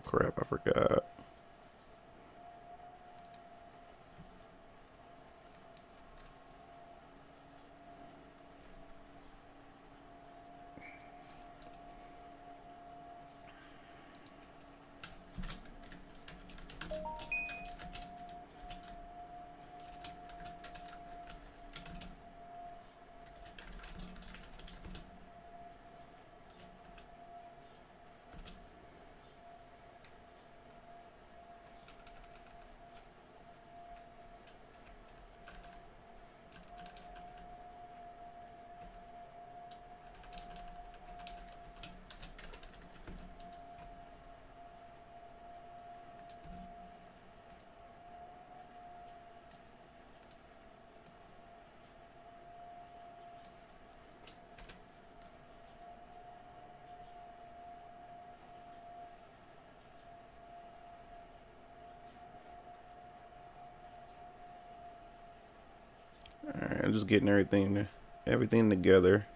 Crap, I forgot. Alright, I'm just getting everything together.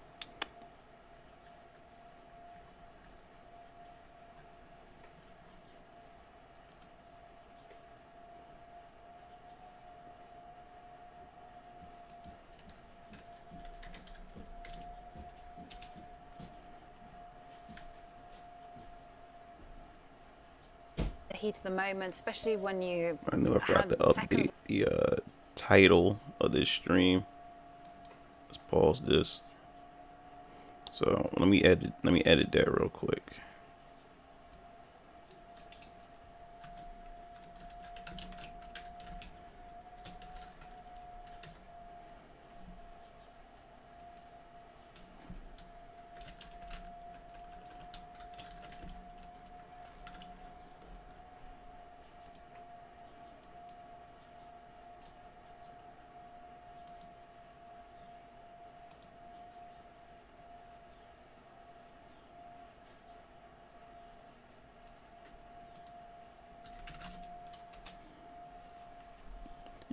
The heat of the moment, especially when you I knew I forgot to had update the title of this stream. Let's pause this. So let me edit that real quick.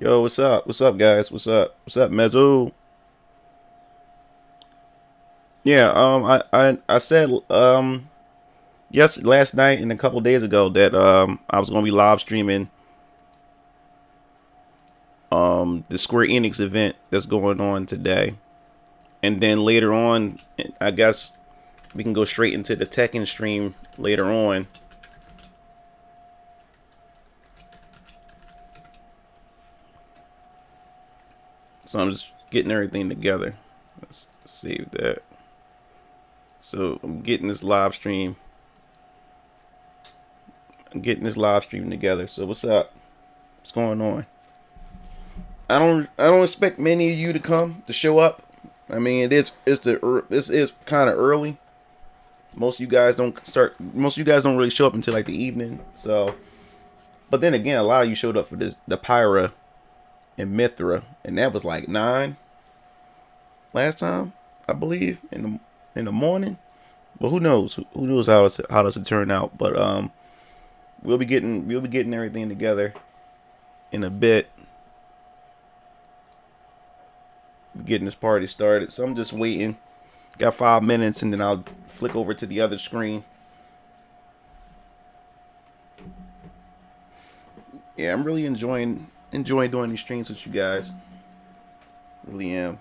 Yo, what's up? What's up, guys? What's up? What's up, Mezzo? Yeah, I said yes last night and a couple days ago that I was gonna be live streaming the Square Enix event that's going on today, and then later on, I guess we can go straight into the Tekken stream later on. So I'm just getting everything together. Let's save that. So I'm getting this live stream. I'm getting this live stream together. So what's up? What's going on? I don't expect many of you to come to show up. I mean, this is kind of early. Most of you guys don't really show up until like the evening. So, but then again, a lot of you showed up for the Pyra and Mithra, and that was like 9 last time, I believe, in the morning. But who knows? Who knows how does it turn out? But we'll be getting everything together in a bit. Getting this party started. So I'm just waiting. Got 5 minutes, and then I'll flick over to the other screen. Yeah, I'm really enjoying doing these streams with you guys. Really am.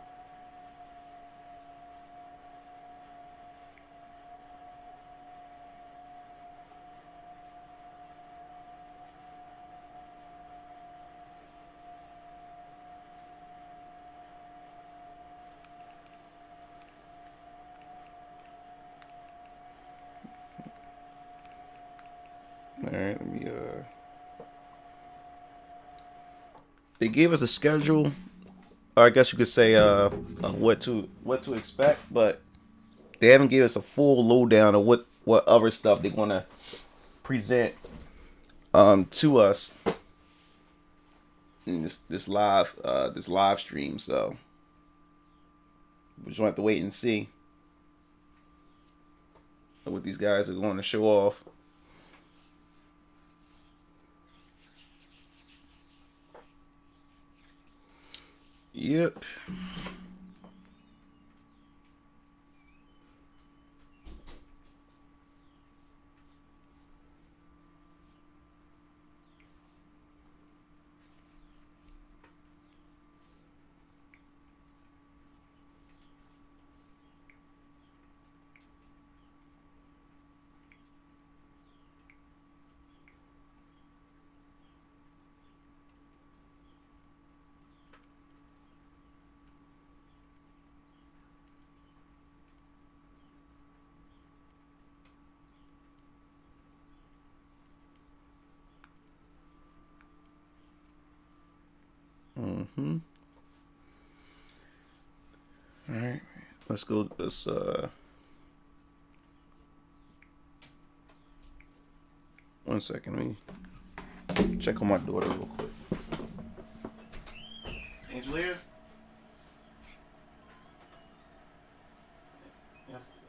All right, let me. They gave us a schedule, or I guess you could say, what to expect, but they haven't given us a full lowdown of what other stuff they're gonna present to us in this live stream. So we just have to wait and see what these guys are going to show off. Yep. Let's go. Let's one second. Let me check on my daughter real quick. Angelia?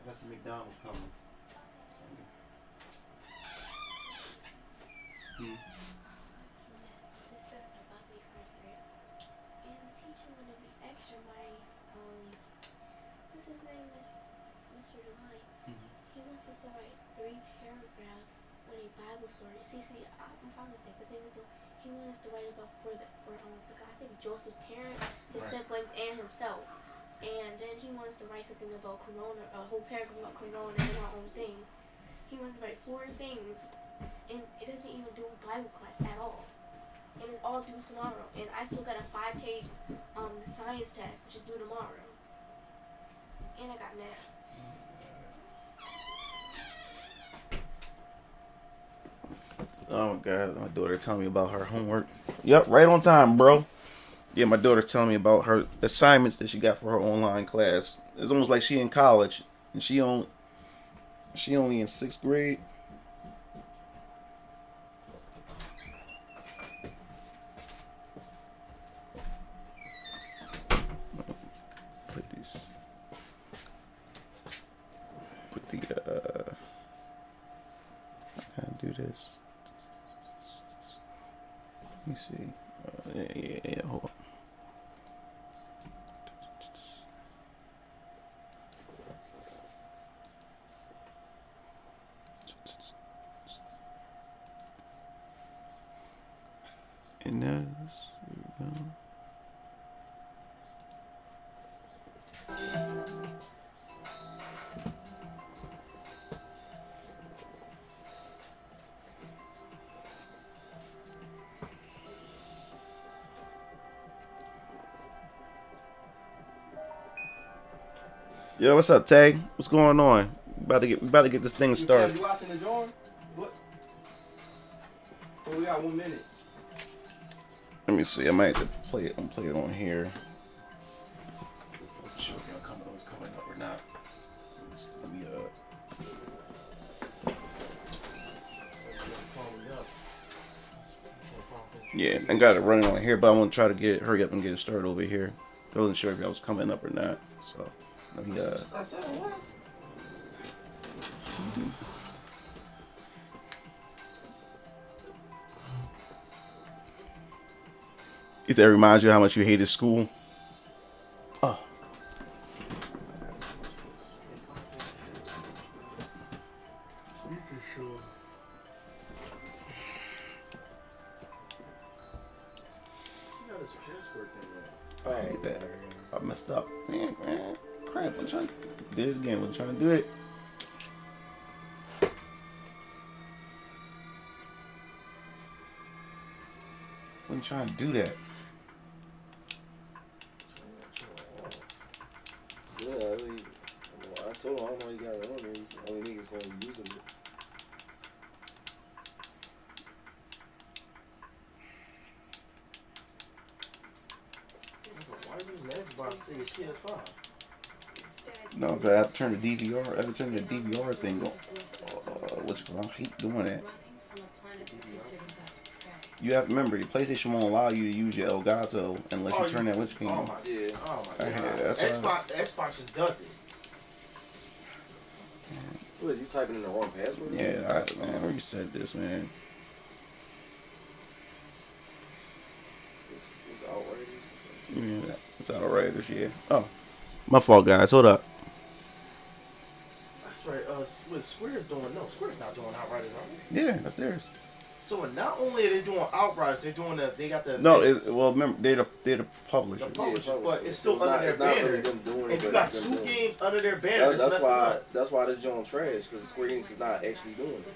That's McDonald's coming. He wanted us to write about for I think Joseph's parents, his siblings, and himself. And then he wants to write something about Corona, a whole paragraph about Corona and our own thing. He wants to write 4 things, and it doesn't even do Bible class at all. And it's all due tomorrow. And I still got a 5-page science test, which is due tomorrow. And I got math. Oh my god, my daughter telling me about her homework. Yep, right on time, bro. Yeah, my daughter telling me about her assignments that she got for her online class. It's almost like she in college and she only in 6th grade. How to do this? Let me see. Yeah, hold on. And this, here we go. Yo, what's up, Tay? What's going on? About to get this thing started. You watching the drawing? What? Oh, we got 1 minute. Let me see. I might have to play it. I'm play it on here. I'm not sure if y'all coming up or not. Let me Yeah, I got it running on here, but I want to try to hurry up and get it started over here. I wasn't sure if y'all was coming up or not, so let me I said it was. It reminds you how much you hated school. Oh. I hate that. I messed up. Man, crap. I'm trying to do it again. I'm trying to do it. I'm trying to do that. Yeah, I told him I don't know you got it on me. Only niggas gonna be using it. Why is this Xbox say PS5? No, because I have to turn the DVR. I have to turn the DVR thing on. Which I hate doing that. You have to remember, your PlayStation won't allow you to use your Elgato unless you turn that which game. Oh my god. That's Xbox just does it. What, you typing in the wrong password? Yeah, man, where you said this, man? It's outrageous. Yeah, it's outrageous, yeah. Oh, my fault, guys. Hold up. That's right. What Square's doing? No, Square's not doing Outriders, are they? Yeah, that's theirs. So not only are they doing Outriders, they got the No, remember they're the publisher. The publisher, but it's still under their banner. Really them doing and you got 2 games under their banner. That's why this joint trash, because Square Enix is not actually doing it.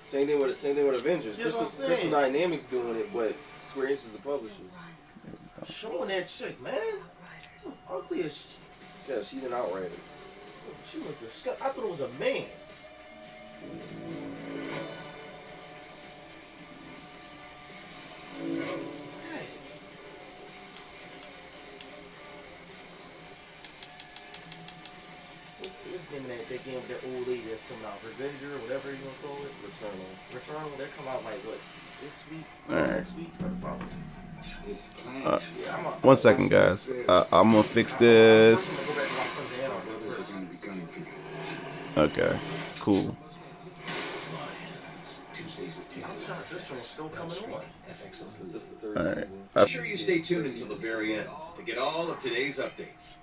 Same thing with Avengers. Crystal Dynamics doing it, but Square Enix is the publisher. Showing that chick, man. Ugly as shit. Yeah, she's an outrider. She looked disgusting. I thought it was a man. and that game with that old lady that's coming out, Revenger, or whatever you want to call it. Returnal. They come out like what? This week? Next week? One second, guys. I'm gonna fix this. Okay, cool. Alright. Be sure you stay tuned until the very end to get all of today's updates.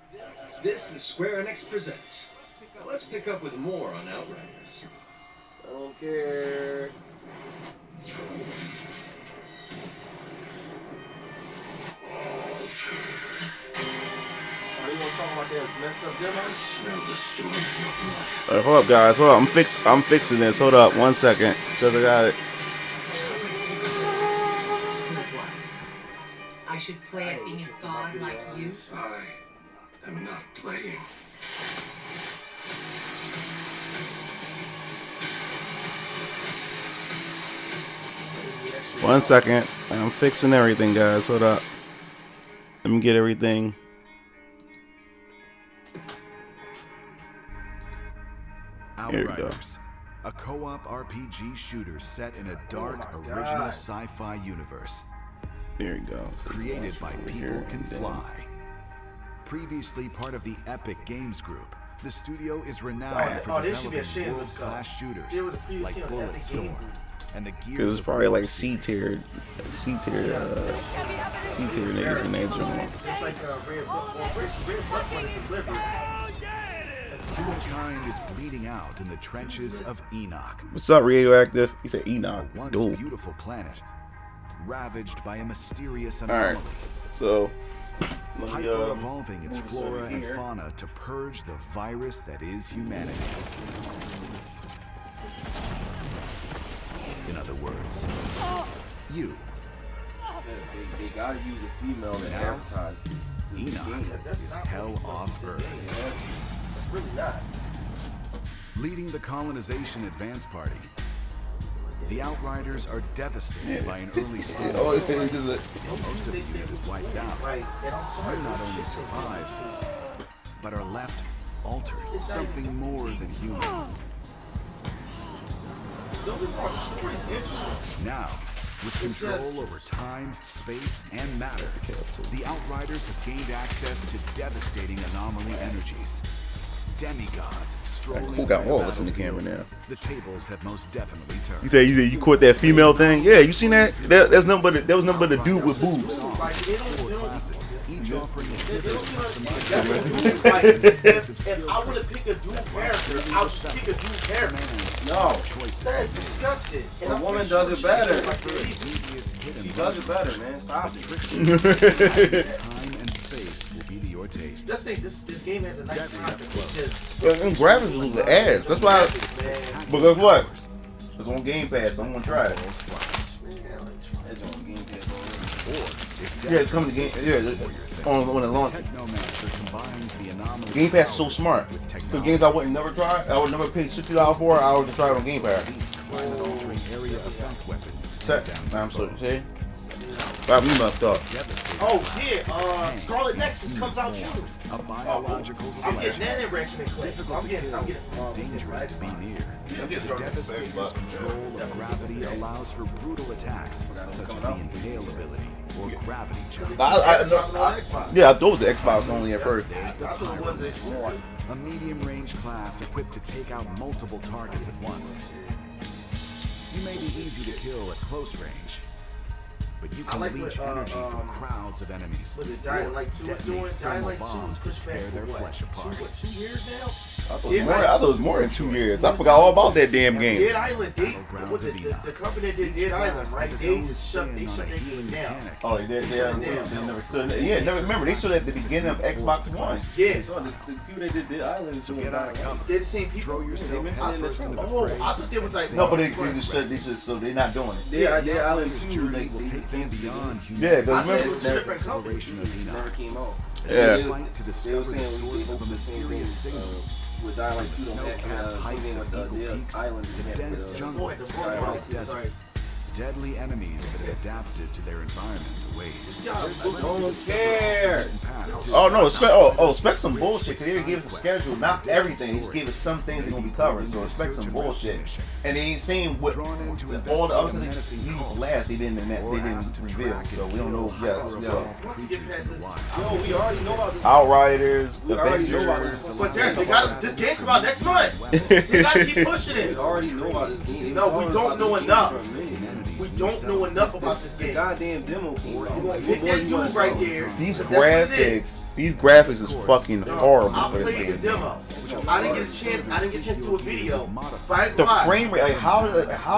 This is Square Enix Presents. Now let's pick up with more on Outriders. I don't care. You want to talk about that messed up demo? Hold up, guys. Hold up. I'm fixing this. Hold up. 1 second. Cause I got it. So what? I should play at being a god like you? I am not playing. 1 second. I'm fixing everything, guys. Hold up. Let me get everything. Here we go. Outriders, a co-op RPG shooter set in a dark, original sci-fi universe. There you go. So Created by over People here, Can and then- Fly. Previously part of the Epic Games Group, the studio is renowned for they should be ashamed developing of themselves. world-class shooters There was a previous like scene on Bullet Epic Storm Games Group. and the Gears Cause it's of probably War like series. C-tier niggas in that joint. Just like Red Buck wanted to deliver. Humankind is bleeding out in the trenches of Enoch, What's up, Radioactive? He said Enoch. a once Dude. beautiful planet, ravaged by a mysterious All right. anomaly. So let me Hyper-evolving its move this flora over and here. fauna to purge the virus that is humanity. In other words, you, They gotta use a female to Now, advertise. Enoch, is hell off Earth. Really not. Leading the colonization advance party, the Outriders are devastated by an early storm. Oh, it's just a, Most of the unit is wiped out. Like, and I'm sorry. You not only survive, but are left altered, something more than human. The only part of the story is interesting. Now, with control over time, space, and matter, the Outriders have gained access to devastating anomaly energies. Demigods strolling Who got through all this in the battlefield. camera now? The tables have most definitely turned. you said you caught that female thing? Yeah, you seen that? That was nothing but a dude with boobs. Like, they don't Classes, each offering a They different don't customization. understand. Like, if I would have picked a dual character, I would pick a dual character. No, That is disgusting. And a I'm woman pretty does sure it better. she's like the She does it better, man. Stop it. Time and space will be to your taste. This thing, this game has a nice concept. It's just Well, them graphics was the ass. That's why. man. But guess what? It's on Game Pass. So I'm gonna try it. That joint Game Pass already. Yeah, it's coming to Game. Yeah, on the launch. Technomancer combines the anomaly. Game Pass is so smart. So games I wouldn't never try, I would never pay $60 for. I would just try it on Game Pass. Climate-altering area effect weapons to Set. take down I'm sorry. See? Got me messed up. devastating Oh yeah, Scarlet Nexus comes out June. a biological I'm sludge. getting that in Ratchet and Clank. I'm getting Dangerous to be near. The Devastator's control of gravity allows for brutal attacks, such as the Impale ability or Gravity Jump. Yeah, I thought it was the Xbox only at first. There's the I thought it was Pyro, exclusive. a medium-range class equipped to take out multiple targets at once. You may be easy to kill at close range, but you can like leech what, energy from crowds of enemies. What did Dying Light 2 is detonate doing? Dying thermal Light 2 bombs is to pushed back tear for their what? flesh apart. 2 years now? I thought it was more than 2 years. I forgot all about that damn game. Dead Island, Battlegrounds was it of the Enoch. company that did Dead Island, right? They just shut that game down. Oh, they did. They never. So, yeah, never remember. They showed at the beginning of Xbox One. Yeah, So the people that did Dead Island is doing Get out of that. cover. they're the same people. Throw yourself mentioned head it in the first into the Oh, fray. I thought they was like No, but they just so they're not doing it. Dead Island This 2, journey like, will they take just them canceled beyond it. Yeah, human. because I said it remember. was Never different companies. exploration of Never Enoch. came out. Yeah. Fight to They discover were the saying we source hope of a the same mysterious thing signal. with Dying Light 2 don't Snow-capped have same heights thing of with Eagle the Peaks, Island. the dense jungle, Boy, the wild Royal deserts, deadly enemies that have adapted to their environment ways. Don't care. Oh no, expect some bullshit. Cause they didn't give us a schedule, not everything. They just gave us some things they're gonna be covering. So expect some bullshit. And they ain't seen what all the other things last. They didn't reveal. So we don't know. Yo, we already know about this. Outriders, We already know about Avengers. this. But Des, they got this game come out next month. They gotta keep pushing We it. already know about this game. No, we don't know enough. We don't know enough about this The game. goddamn demo came out. Like, It's that dude right there. These That's what it is. these graphics is fucking horrible. I for this played the game. demo. I didn't get a chance. I didn't get a chance to do a video. Fight The live. frame rate, like how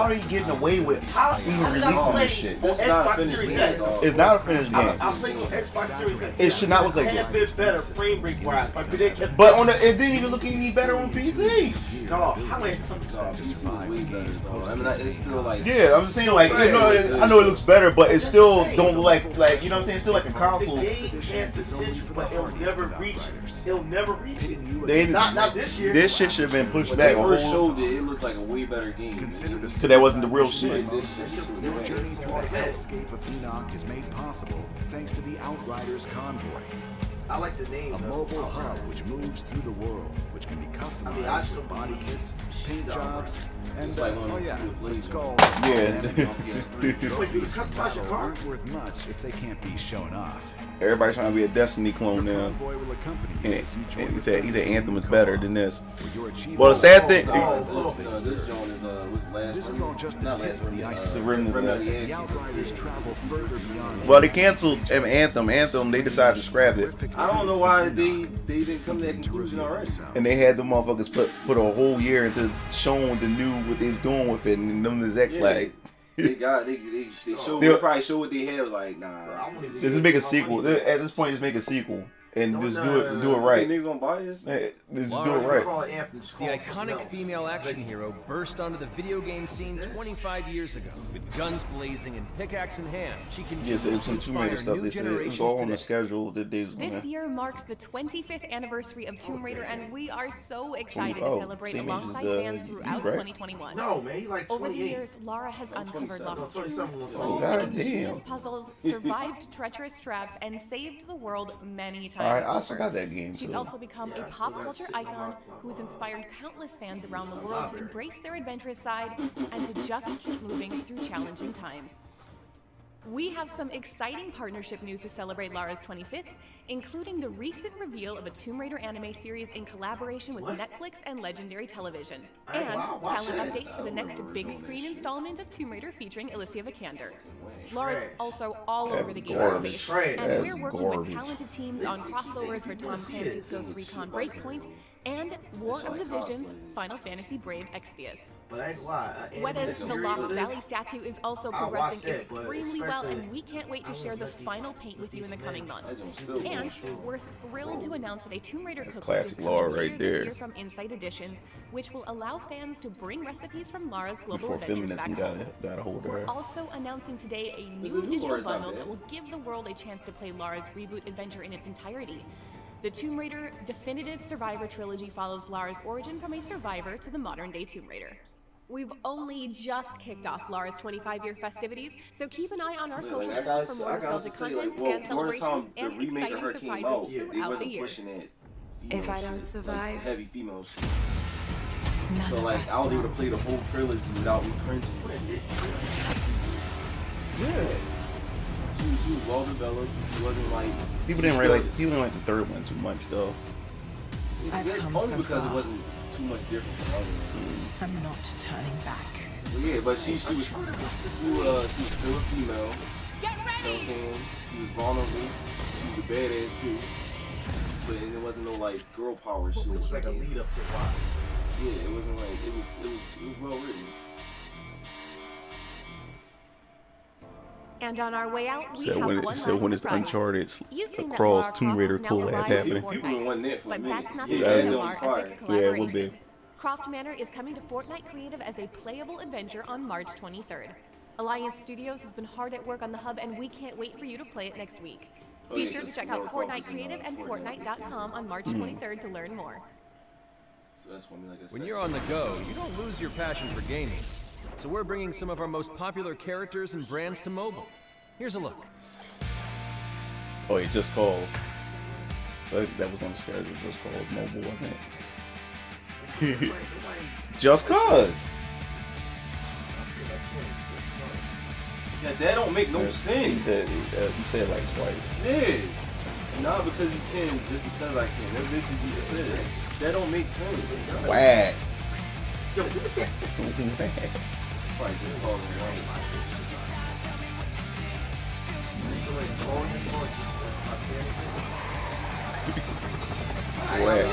are they getting away with even did I releasing play this shit? on It's not a Xbox finished Series game, X? dog. It's not a finished game. I played on Xbox Series X. It should not look like a that. bit better frame rate wise. But it didn't even look any better on PC. Dog, how many? PC was way better, bro. I mean, it's still like. Yeah, I'm just saying like I know it looks better, but it still don't look like you know what I'm saying. It's still like a The console. game has potential, but it'll never reach it. It'll never reach it. They Not this year. This shit should have been pushed When back they a first whole. showed it, it looked like a way better game. Considered a So that wasn't the real shit. This shit Your journey through the hellscape of Enoch is made possible thanks to the Outriders Convoy, I like the name. a mobile hub which moves through the world, which can be customized I for still body kits, paint jobs, and It's like one oh of yeah, the the Blades. skull. Yeah. Wait, you can customize your car? Aren't worth much if they can't be shown off. Everybody's trying to be a Destiny clone Your now. convoy will accompany you And, as you join and he the said Thanksgiving Anthem is better than this. with your achievements. Well, the sad thing, No, this joint is was last. This is all just the not tip last of the iceberg. the Remnant of Remnant that. of the The Ashes. Outriders travel further beyond. Well, they canceled Anthem. They decided to scrap it, I don't know why they didn't come to that conclusion already. and they had the motherfuckers put a whole year into showing the new what they was doing with it, and them is X Yeah. like. They showed. They'll- They probably showed what they had. Was like, nah. Just make a sequel. At this point, just make a sequel and just do it right. Niggas gonna buy this? Just do it right. The iconic female action hero burst onto the video game scene 25 years ago. With guns blazing and pickaxe in hand, she continues Yes, it was to some Tomb inspire Raider stuff. new They said it was generations all on the today. schedule that they was This gonna. year marks the 25th anniversary of Tomb Raider, and we are so excited Oh, to celebrate same age as alongside the- fans throughout right? 2021. No, man, he like Over the 28. years, Lara has uncovered 27. lost 27 tombs, was solved old. ingenious Goddamn. puzzles, survived treacherous traps, and saved the world many times. Alright, I also over. got that game She's too. also become a pop culture icon who has inspired countless fans around the world to embrace their adventurous side and to just keep moving through challenging times. We have some exciting partnership news to celebrate Lara's 25th, including the recent reveal of a Tomb Raider anime series in collaboration with Netflix and Legendary Television, and talent updates for the next big screen installment of Tomb Raider featuring Alicia Vikander. Lara's also all over the game garbage. space, and we're That's working with garbage. talented teams on crossovers for Tom Clancy's Ghost Recon Breakpoint and War of the Visions Final Fantasy Brave Exvius. But I ain't gonna lie. Whereas the Lost Valley statue is also I'll progressing watch that, but extremely well, expect and we can't wait to share the final paint with you in the coming months. That joint's still And we're thrilled to announce that a Tomb Raider cookbook classic is Lara coming right later this there. year from Insight Editions, which will allow fans to bring recipes from Lara's global Before adventures back feminism home. got a hold of We're her. also announcing today a The new new digital Lara's not bundle bad. that will give the world a chance to play Lara's reboot adventure in its entirety. The Tomb Raider Definitive Survivor Trilogy follows Lara's origin from a survivor to the modern-day Tomb Raider. We've only just kicked off Lara's 25-year festivities, so keep an eye on our social Like, channels for more I gotta nostalgic say, content like, well, and during the celebrations time the and remake of exciting her came surprises out, they throughout the wasn't year. pushing that. If I don't shit, survive, like, heavy female shit. none So of like, us I was able will. to play the whole trilogy without me cringing. Yeah. She was well developed. She wasn't like. People didn't really like the third one too much though. I've come only so because it far. wasn't too much different from other ones. I'm not turning back. But yeah, but she was still a female. Get ready. You know what I'm saying? She was vulnerable. She was a badass too. But it wasn't no like girl power shit. It was like a lead up to why. Yeah, it wasn't like it was well written. And on our way out, we Said have when one said when last it's surprise. Uncharted You've seen that across Lara Tomb Croft Raider is now cool alive happening. in People Fortnite. want that for a But minute. that's not Yeah, the that end of joint our fire. epic Yeah, it collaboration. will be. Croft Manor is coming to Fortnite Creative as a playable adventure on March 23rd. Alliance Studios has been hard at work on the hub, and we can't wait for you to play it next week. Oh, Be yeah, sure to 'cause check Lara out Croft Fortnite is in, Creative and Fortnite. Fortnite.com on March 23rd to learn more. So that's funny, like I said. When you're on the go, you don't lose your passion for gaming. So we're bringing some of our most popular characters and brands to mobile. Here's a look. Oh, it Just Cause. That was on the schedule. Just Cause mobile, wasn't it? Just Cause. Yeah, that don't make no sense. You said it like twice. Yeah. Not because you can, just because I can. That's basically what you said. That don't make sense. Whack. Probably just call it wrong. Whack.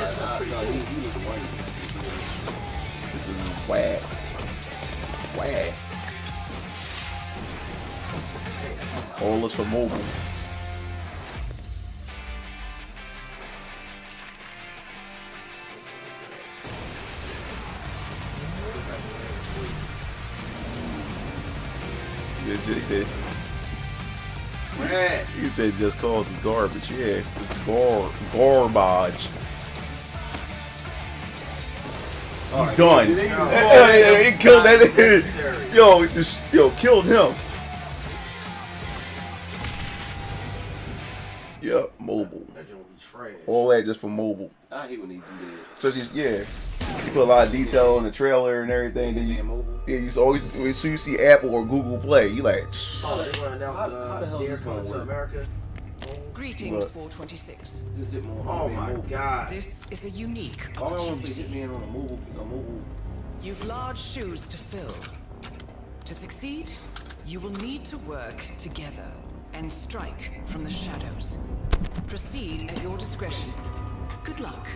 This is whack. Whack. All is for mobile. He said Just Cause is garbage. Yeah, it's garbage. He's done. He killed that. Yo, killed him. Yep, mobile. All that just for mobile. I hate when they do that. Especially, yeah. You put a lot of detail in the trailer and everything. Then you always, as soon as you see Apple or Google Play, you like. Oh, they're going to announce they're coming to America. Greetings, 426. Oh my God. This is a unique Why would I want to opportunity. hit me on a mobile? You've large shoes to fill. To succeed, you will need to work together and strike from the shadows. Proceed at your discretion. Good luck.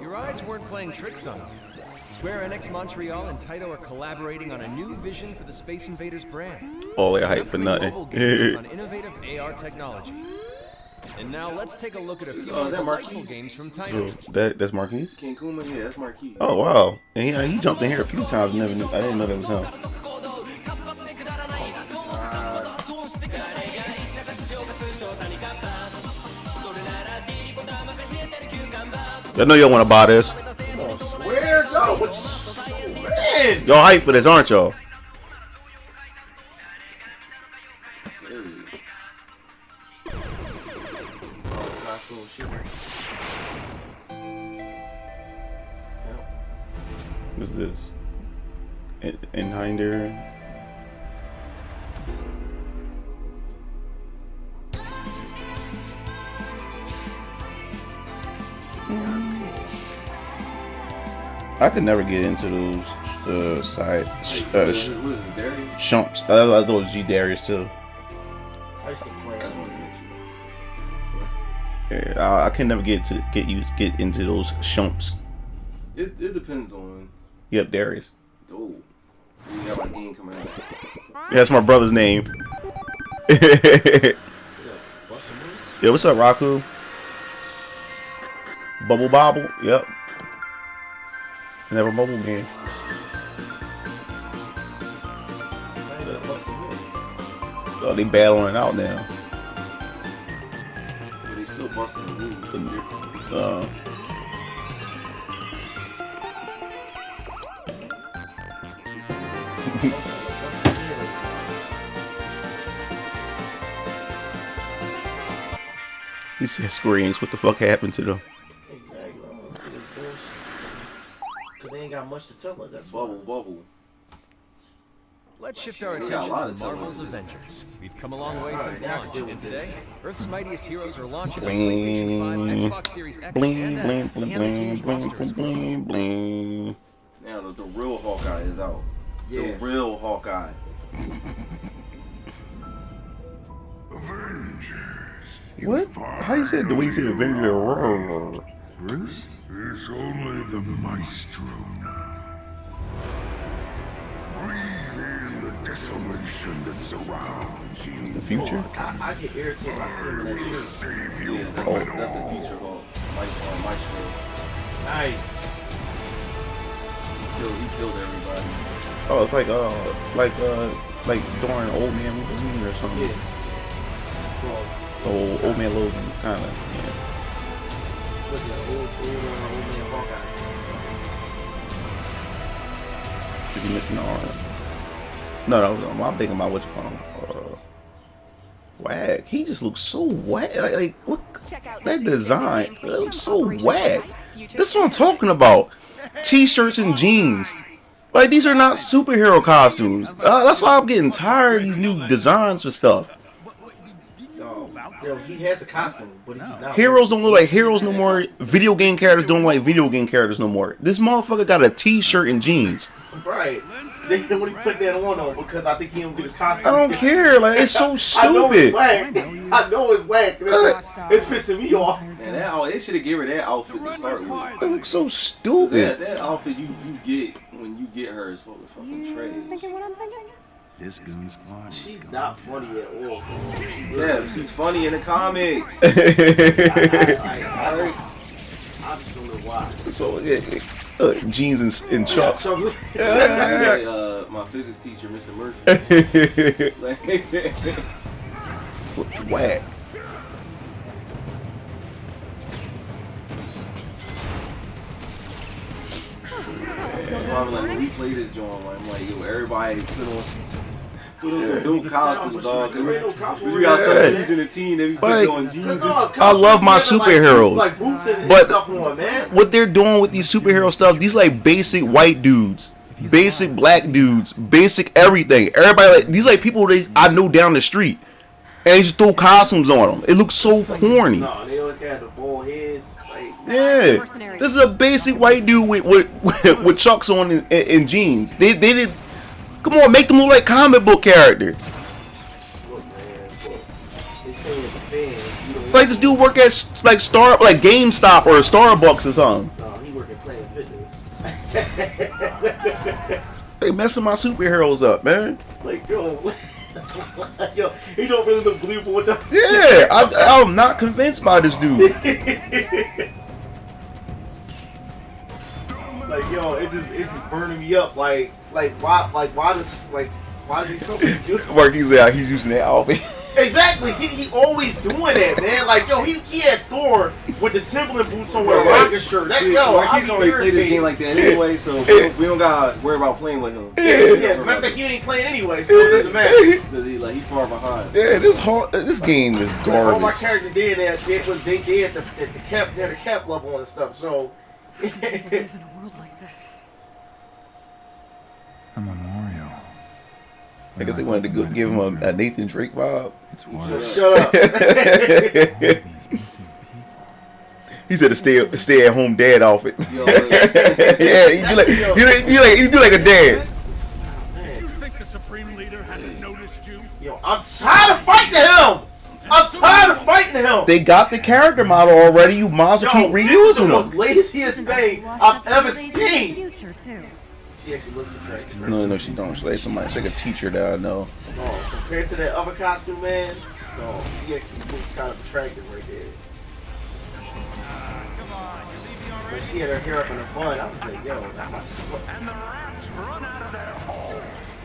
Your eyes weren't playing tricks on you. Square Enix Montreal and Taito are collaborating on a new vision for the Space Invaders brand. All that hype for nothing. Mobile games on innovative AR technology. And now let's take a look at a few delightful games from Taito. That's Marquise? King Kuma, yeah, that's Marquise. Oh wow! And he jumped in here a few times. I didn't know that was him. I know y'all want to buy this. I swear, no, man. Y'all hype for this, aren't y'all? What's this? In Hinder. I could never get into those side shumps. I thought it was G Darius too. I used to play. Yeah, I can never get into those shumps. It depends on. Yep, Darius. Oh, so you got my game coming out. Yeah, that's my brother's name. Yeah, what's up, Raku? Bubble Bobble. Yep. Never mobile game. Oh, they battling it out now. But they still busting the moves. He said screams. What the fuck happened to them? Exactly. I want to see this bullshit. Because they ain't got much to tell us. That's Bubble. Let's shift our Yeah, a attention lot to of Marvel's televisions. Avengers. We've come a long way since launch, and today, Earth's mightiest heroes are launching on Bling. PlayStation 5, Xbox Series X Bling, and bling, S, bling, and the bling, team's bling, roster is bling, growing. bling. Now the real Hawkeye is out. Yeah. The real Hawkeye. What? How you said the way you said Avenger? Bruce? There's only the Maestro now. Breathe in the desolation that surrounds you. It's the future? I get irritated by seeing that shit. Save you Yeah, that's the future Hawk. Maestro. Nice. He killed everybody. Oh, it's like during Old Man Logan or something. Yeah. Well, Oh, Old Man Logan, kind of. Yeah. what's that? Old man Hawkeye. Is he missing the arm? No, I'm thinking about what you call him. Whack. He just looks so whack. Like what? That design, it looks so whack. That's what I'm talking about. T-shirts and jeans. Like these are not superhero costumes. That's why I'm getting tired of these new designs for stuff. Yo, he has a costume, but he's not. Heroes don't look like heroes no more. Video game characters don't look like video game characters no more. This motherfucker got a T-shirt and jeans. Right. Then when he put that on though, because I think he don't get his costume. I don't care. Like it's so I know it's stupid. whack. I know it's whack. It's pissing me off. Man, they should have given her that outfit to start with. It looks so stupid. That outfit you get when you get her is fucking trash. Thinking what I'm thinking? This gun's flying. She's not funny at all. Yeah, she's funny in the comics. I just don't know why. So yeah, jeans and chucks. Yeah, my physics teacher, Mr. Murphy. Whack. Probably like when we play this joint, I'm like, yo, everybody put on some dope costumes, dog. We got some dudes in the team that we put on jeans. I love my superheroes, but what they're doing with these superhero stuff, these like basic white dudes, basic black dudes, basic everything. Everybody like these like people that I know down the street, and they just throw costumes on them. It looks so corny. No, they always got the bald heads. Yeah, this is a basic white dude with chucks on and jeans. They did. Come on, make them look like comic book characters. Look, man, look. They saying the fans. Like this dude work at like GameStop or Starbucks or something. No, he work at Planet Fitness. They messing my superheroes up, man. Like yo, yo, he don't really look believable with the. Yeah, I'm not convinced by this dude. Like yo, it's just burning me up. Why does these companies do that? Marquis out, he's using that outfit. Exactly, he always doing that, man. Like yo, he had Thor with the Timberland boots on with a rocket shirt. That yo, Marquis already played this game like that anyway, so we don't gotta worry about playing with him. Yeah, matter of fact, he ain't playing anyway, so it doesn't matter. He's far behind. Yeah, this game is garbage. All my characters they at the cap level and stuff. So. Live in a world like this. A memorial. I guess they wanted to give him a Nathan Drake vibe. Shut up. He said a stay at home dad outfit. Yeah, you do like a dad. You think the Supreme Leader hadn't noticed you? Yo, I'm tired of fighting him. I'm tired of fighting him. They got the character model already. You might as well keep This is the reusing most them. laziest thing I've ever seen. She actually looks attractive. No, she don't. She's like somebody. She's like a teacher that I know. Oh, compared to that other costume, man, no, she actually looks kind of attractive right there. When she had her hair up in a bun, I was like, yo, that was And the rats run out of their hole.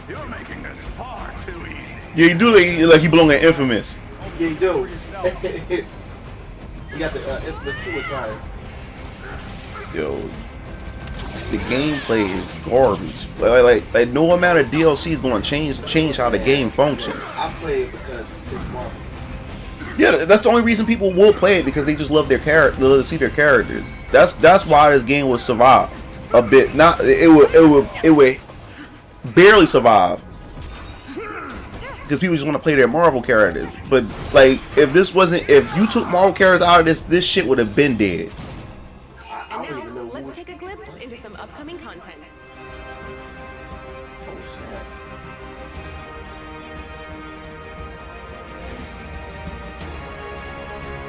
You're making this far too easy. Yeah, you do like he belong in Infamous. Yeah, you do. You got the Infamous 2 attire. Yo, the gameplay is garbage. Like no amount of DLC is going to change how the game functions. I play it because it's Marvel. Yeah, that's the only reason people will play it, because they just love their character, love to see their characters. That's why this game will survive a bit. Not it would barely survive because people just want to play their Marvel characters. But like, if you took Marvel characters out of this shit would have been dead. And now, let's take a glimpse into some upcoming content.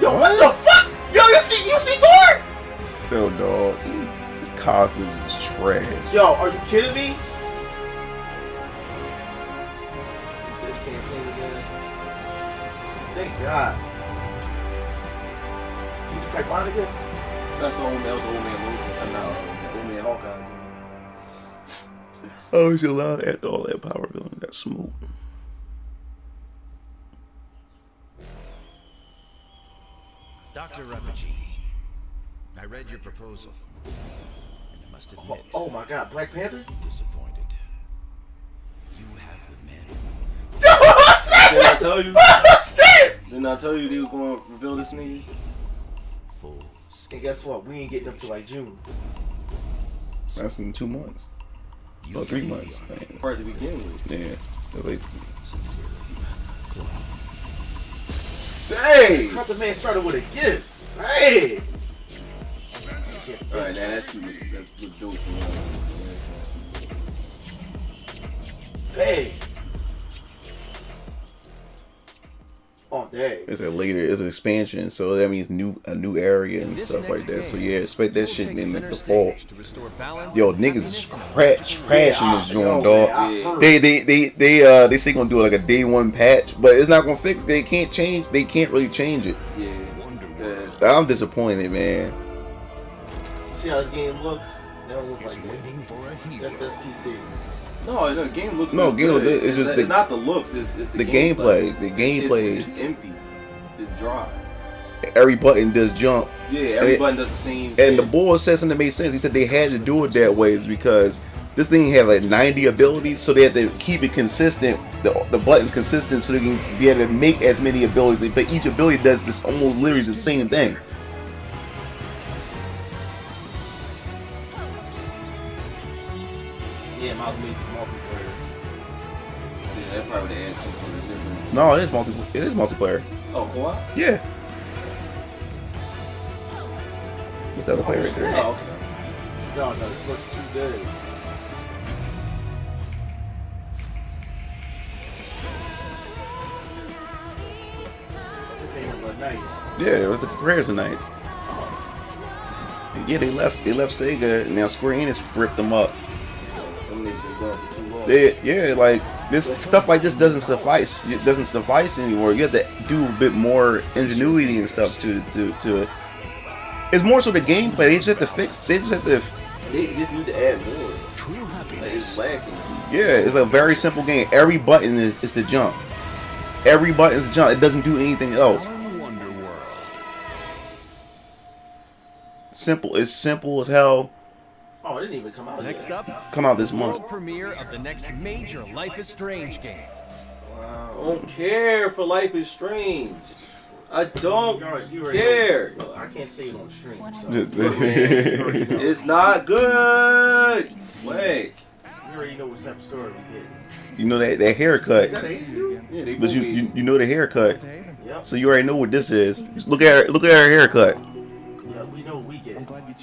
Yo, what the fuck? Yo, you see Thor? Yo, dog, his costume is trash. Yo, are you kidding me? Thank God. You just fight Bond again? That was the old man movie. No, old man Hawkeye. Oh, he's allowed after all that power villain got smooth. Dr. Rappaccini, I read your proposal, and I must admit, oh my God, Black Panther? disappointed. You have the men. Didn't I tell you? Didn't I tell you they was going to reveal this nigga? Full And guess what? We ain't getting up to like June. That's in 2 months. Or 3 months. Man. Part to begin with. Yeah. Wait. Sincerely, Hey! Cut the man started with a gift. Hey! Alright, now that's dope for Hey! Oh, dang. It's an expansion, so that means a new area and stuff like that. So yeah, expect that shit in the fall. Yo, niggas is trashing this joint, dog. They say gonna do like a day 1 patch, but it's not gonna fix. They can't really change it. Yeah. I'm disappointed, man. See how this game looks? They don't look like that. That's SPC. No, the game looks. No, game good. It's just it's not the looks. It's the gameplay. The gameplay is empty. It's dry. Every button does jump. Yeah, every button does the same. And the boy said something that made sense. He said they had to do it that way is because this thing had like 90 abilities, so they had to keep it consistent. The buttons consistent, so they can be able to make as many abilities. But each ability does this almost literally the same thing. Yeah, multiplayer. Yeah, that probably adds some sort of difference. No, it is multiplayer. Oh, co-op? Yeah. What's the other player right there? Oh, okay. No, this looks too good. This ain't but nice. Yeah, it was a comparison nights. Yeah, they left Sega, and now Square Enix ripped them up. Like this stuff like this doesn't suffice. It doesn't suffice anymore. You have to do a bit more ingenuity and stuff to it. It's more so the gameplay. They just have to fix. They just need to add more. True happiness. Like, it's lacking. Yeah, it's a very simple game. Every button is to jump. Every button is to jump. It doesn't do anything else. Simple. It's simple as hell. Oh, it didn't even come out Next yet. up, Come out this month. World premiere of the next major Life is Strange game. Wow. I don't care for Life is Strange. I don't You care. Well, I can't say it on stream. So. It's not good. Wait. You already know what type of story we get. You know that haircut. Is that Yeah, they But you know the haircut. Yep. So you already know what this is. Just look at her haircut. Yeah, we know what we get.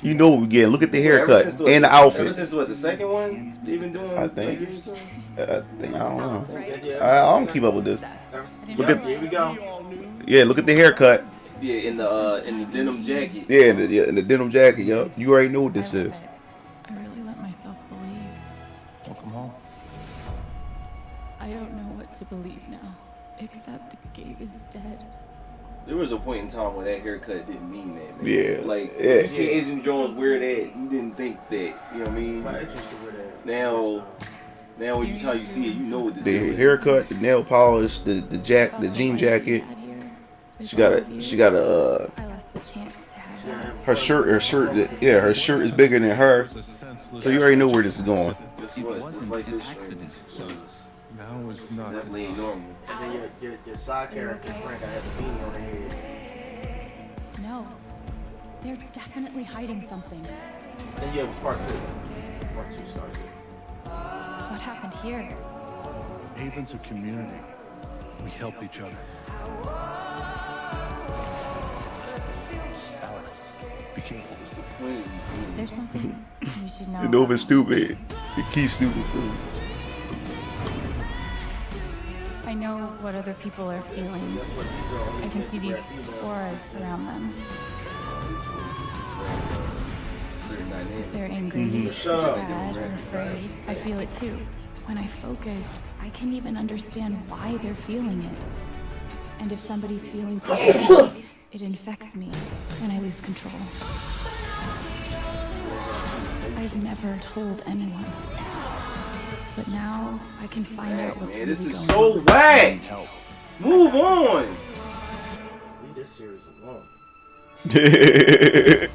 You know what we get. Look at the haircut Ever since and the outfit. Ever since the second one, they've been doing. I think. I don't know. Okay, I don't keep up with this. Look at Here we go. yeah. Look at the haircut. Yeah, in the denim jacket. Yeah, in the denim jacket. Yo, you already know what this is. I really let myself believe. Welcome home. I don't know what to believe now, except Gabe is dead. There was a point in time where that haircut didn't mean that, man. Yeah. Like, Yeah. you see Asian Jones wear that, you didn't think that, you know what I mean? My ex used to wear that. Now when you see it, you know what to The do. haircut, the nail polish, the jean jacket. She got a I lost the chance to have that. her shirt her shirt is bigger than her. So you already know where this is going. Just like this stream. That was not. Definitely ain't normal. And then your side character, Frank, I had the beanie on her head. No. They're definitely hiding something. Then yeah, it was part 2. Part 2 started. What happened here? Haven's a community. We help each other. Alex, be careful. There's something you should know. Nova's stupid. It keeps stupid too. I know what other people are feeling. I can see these auras around them. If they're angry, sad, or afraid, I feel it too. When I focus, I can even understand why they're feeling it. And if somebody's feeling something, it infects me, and I lose control. I've never told anyone. But now I can find out what's really This going is so on. whack. Move on. Leave this series alone. You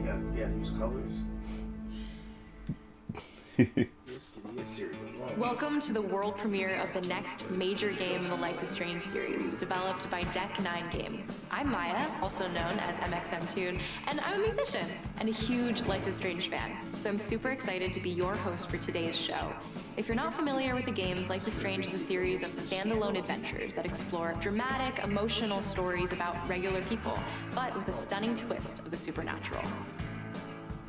gotta use colors. Welcome to the world premiere of the next major game in the Life is Strange series, developed by Deck 9 Games. I'm Maya, also known as MXM2, and I'm a musician and a huge Life is Strange fan, so I'm super excited to be your host for today's show. If you're not familiar with the games, Life is Strange is a series of standalone adventures that explore dramatic, emotional stories about regular people, but with a stunning twist of the supernatural.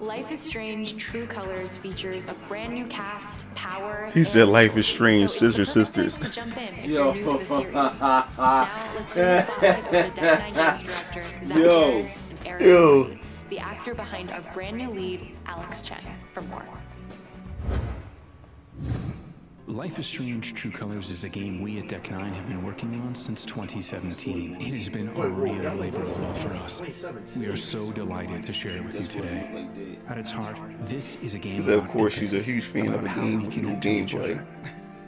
Life is Strange True Colors features a brand new cast, power. He said Life is Strange, Scissor Sisters. To jump in if you're new to the series. Now let's turn the spotlight over to Deck 9 Games director Zach Harris and Eric Lee, the actor behind our brand new lead, Alex Chen, for more. Life is Strange True Colors is a game we at Deck 9 have been working on since 2017. It has been a real labor of love for us. We are so delighted to share it with you today. At its heart, this is a game Of course, she's a huge fan of a game with no gameplay.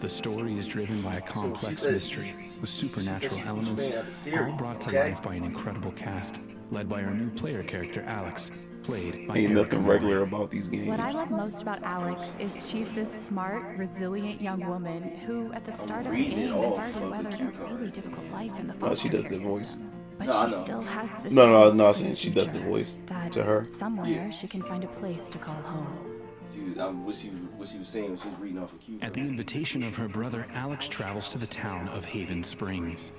The story is driven by a complex mystery with supernatural elements, all brought to life by an incredible cast, led by our new player character Alex, played by Ain't Eric nothing Lee. regular about these games. What I love most about Alex is she's this smart, resilient young woman who, at the start of the game, has already weathered a really difficult life in the No, she foster does the care voice. system. But she still has this No, hope she for does the the future, voice that to her. somewhere she can find a place to call home. What she was saying, she was reading off a cue. At the invitation of her brother, Alex travels to the town of Haven Springs.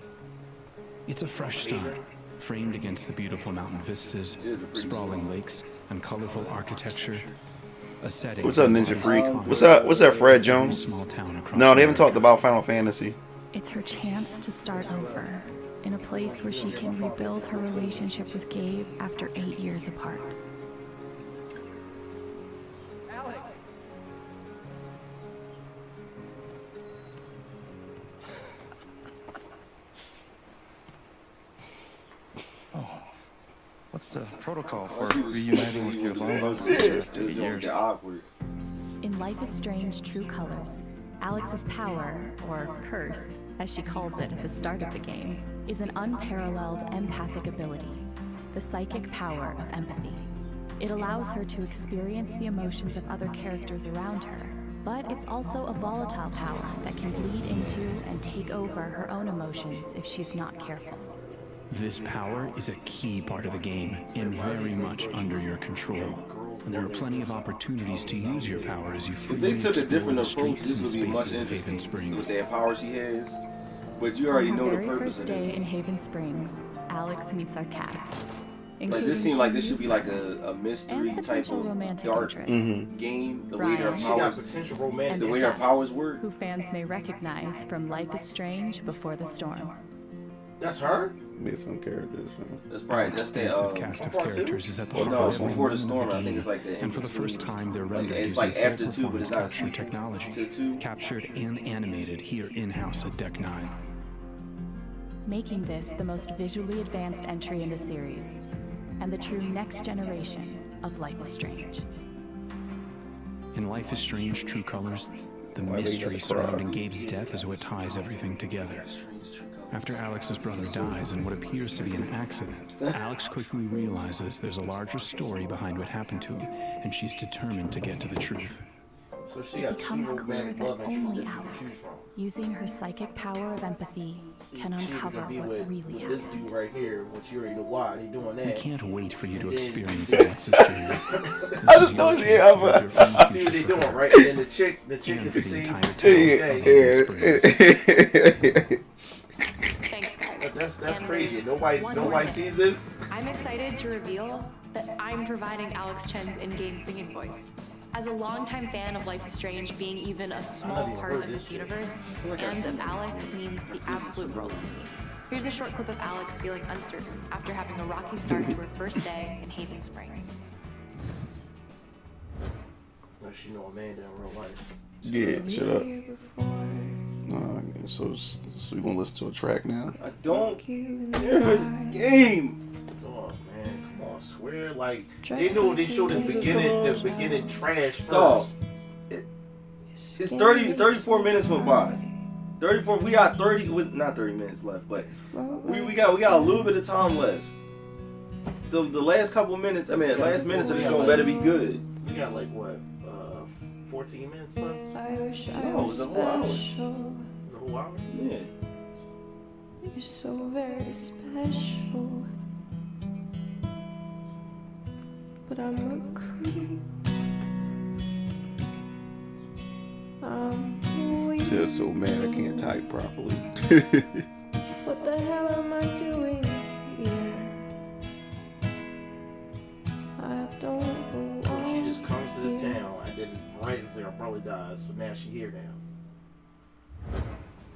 It's a fresh start, framed against the beautiful mountain vistas, sprawling lakes, and colorful architecture. A setting. What's up, Ninja Freak? What's up, Fred Jones? No, they haven't talked about Final Fantasy. It's her chance to start over, in a place where she can rebuild her relationship with Gabe after 8 years apart. What's the protocol for reuniting with your long-lost sister after 8 years? In Life is Strange True Colors, Alex's power, or curse, as she calls it at the start of the game, is an unparalleled empathic ability, the psychic power of empathy. It allows her to experience the emotions of other characters around her, but it's also a volatile power that can bleed into and take over her own emotions if she's not careful. This power is a key part of the game and very much under your control. And there are plenty of opportunities to use your power as you If freely they took a explore different the approach, streets this and would be much spaces of Haven interesting with Springs. that power she has. But you already On her know the very purpose first of day it. in Haven Springs, Alex meets our cast. Like this seems like this should be like a mystery type of dark game. The way her Brian, powers, potential romantic. the way her powers work. who fans may recognize from Life is Strange Before the Storm. That's her? Yeah, some characters. That's probably that's the extensive cast of characters is at the heart no, of every Before the moment of Storm. the I think game. it's like the And for the first time, they're like, rendered it's using like after full 2, but it's not a performance capture sequel technology, to 2. captured and animated here in-house at Deck 9. Making this the most visually advanced entry in the series, and the true next generation of Life is Strange. In Life is Strange True Colors, the Why they mystery got the crowd? surrounding Gabe's death is what ties everything together. After Alex's brother dies in what appears to be an accident, Alex quickly realizes there's a larger story behind what happened to him, and she's determined to get to the truth. So she It got becomes two clear romantic that love interests only that you can Alex, choose from. using her psychic power of empathy, can She uncover gonna be what with really this happened. dude right here, which you already know why they doing that. We can't wait for you to And then- experience Alex's journey. I just know I see what they doing, right? And then the chick is the same. Thanks, guys. That's And crazy. there's Nobody one more thing. sees this. I'm excited to reveal that I'm providing Alex Chen's in-game singing voice. As a longtime fan of Life is Strange being even a small part of this universe, and of Alex means the absolute world to me. Here's a short clip of Alex feeling uncertain after having a rocky start to her first day in Haven Springs. No, she know Amanda in real life. Yeah, shut up. So you gonna listen to a track now? I don't care the game. Oh man, come on, swear like they know they showed the beginning trash first. Dog, it's 34 minutes went by. 34. We got 30 with not 30 minutes left, but we got a little bit of time left. The last couple minutes, last minutes of this show better be good. We got like what, 14 minutes left? No, it was a whole hour. It's a whole hour? Yeah. You're so very special, but I'm a creep. Just so mad I can't type properly. What the hell am I doing here? I don't belong. So she just comes to this town and then right as her brother dies, so now she here now.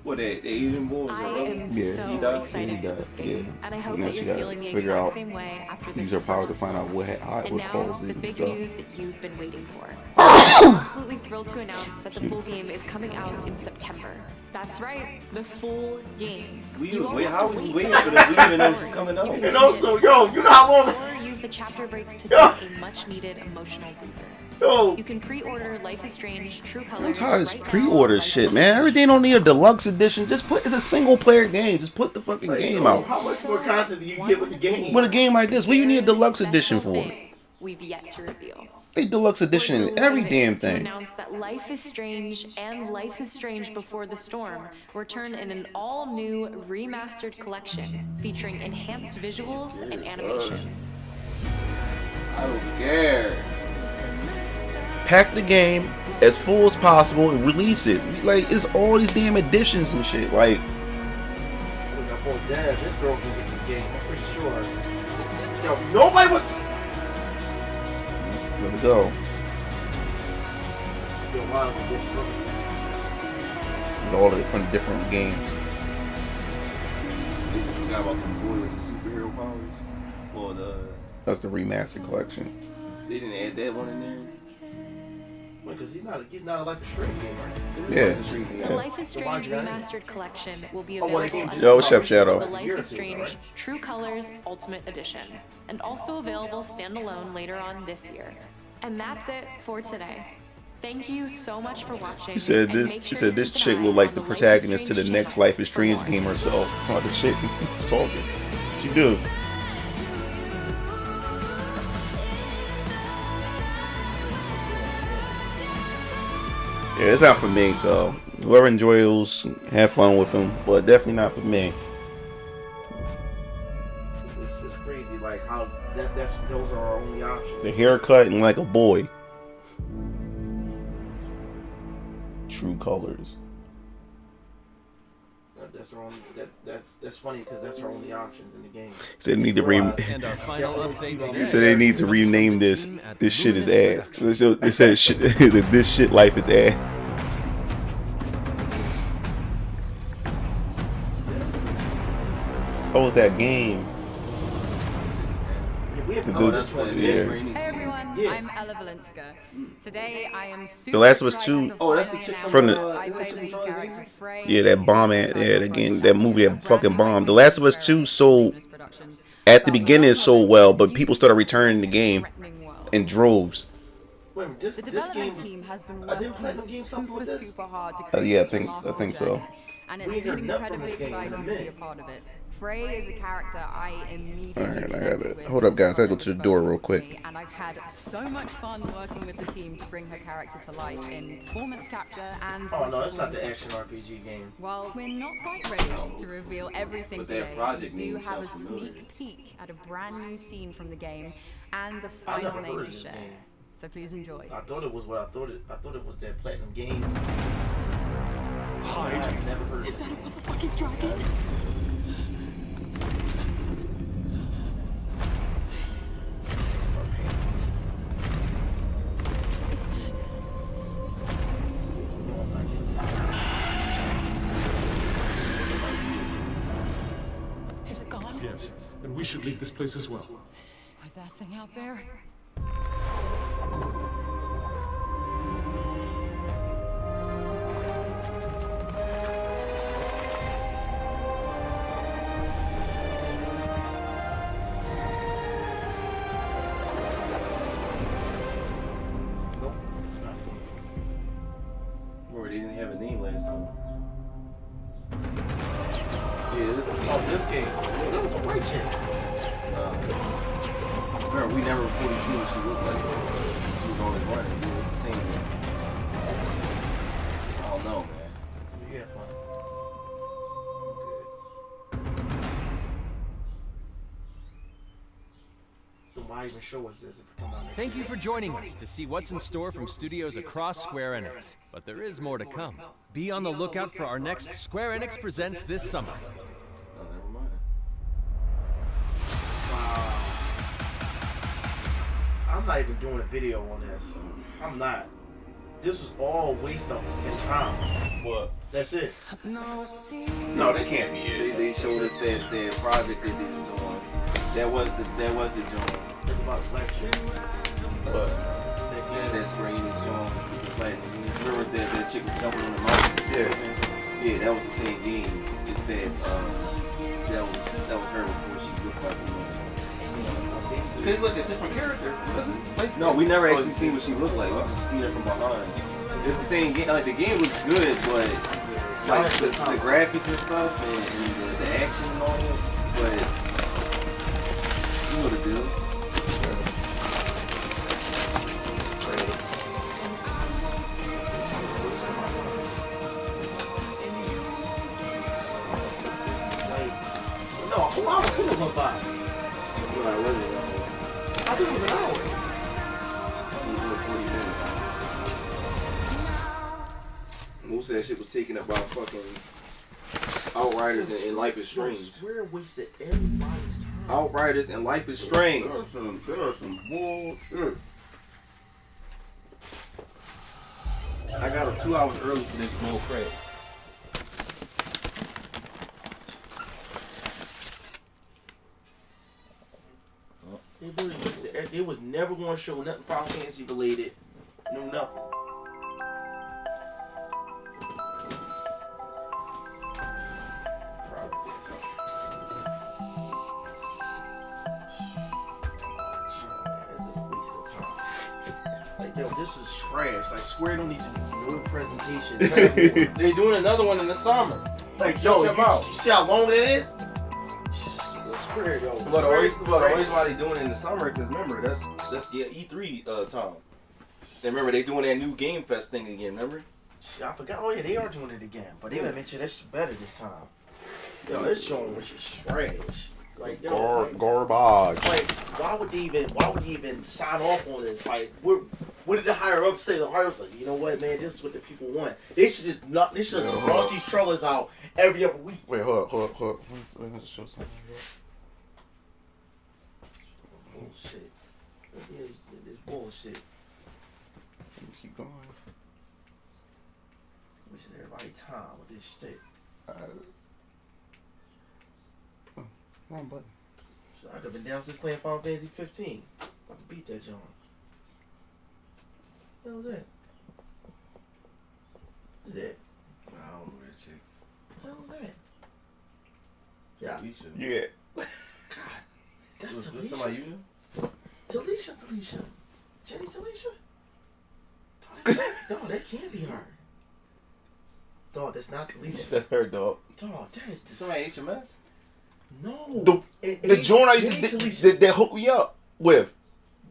What, the Asian boy? I am so excited for this game, and I So hope now that she you're gotta feeling the figure exact out, same way after use this her power to first find out what and what now, caused the it and big stuff. news that you've been waiting for. I'm absolutely thrilled to announce that the full game is coming out in September. That's right, the full game. How was we waiting for this? We didn't even know this was coming out. And also, yo, you know how long? Or use the chapter breaks to take a much-needed emotional breather. Yo. You can pre-order Life is Strange True Colors. I'm tired of this right now. pre-order shit, man. Everything don't need a deluxe edition. It's a single player game. Just put the fucking game out. How much more content do you get with the game? With a game like this, what do you need a deluxe edition for? We've yet to reveal. A deluxe edition in every damn To thing. announce that Life is Strange and Life is Strange Before the Storm return in an all-new remastered collection featuring enhanced visuals and animations. I don't care. Pack the game as full as possible and release it. Like, it's all these damn editions and shit. Like, Oh, Dad, this girl can get this game. I'm pretty sure. Yo, nobody was. let's let it go. Yo, wow, it's a good girl. And all the different games. They just forgot about the boy with the superhero powers. Or That's the remastered collection. they didn't add that one in there. Because he's not a Life is Strange game, right? Yeah. The Life is Strange remastered collection will be Oh, what, available it came as Yo, what's up, part Shadow? of the Life is Strange True Colors Ultimate Edition, and also available standalone later on this year. And that's it for today. Thank you so much for watching. He said and this. make He sure said to this keep an chick eye looked like on the Life is protagonist to the Strange next channel Life is Strange game herself. That's how the chick is talking. She do. Yeah, it's not for me. So whoever enjoys, have fun with him, but definitely not for me. It's crazy, like how those are our only options. The haircut and like a boy. True colors. That's our only. That's funny because that's our only options in the game. Said they need to And our final update today. He said they need to rename this. This shit is ass. They said shit, this shit life is ass. Oh, it's that game. That's what it is. Yeah. Hey everyone, I'm Ella Valenska. Today I am super The Last of Us 2. excited to Oh, that's the finally chick announce from the- that I play the lead character Frey. Yeah, that bomb at again. That movie that fucking bombed. The Last of Us 2 sold at the beginning sold well, but people started returning the game in droves. Wait a minute, this The game development was, team has been I didn't working play no game something with this. super hard to create Yeah, I this think remarkable so. game. and it's been incredibly exciting to be a part of it. Frey is a character I immediately Alright, I connected gotta with hold up, guys. I when go it to the was door first real brought to quick. me, and I've had so much fun working with the team to bring her character to life in performance capture and Oh voice no, it's not the performance action sessions. RPG game. While we're not quite ready to reveal everything But that today, project we do name have a sounds familiar. sneak peek at a brand new scene from the game and the I final never name heard to of this share. game. So please enjoy. I thought it was what I thought it. I thought it was that Platinum Games. Hide. I've never heard Is of that a it. motherfucking dragon? Is it gone? Yes, and we should leave this place as well. With that thing out there? Nope, it's not good. Remember, they didn't have a name last time. Yeah, this is this game. Yeah, that was a white chick. Remember, we never fully seen what she looked like. She was always running. Yeah, it's the same thing. I don't know, man. You had fun. Then why even show us this if it come out next Thank you for joining us to see what's in store from studios across Square Enix. But there is more to come. Be on the lookout for our next Square Enix Presents this summer. Oh, never mind. Wow. I'm not even doing a video on this. I'm not. This was all waste of time. What? That's it. No, that can't be it. They showed us that project that they was doing. That was the joint. It's about lecture. But that screen is joint. Like, remember that chick was jumping on the mountains? Yeah. Yeah, that was the same game. It said that was her before she looked like a woman. They look at different characters, wasn't it? Like, No, we never actually seen what she looked like. We just seen her from behind. It's the same game. Like, the game looks good, but like the graphics and stuff and the action and all that. But you know the deal. No, a whole hour could have went by. I think it was an hour. Moose said that shit was taken up by fucking Outriders and Life is Strange. Square wasted everybody's time. Outriders and Life is Strange. There are some bullshit. I got up 2 hours early for this bull crap. They was never going to show nothing Final Fantasy related. No nothing. That's a waste of time. Like, yo, this is trash. Like, Square don't need to do no presentation. They doing another one in the summer. Like, yo, check them out. you see how long it is? Square, yo. But always why they doing it in the summer? Because remember, that's E3 time. And remember, they doing that new Game Fest thing again. Remember? Shit, I forgot. Oh yeah, they are doing it again. But they gotta make sure that's better this time. Yo, this joint was just trash. Like, yo, Garbage. like, why would they even sign off on this? Like, what did the higher ups say? The higher ups like, you know what, man, this is what the people want. They should just launch these trailers out every other week. Wait, hold up. Let's show something. Bullshit. This bullshit. Keep going. Wasting everybody's time with this shit. Wrong button. I could have been down since playing Final Fantasy 15. I could beat that John. What was that? What's that? I don't know that chick. What was that? Yeah. Yeah. God, that's Was Talisha. this somebody you knew? Talisha. Jenny Talisha? No, that can't be her. Dog, that's not Talisha. That's her, dog. Dog, that is Somebody HMS? No. The joint I used to that hooked me up with.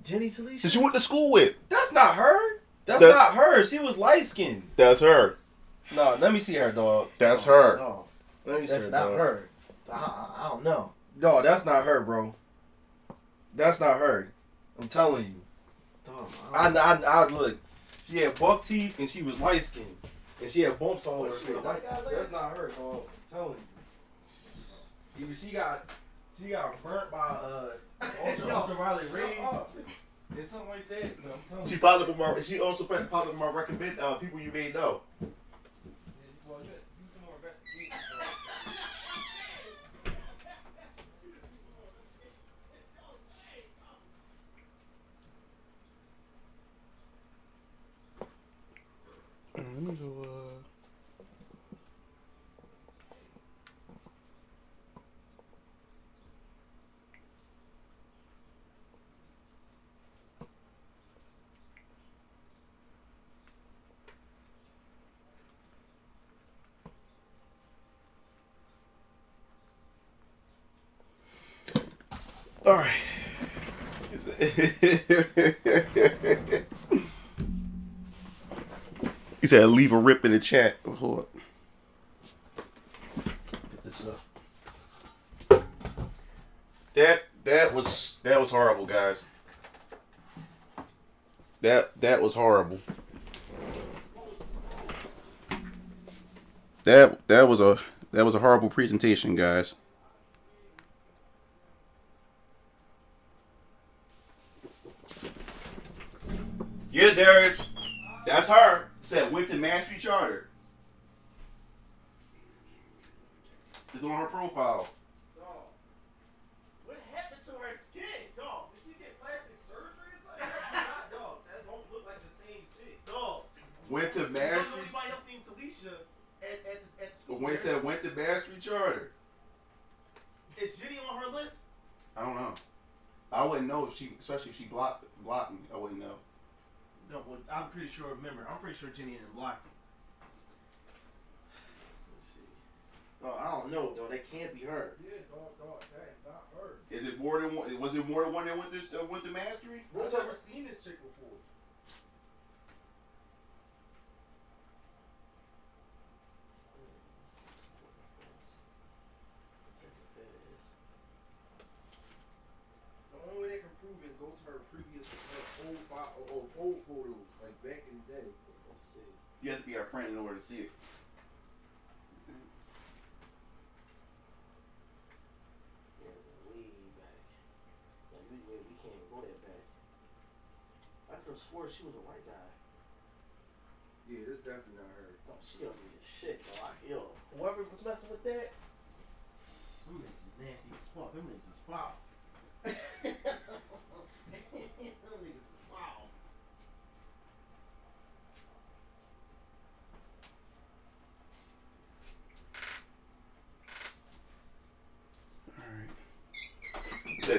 Jenny Talisha? That you went to school with. That's not her. That's not her. She was light skinned. That's her. No, let me see her, dog. That's her. No. Let me see That's her, not dog. her. I don't know. Dog, that's not her, bro. That's not her. I'm telling you. Dog, I look. She had buck teeth and she was light skinned. And she had bumps all over her face. That's not her, dog. I'm telling you. She got burnt by ultraviolet rays and something like that. No, I'm telling you. She popped up in my. She also popped up in my recommend people you may know. Well, do some more investigation. Let me go. All right. He said, "Leave a rip in the chat." Hold up. Get this up. That was horrible, guys. That was horrible. That was a horrible presentation, guys. Yeah, Darius. That's her. Said went to Mastery Charter. It's on her profile. Dog. What happened to her skin? Dog. Did she get plastic surgery or something? Not, dog. That don't look like the same chick. Dog. Went to There's Mastery. nobody else named Talisha at school. But when it said went to Mastery Charter, Is Jenny on her list? I don't know. I wouldn't know if she, especially if she blocked me. I wouldn't know. No, well, I'm pretty sure. Remember, I'm pretty sure Jenny didn't block me. Let's see. Oh, I don't know, though. That can't be her. Yeah, dog, that is not her. Is it more than one? Was it more than one that went to Mastery? I've never seen this chick before. The only way they can prove it is go to her previous old photos, like back in the day. Let's see. You have to be our friend in order to see it. Yeah, way back. Like, we can't go that back. I could have swore she was a white guy. Yeah, this definitely not her. Oh, she ugly as shit, though. Whoever was messing with that, them niggas is nasty as fuck. Them niggas is foul. Them niggas is foul.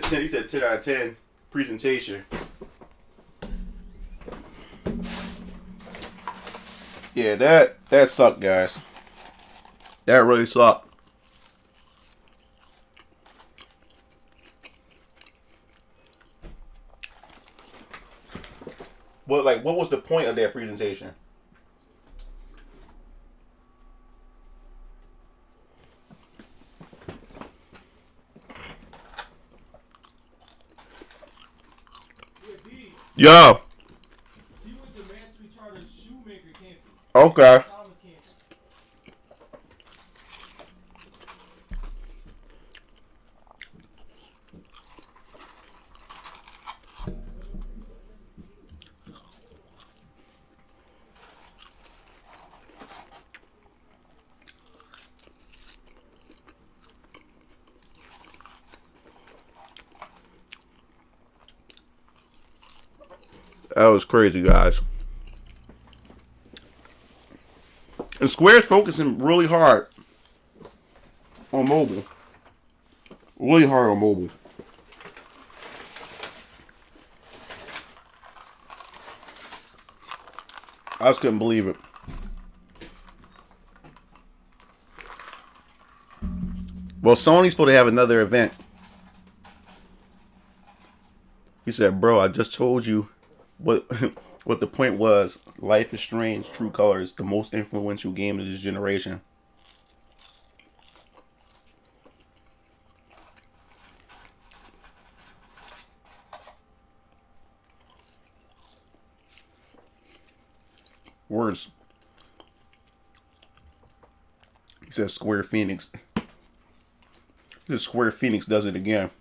He said 10 out of 10 presentation. Yeah, that sucked, guys. That really sucked. What was the point of that presentation? Yo. She went to Mastery Charter Shoemaker campus. Okay. Thomas campus. That was crazy, guys. And Square's focusing really hard on mobile. Really hard on mobile. I just couldn't believe it. Well, Sony's supposed to have another event. He said, "Bro, I just told you what what the point was. Life is Strange: True Colors, the most influential game of this generation." Worse. He says Square Phoenix. This Square Phoenix does it again.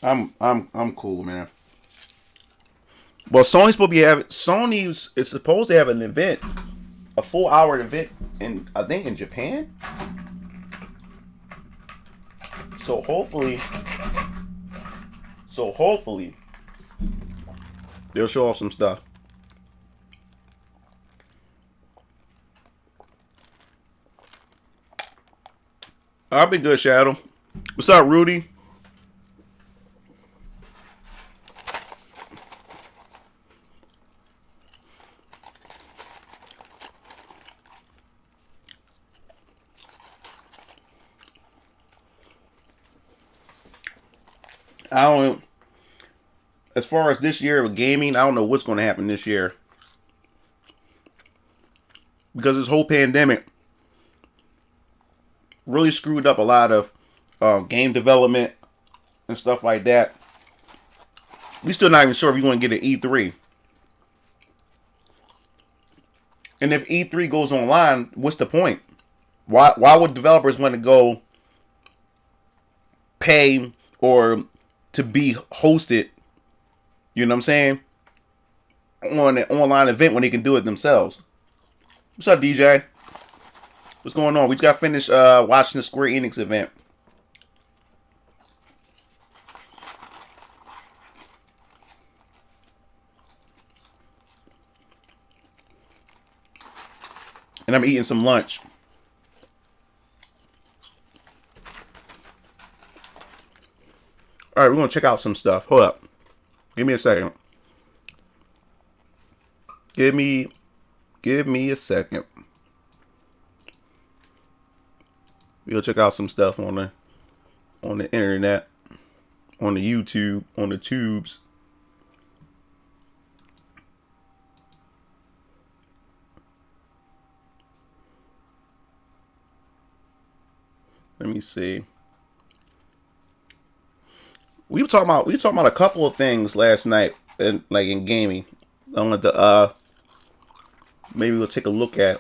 I'm cool, man. Well, Sony's supposed to have an event, a full hour event in, I think, in Japan. So hopefully they'll show off some stuff. I've been good, Shadow. What's up, Rudy? As far as this year of gaming, I don't know what's going to happen this year. Because this whole pandemic really screwed up a lot of game development and stuff like that. We still not even sure if you're going to get an E3. And if E3 goes online, what's the point? Why would developers want to go pay or to be hosted, you know what I'm saying, on an online event when they can do it themselves? What's up, DJ? What's going on? We just got finished watching the Square Enix event. And I'm eating some lunch. Alright, we're going to check out some stuff. Hold up. Give me a second. Give me a second. We'll check out some stuff on the internet, on the YouTube, on the tubes. Let me see. We were talking about a couple of things last night, in gaming. I wanted to maybe we'll take a look at.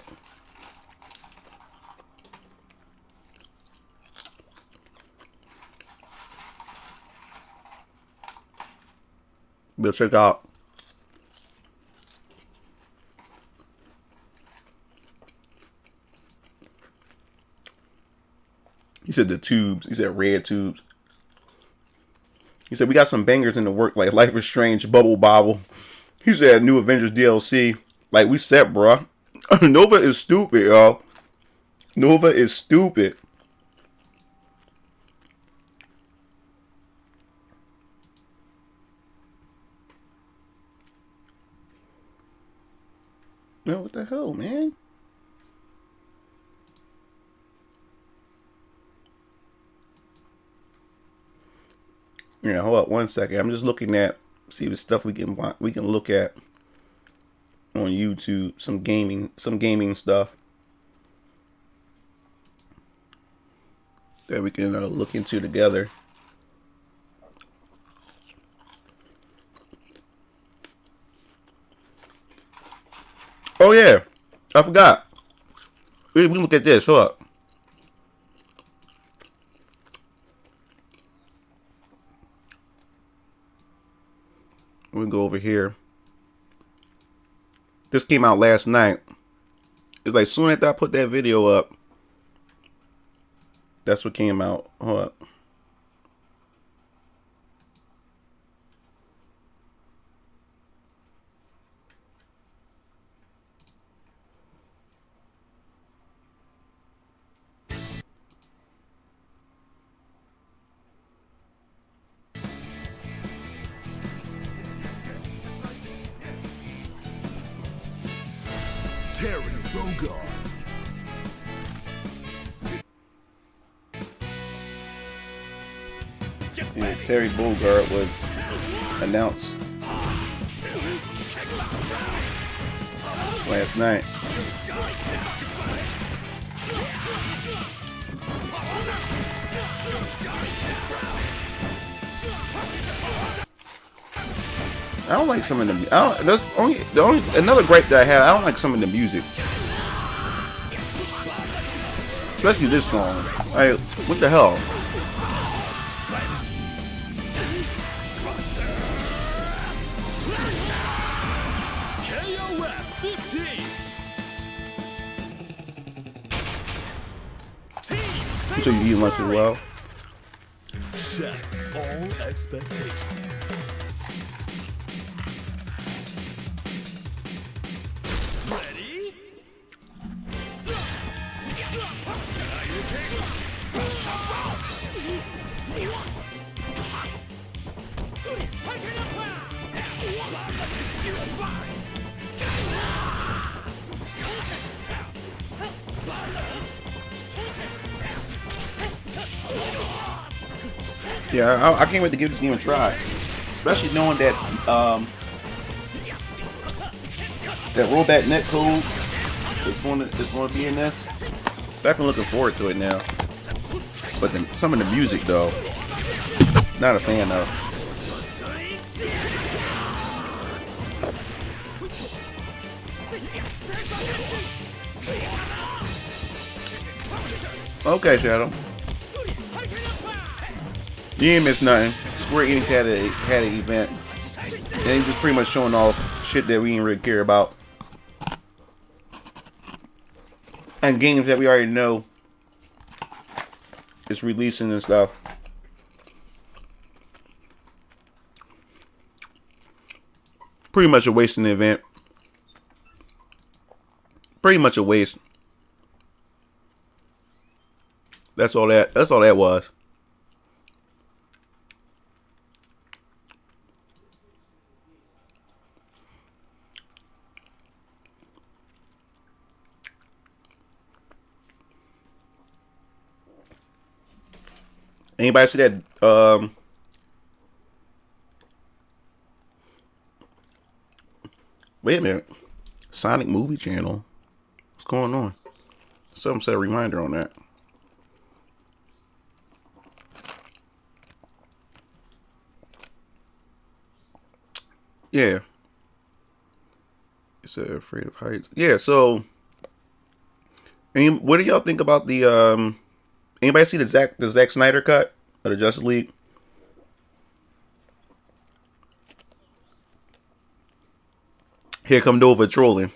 We'll check out. He said the tubes. He said red tubes. He said we got some bangers in the work, like Life is Strange, Bubble Bobble. He said new Avengers DLC. Like we said, bruh. Nova is stupid, y'all. Nova is stupid. Man, what the hell, man? Yeah, hold up 1 second. I'm just looking at see the stuff we can look at on YouTube. Some gaming stuff that we can look into together. Oh yeah, I forgot. We look at this. Hold up. We go over here. This came out last night. It's like soon after I put that video up, that's what came out. Hold up. Terry Bogard. Terry Bogard was announced last night. I don't like some of the. That's another gripe that I have. I don't like some of the music, especially this song. Like, what the hell? So you eat lunch as well? Set all expectations. Ready? Yeah, I can't wait to give this game a try, especially knowing that that rollback netcode is going to be in this. Definitely looking forward to it now. But some of the music though, not a fan of. Okay, Shadow. You ain't missed nothing. Square Enix had an event, and he just pretty much showing off shit that we didn't really care about, and games that we already know is releasing and stuff. Pretty much a waste in the event. Pretty much a waste. That's all that was. Anybody see that? Wait a minute. Sonic Movie Channel. What's going on? Something set a reminder on that. Yeah. It's Afraid of Heights. Yeah, so what do y'all think about the anybody see the Zack Snyder cut of the Justice League? Here come Nova trolling.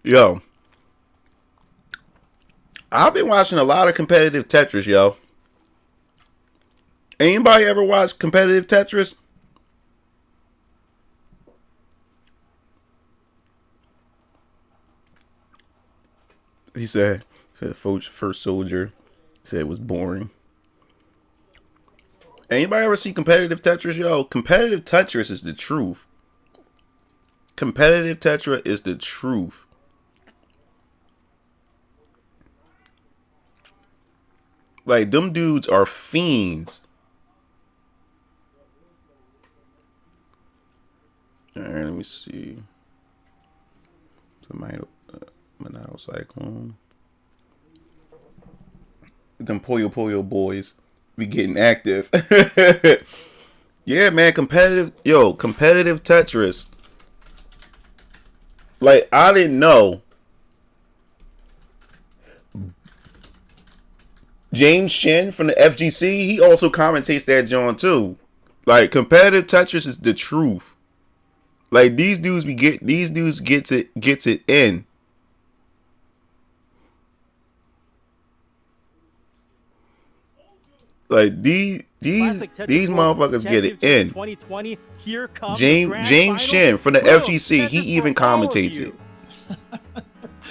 Yo, I've been watching a lot of competitive Tetris, yo. Anybody ever watch competitive Tetris? He said first soldier. He said it was boring. Anybody ever see competitive Tetris, yo? Competitive Tetris is the truth. Competitive Tetris is the truth. Like, them dudes are fiends. Alright, let me see. Tomato Cyclone. Them Puyo Puyo boys be getting active. Yeah, man, competitive Tetris. Like, I didn't know James Shin from the FGC, he also commentates that John too. Like, competitive Tetris is the truth. Like, these dudes gets it in. Like, these motherfuckers get it in. 2020, here comes James Shin from the FGC, he even commentates it.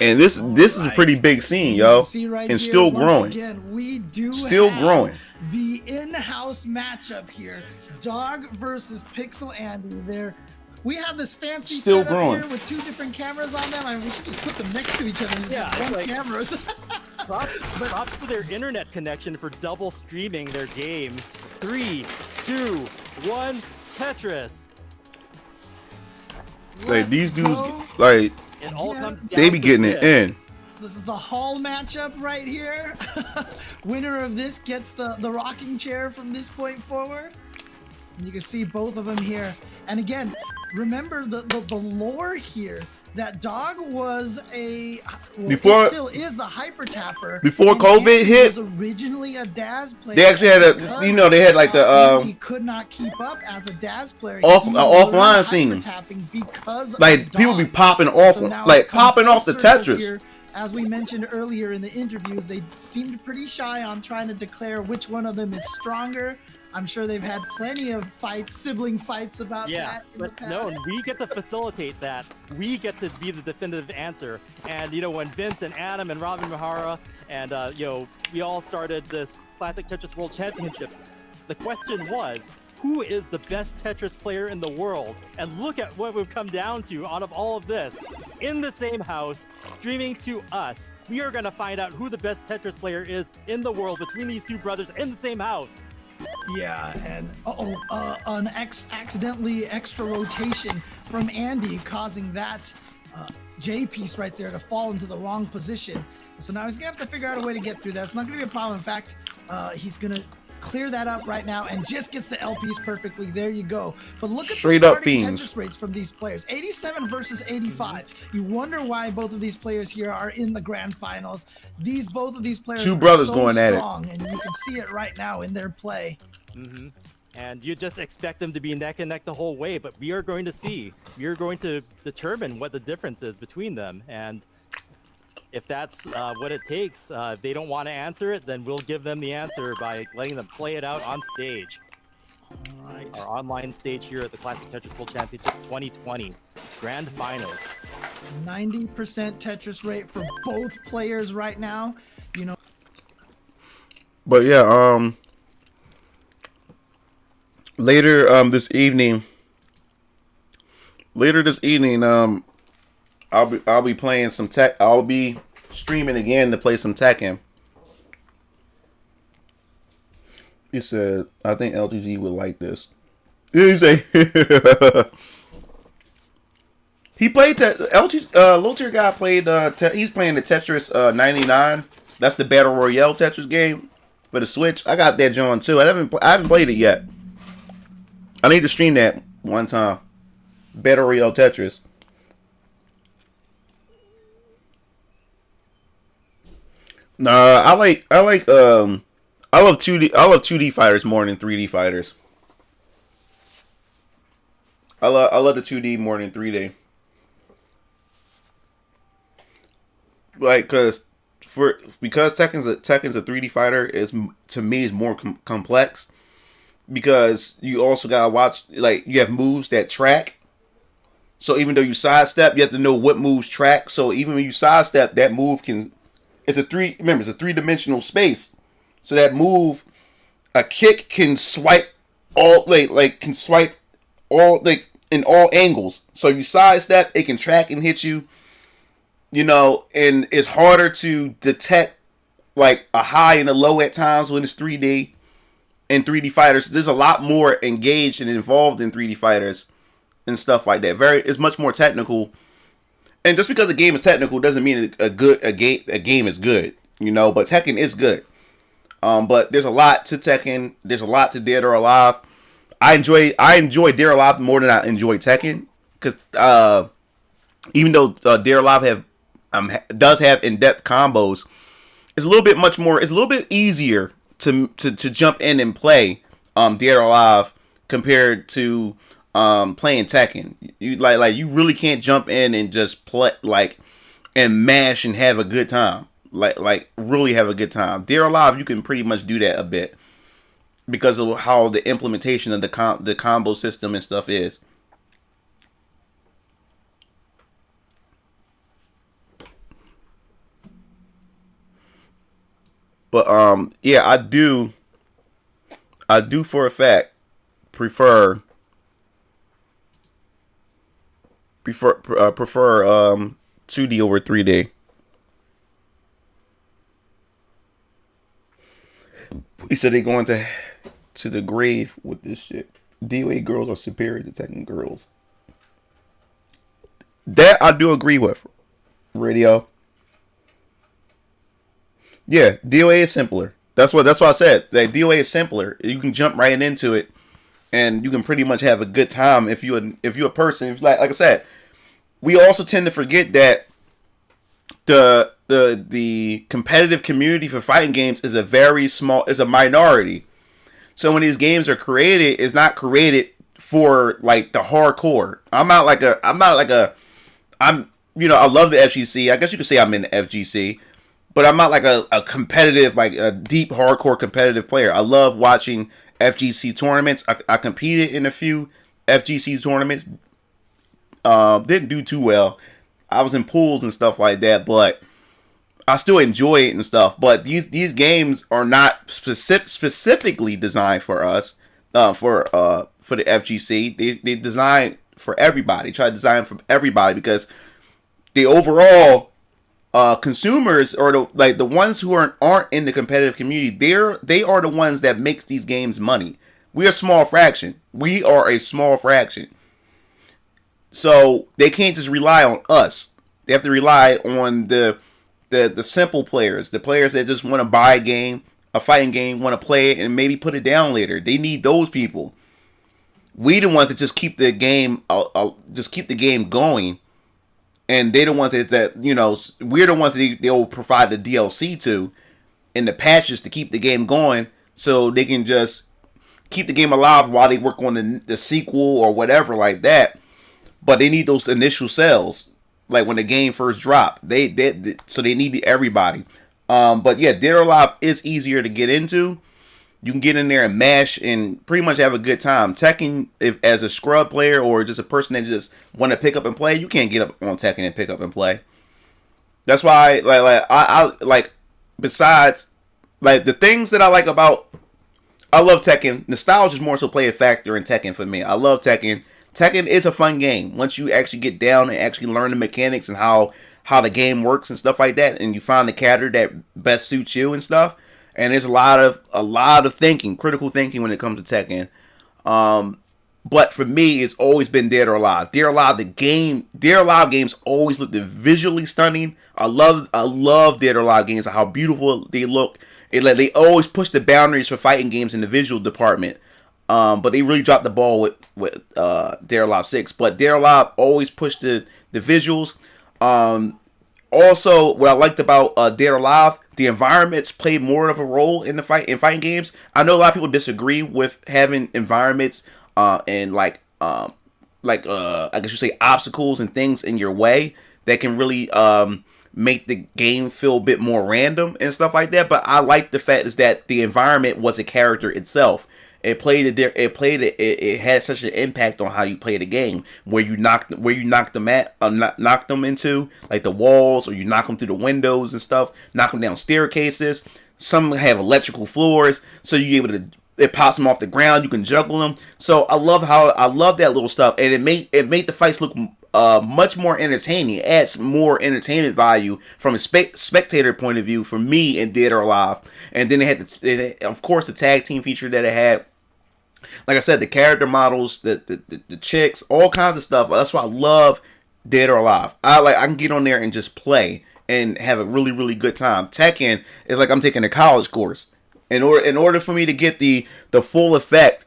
And this is a pretty big scene, yo, See right and here, still once growing. Again, we do Still have growing. the in-house matchup here. Dog versus Pixel Andy there. We have this fancy Still setup growing. here with 2 different cameras on them. I mean, we should just put them next to each other and just have one cameras. Props to their internet connection for double streaming their game. 3, 2, 1, Tetris. Like these dudes, like It all comes they be down to getting it this. in. This is the hall matchup right here. Winner of this gets the rocking chair from this point forward. And you can see both of them here. And again, remember the lore here. That Dog was a he still is a hyper tapper. Before COVID Andy hit, was originally a Daz player. they actually had they had like the he could not keep up as a Daz player. offline scene. Because Like people be popping off, like popping off the Tetris. Here. As we mentioned earlier in the interviews, they seemed pretty shy on trying to declare which one of them is stronger. I'm sure they've had plenty of fights, sibling fights about that. But no, we get to facilitate that. We get to be the definitive answer. And you know, when Vince and Adam and Robin Mahara and we all started this Classic Tetris World Championship, the question was, who is the best Tetris player in the world? And look at what we've come down to out of all of this. In the same house, streaming to us. We are going to find out who the best Tetris player is in the world between these 2 brothers in the same house. Yeah, and an accidentally extra rotation from Andy, causing that J piece right there to fall into the wrong position. So now he's gonna have to figure out a way to get through that. It's not gonna be a problem. In fact, he's gonna clear that up right now and just gets the LPs perfectly. There you go. But look at Straight the up starting fiends. Tetris rates from these players. 87 versus 85. You wonder why both of these players here are in the grand finals. Both of these players 2 are brothers so going at it. strong, and you can see it right now in their play. Mm-hmm. And you just expect them to be neck and neck the whole way, but we are going to see. We are going to determine what the difference is between them. And if that's what it takes, if they don't want to answer it, then we'll give them the answer by letting them play it out on stage. All right. Our online stage here at the Classic Tetris World Championship 2020 Grand Finals. 90% Tetris rate for both players right now. You know. But yeah, later this evening, I'll be playing some tech. I'll be streaming again to play some Tekken. He said, "I think LTG would like this." He say, he played LG. Low tier guy played. He's playing the Tetris 99. That's the battle royale Tetris game for the Switch. I got that John too. I haven't played it yet. I need to stream that one time. Battle royale Tetris. Nah, I love 2D. I love 2D fighters more than 3D fighters. I love the 2D more than 3D. Like, because Tekken's a 3D fighter is, to me, is more complex, because you also gotta watch, like, you have moves that track. So even though you sidestep, you have to know what moves track. So even when you sidestep, that move can. It's a 3-dimensional space. So that move, a kick can swipe all in all angles. So if you sidestep, it can track and hit you. You know, and it's harder to detect like a high and a low at times when it's 3D. And 3D fighters, there's a lot more engaged and involved in 3D fighters and stuff like that. It's much more technical. And just because a game is technical doesn't mean a game is good, you know. But Tekken is good. But there's a lot to Tekken. There's a lot to Dead or Alive. I enjoy Dead or Alive more than I enjoy Tekken, because even though Dead or Alive does have in-depth combos, it's a little bit easier to jump in and play Dead or Alive compared to playing Tekken. You really can't jump in and just play and mash and have a good time. Like really have a good time. Dead or Alive, you can pretty much do that a bit because of how the implementation of the combo system and stuff is. But yeah, I do for a fact prefer 2D over 3D. He said they going to the grave with this shit. DOA girls are superior to Tekken girls. That I do agree with. Radio. Yeah, DOA is simpler. That's what I said. That DOA is simpler. You can jump right into it, and you can pretty much have a good time if you're a person. Like I said, we also tend to forget that the competitive community for fighting games is a minority. So when these games are created, it's not created for like the hardcore. I love the FGC. I guess you could say I'm in the FGC, but I'm not like a competitive, like a deep hardcore competitive player. I love watching FGC tournaments. I competed in a few FGC tournaments. Didn't do too well. I was in pools and stuff like that, but I still enjoy it and stuff. But these games are not specifically designed for us, for the FGC. They design for everybody. Try to design for everybody because the overall consumers or the ones who aren't in the competitive community, they are the ones that makes these games money. We're a small fraction. We are a small fraction. So they can't just rely on us. They have to rely on the simple players, the players that just want to buy a fighting game, want to play it, and maybe put it down later. They need those people. We the ones that just keep the game, going, and they the ones that we're the ones that they'll provide the DLC to, and the patches to keep the game going, so they can just keep the game alive while they work on the sequel or whatever like that. But they need those initial sales, like when the game first dropped. So they need everybody. But yeah, Dead or Alive is easier to get into. You can get in there and mash and pretty much have a good time. Tekken, if as a scrub player or just a person that just want to pick up and play, you can't get up on Tekken and pick up and play. That's why, besides, the things that I like about, I love Tekken. Nostalgia is more so play a factor in Tekken for me. I love Tekken. Tekken is a fun game once you actually get down and actually learn the mechanics and how the game works and stuff like that, and you find the character that best suits you and stuff. And there's a lot of thinking, critical thinking when it comes to Tekken. But for me, it's always been Dead or Alive. Dead or Alive games always look visually stunning. I love Dead or Alive games, how beautiful they look. They always push the boundaries for fighting games in the visual department. But they really dropped the ball with Dead or Alive 6. But Dead or Alive always pushed the visuals. Also, what I liked about Dead or Alive, the environments played more of a role in fighting games. I know a lot of people disagree with having environments and I guess you say obstacles and things in your way that can really make the game feel a bit more random and stuff like that. But I like the fact is that the environment was a character itself. It had such an impact on how you play the game, where you knock them into like the walls, or you knock them through the windows and stuff, knock them down staircases. Some have electrical floors, so you're able to, it pops them off the ground. You can juggle them. So I love that little stuff, and it made the fights look much more entertaining. It adds more entertainment value from a spectator point of view for me in Dead or Alive. And then it had of course the tag team feature that it had. Like I said, the character models, the chicks, all kinds of stuff. That's why I love Dead or Alive. I can get on there and just play and have a really, really good time. Tekken is like I'm taking a college course. In order for me to get the full effect,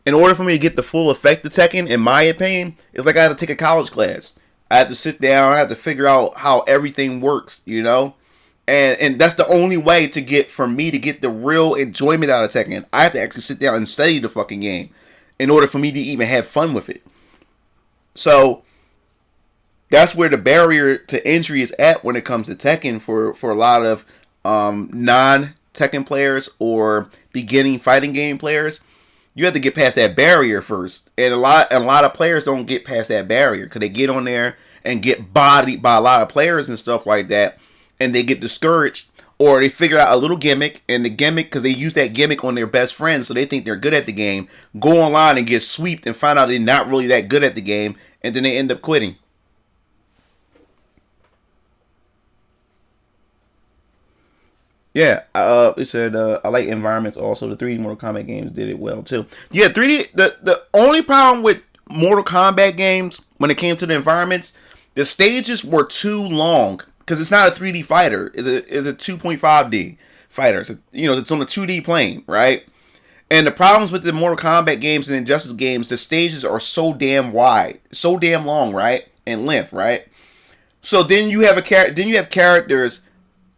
of Tekken, in my opinion, it's like I had to take a college class. I had to sit down, I had to figure out how everything works, And that's the only way to get the real enjoyment out of Tekken. I have to actually sit down and study the fucking game in order for me to even have fun with it. So that's where the barrier to entry is at when it comes to Tekken for a lot of non-Tekken players or beginning fighting game players. You have to get past that barrier first, and a lot of players don't get past that barrier because they get on there and get bodied by a lot of players and stuff like that. And they get discouraged, or they figure out a little gimmick, and the gimmick, because they use that gimmick on their best friend, so they think they're good at the game, go online and get sweeped and find out they're not really that good at the game, and then they end up quitting. Yeah, it said I like environments. Also, the 3D Mortal Kombat games did it well too. Yeah, 3D. The only problem with Mortal Kombat games when it came to the environments, the stages were too long because it's not a 3D fighter. It's a 2.5D fighter. So, it's on a 2D plane, right? And the problems with the Mortal Kombat games and Injustice games, the stages are so damn wide, so damn long, right, in length, right? So then you have characters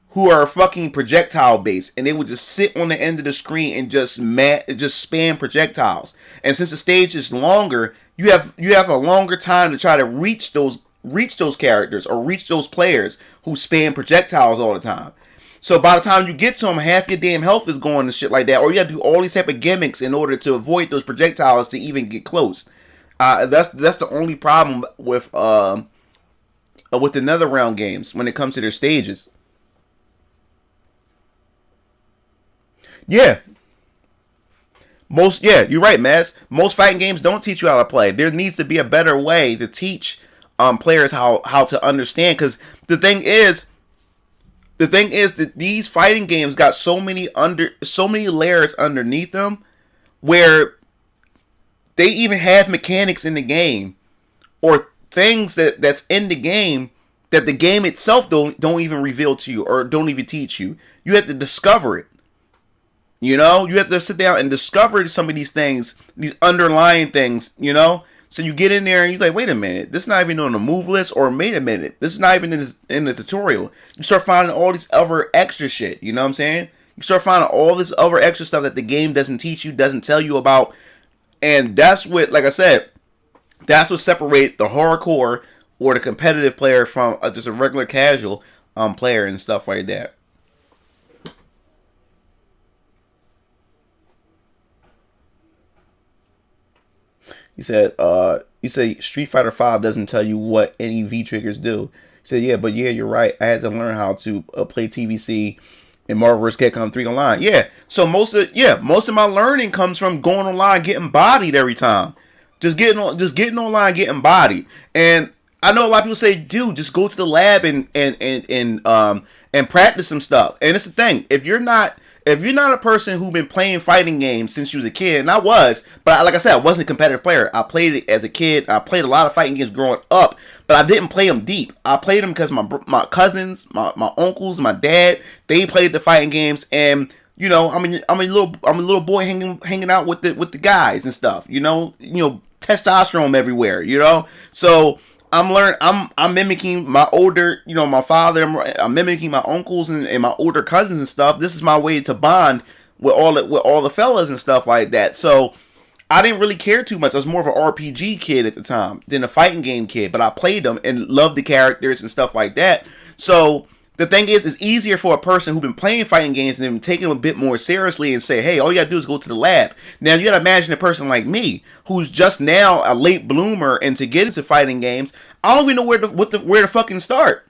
who are fucking projectile based, and they would just sit on the end of the screen and just spam projectiles. And since the stage is longer, you have a longer time to try to reach those characters or reach those players who spam projectiles all the time. So by the time you get to them, half your damn health is going and shit like that, or you have to do all these type of gimmicks in order to avoid those projectiles to even get close. That's the only problem with the NetherRealm games when it comes to their stages. Yeah. You're right, Maz. Most fighting games don't teach you how to play. There needs to be a better way to teach players how to understand. Because the thing is that these fighting games got so many layers underneath them, where they even have mechanics in the game or things that's in the game that the game itself don't even reveal to you or don't even teach you. You have to discover it. You have to sit down and discover some of these things, these underlying things, So you get in there and you're like, wait a minute, this is not even on the move list, or wait a minute, this is not even in the tutorial. You start finding all these other extra shit, you know what I'm saying? You start finding all this other extra stuff that the game doesn't teach you, doesn't tell you about. And that's what, like I said, that's what separates the hardcore or the competitive player from just a regular casual player and stuff like that. He said, you say Street Fighter 5 doesn't tell you what any V triggers do. He said, yeah, you're right. I had to learn how to play TVC and Marvel vs. Capcom 3 online. Yeah, so most of my learning comes from going online, getting bodied every time. Just getting online, getting bodied. And I know a lot of people say, dude, just go to the lab and practice some stuff. And it's the thing, if you're not a person who's been playing fighting games since you was a kid, and I was, but like I said, I wasn't a competitive player. I played it as a kid. I played a lot of fighting games growing up, but I didn't play them deep. I played them because my cousins, my uncles, my dad, they played the fighting games, and I'm a little boy hanging out with the guys and stuff. Testosterone everywhere. So I'm mimicking my older, my father. I'm mimicking my uncles and my older cousins and stuff. This is my way to bond with all the fellas and stuff like that. So I didn't really care too much. I was more of an RPG kid at the time than a fighting game kid. But I played them and loved the characters and stuff like that. So the thing is, it's easier for a person who's been playing fighting games and then taking them a bit more seriously and say, hey, all you gotta do is go to the lab. Now, you gotta imagine a person like me, who's just now a late bloomer and to get into fighting games, I don't even know where to fucking start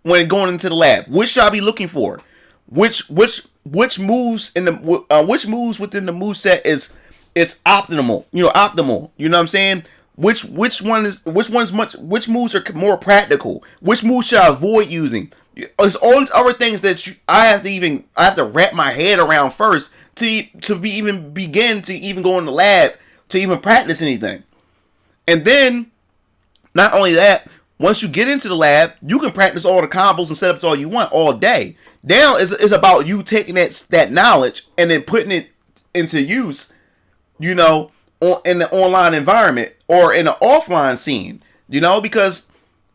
when going into the lab. Which should I be looking for? Which moves within the moveset is optimal? Optimal. You know what I'm saying? Which moves are more practical? Which moves should I avoid using? It's all these other things that I have to wrap my head around first to begin to even go in the lab to even practice anything. And then, not only that, once you get into the lab, you can practice all the combos and setups all you want all day. Now it's about you taking that knowledge and then putting it into use, in the online environment or in the offline scene, because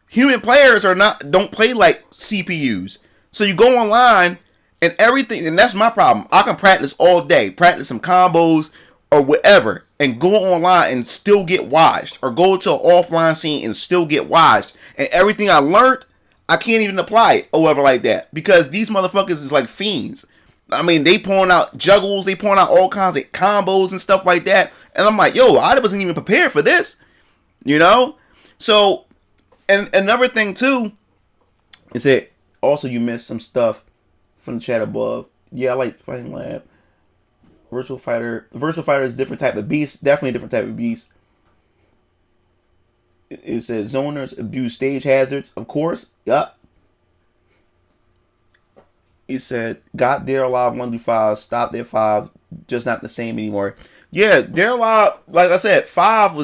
human players don't play like CPUs. So you go online and everything, and that's my problem. I can practice all day, practice some combos or whatever, and go online and still get watched, or go to an offline scene and still get watched. And everything I learned, I can't even apply it or whatever like that, because these motherfuckers is like fiends. I mean, they pulling out juggles, they pulling out all kinds of combos and stuff like that. And I'm like, yo, I wasn't even prepared for this, So, and another thing too, is that also you missed some stuff from the chat above. Yeah, I like Fighting Lab. Virtual Fighter is a different type of beast. Definitely a different type of beast. It says zoners abuse stage hazards. Of course. Yup. He said, got Dare Alive 1 through 5, stopped at 5, just not the same anymore. Yeah, Dare Alive, like I said, 5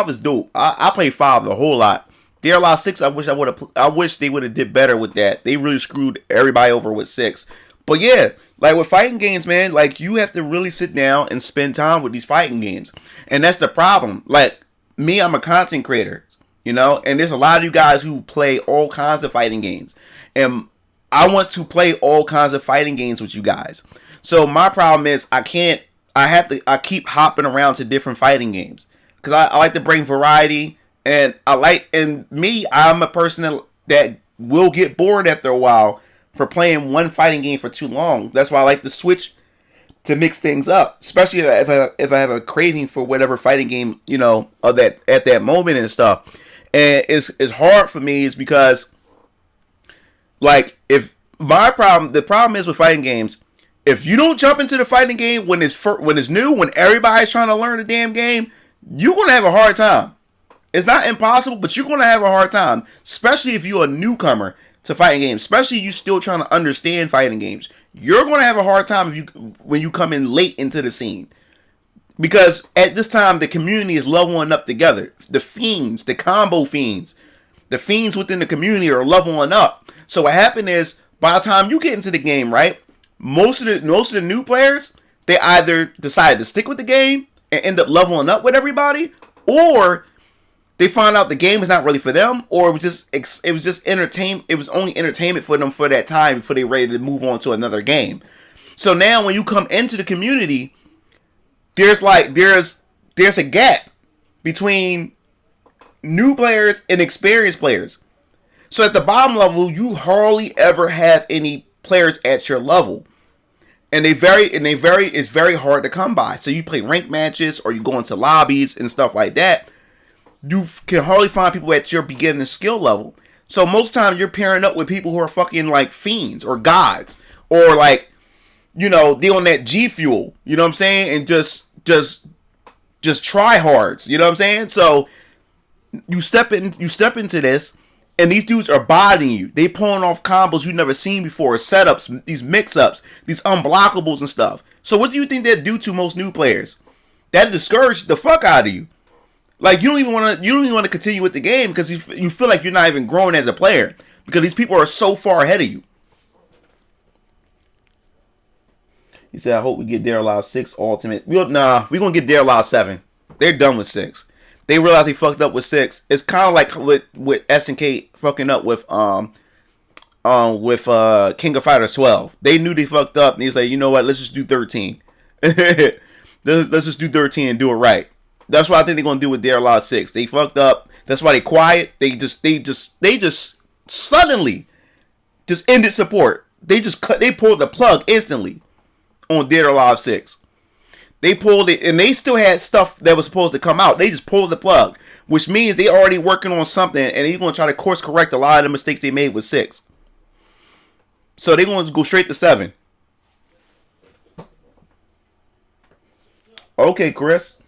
is dope. I played 5 a whole lot. Dare Alive 6, I wish they would have did better with that. They really screwed everybody over with 6. But yeah, like with fighting games, man, like you have to really sit down and spend time with these fighting games. And that's the problem. Like me, I'm a content creator, you know, and there's a lot of you guys who play all kinds of fighting games. And I want to play all kinds of fighting games with you guys. So my problem is I keep hopping around to different fighting games. Because I like to bring variety. And I'm a person that will get bored after a while for playing one fighting game for too long. That's why I like to switch to mix things up. Especially if I have a craving for whatever fighting game, you know, at that moment and stuff. And it's hard for me is because, like, if the problem is with fighting games, if you don't jump into the fighting game when it's new, when everybody's trying to learn the damn game, you're gonna have a hard time. It's not impossible, but you're gonna have a hard time, especially if you're a newcomer to fighting games. Especially you still trying to understand fighting games. You're gonna have a hard time when you come in late into the scene, because at this time the community is leveling up together. The fiends, the combo fiends, the fiends within the community are leveling up. So what happened is, by the time you get into the game, right, most of the new players, they either decide to stick with the game and end up leveling up with everybody, or they find out the game is not really for them, or it was just entertainment. It was only entertainment for them for that time before they ready to move on to another game. So now when you come into the community, there's a gap between new players and experienced players. So at the bottom level, you hardly ever have any players at your level. And it's very hard to come by. So you play ranked matches or you go into lobbies and stuff like that. You can hardly find people at your beginning skill level. So most times you're pairing up with people who are fucking like fiends or gods, or like, you know, they on that G Fuel, you know what I'm saying? And just try hards, you know what I'm saying? So you step into this, and these dudes are bodying you. They pulling off combos you've never seen before, setups, these mix-ups, these unblockables and stuff. So what do you think that do to most new players? That discourages the fuck out of you. Like, you don't even want to continue with the game because you feel like you're not even growing as a player because these people are so far ahead of you. He said, I hope we get Dare Alive 6 Ultimate. We're going to get Dare Alive 7. They're done with 6. They realized they fucked up with 6. It's kind of like with SNK fucking up with King of Fighters 12. They knew they fucked up, and he's like, you know what? Let's just do 13. let's just do 13 and do it right. That's what I think they're gonna do with Dare Alive 6. They fucked up. That's why they quiet. They just suddenly just ended support. They pulled the plug instantly on Dare Alive 6. They pulled it, and they still had stuff that was supposed to come out. They just pulled the plug, which means they already working on something, and they're going to try to course correct a lot of the mistakes they made with 6. So they're going to go straight to 7. Okay, Chris.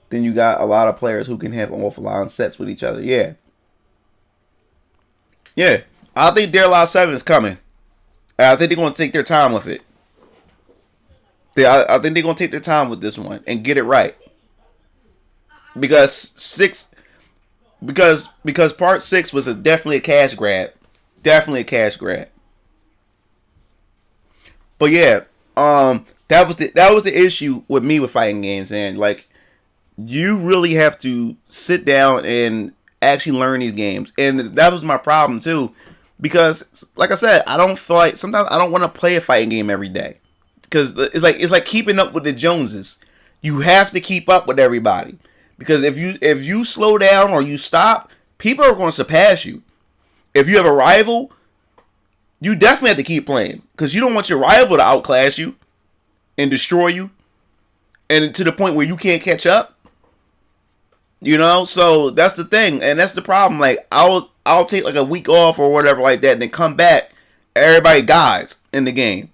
Then you got a lot of players who can have offline sets with each other. Yeah. Yeah. I think Dare Alive 7 is coming. I think they're going to take their time with it. I think they're going to take their time with this one and get it right. Because part 6 was definitely a cash grab. Definitely a cash grab. But yeah, that was the issue with me with fighting games, man. Like, you really have to sit down and actually learn these games. And that was my problem too. Because, like I said, I don't feel like sometimes I don't want to play a fighting game every day, because it's like keeping up with the Joneses. You have to keep up with everybody, because if you slow down or you stop, people are going to surpass you. If you have a rival, you definitely have to keep playing, because you don't want your rival to outclass you and destroy you, and to the point where you can't catch up. You know, so that's the thing, and that's the problem. Like I I'll take like a week off or whatever like that, and then come back, everybody dies in the game.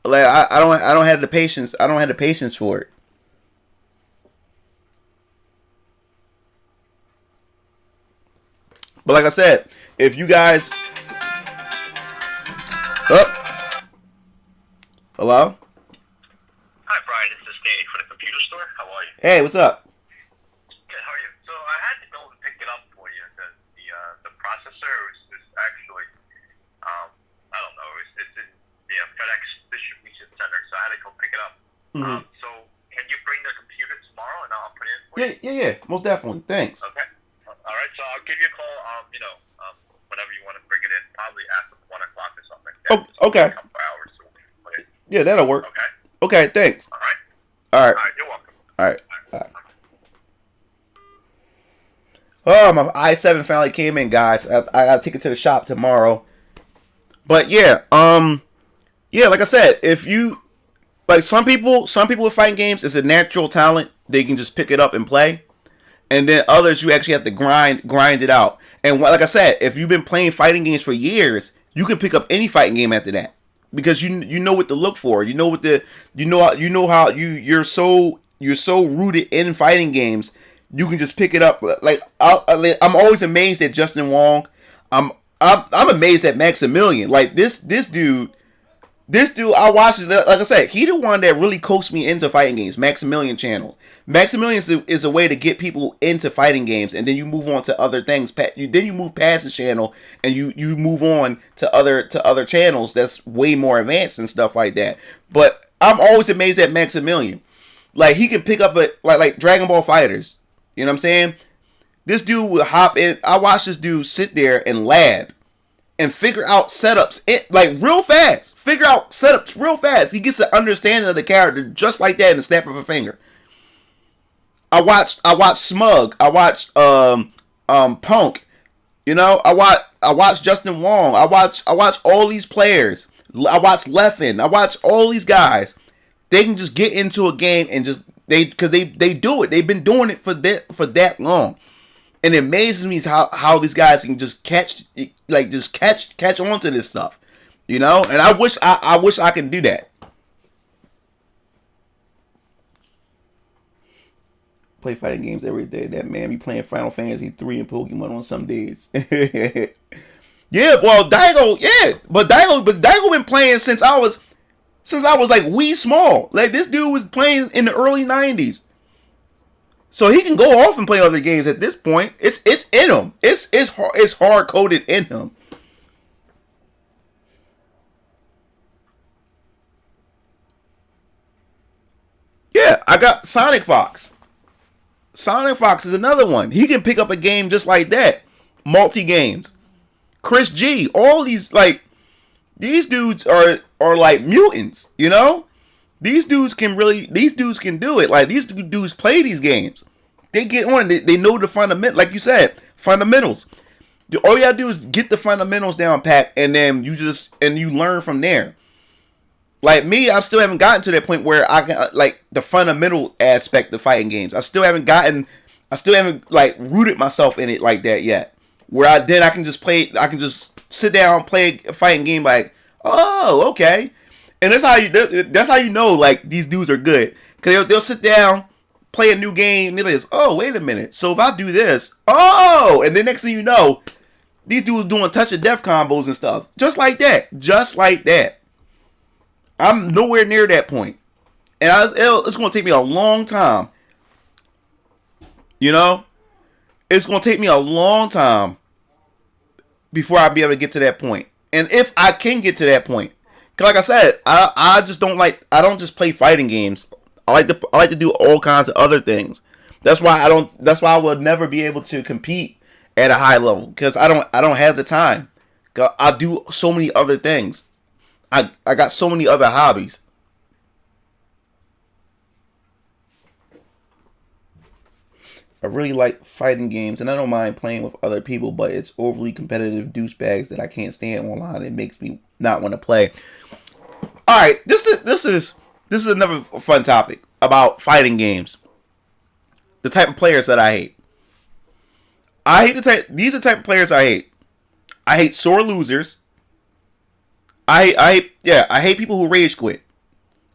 Like I don't have the patience. I don't have the patience for it. But like I said, if you guys, hello. Hi, Brian. This is Danny from the computer store. How are you? Hey, what's up? Good. How are you? So I had to go and pick it up for you because the processor is actually I don't know. It's in the FedEx distribution center, so I had to go pick it up. Mm-hmm. So can you bring the computer tomorrow and I'll put it in for you? Yeah, most definitely. Thanks. Okay. All right. So I'll give you a call. Whenever you want to bring it in, probably after 1 o'clock or something. Oh, okay. A couple hours. So put it. Yeah, that'll work. Okay. Okay, thanks. All right. All right. All right. You're welcome. All right. Oh, my i7 finally came in, guys. I gotta take it to the shop tomorrow. But yeah, like I said, if you like some people with fighting games, it's a natural talent. They can just pick it up and play. And then others, you actually have to grind it out. And like I said, if you've been playing fighting games for years, you can pick up any fighting game after that because you know what to look for. You know what how you're so rooted in fighting games. You can just pick it up. Like I'm always amazed at Justin Wong. I'm amazed at Maximilian. Like this dude. I watched it. Like I said, he the one that really coaxed me into fighting games. Maximilian channel. Maximilian is a way to get people into fighting games, and then you move on to other things. Then you move past the channel, and you move on to other channels that's way more advanced and stuff like that. But I'm always amazed at Maximilian. Like he can pick up like Dragon Ball Fighters. You know what I'm saying? This dude will hop in. I watched this dude sit there and lab and figure out setups like real fast. Figure out setups real fast. He gets an understanding of the character just like that in the snap of a finger. I watched Smug. I watched Punk. You know, I watched Justin Wong. I watch all these players. I watch Leffen. I watch all these guys. They can just get into a game and just they do it. They've been doing it for that long. And it amazes me how these guys can just catch on to this stuff, you know. And I wish I could do that. Play fighting games every day. That man be playing Final Fantasy 3 and Pokemon on some days. Yeah, well, Daigo, yeah, but Daigo been playing since I was like wee small. Like this dude was playing in the early 90s. So he can go off and play other games at this point. It's in him. It's hard coded in him. Yeah, I got Sonic Fox. Sonic Fox is another one. He can pick up a game just like that. Multi games. Chris G. All these these dudes are like mutants, you know? These dudes can do it. Like these dudes play these games. They get on it. They know the fundamental, like you said, fundamentals. All you gotta do is get the fundamentals down pat, and then you learn from there. Like me, I still haven't gotten to that point where I can like the fundamental aspect of fighting games. I still haven't like rooted myself in it like that yet. Where I can just sit down, play a fighting game like, oh, okay. And that's how you know like these dudes are good. Cause they'll sit down, play a new game, and they're like, oh, wait a minute. So if I do this, oh, and the next thing you know, these dudes doing touch of death combos and stuff. Just like that. Just like that. I'm nowhere near that point. And it's going to take me a long time. You know? It's going to take me a long time before I'll be able to get to that point. And if I can get to that point. Because like I said, I don't just play fighting games. I like to do all kinds of other things. That's why I will never be able to compete at a high level. Because I don't have the time. I do so many other things. I got so many other hobbies. I really like fighting games, and I don't mind playing with other people, but it's overly competitive douchebags that I can't stand online. It makes me not want to play. All right, this is another fun topic about fighting games. The type of players that I hate. I hate these are the type of players I hate. I hate sore losers. I hate people who rage quit.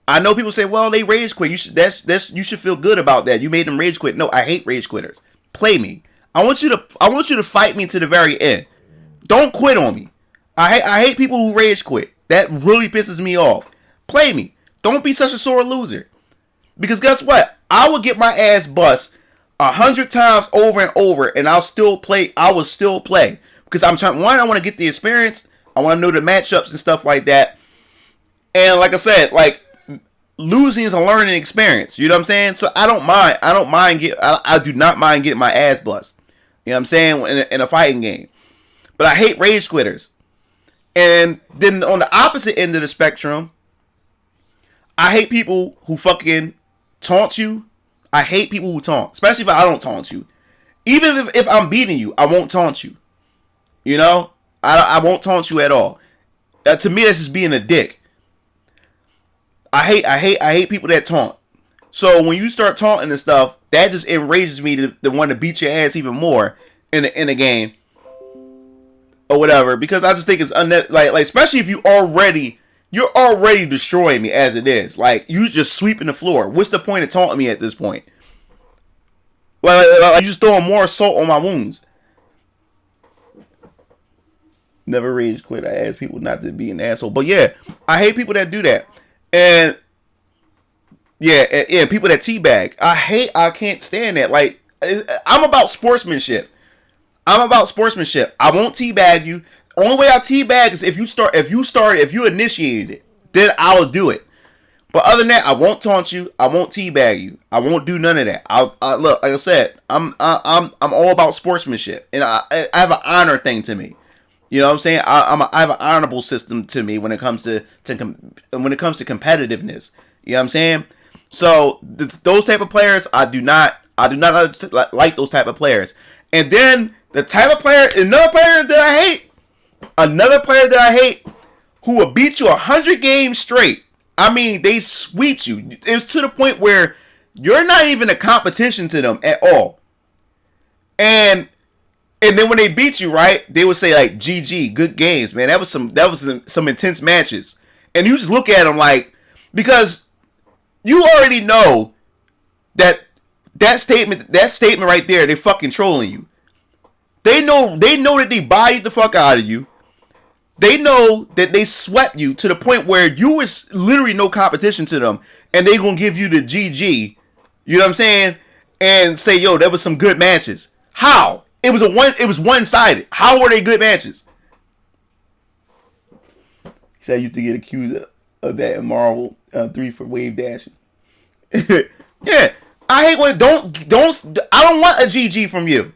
I know people say, well, they rage quit. You should feel good about that. You made them rage quit. No, I hate rage quitters. Play me. I want you to fight me to the very end. Don't quit on me. I hate people who rage quit. That really pisses me off. Play me. Don't be such a sore loser. Because guess what? I will get my ass bust 100 times over and over, and I'll still play. I will still play because I'm trying. One, I want to get the experience. I want to know the matchups and stuff like that. And like I said, like losing is a learning experience. You know what I'm saying? So I don't mind. I do not mind getting my ass bust. You know what I'm saying? In a fighting game. But I hate rage quitters. And then on the opposite end of the spectrum, I hate people who fucking taunt you. I hate people who taunt, especially if I don't taunt you. Even if I'm beating you, I won't taunt you. You know, I won't taunt you at all. To me, that's just being a dick. I hate people that taunt. So when you start taunting and stuff, that just enrages me to want to beat your ass even more in the game or whatever. Because I just think it's like especially if you're already destroying me as it is. Like you just sweeping the floor. What's the point of taunting me at this point? Like you just throwing more salt on my wounds. Never rage quit. I ask people not to be an asshole. But yeah, I hate people that do that. And yeah, people that teabag. I can't stand that. Like, I'm about sportsmanship. I won't teabag you. Only way I teabag is if you initiated it, then I will do it. But other than that, I won't taunt you. I won't teabag you. I won't do none of that. I look, like I said, I'm all about sportsmanship, and I have an honor thing to me. You know what I'm saying? I have an honorable system to me when it comes to competitiveness. You know what I'm saying? So those type of players, I do not like those type of players. And then the type of player, another player that I hate, who will beat you 100 games straight. I mean, they sweep you. It's to the point where you're not even a competition to them at all. And then when they beat you, right, they would say like, GG, good games, man. That was some intense matches. And you just look at them like, because you already know that statement right there, they fucking trolling you. They know that they bodied the fuck out of you. They know that they swept you to the point where you was literally no competition to them, and they gonna give you the GG. You know what I'm saying? And say, yo, that was some good matches. How? It was one-sided. How were they good matches? He said I used to get accused of that in Marvel 3 for wave dashing. Yeah, I hate when don't. I don't want a GG from you.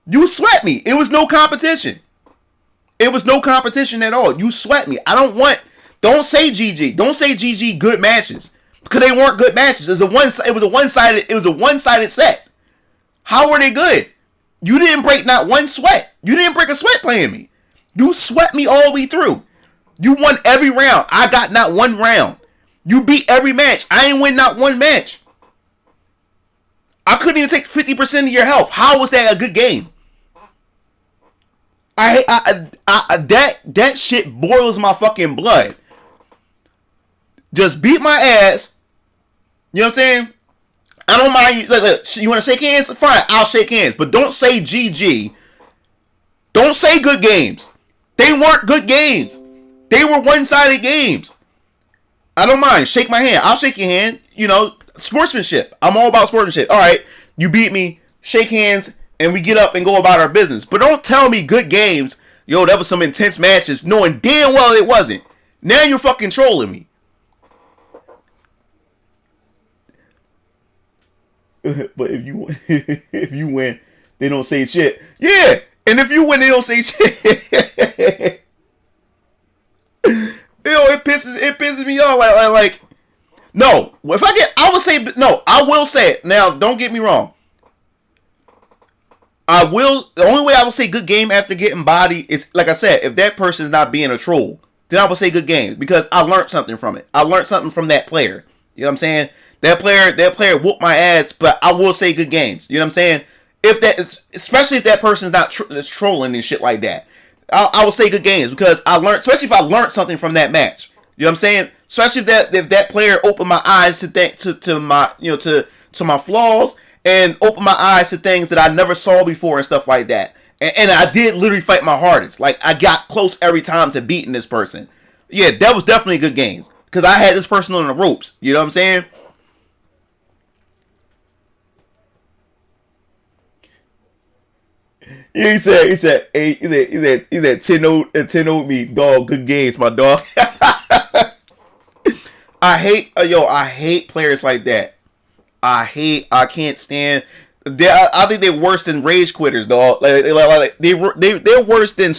You sweat me. It was no competition. It was no competition at all. You sweat me. Don't say GG. Don't say GG good matches, because they weren't good matches. It was a one-sided set. How were they good? You didn't break not one sweat. You didn't break a sweat playing me. You sweat me all the way through. You won every round. I got not one round. You beat every match. I ain't win not one match. I couldn't even take 50% of your health. How was that a good game? That shit boils my fucking blood. Just beat my ass. You know what I'm saying? I don't mind you. Look, you want to shake hands? Fine, I'll shake hands. But don't say GG. Don't say good games. They weren't good games. They were one-sided games. I don't mind. Shake my hand. I'll shake your hand. You know, sportsmanship. I'm all about sportsmanship. All right, you beat me. Shake hands, and we get up and go about our business. But don't tell me good games. Yo, that was some intense matches, knowing damn well it wasn't. Now you're fucking trolling me. But if you win, they don't say shit. Yeah, and if you win, they don't say shit. Yo, it pisses me off. Like, no. If I will say it. Now, don't get me wrong. The only way I will say good game after getting bodied is, like I said, if that person is not being a troll, then I will say good game, because I learned something from it. I learned something from that player. You know what I'm saying? That player whooped my ass, but I will say good games. You know what I'm saying? especially if that person's not is trolling and shit like that, I will say good games because I learned, especially if I learned something from that match. You know what I'm saying? Especially if that player opened my eyes to my to my flaws and opened my eyes to things that I never saw before and stuff like that. And I did literally fight my hardest. Like I got close every time to beating this person. Yeah, that was definitely good games because I had this person on the ropes. You know what I'm saying? Yeah, he said 10-0 me, dog. Good games, my dog. I hate players like that. I can't stand. I think they're worse than rage quitters, dog. Like they're worse than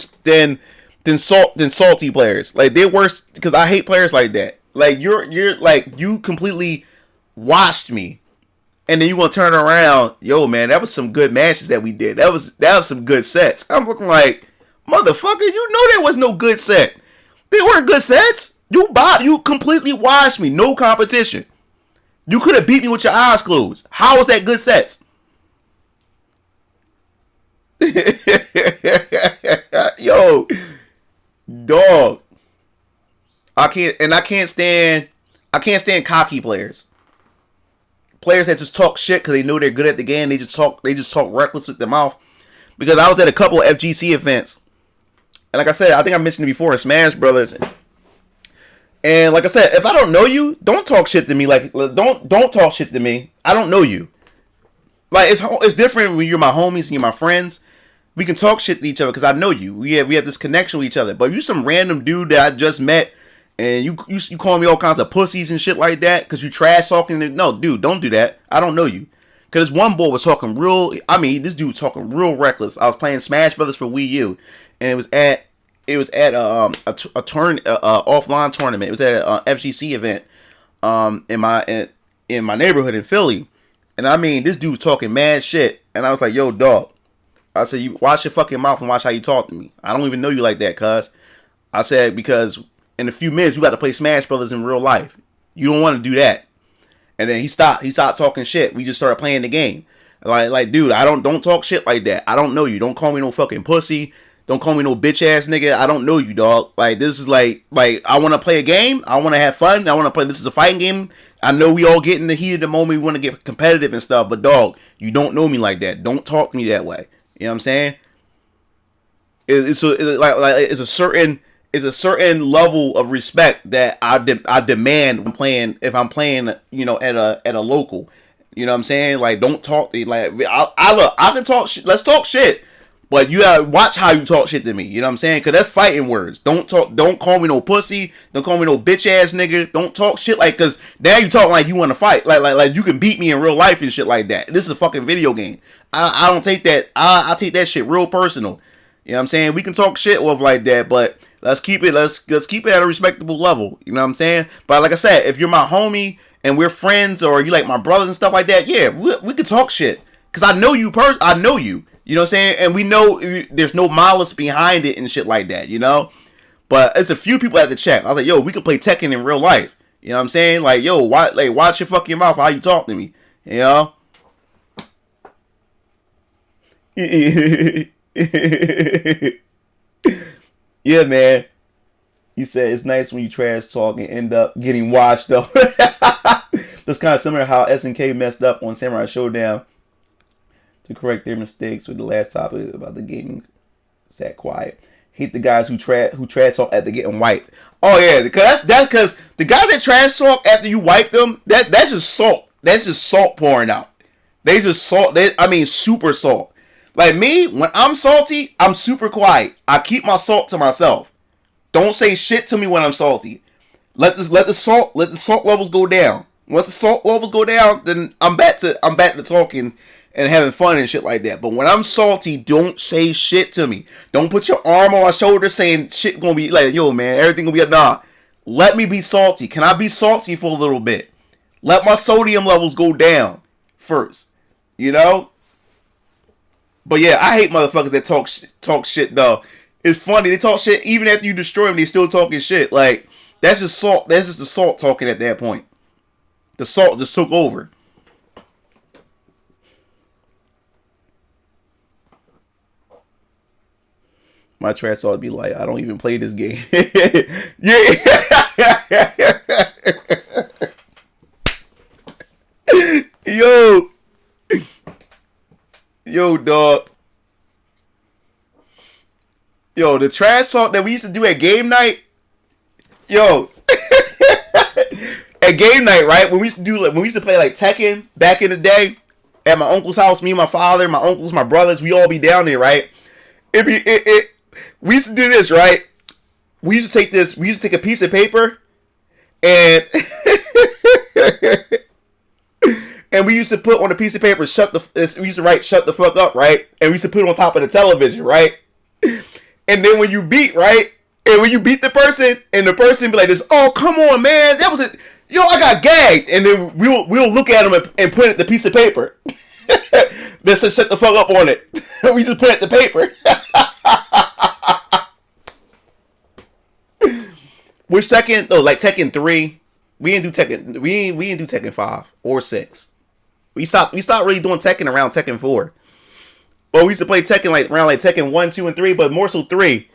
salty players. Like they're worse because I hate players like that. Like you're like you completely washed me. And then you gonna turn around, yo man, that was some good matches that we did. That was some good sets. I'm looking like, motherfucker, you know there was no good set. They weren't good sets. You completely washed me. No competition. You could have beat me with your eyes closed. How was that good sets? Yo, dog. I can't stand cocky players. Players that just talk shit because they know they're good at the game. They just talk reckless with their mouth. Because I was at a couple of FGC events, and like I said, I think I mentioned it before in Smash Brothers. And like I said, if I don't know you, don't talk shit to me. Like don't talk shit to me. I don't know you. Like it's different when you're my homies and you're my friends. We can talk shit to each other because I know you. We have this connection with each other. But if you some random dude that I just met. And you call me all kinds of pussies and shit like that because you trash talking. No, dude, don't do that. I don't know you. Because one boy was talking this dude was talking real reckless. I was playing Smash Brothers for Wii U, and it was at a offline tournament. It was at a FGC event in my neighborhood in Philly, and I mean this dude was talking mad shit, and I was like, yo, dog. I said, you watch your fucking mouth and watch how you talk to me. I don't even know you like that, cuz. I said because. In a few minutes, we got to play Smash Brothers in real life. You don't want to do that. And then he stopped talking shit. We just started playing the game. Like, dude, don't talk shit like that. I don't know you. Don't call me no fucking pussy. Don't call me no bitch ass nigga. I don't know you, dog. Like, this is like I want to play a game. I want to have fun. I want to play. This is a fighting game. I know we all get in the heat of the moment. We want to get competitive and stuff. But dog, you don't know me like that. Don't talk to me that way. You know what I'm saying? It's a certain level of respect that I demand if I'm playing, at a local. You know what I'm saying? Like, don't talk to I can talk shit. Let's talk shit. But you gotta watch how you talk shit to me. You know what I'm saying? Because that's fighting words. Don't call me no pussy. Don't call me no bitch ass nigga. Don't talk shit because now you talk like you want to fight. Like you can beat me in real life and shit like that. This is a fucking video game. I don't take that. I take that shit real personal. You know what I'm saying? We can talk shit with like that, but let's keep it at a respectable level. You know what I'm saying? But like I said, if you're my homie and we're friends or you like my brothers and stuff like that, yeah, we can talk shit. Cause I know you I know you. You know what I'm saying? And we know there's no malice behind it and shit like that, you know? But it's a few people at the chat. I was like, yo, we can play Tekken in real life. You know what I'm saying? Like, yo, watch your fucking mouth how you talk to me. You know? Yeah, man. You said it's nice when you trash talk and end up getting washed up. That's kind of similar to how SNK messed up on Samurai Showdown to correct their mistakes with the last topic about the gaming. Sat quiet. Hate the guys who trash talk after getting wiped. Oh yeah, because that's because the guys that trash talk after you wipe them, that's just salt. That's just salt pouring out. They just salt. Super salt. Like me, when I'm salty, I'm super quiet. I keep my salt to myself. Don't say shit to me when I'm salty. Let the salt levels go down. Once the salt levels go down, then I'm back to talking and having fun and shit like that. But when I'm salty, don't say shit to me. Don't put your arm on my shoulder saying shit gonna be like, yo man, everything gonna be nah. Let me be salty. Can I be salty for a little bit? Let my sodium levels go down first. You know? But yeah, I hate motherfuckers that talk shit though. It's funny, they talk shit even after you destroy them, they still talking shit. Like, that's just salt. That's just the salt talking at that point. The salt just took over. My trash talk would be like, I don't even play this game. Yeah. Yo, dog. Yo, the trash talk that we used to do at game night. Yo. At game night, right? When we used to play like Tekken back in the day at my uncle's house, me and my father, my uncles, my brothers, we all be down there, right? We used to do this, right? We used to take a piece of paper and and we used to put on a piece of paper, we used to write shut the fuck up, right? And we used to put it on top of the television, right? And then when you beat, right? And when you beat the person, and the person be like this, oh, come on, man, that was it. Yo, I got gagged. And then we'll look at them and point at the piece of paper that says shut the fuck up on it. We just put it at the paper. Which Tekken? Oh, like Tekken 3. We didn't do Tekken. We didn't do Tekken 5 or 6. We stopped really doing Tekken around Tekken 4. But we used to play Tekken around Tekken 1, 2, and 3, but more so 3.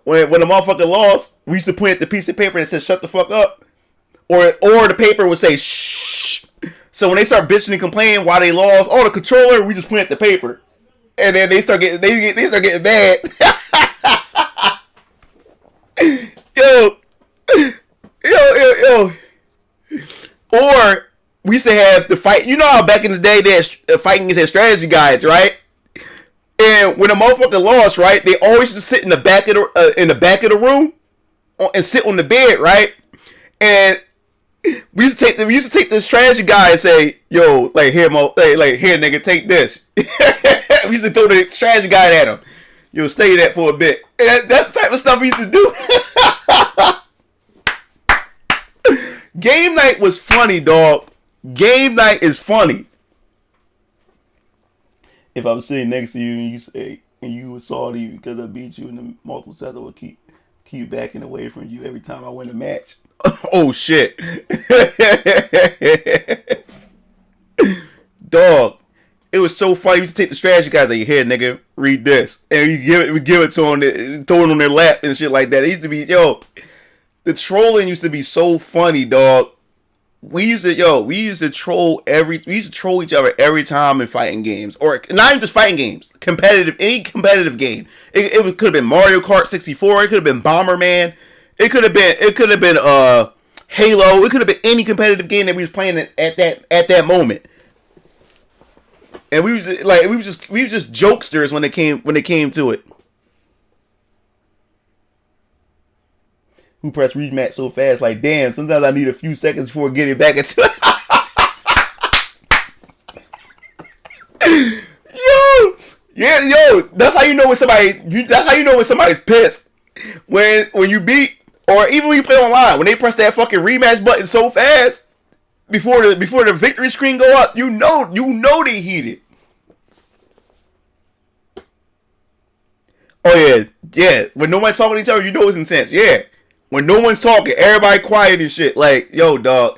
When the motherfucker lost, we used to point at the piece of paper that says shut the fuck up. Or the paper would say shh. So when they start bitching and complaining why they lost, the controller, we just point at the paper. And then they start getting mad. Yo. Or we used to have the fight. You know how back in the day they had fighting against strategy guides, right? And when a motherfucker lost, right, they always just sit in the back of the room and sit on the bed, right? And we used to take this strategy guy and say, "Yo, here, nigga, take this." We used to throw the strategy guide at him. Yo, stay that for a bit. And that's the type of stuff we used to do. Game night was funny, dog. Game night is funny. If I was sitting next to you and you say, and you were salty because I beat you in the multiple sets, I would keep backing away from you every time I win a match. Oh shit. Dog. It was so funny. We used to take the strategy guys like, here, nigga, read this. And we give it to them, throw it on their lap and shit like that. It used to be, the trolling used to be so funny, dog. We used to troll each other every time in fighting games, or not even just fighting games, any competitive game. It could have been Mario Kart 64. It could have been Bomberman. It could have been Halo. It could have been any competitive game that we was playing at that moment. And we was just jokesters when it came to it. Who pressed rematch so fast? Like, damn, sometimes I need a few seconds before getting back into it. Yo, that's how you know when somebody's pissed. When you beat, or even when you play online, when they press that fucking rematch button so fast before the victory screen go up, you know they heated. Oh yeah. When no one's talking to each other, you know it's intense. Yeah. When no one's talking, everybody quiet and shit. Like, yo, dog.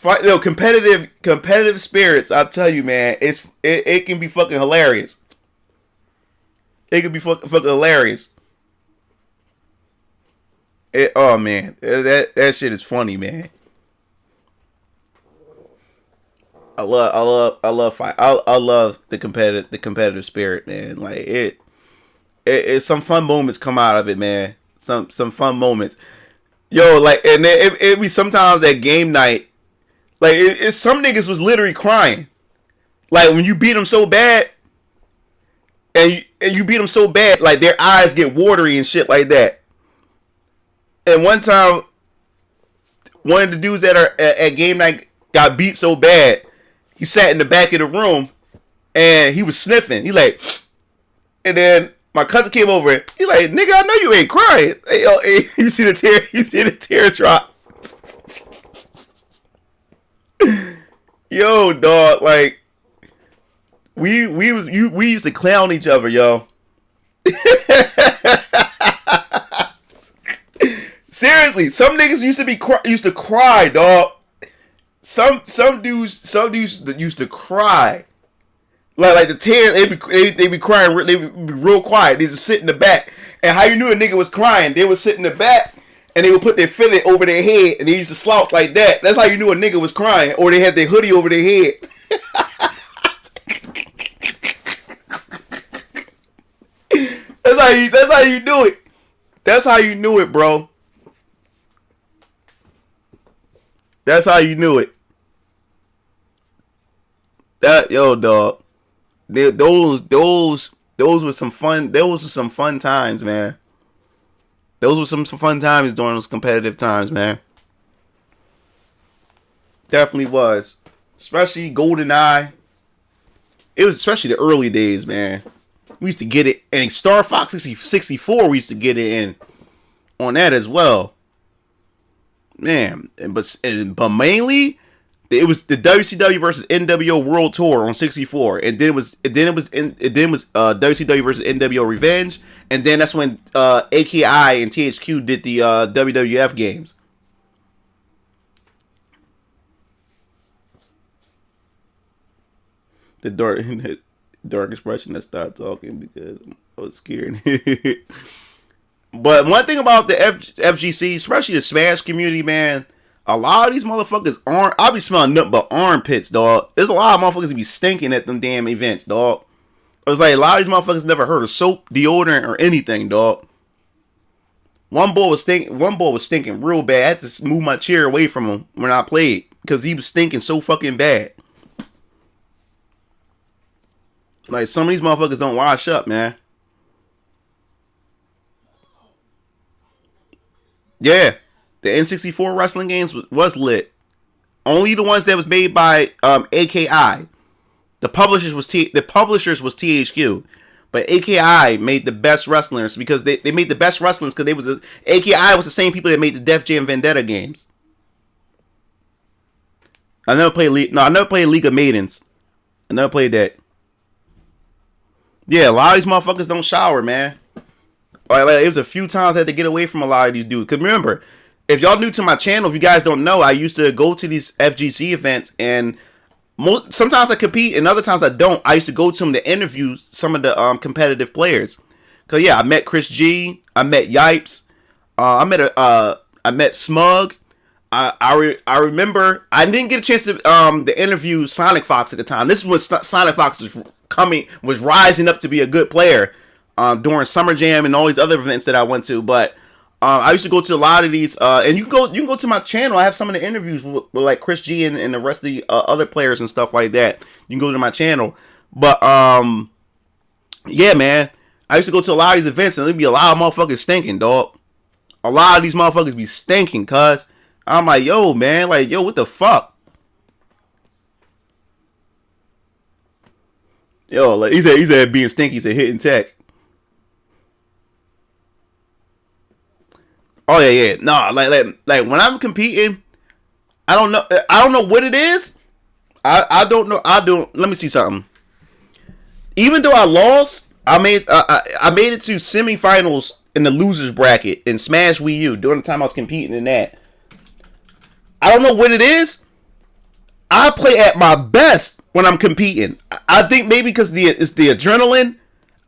Competitive spirits, I tell you, man, it can be fucking hilarious. It can be fucking hilarious. Oh man, that shit is funny, man. I love fight. I love the competitive spirit, man. Like it some fun moments come out of it, man. Some fun moments. Yo, like, and it be sometimes at game night, like some niggas was literally crying. Like when you beat them so bad, and you beat them so bad, like their eyes get watery and shit like that. And one time, one of the dudes at game night got beat so bad, he sat in the back of the room and he was sniffing. He like, and then my cousin came over. He like, nigga, I know you ain't crying. Hey, yo, you see the tear drop. Yo, dog, like we used to clown each other, yo. Seriously, some niggas used to cry, dog. Some dudes used to cry. Like the tears, they be crying. They be real quiet. They just sit in the back. And how you knew a nigga was crying? They would sit in the back and they would put their fillet over their head and they used to slouch like that. That's how you knew a nigga was crying. Or they had their hoodie over their head. That's how you do it. That's how you knew it, bro. That's how you knew it. Dog. Those were some fun. Those were some fun times, man. Those were some fun times during those competitive times, man. Definitely was. Especially GoldenEye. It was especially the early days, man. We used to get it, and Star Fox 64, we used to get it in on that as well. Man, but mainly it was the WCW versus NWO World Tour on 64, and then it was WCW versus NWO Revenge, and then that's when AKI and THQ did the WWF games. The dark expression that started talking because I was scared. But one thing about the FGC, especially the Smash community, man, a lot of these motherfuckers aren't. I'll be smelling nothing but armpits, dog. There's a lot of motherfuckers that be stinking at them damn events, dog. It was like a lot of these motherfuckers never heard of soap, deodorant, or anything, dog. One boy was stinking real bad. I had to move my chair away from him when I played because he was stinking so fucking bad. Like, some of these motherfuckers don't wash up, man. Yeah. The N64 wrestling games was lit. Only the ones that was made by AKI. The publishers was THQ. But AKI made the best wrestlers because they made the best wrestlers because AKI was the same people that made the Def Jam Vendetta games. I never played League of Maidens. I never played that. Yeah, a lot of these motherfuckers don't shower, man. Like, it was a few times I had to get away from a lot of these dudes. Because remember, if y'all new to my channel, if you guys don't know, I used to go to these FGC events and sometimes I compete and other times I don't. I used to go to them to interview some of the competitive players. Because, yeah, I met Chris G. I met Yipes. I met Smug. I remember I didn't get a chance to interview Sonic Fox at the time. This is when Sonic Fox was rising up to be a good player during Summer Jam and all these other events that I went to. But I used to go to a lot of these, and you can go to my channel. I have some of the interviews with like Chris G and the rest of the other players and stuff like that. You can go to my channel. But yeah, man, I used to go to a lot of these events and there'd be a lot of motherfuckers stinking, dog. A lot of these motherfuckers be stinking, cuz. I'm like, yo, man, like, yo, what the fuck? Yo, like, he said being stinky, he said hitting tech. Oh yeah. No, like when I'm competing, I don't know what it is. I don't know. Let me see something. Even though I lost, I made it to semifinals in the losers bracket in Smash Wii U during the time I was competing in that. I don't know what it is. I play at my best when I'm competing. I think maybe because it's the adrenaline.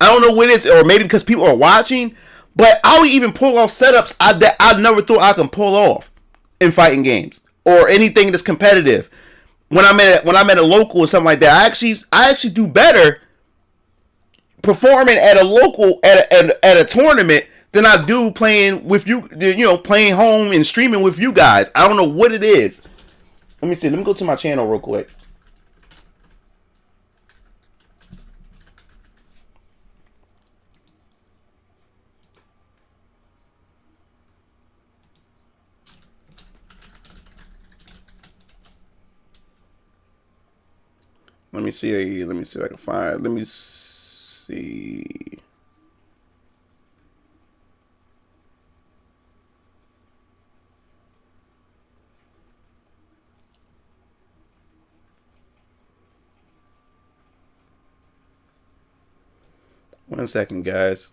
I don't know what it is, or maybe because people are watching. But I'll even pull off setups that I never thought I can pull off in fighting games or anything that's competitive. When I'm at a local or something like that, I actually do better performing at a local at a tournament than I do playing with you, playing home and streaming with you guys. I don't know what it is. Let me see. Let me go to my channel real quick. Let me see if I can find. Let me see. One second, guys.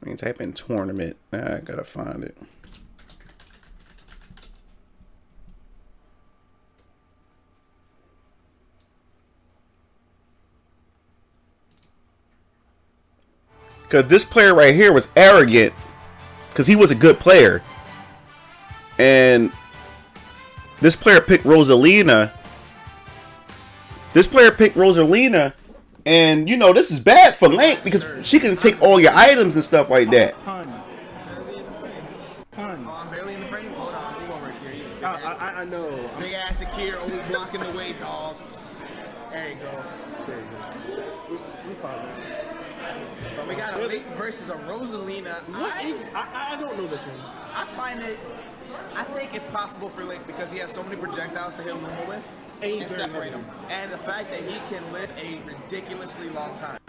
I mean, type in tournament. I gotta find it. Because this player right here was arrogant. Because he was a good player. And this player picked Rosalina. And, you know, this is bad for Link. Because she can take all your items and stuff like that. I'm barely in the frame. Hold on. We won't right here. I know. Big ass Akir always blocking the way, dog. There you go. We fine. But we got a Link versus a Rosalina. I don't know this one. I think it's possible for Link because he has so many projectiles to hit Luma with and separate them. And the fact that he can live a ridiculously long time.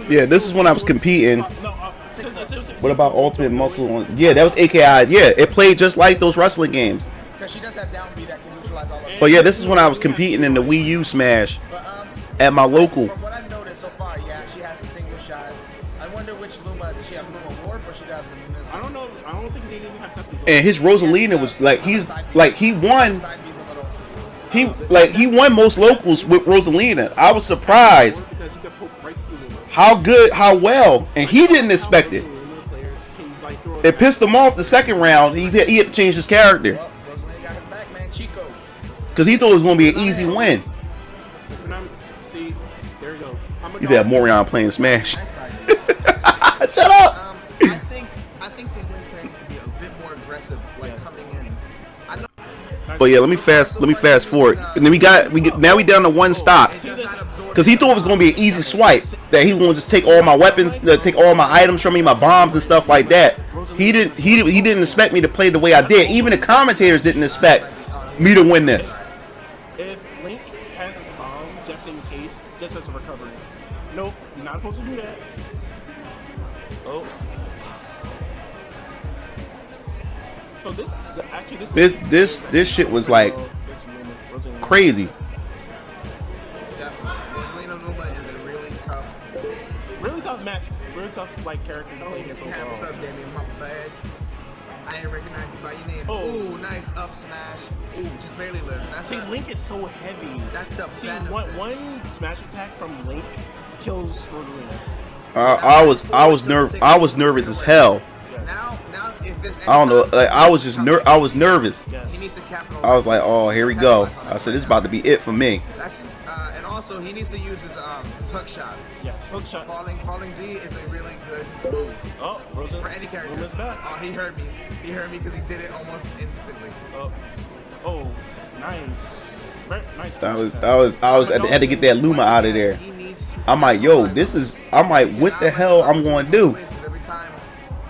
Yeah, this is when I was competing. What about Ultimate Muscle? Yeah, that was AKI. Yeah, it played just like those wrestling games. Because she does have down B that can neutralize all of them. But yeah, this is when I was competing in the Wii U Smash at my local. From what I've noticed so far, yeah, she has the single shot. I wonder which Luma, does she have Luma Warp or she does the Lunas? I don't know. I don't think they even have customs. And his Rosalina was like he won. He won most locals with Rosalina. I was surprised how well, and he didn't expect it. It pissed him off the second round. He had to change his character because he thought it was going to be an easy win. See, there you go. He's had Morion playing Smash. Shut up. I think these Link players need to be a bit more aggressive, like coming in. I know. But yeah, let me fast forward. And then now we down to one stop. Because he thought it was going to be an easy swipe. That he was going to just take all my weapons, take all my items from me, my bombs and stuff like that. He didn't expect me to play the way I did. Even the commentators didn't expect me to win this. If Link has his bomb, just in case, just as a recovery. Nope, you're not supposed to do that. Oh. So this shit was like crazy. Rosalina Luma is a really tough match, really tough like character to play against overall. What's up, Damien? My bad. I didn't recognize you by your name. Oh. Ooh, nice up smash. Ooh, just barely lives. Link is so heavy. That's the one smash attack from Link kills Rosalina. I was nervous as hell. Now, if this I don't know. Like, I was nervous. He needs to capitalize. I was like, oh, here we go. I said, this is about to be it for me. And also, he needs to use his hook shot. Yes, hook shot. Falling Z is a really good move. Oh, Rosa. For any character. Rosa's back. Oh, he heard me. He heard me because he did it almost instantly. Oh, nice. Very nice. I had to get that Luma out of there. I'm like, yo, I'm like, what the hell I'm going to do?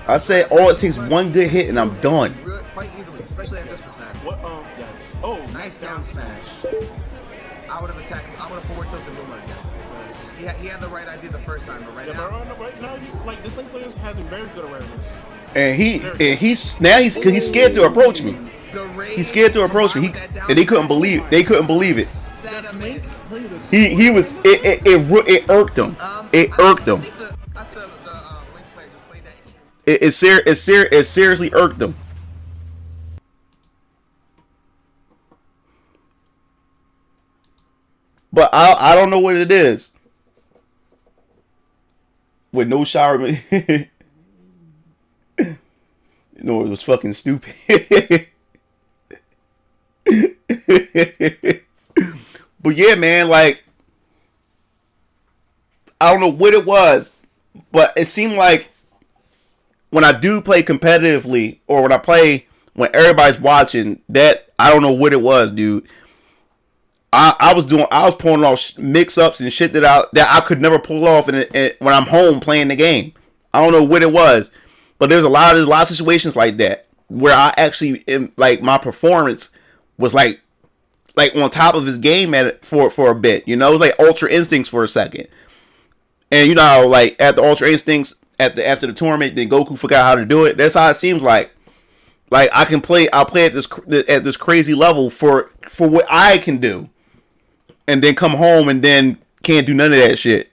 I said, all it takes one good hit and I'm done. Quite easily, especially at this percent. Yes. Oh, nice down smash. I would have attacked. I would have forward tilted Luma again. He had the right idea the first time, but right now, like this Link player has a very good awareness. And he's scared to approach me. He's scared to approach me. And they couldn't believe it. It irked him. It irked him. It seriously irked him. But I don't know what it is. With no shower. It was fucking stupid. But yeah, man, like, I don't know what it was, but it seemed like when I do play competitively, or when I play when everybody's watching, that I don't know what it was, dude. I was pulling off mix-ups and shit that I could never pull off when I'm home playing the game. I don't know what it was, but there's a lot of situations like that where I actually, like, my performance was like on top of his game for a bit, you know, it was like Ultra Instincts for a second. And you know, like at the Ultra Instincts after the tournament, then Goku forgot how to do it. That's how it seems like. Like I'll play at this crazy level for what I can do, and then come home and then can't do none of that shit.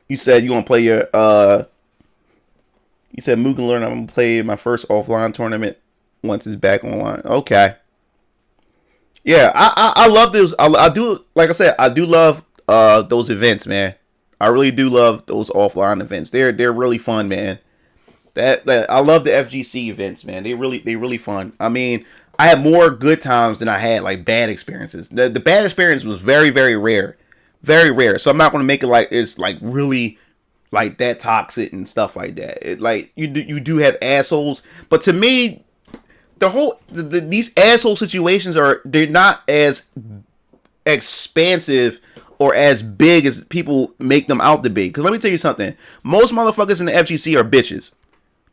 You said you want to play your you said Mook can learn. I'm gonna play my first offline tournament once it's back online. Okay. Yeah, I love those. I do, like I said, I do love those events, man. I really do love those offline events. They're really fun, man. That I love the FGC events, man. They really fun. I mean, I had more good times than I had like bad experiences. The bad experience was very, very rare. Very rare. So I'm not gonna make it like it's like really like that toxic and stuff like that. It, like you do have assholes, but to me, these asshole situations they're not as expansive or as big as people make them out to be. Because let me tell you something, most motherfuckers in the FGC are bitches.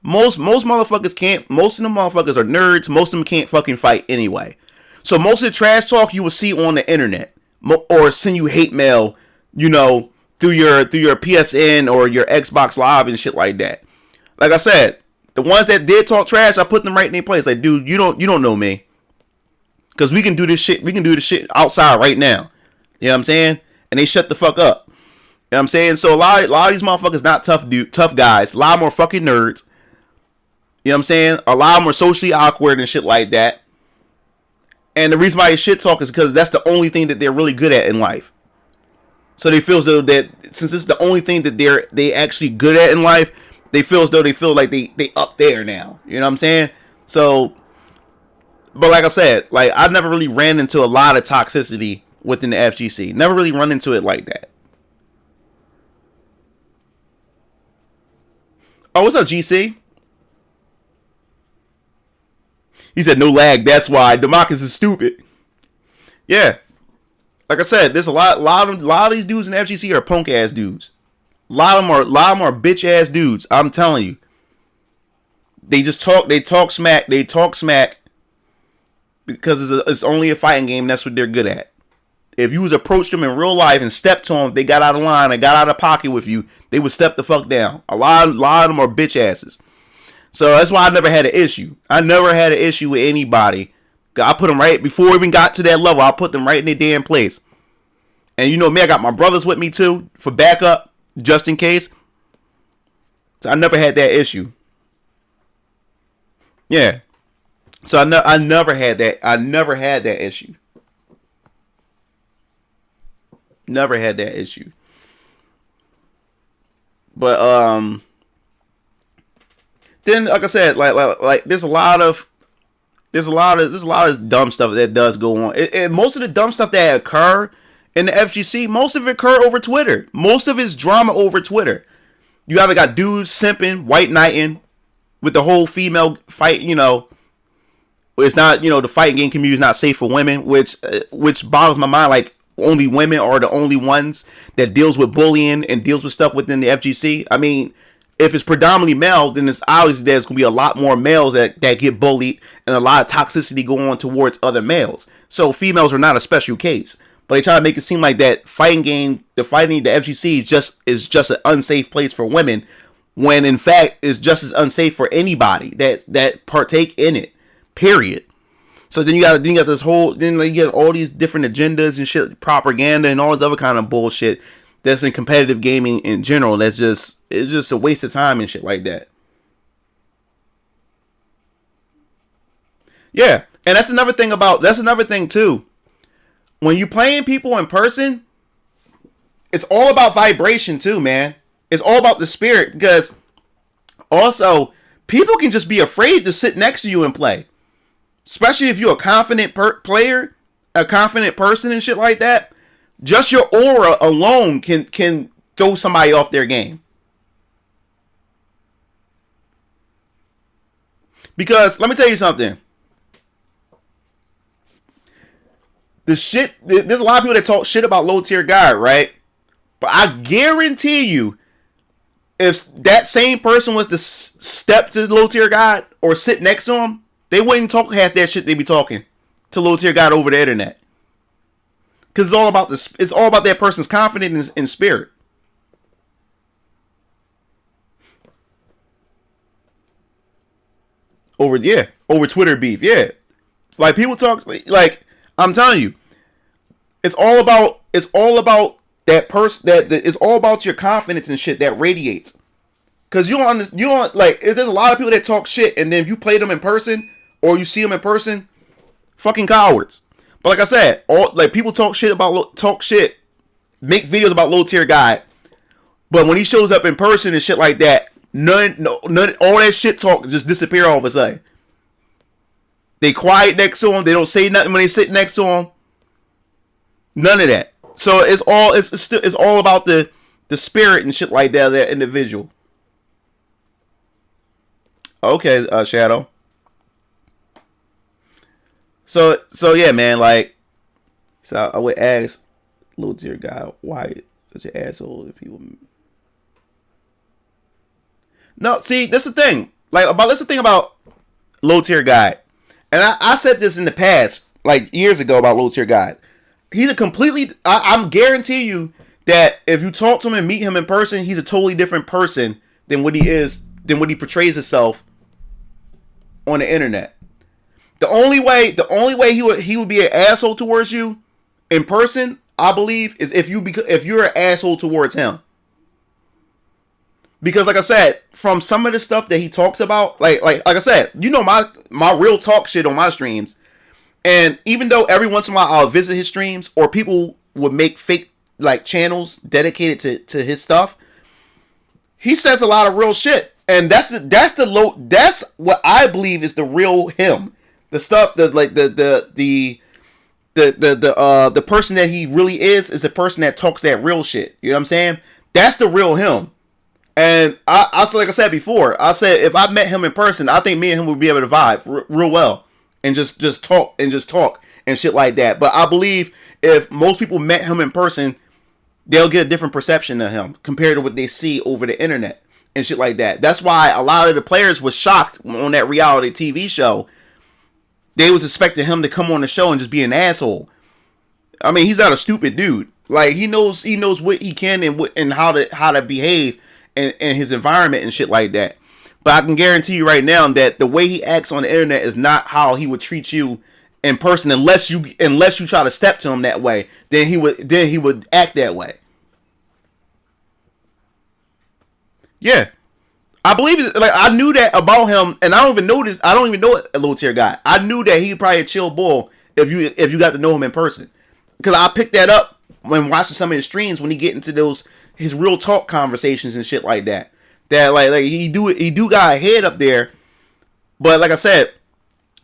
Most motherfuckers can't. Most of them motherfuckers are nerds. Most of them can't fucking fight anyway. So most of the trash talk you will see on the internet or send you hate mail, you know, through your PSN or your Xbox Live and shit like that. Like I said, the ones that did talk trash, I put them right in their place. Like, dude, you don't know me, because we can do this shit. We can do this shit outside right now. You know what I'm saying? And they shut the fuck up. You know what I'm saying? So a lot of these motherfuckers not tough guys. A lot more fucking nerds. You know what I'm saying? A lot more socially awkward and shit like that. And the reason why they shit talk is because that's the only thing that they're really good at in life. So they feel as though that since it's the only thing that they actually good at in life, they feel as though they feel like they up there now. You know what I'm saying? So, but like I said, like I've never really ran into a lot of toxicity within the FGC. Never really run into it like that. Oh, what's up, GC? He said no lag. That's why Demarcus is stupid. Yeah. Like I said, there's a lot of these dudes in the FGC are punk ass dudes. A lot of them are bitch ass dudes. I'm telling you. They just talk. They talk smack. They talk smack because it's only a fighting game. That's what they're good at. If you was approached them in real life and stepped to them, they got out of line and got out of pocket with you, they would step the fuck down. A lot of them are bitch asses. So that's why I never had an issue. I never had an issue with anybody. I put them right before we even got to that level. I put them right in their damn place. And you know me, I got my brothers with me too for backup, just in case. So I never had that issue. Yeah. So I never had that. I never had that issue. Never had that issue. But then like I said, like there's a lot of dumb stuff that does go on. And most of the dumb stuff that occur in the FGC, most of it occur over Twitter. Most of it's drama over Twitter. You either got dudes simping, white knighting with the whole female fight, you know. It's not, you know, the fighting game community is not safe for women, which boggles my mind. Like, only women are the only ones that deals with bullying and deals with stuff within the FGC. I mean, if it's predominantly male, then it's obviously there's going to be a lot more males that get bullied and a lot of toxicity going on towards other males. So females are not a special case. But they try to make it seem like that the FGC is just an unsafe place for women, when in fact it's just as unsafe for anybody that partake in it. Period. So then you got this whole, then you get all these different agendas and shit, propaganda and all this other kind of bullshit that's in competitive gaming in general. It's just a waste of time and shit like that. Yeah, and that's another thing too. When you playing people in person, it's all about vibration too, man. It's all about the spirit, because also people can just be afraid to sit next to you and play. Especially if you're a confident player, a confident person and shit like that. Just your aura alone can throw somebody off their game. Because, let me tell you something. There's a lot of people that talk shit about low tier guy, right? But I guarantee you, if that same person was to step to the low tier guy or sit next to him, they wouldn't talk half that shit they be talking to low tier guy over the internet. Because it's all about that person's confidence in spirit. Over Twitter beef, yeah. Like people talk, like I'm telling you, it's all about that person that is all about your confidence and shit that radiates. Cause you don't like. There's a lot of people that talk shit, and then if you play them in person or you see them in person, fucking cowards. But like I said, all like people talk shit, make videos about low tier guy, but when he shows up in person and shit like that, none, all that shit talk just disappear all of a sudden. They quiet next to him. They don't say nothing when they sit next to him. None of that. So it's all about the spirit and shit like that of that individual. Okay, Shadow. So yeah, man. Like, so I would ask low tier guy why such an asshole if people. No, see, that's the thing. That's the thing about low tier guy, and I said this in the past, like years ago about low tier guy. He's a completely. I'm guarantee you that if you talk to him and meet him in person, he's a totally different person than what he portrays himself on the internet. The only way he would be an asshole towards you in person, I believe, is if you're an asshole towards him. Because like I said, from some of the stuff that he talks about, like I said, you know my real talk shit on my streams. And even though every once in a while I'll visit his streams or people would make fake like channels dedicated to his stuff, he says a lot of real shit. And that's what I believe is the real him. The stuff that like the person that he really is the person that talks that real shit. You know what I'm saying? That's the real him. And I like I said before, I said if I met him in person, I think me and him would be able to vibe real well and just talk and shit like that. But I believe if most people met him in person, they'll get a different perception of him compared to what they see over the internet and shit like that. That's why a lot of the players was shocked on that reality TV show. They was expecting him to come on the show and just be an asshole. I mean, he's not a stupid dude. Like he knows what he can and how to behave in his environment and shit like that. But I can guarantee you right now that the way he acts on the internet is not how he would treat you in person unless you try to step to him that way. Then he would act that way. Yeah. I believe it. Like I knew that about him, and I don't even know a low tier guy. I knew that he'd probably a chill bull if you got to know him in person, because I picked that up when watching some of his streams when he get into his real talk conversations and shit like that. That like he do got a head up there, but like I said,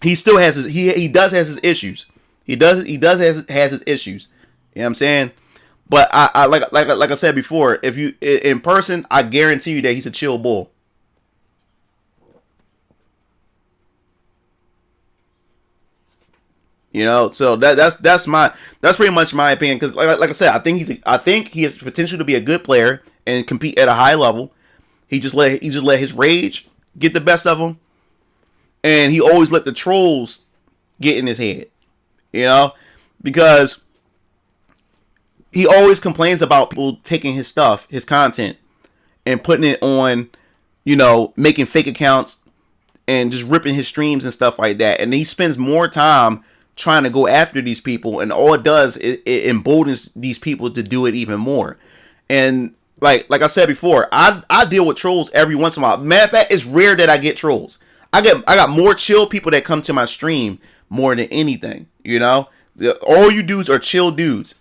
he still has he does has his issues. He does has his issues. You know what I'm saying? But I like I said before, if you in person, I guarantee you that he's a chill bull. You know, so that's pretty much my opinion. Because like I said, I think he has potential to be a good player and compete at a high level. He just let his rage get the best of him, and he always let the trolls get in his head. You know, because he always complains about people taking his stuff, his content, and putting it on, you know, making fake accounts and just ripping his streams and stuff like that. And he spends more time trying to go after these people, and all it does is it emboldens these people to do it even more. And like I said before, I deal with trolls every once in a while. Matter of fact, it's rare that I get trolls. I got more chill people that come to my stream more than anything. You know, all you dudes are chill dudes.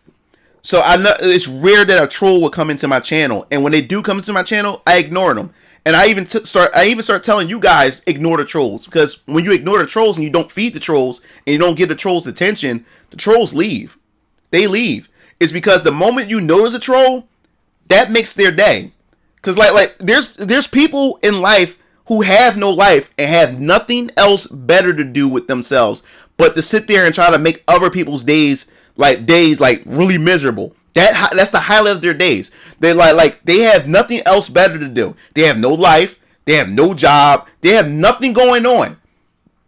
So I know it's rare that a troll would come into my channel, and when they do come into my channel, I ignore them. And I even start telling you guys, ignore the trolls, because when you ignore the trolls and you don't feed the trolls and you don't give the trolls attention, the trolls leave. They leave. It's because the moment you notice a troll, that makes their day. Because like there's people in life who have no life and have nothing else better to do with themselves but to sit there and try to make other people's days really miserable. That's the highlight of their days. They they have nothing else better to do. They have no life. They have no job. They have nothing going on.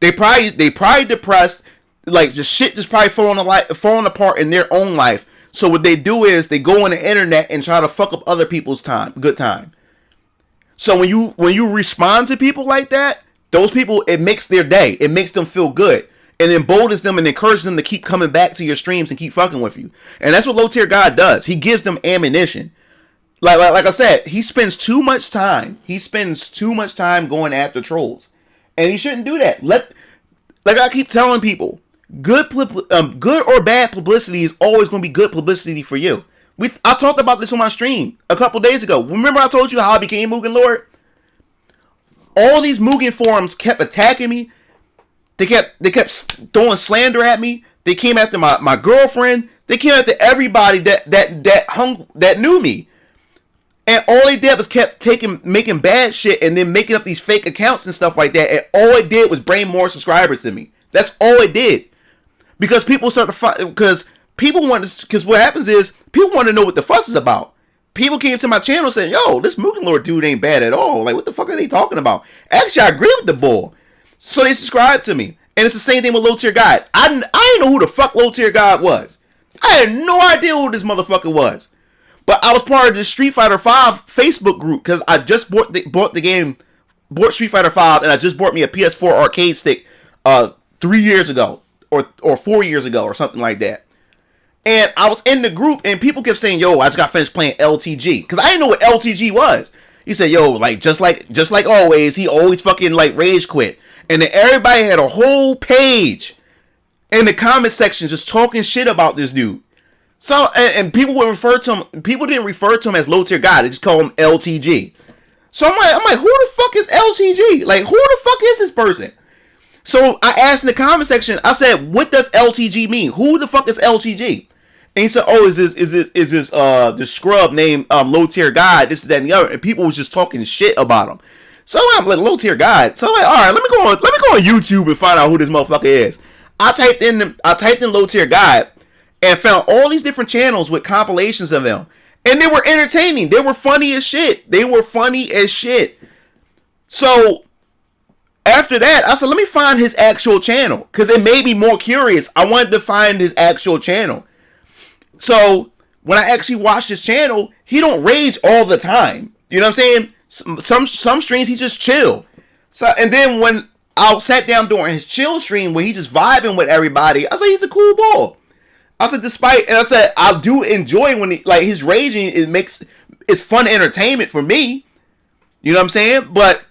They probably depressed. Like shit just probably falling apart in their own life. So what they do is they go on the internet and try to fuck up other people's good time. So when you respond to people like that, those people, it makes their day. It makes them feel good. and emboldens them and encourages them to keep coming back to your streams and keep fucking with you. And that's what low tier God does. He gives them ammunition. Like I said, he spends too much time. He spends too much time going after trolls, and he shouldn't do that. Like I keep telling people, good or bad publicity is always going to be good publicity for you. I talked about this on my stream a couple days ago. Remember I told you how I became Mugen Lord? All these Mugen forums kept attacking me. They kept throwing slander at me. They came after my girlfriend. They came after everybody that knew me. And all they did was kept making bad shit and then making up these fake accounts and stuff like that. And all it did was bring more subscribers to me. That's all it did. Because people start to find, because what happens is people want to know what the fuss is about. People came to my channel saying, yo, this Mugen Lord dude ain't bad at all. Like, what the fuck are they talking about? Actually, I agree with the bull. So they subscribed to me. And it's the same thing with Low Tier God. I didn't know who the fuck Low Tier God was. I had no idea who this motherfucker was. But I was part of the Street Fighter 5 Facebook group because I just bought Street Fighter 5, and I just bought me a PS4 arcade stick 3 years ago or 4 years ago or something like that. And I was in the group, and people kept saying, yo, I just got finished playing LTG. Because I didn't know what LTG was. He said, yo, like, just like always, he always fucking, like, rage quit. And then everybody had a whole page in the comment section just talking shit about this dude. So, and people would refer to him, people didn't refer to him as Low Tier God, they just call him LTG. So I'm like, who the fuck is LTG? Like, who the fuck is this person? So I asked in the comment section, I said, what does LTG mean? Who the fuck is LTG? And he said, oh, is this scrub named Low Tier God, this, that, and the other. And people was just talking shit about him. So I'm like, Low Tier God. So I'm like, all right, let me go on YouTube and find out who this motherfucker is. I typed in Low Tier God and found all these different channels with compilations of them. And they were entertaining. They were funny as shit. So after that, I said, let me find his actual channel. Because it made me more curious. I wanted to find his actual channel. So when I actually watched his channel, he don't rage all the time. You know what I'm saying? Some streams he just chill. So and then when I sat down during his chill stream where he just vibing with everybody, I said he's a cool ball. I said I do enjoy when his raging it's fun entertainment for me. You know what I'm saying? But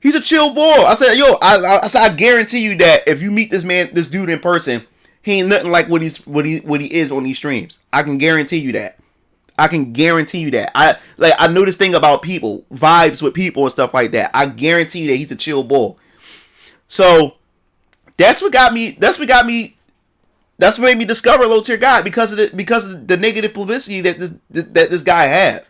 he's a chill boy. I said, yo, I guarantee you that if you meet this dude in person, he ain't nothing like what he is on these streams. I can guarantee you that. I know this thing about people, vibes with people and stuff like that. I guarantee you that he's a chill boy. So that's what made me discover Low Tier God because of the negative publicity that this guy have.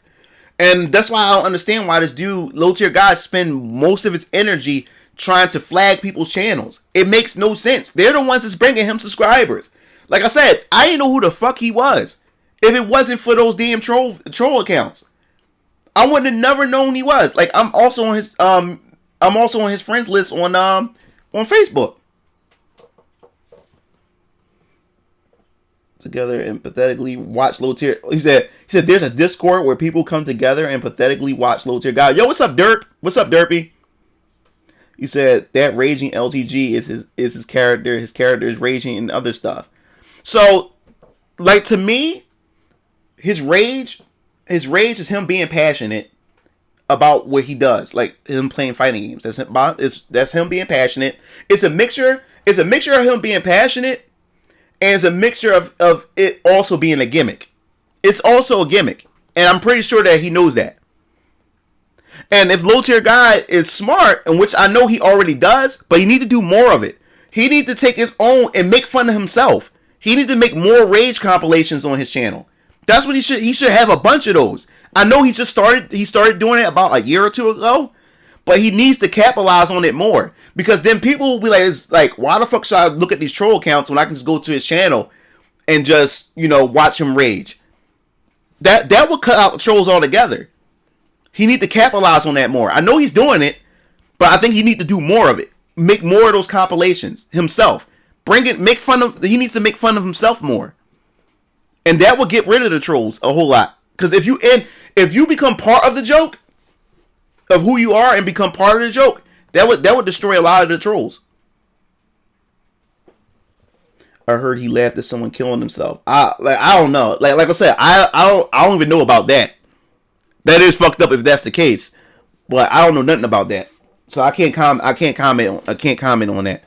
And that's why I don't understand why this dude, Low Tier God, spend most of his energy trying to flag people's channels. It makes no sense. They're the ones that's bringing him subscribers. Like I said, I didn't know who the fuck he was if it wasn't for those damn troll accounts. I wouldn't have never known he was. Like I'm also on his friends list on Facebook. Together and pathetically watch Low Tier. He said there's a Discord where people come together and pathetically watch Low Tier God. Yo, what's up, Derp? What's up, Derpy? He said that raging LTG is his character. His character is raging and other stuff. So, like, to me, his rage is him being passionate about what he does, like him playing fighting games. That's him being passionate. It's a mixture of him being passionate, and it's a mixture of it also being a gimmick. It's also a gimmick, and I'm pretty sure that he knows that. And if Low Tier God is smart, and which I know he already does, but he need to do more of it. He need to take his own and make fun of himself. He need to make more rage compilations on his channel. That's what he should. He should have a bunch of those. I know he started doing it about a year or two ago, but he needs to capitalize on it more, because then people will be like, it's like, why the fuck should I look at these troll accounts when I can just go to his channel and just, watch him rage? That would cut out the trolls altogether. He need to capitalize on that more. I know he's doing it, but I think he need to do more of it. Make more of those compilations himself. He needs to make fun of himself more. And that would get rid of the trolls a whole lot. Because if you become part of the joke of who you are and become part of the joke, that would destroy a lot of the trolls. I heard he laughed at someone killing himself. I don't know. Like I said, I don't even know about that. That is fucked up if that's the case. But I don't know nothing about that. So I can't comment on that.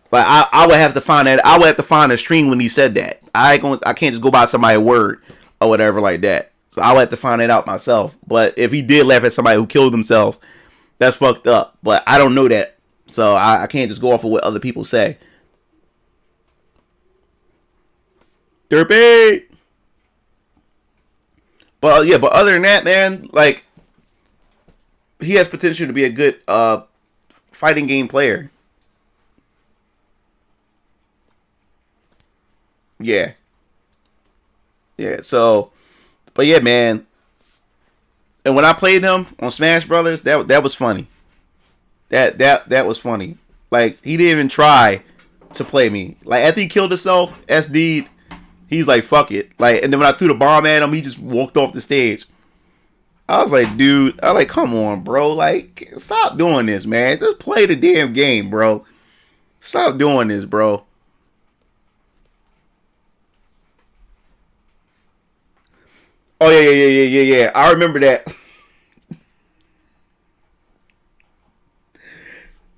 But I would have to find that. I would have to find a stream when he said that. I can't just go by somebody's word or whatever like that. So I would have to find that out myself. But if he did laugh at somebody who killed themselves, that's fucked up. But I don't know that. So I can't just go off of what other people say. Derpy. But yeah, but other than that, man, like, he has potential to be a good fighting game player. Yeah. Yeah, so, but yeah, man. And when I played him on Smash Brothers, that was funny. That was funny. Like, he didn't even try to play me. Like, after he killed himself, SD, he's like, fuck it. Like, and then when I threw the bomb at him, he just walked off the stage. I was like, dude, I like, come on, bro. Like, stop doing this, man. Just play the damn game, bro. Stop doing this, bro. Oh, yeah. I remember that.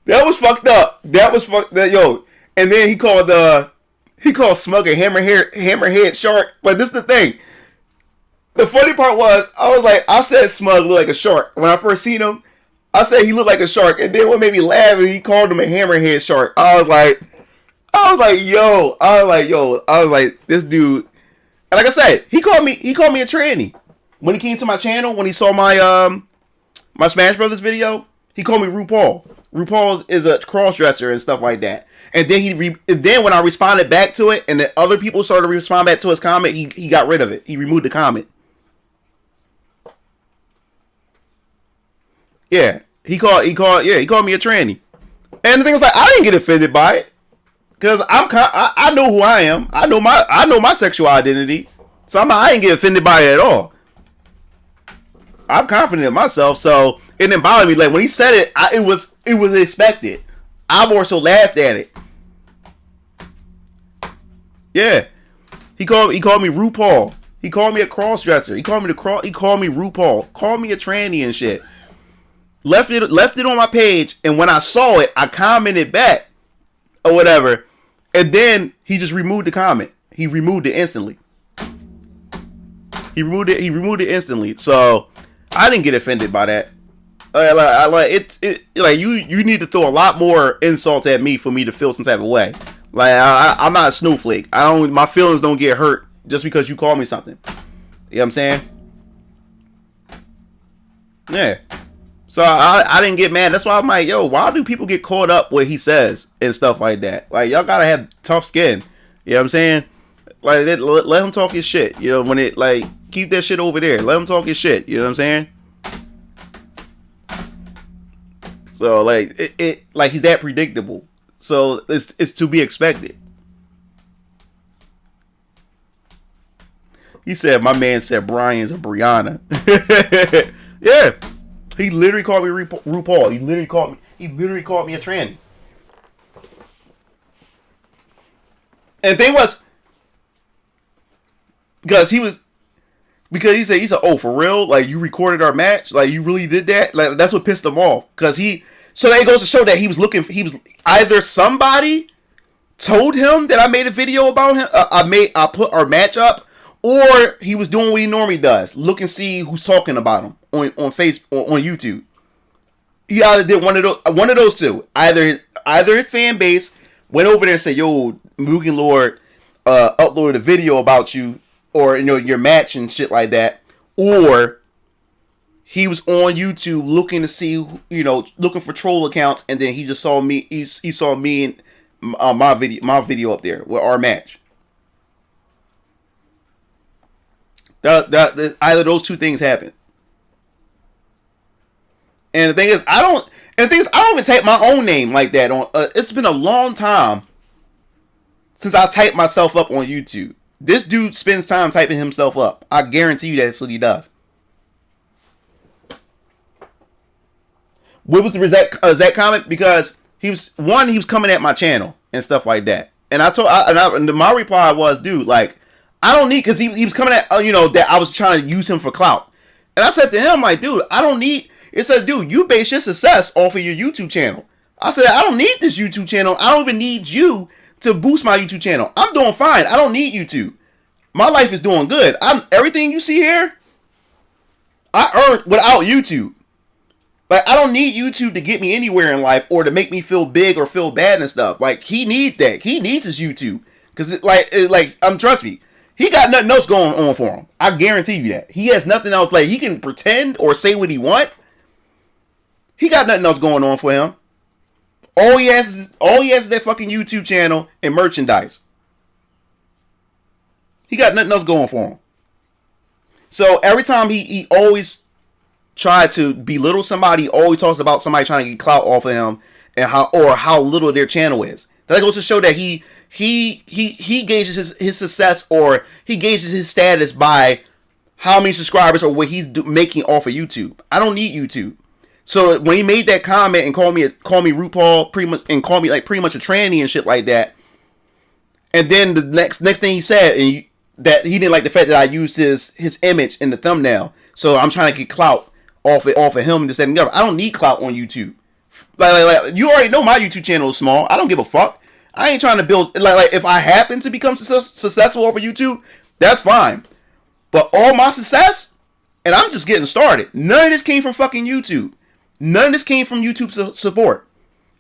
That was fucked up. That was fucked up. Yo. And then he called Smug a hammerhead shark. But this is the thing. The funny part was, I said Smug looked like a shark. When I first seen him, I said he looked like a shark. And then what made me laugh is he called him a hammerhead shark. I was like, this dude. And like I said, he called me a tranny. When he came to my channel, when he saw my my Smash Brothers video, he called me RuPaul. RuPaul is a cross-dresser and stuff like that. And then then when I responded back to it, and the other people started to respond back to his comment, he got rid of it. He removed the comment. Yeah, he called me a tranny. And the thing was, like, I didn't get offended by it. Cause I know who I am. I know my sexual identity. So I didn't get offended by it at all. I'm confident in myself, so it didn't bother me. Like when he said it, it was expected. I more so laughed at it. Yeah, he called me RuPaul. He called me a cross-dresser. He called me RuPaul. Called me a tranny and shit. Left it on my page, and when I saw it, I commented back or whatever. And then he just removed the comment. He removed it instantly. He removed it instantly. So I didn't get offended by that. Like you need to throw a lot more insults at me for me to feel some type of way. Like I'm not a snowflake. My feelings don't get hurt just because you call me something. You know what I'm saying? Yeah. So I didn't get mad. That's why I'm like, yo, why do people get caught up what he says and stuff like that? Like, y'all gotta have tough skin. You know what I'm saying? Like, let him talk his shit. You know, when it, like, keep that shit over there. Let him talk his shit. You know what I'm saying? So, like, like, he's that predictable. So, it's to be expected. He said, my man said Brian's a Brianna. Yeah. He literally called me RuPaul. He literally called me a tranny. And the thing was, because he said, oh, for real? Like, you recorded our match? Like, you really did that? Like, that's what pissed him off. So that goes to show that he was either somebody told him that I made a video about him, I put our match up, or he was doing what he normally does, look and see who's talking about him on Facebook, on YouTube. He either did one of those two. Either his fan base went over there and said, "Yo, Mugen Lord uploaded a video about you, or your match and shit like that," or he was on YouTube looking to see, looking for troll accounts, and then he just saw me. He saw me and my video up there with our match. Either those two things happen. And the thing is, I don't even type my own name like that on. It's been a long time since I typed myself up on YouTube. This dude spends time typing himself up. I guarantee you that's what he does. What was the exact comment? Because he was coming at my channel and stuff like that. And my reply was, dude, like, I don't need, because he was coming at, that I was trying to use him for clout. And I said to him, like, dude, I don't need, it said, dude, you base your success off of your YouTube channel. I said, I don't need this YouTube channel. I don't even need you to boost my YouTube channel. I'm doing fine. I don't need YouTube. My life is doing good. Everything you see here, I earned without YouTube. Like, I don't need YouTube to get me anywhere in life or to make me feel big or feel bad and stuff. Like, he needs that. He needs his YouTube. Because, trust me, he got nothing else going on for him. I guarantee you that. He has nothing else. Like, he can pretend or say what he want. He got nothing else going on for him. All he has is that fucking YouTube channel and merchandise. He got nothing else going for him. So, every time he always tried to belittle somebody, always talks about somebody trying to get clout off of him and how little their channel is. That goes to show that he gauges his success, or he gauges his status by how many subscribers or what he's making off of YouTube. I don't need YouTube. So when he made that comment and called me RuPaul pretty much, and called me like pretty much a tranny and shit like that, and then the next thing he said that he didn't like the fact that I used his image in the thumbnail. So I'm trying to get clout off of him, this, that, and the other. I don't need clout on YouTube. Like you already know my YouTube channel is small. I don't give a fuck. I ain't trying to build like if I happen to become successful over YouTube, that's fine. But all my success, and I'm just getting started. None of this came from fucking YouTube. None of this came from YouTube support.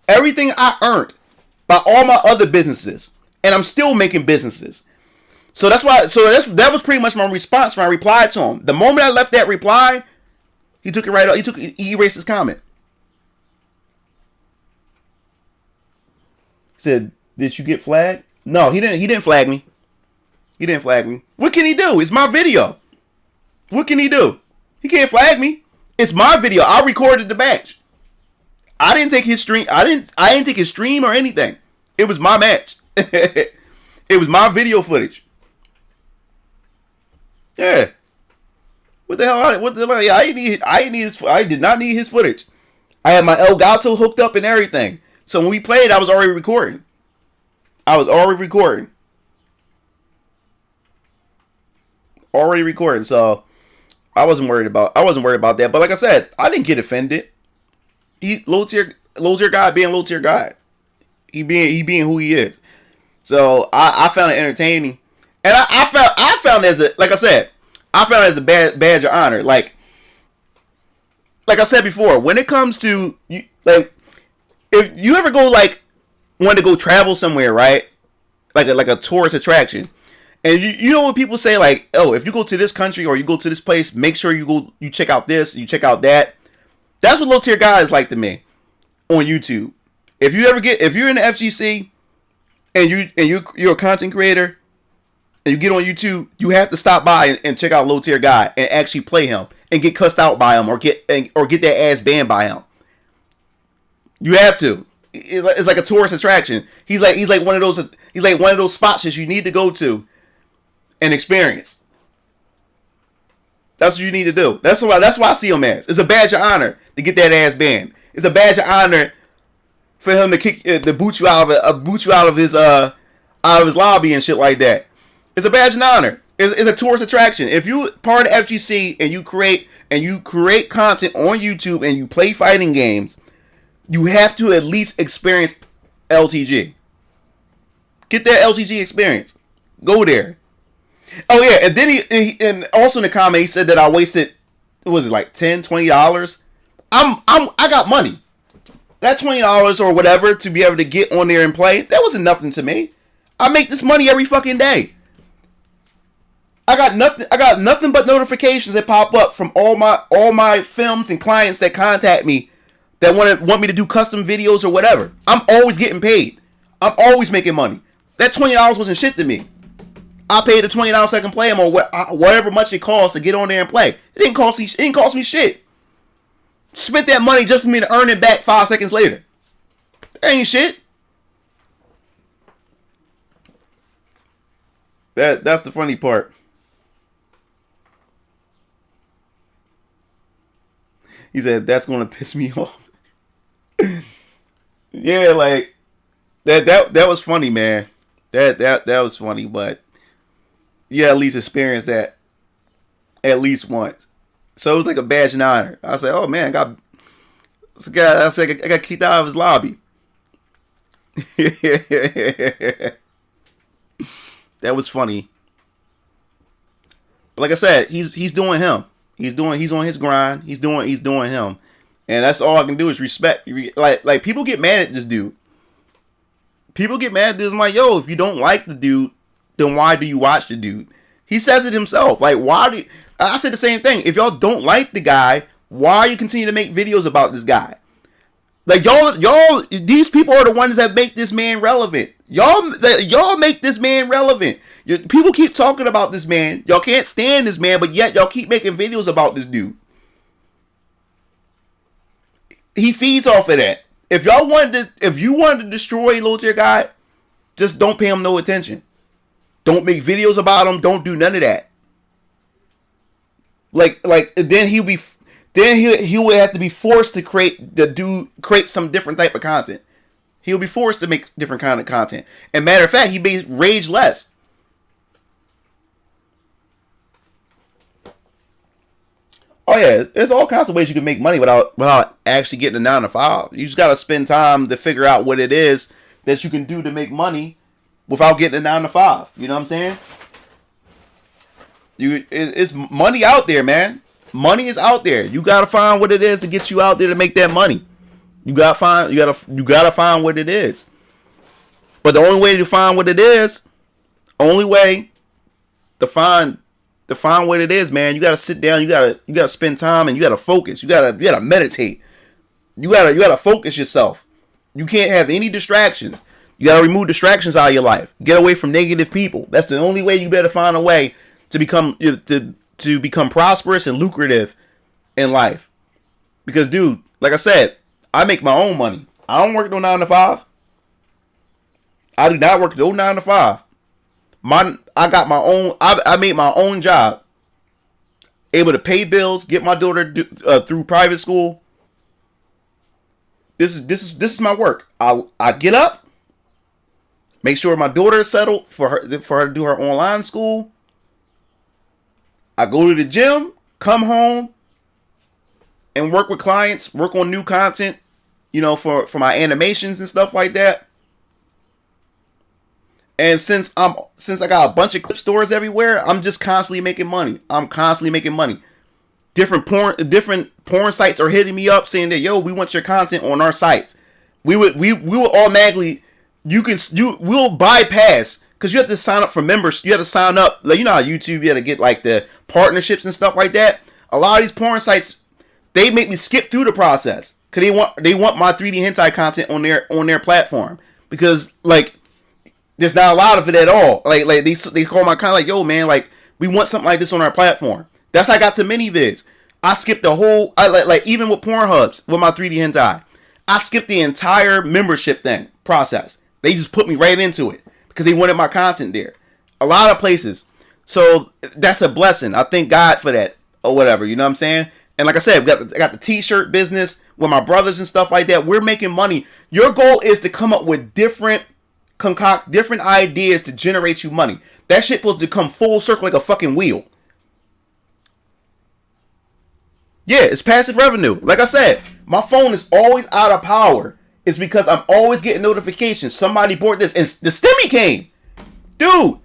Everything I earned by all my other businesses, and I'm still making businesses. So that's why. So that was pretty much my response when I replied to him. The moment I left that reply, he took it right up. He erased his comment. He said, "Did you get flagged?" No, he didn't. He didn't flag me. He didn't flag me. What can he do? It's my video. What can he do? He can't flag me. It's my video. I recorded the match. I didn't take his stream. I didn't take his stream or anything. It was my match. It was my video footage. Yeah. What the hell? I did not need his footage. I had my Elgato hooked up and everything. So when we played, I was already recording. Already recording. So I wasn't worried about that. But like I said, I didn't get offended. He low tier guy being low tier guy. He being who he is. So I found it entertaining. And I found it as a badge of honor. Like I said before, when it comes to if you ever want to go travel somewhere, right? Like a tourist attraction. And you know when people say like, oh, if you go to this country or you go to this place, make sure you check out this, you check out that. That's what low tier guys like to me on YouTube. If you're in the FGC and you're a content creator and you get on YouTube, you have to stop by and check out low tier guy and actually play him and get cussed out by him or get that ass banned by him. You have to. It's like a tourist attraction. He's like one of those spots that you need to go to and experience. That's what you need to do. That's why I see him as. It's a badge of honor to get that ass banned. It's a badge of honor for him to boot you out of his lobby and shit like that. It's a badge of honor. It's a tourist attraction. If you part of FGC and you create content on YouTube and you play fighting games, you have to at least experience LTG. Get that LTG experience. Go there. Oh yeah, and then he and also in the comment he said that I wasted, what was it, like $10, $20? I got money. That $20 or whatever to be able to get on there and play, that wasn't nothing to me. I make this money every fucking day. I got nothing but notifications that pop up from all my films and clients that contact me that want me to do custom videos or whatever. I'm always getting paid. I'm always making money. That $20 wasn't shit to me. I paid the $20 so I can play them or whatever much it costs to get on there and play. It didn't cost me shit. Spent that money just for me to earn it back 5 seconds later. That ain't shit. That's the funny part. He said that's gonna piss me off. Yeah, like that was funny, man. That was funny, but you at least experienced that at least once. So it was like a badge and honor. I said, "Oh man, I got kicked out of his lobby." That was funny. But like I said, he's doing him. He's on his grind. He's doing him. And that's all I can do is respect. Like people get mad at this dude. People get mad at this. I'm like, yo, if you don't like the dude, then why do you watch the dude? He says it himself. Like, I said the same thing. If y'all don't like the guy, why you continue to make videos about this guy? Like y'all, these people are the ones that make this man relevant. Y'all make this man relevant. People keep talking about this man. Y'all can't stand this man, but yet y'all keep making videos about this dude. He feeds off of that. If you wanted to destroy low tier guy, just don't pay him no attention. Don't make videos about him. Don't do none of that. Like then he would have to be forced to create some different type of content. He'll be forced to make different kind of content. And matter of fact, he made rage less. Oh yeah, there's all kinds of ways you can make money without actually getting a 9 to 5. You just gotta spend time to figure out what it is that you can do to make money without getting a 9 to 5. You know what I'm saying? It's money out there, man. Money is out there. You gotta find what it is to get you out there to make that money. You gotta find what it is. But the only way to find what it is, to find what it is, man, you gotta sit down, you gotta spend time, and you gotta focus. You gotta meditate. You gotta focus yourself. You can't have any distractions. You gotta remove distractions out of your life. Get away from negative people. That's the only way you better find a way to become prosperous and lucrative in life. Because, dude, like I said, I make my own money. I don't work no 9 to 5. I do not work no 9 to 5. I got my own. I made my own job. Able to pay bills, get my daughter through private school. This is my work. I get up, make sure my daughter is settled for her to do her online school. I go to the gym, come home, and work with clients, work on new content, for my animations and stuff like that. And since I got a bunch of clip stores everywhere, I'm just constantly making money. Different porn sites are hitting me up saying that, yo, we want your content on our sites. We will automatically, we'll bypass, because you have to sign up for members. You have to sign up, like, you know how YouTube, you have to get like the partnerships and stuff like that. A lot of these porn sites, they make me skip through the process because they want my 3D hentai content on their platform, because like there's not a lot of it at all. Like they call my kind of like, yo man, like we want something like this on our platform. That's how I got to mini-vids. I skipped the whole, like even with Pornhubs, with my 3D hentai, I skipped the entire membership process. They just put me right into it because they wanted my content there. A lot of places. So that's a blessing. I thank God for that or whatever. You know what I'm saying? And like I said, I got the t-shirt business with my brothers and stuff like that. We're making money. Your goal is to come up with concoct different ideas to generate you money. That shit supposed to come full circle like a fucking wheel. Yeah, it's passive revenue. Like I said, my phone is always out of power. It's because I'm always getting notifications. Somebody bought this, and the stimmy came. Dude,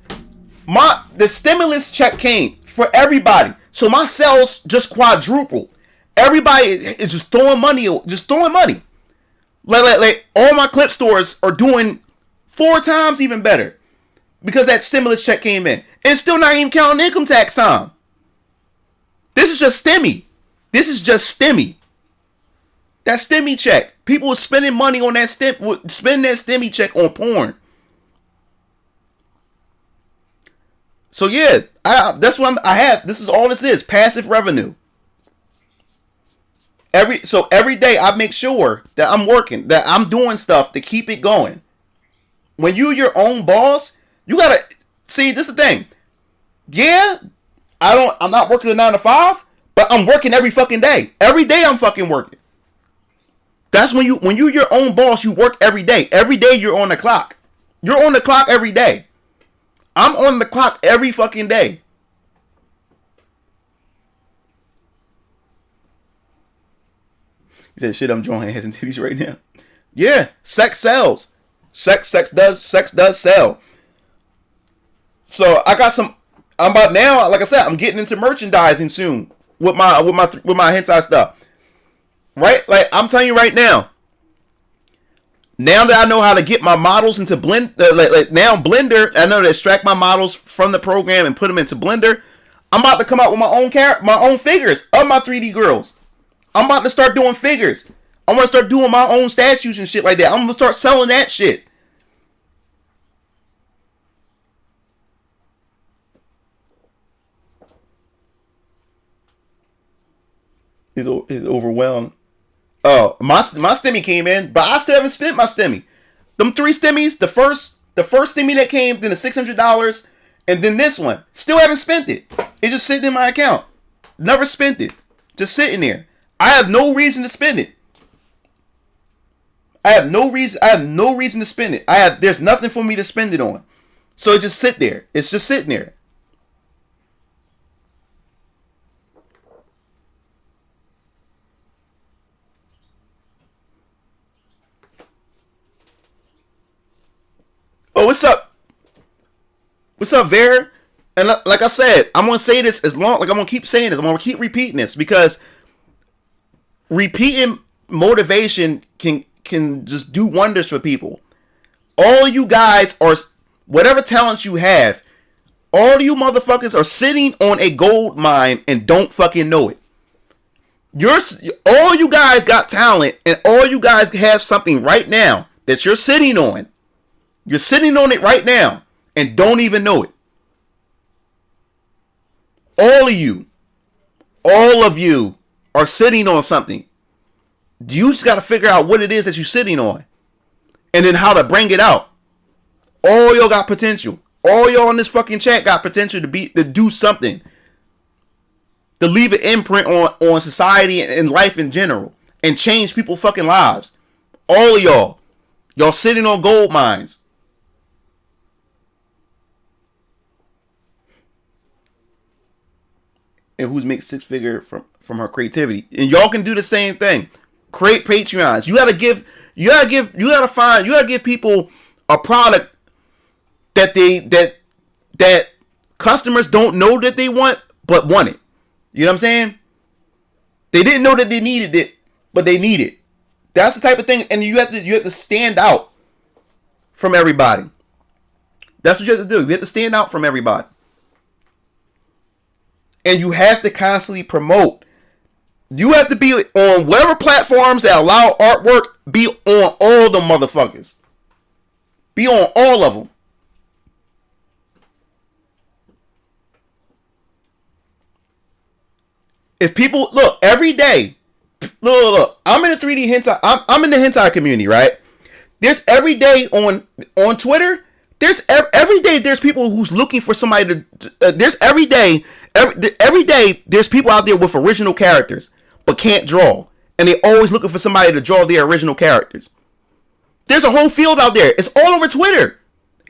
the stimulus check came for everybody. So my sales just quadrupled. Everybody is just throwing money. Like all my clip stores are doing 4 times even better because that stimulus check came in. And it's still not even counting income tax time. This is just stimmy. That stimmy check. People are spending money on that spending that stimmy check on porn. So yeah, that's what I have. This is all this is, passive revenue. Every day I make sure that I'm working, that I'm doing stuff to keep it going. When you're your own boss, you gotta see. This is the thing. Yeah, I'm not working a 9 to 5, but I'm working every fucking day. Every day I'm fucking working. That's when you're your own boss. You work every day. Every day you're on the clock. You're on the clock every day. I'm on the clock every fucking day. He said, shit, I'm drawing hands and titties right now. Yeah, sex sells. Sex does sell. So I got some. I'm about now. Like I said, I'm getting into merchandising soon with my hentai stuff. Right? Like I'm telling you right now. Now that I know how to get my models into Blender, now Blender, I know to extract my models from the program and put them into Blender. I'm about to come out with my own figures of my 3D girls. I'm about to start doing figures. I'm gonna start doing my own statues and shit like that. I'm gonna start selling that shit. He's overwhelmed. Oh, my stimmy came in, but I still haven't spent my stimmy. Them 3 stimmies, the first stimmy that came, then the $600, and then this one. Still haven't spent it. It's just sitting in my account. Never spent it. Just sitting there. I have no reason to spend it. I have no reason to spend it. There's nothing for me to spend it on. So it just sit there. It's just sitting there. Oh, what's up? What's up, Ver? And like I said, I'm gonna say this I'm gonna keep saying this. I'm gonna keep repeating this because repeating motivation can just do wonders for people. All you guys are, whatever talents you have, all you motherfuckers are sitting on a gold mine and don't fucking know it. All you guys got talent and all you guys have something right now that you're sitting on. You're sitting on it right now and don't even know it. All of you are sitting on something. You just got to figure out what it is that you're sitting on and then how to bring it out. All y'all got potential. All y'all in this fucking chat got potential to do something. To leave an imprint on society and life in general and change people's fucking lives. All of y'all. Y'all sitting on gold mines. And who's makes 6-figure from her creativity. And y'all can do the same thing. Create Patreons. You gotta give people a product that customers don't know that they want, but want it. You know what I'm saying? They didn't know that they needed it, but they need it. That's the type of thing, and you have to stand out from everybody. That's what you have to do. You have to stand out from everybody. And you have to constantly promote. You have to be on whatever platforms that allow artwork. Be on all the motherfuckers. Be on all of them. If people look every day, look. I'm in the 3D hentai. I'm in the hentai community, right? There's every day on Twitter. There's every day there's people who's looking for somebody to. There's every day there's people out there with original characters but can't draw, and they're always looking for somebody to draw their original characters. There's a whole field out there. It's all over Twitter.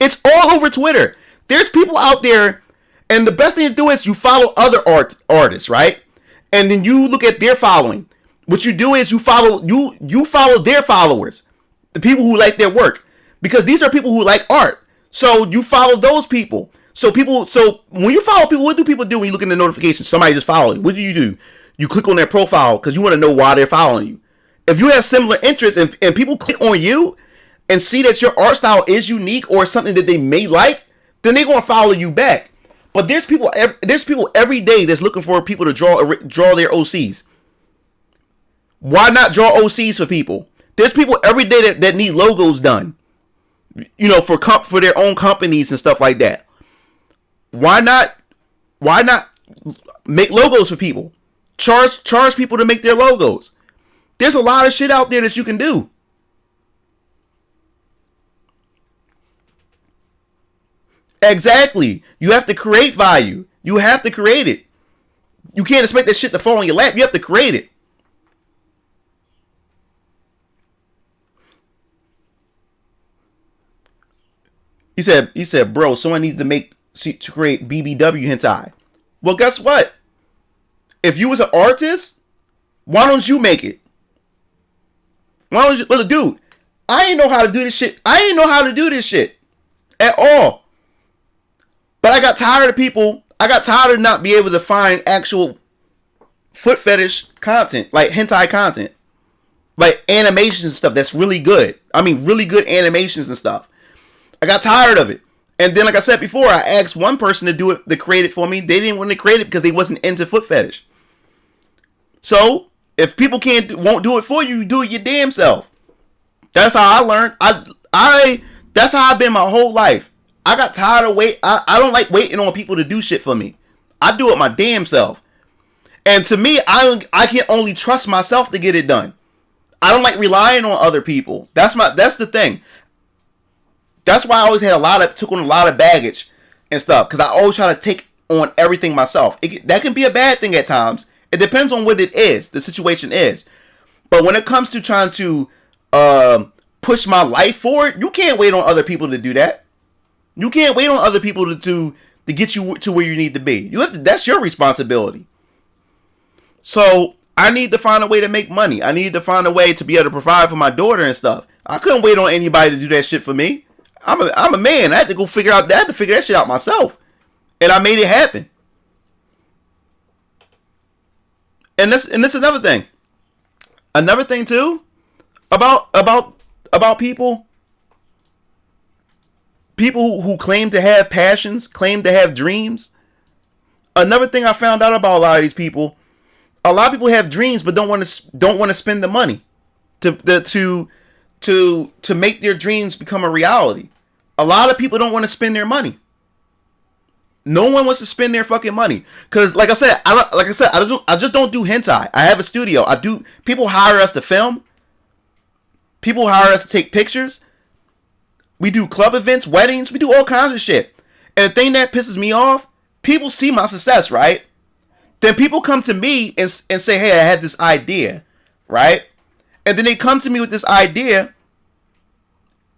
It's all over Twitter. There's people out there, and the best thing to do is you follow other artists, right? And then you look at their following. What you do is you follow their followers, the people who like their work, because these are people who like art. So you follow those people. So when you follow people, what do people do when you look in the notifications? Somebody just followed you. What do? You click on their profile because you want to know why they're following you. If you have similar interests and people click on you and see that your art style is unique or something that they may like, then they're going to follow you back. But there's people every day that's looking for people to draw their OCs. Why not draw OCs for people? There's people every day that need logos done. You know, for their own companies and stuff like that. Why not make logos for people? Charge people to make their logos. There's a lot of shit out there that you can do. Exactly. You have to create value. You have to create it. You can't expect that shit to fall on your lap. You have to create it. He said, bro, someone needs to create BBW hentai. Well, guess what? If you was an artist, why don't you make it? Why don't you, look, dude? I ain't know how to do this shit. I ain't know how to do this shit at all. But I got tired of people. I got tired of not being able to find actual foot fetish content, like hentai content, like animations and stuff that's really good. I mean, really good animations and stuff. I got tired of it. And then, like I said before, I asked one person to create it for me. They didn't want to create it because they wasn't into foot fetish. So, if people won't do it for you, you do it your damn self. That's how I learned. That's how I've been my whole life. I got tired of I don't like waiting on people to do shit for me. I do it my damn self. And to me, I can only trust myself to get it done. I don't like relying on other people. That's the thing. That's why I always took on a lot of baggage and stuff. Because I always try to take on everything myself. That can be a bad thing at times. It depends on what it is, the situation is. But when it comes to trying to push my life forward, you can't wait on other people to do that. You can't wait on other people to get you to where you need to be. That's your responsibility. So I need to find a way to make money. I need to find a way to be able to provide for my daughter and stuff. I couldn't wait on anybody to do that shit for me. I'm a man. I had to figure that shit out myself. And I made it happen. And this is another thing. Another thing too about people who claim to have passions, claim to have dreams. Another thing I found out about a lot of these people, a lot of people have dreams but don't want to spend the money to make their dreams become a reality. A lot of people don't want to spend their money. No one wants to spend their fucking money. Cause like I said, I just don't do hentai. I have a studio. People hire us to film. People hire us to take pictures. We do club events, weddings, we do all kinds of shit. And the thing that pisses me off, people see my success, right? Then people come to me and say, hey, I had this idea, right? And then they come to me with this idea,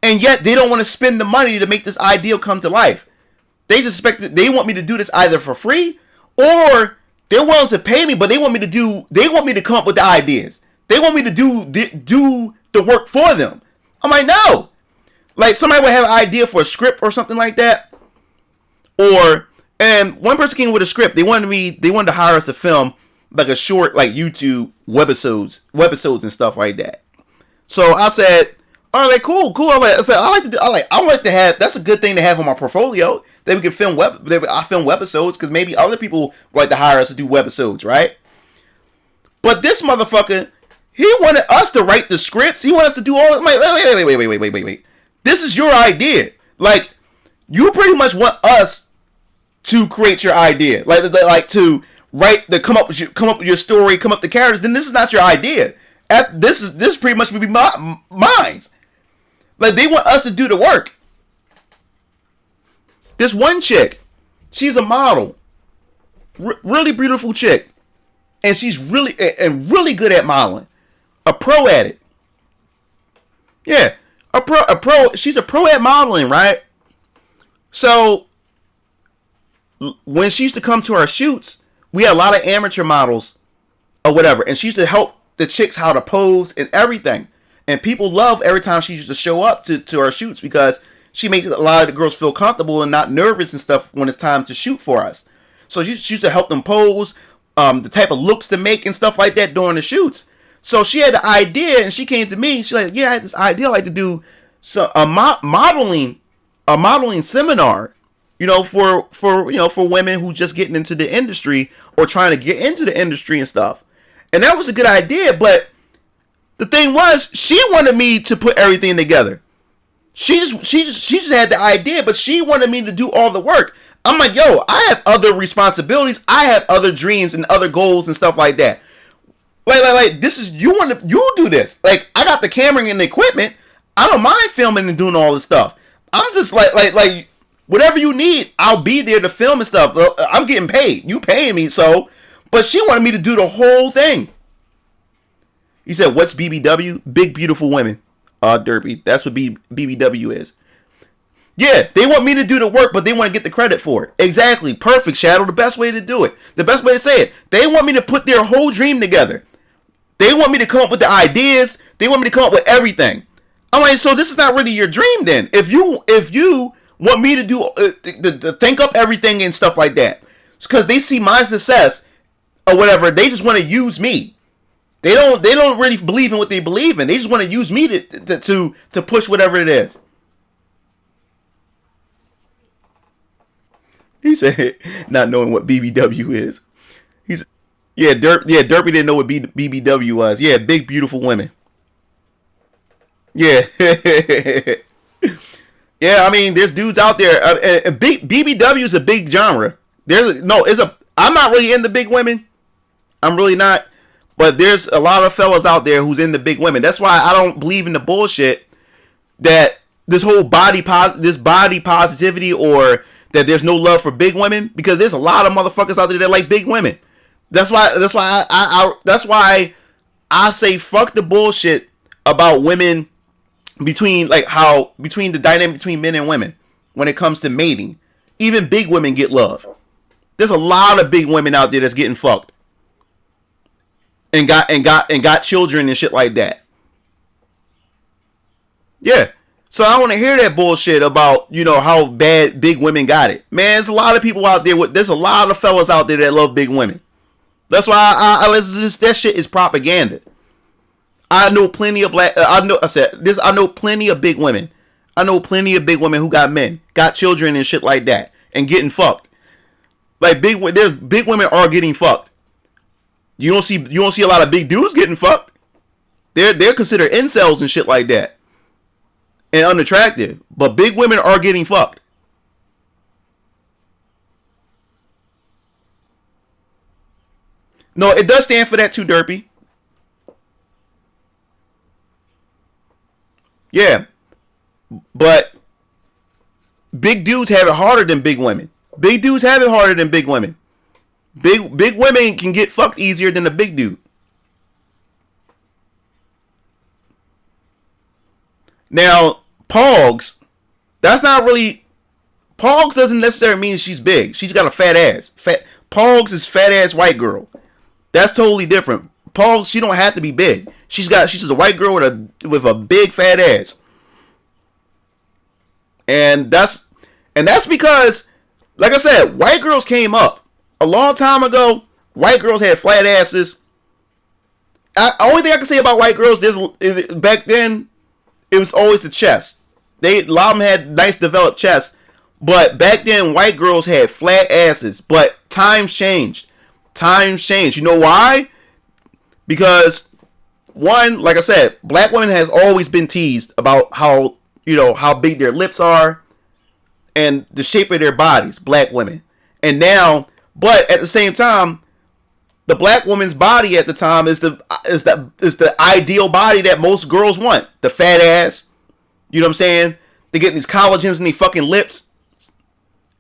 and yet they don't want to spend the money to make this idea come to life. They just expect that they want me to do this either for free, or they're willing to pay me, but they want me to come up with the ideas. They want me to do the work for them. I'm like, no. Like, somebody would have an idea for a script or something like that. And one person came with a script. They wanted to hire us to film like a short, like YouTube webisodes and stuff like that. So I said, all right, cool. I like to have, that's a good thing to have on my portfolio. That we can film I film webisodes, because maybe other people would like to hire us to do webisodes, right? But this motherfucker, he wanted us to write the scripts. He wanted us to do all. I'm like, wait. This is your idea. Like, you pretty much want us to create your idea, like to come up with your story, come up with the characters. Then this is not your idea. This pretty much would be mine. Like, they want us to do the work. This one chick, she's a model, really beautiful chick, and she's really good at modeling, a pro at it. Yeah, a pro. She's a pro at modeling, right? So when she used to come to our shoots, we had a lot of amateur models or whatever, and she used to help the chicks how to pose and everything. And people love every time she used to show up to our shoots, because she makes a lot of the girls feel comfortable and not nervous and stuff when it's time to shoot for us. So she used to help them pose, the type of looks to make and stuff like that during the shoots. So she had the idea, and she came to me. She's like, "Yeah, I had this idea. I'd like to do a modeling seminar, for women who just getting into the industry or trying to get into the industry and stuff." And that was a good idea, but the thing was, she wanted me to put everything together. She just had the idea, but she wanted me to do all the work. I'm like, yo, I have other responsibilities. I have other dreams and other goals and stuff like that. Like this is, you do this. Like, I got the camera and the equipment. I don't mind filming and doing all this stuff. I'm just like whatever you need, I'll be there to film and stuff. I'm getting paid. You paying me, so. But she wanted me to do the whole thing. He said, "What's BBW? Big Beautiful Women." Derby. That's what BBW is. Yeah, they want me to do the work, but they want to get the credit for it. Exactly. Perfect, Shadow. The best way to do it. The best way to say it. They want me to put their whole dream together. They want me to come up with the ideas. They want me to come up with everything. I'm like, so this is not really your dream then. If you want me to do to think up everything and stuff like that, because they see my success or whatever, they just want to use me. They don't really believe in what they believe in. They just want to use me to push whatever it is. He said, not knowing what BBW is. Derpy didn't know what BBW was. Yeah, big beautiful women. Yeah. Yeah, I mean, there's dudes out there. BBW is a big genre. I'm not really into big women. I'm really not. But there's a lot of fellas out there who's into big women. That's why I don't believe in the bullshit that this whole body positivity or that there's no love for big women, because there's a lot of motherfuckers out there that like big women. That's why I say fuck the bullshit about women between the dynamic between men and women when it comes to mating. Even big women get love. There's a lot of big women out there that's getting fucked and got children and shit like that. Yeah. So I don't want to hear that bullshit about, how bad big women got it. Man, there's a lot of people out there there's a lot of fellas out there that love big women. That's why that shit is propaganda. I know plenty of I know plenty of big women. I know plenty of big women who got men, got children and shit like that, and getting fucked. Like big women are getting fucked. You don't see a lot of big dudes getting fucked. They're considered incels and shit like that, and unattractive. But big women are getting fucked. No, it does stand for that too, Derpy. Yeah. But big dudes have it harder than big women. Big dudes have it harder than big women. Big women can get fucked easier than a big dude. Now, Pogs, Pogs doesn't necessarily mean she's big. She's got a fat ass. Pogs is fat ass white girl. That's totally different. Pogs, she don't have to be big. She's just a white girl with a big fat ass. And that's because, like I said, white girls came up a long time ago. White girls had flat asses. Only thing I can say about white girls back then, it was always the chest. A lot of them had nice developed chests, but back then white girls had flat asses. But times changed. You know why? Because one, like I said, black women has always been teased about how big their lips are and the shape of their bodies, black women. And now, but at the same time, the black woman's body at the time is the ideal body that most girls want. The fat ass, you know what I'm saying? They get these collagens in their fucking lips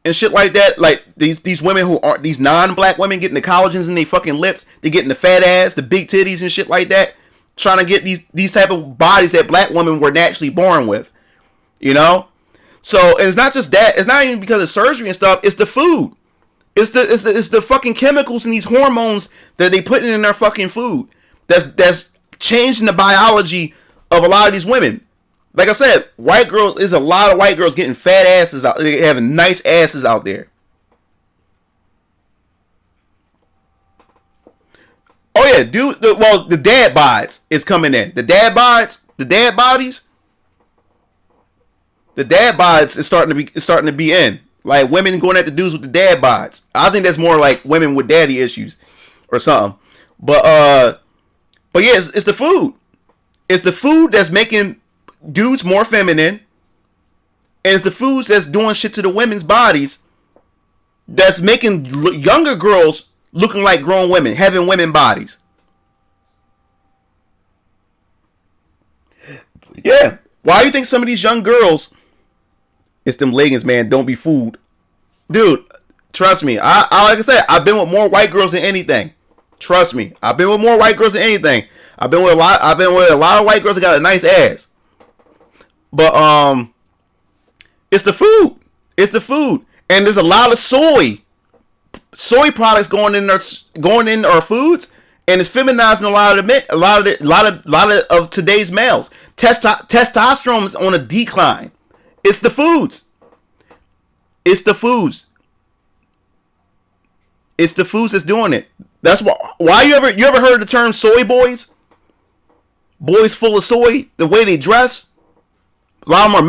and shit like that. Like these women who aren't, these non-black women getting the collagens in their fucking lips. They getting the fat ass, the big titties and shit like that. Trying to get these type of bodies that black women were naturally born with. You know? So, and it's not just that. It's not even because of surgery and stuff. It's the food. It's the fucking chemicals and these hormones that they put in their fucking food. That's changing the biology of a lot of these women. Like I said, there's a lot of white girls getting fat asses out. They having nice asses out there. Oh yeah, dude. The dad bods is coming in. The dad bodies. The dad bods is starting to be in. Like women going at the dudes with the dad bods. I think that's more like women with daddy issues or something. But yeah, it's the food. It's the food that's making dudes more feminine. And it's the foods that's doing shit to the women's bodies that's making younger girls looking like grown women, having women bodies. Yeah. Why do you think some of these young girls, it's them leggings, man, don't be fooled. Dude, trust me. I like I said, I've been with more white girls than anything. Trust me. I've been with more white girls than anything. I've been with a lot of white girls that got a nice ass. But It's the food. It's the food. And there's a lot of soy products going in our foods, and it's feminizing a lot of today's males. Testosterone is on a decline. It's the foods. It's the foods. It's the foods that's doing it. That's why you ever heard the term soy boys? Boys full of soy, the way they dress. A lot of them are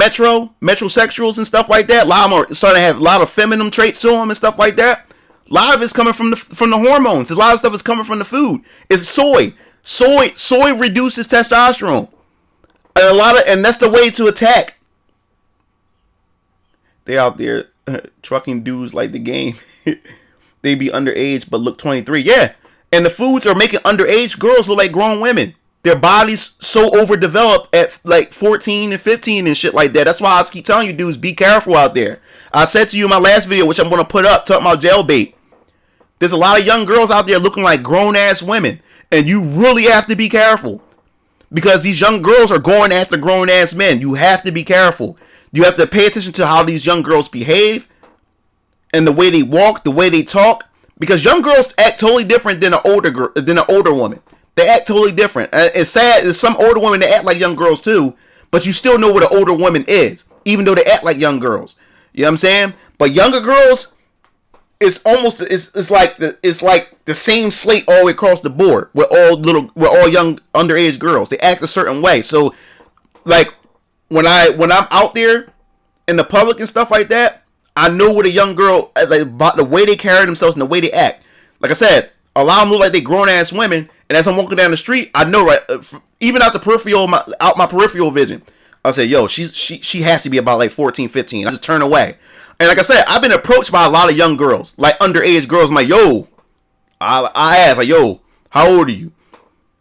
metrosexuals and stuff like that. A lot of them are starting to have a lot of feminine traits to them and stuff like that. A lot of it's coming from the hormones. A lot of stuff is coming from the food. It's soy. Soy reduces testosterone. And that's the way to attack. They out there trucking dudes like the game. They be underage but look 23. Yeah. And the foods are making underage girls look like grown women. Their bodies so overdeveloped at like 14 and 15 and shit like that. That's why I keep telling you dudes, be careful out there. I said to you in my last video, which I'm going to put up, talking about jailbait. There's a lot of young girls out there looking like grown-ass women. And you really have to be careful. Because these young girls are going after grown-ass men. You have to be careful. You have to pay attention to how these young girls behave. And the way they walk, the way they talk. Because young girls act totally different than an older woman. They act totally different. It's sad. There's some older women that act like young girls too. But you still know what an older woman is. Even though they act like young girls. You know what I'm saying? But younger girls... It's like the same slate all the way across the board with all young underage girls. They act a certain way. So, like when I'm out there in the public and stuff like that, I know what a young girl like about the way they carry themselves and the way they act. Like I said, a lot of them look like they grown ass women, and as I'm walking down the street, I know right even out my peripheral vision, I'll say, yo, she has to be about like 14, 15. I just turn away. And like I said, I've been approached by a lot of young girls, like underage girls. I'm like, yo, I ask, like, yo, how old are you?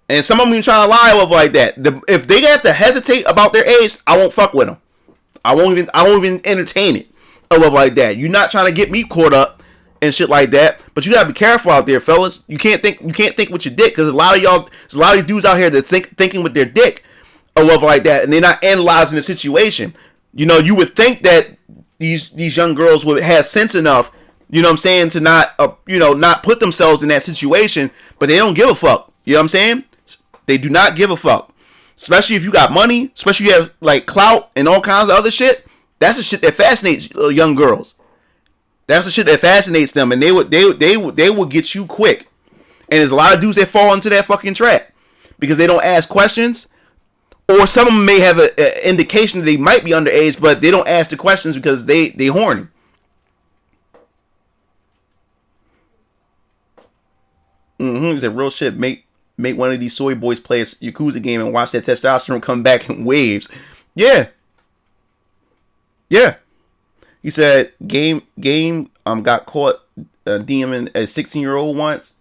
And some of them even trying to lie over like that. If they have to hesitate about their age, I won't fuck with them. I won't even entertain it over like that. You're not trying to get me caught up and shit like that. But you gotta be careful out there, fellas. You can't think with your dick, because a lot of these dudes out here that thinking with their dick over like that, and they're not analyzing the situation. You know, you would think that these young girls would have sense enough, you know what I'm saying, to not put themselves in that situation, but they don't give a fuck. You know what I'm saying? They do not give a fuck. Especially if you got money, especially if you have like clout and all kinds of other shit. That's the shit that fascinates young girls. That's the shit that fascinates them, and they would get you quick. And there's a lot of dudes that fall into that fucking trap because they don't ask questions. Or some of them may have an indication that they might be underage, but they don't ask the questions because they horny. He said, real shit. Make one of these soy boys play a Yakuza game and watch that testosterone come back in waves. Yeah. Yeah. He said, game got caught DMing a 16-year-old once,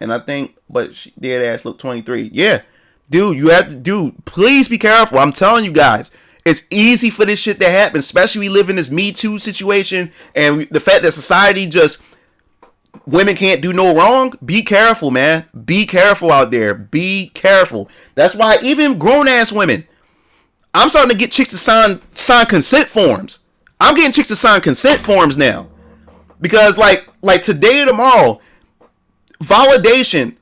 and I think, but she dead ass looked 23. Yeah. Dude, please be careful. I'm telling you guys, it's easy for this shit to happen, especially we live in this Me Too situation, and the fact that society just, women can't do no wrong. Be careful, man. Be careful out there. Be careful. That's why even grown-ass women, I'm starting to get chicks to sign consent forms. I'm getting chicks to sign consent forms now. Because like today or tomorrow, validation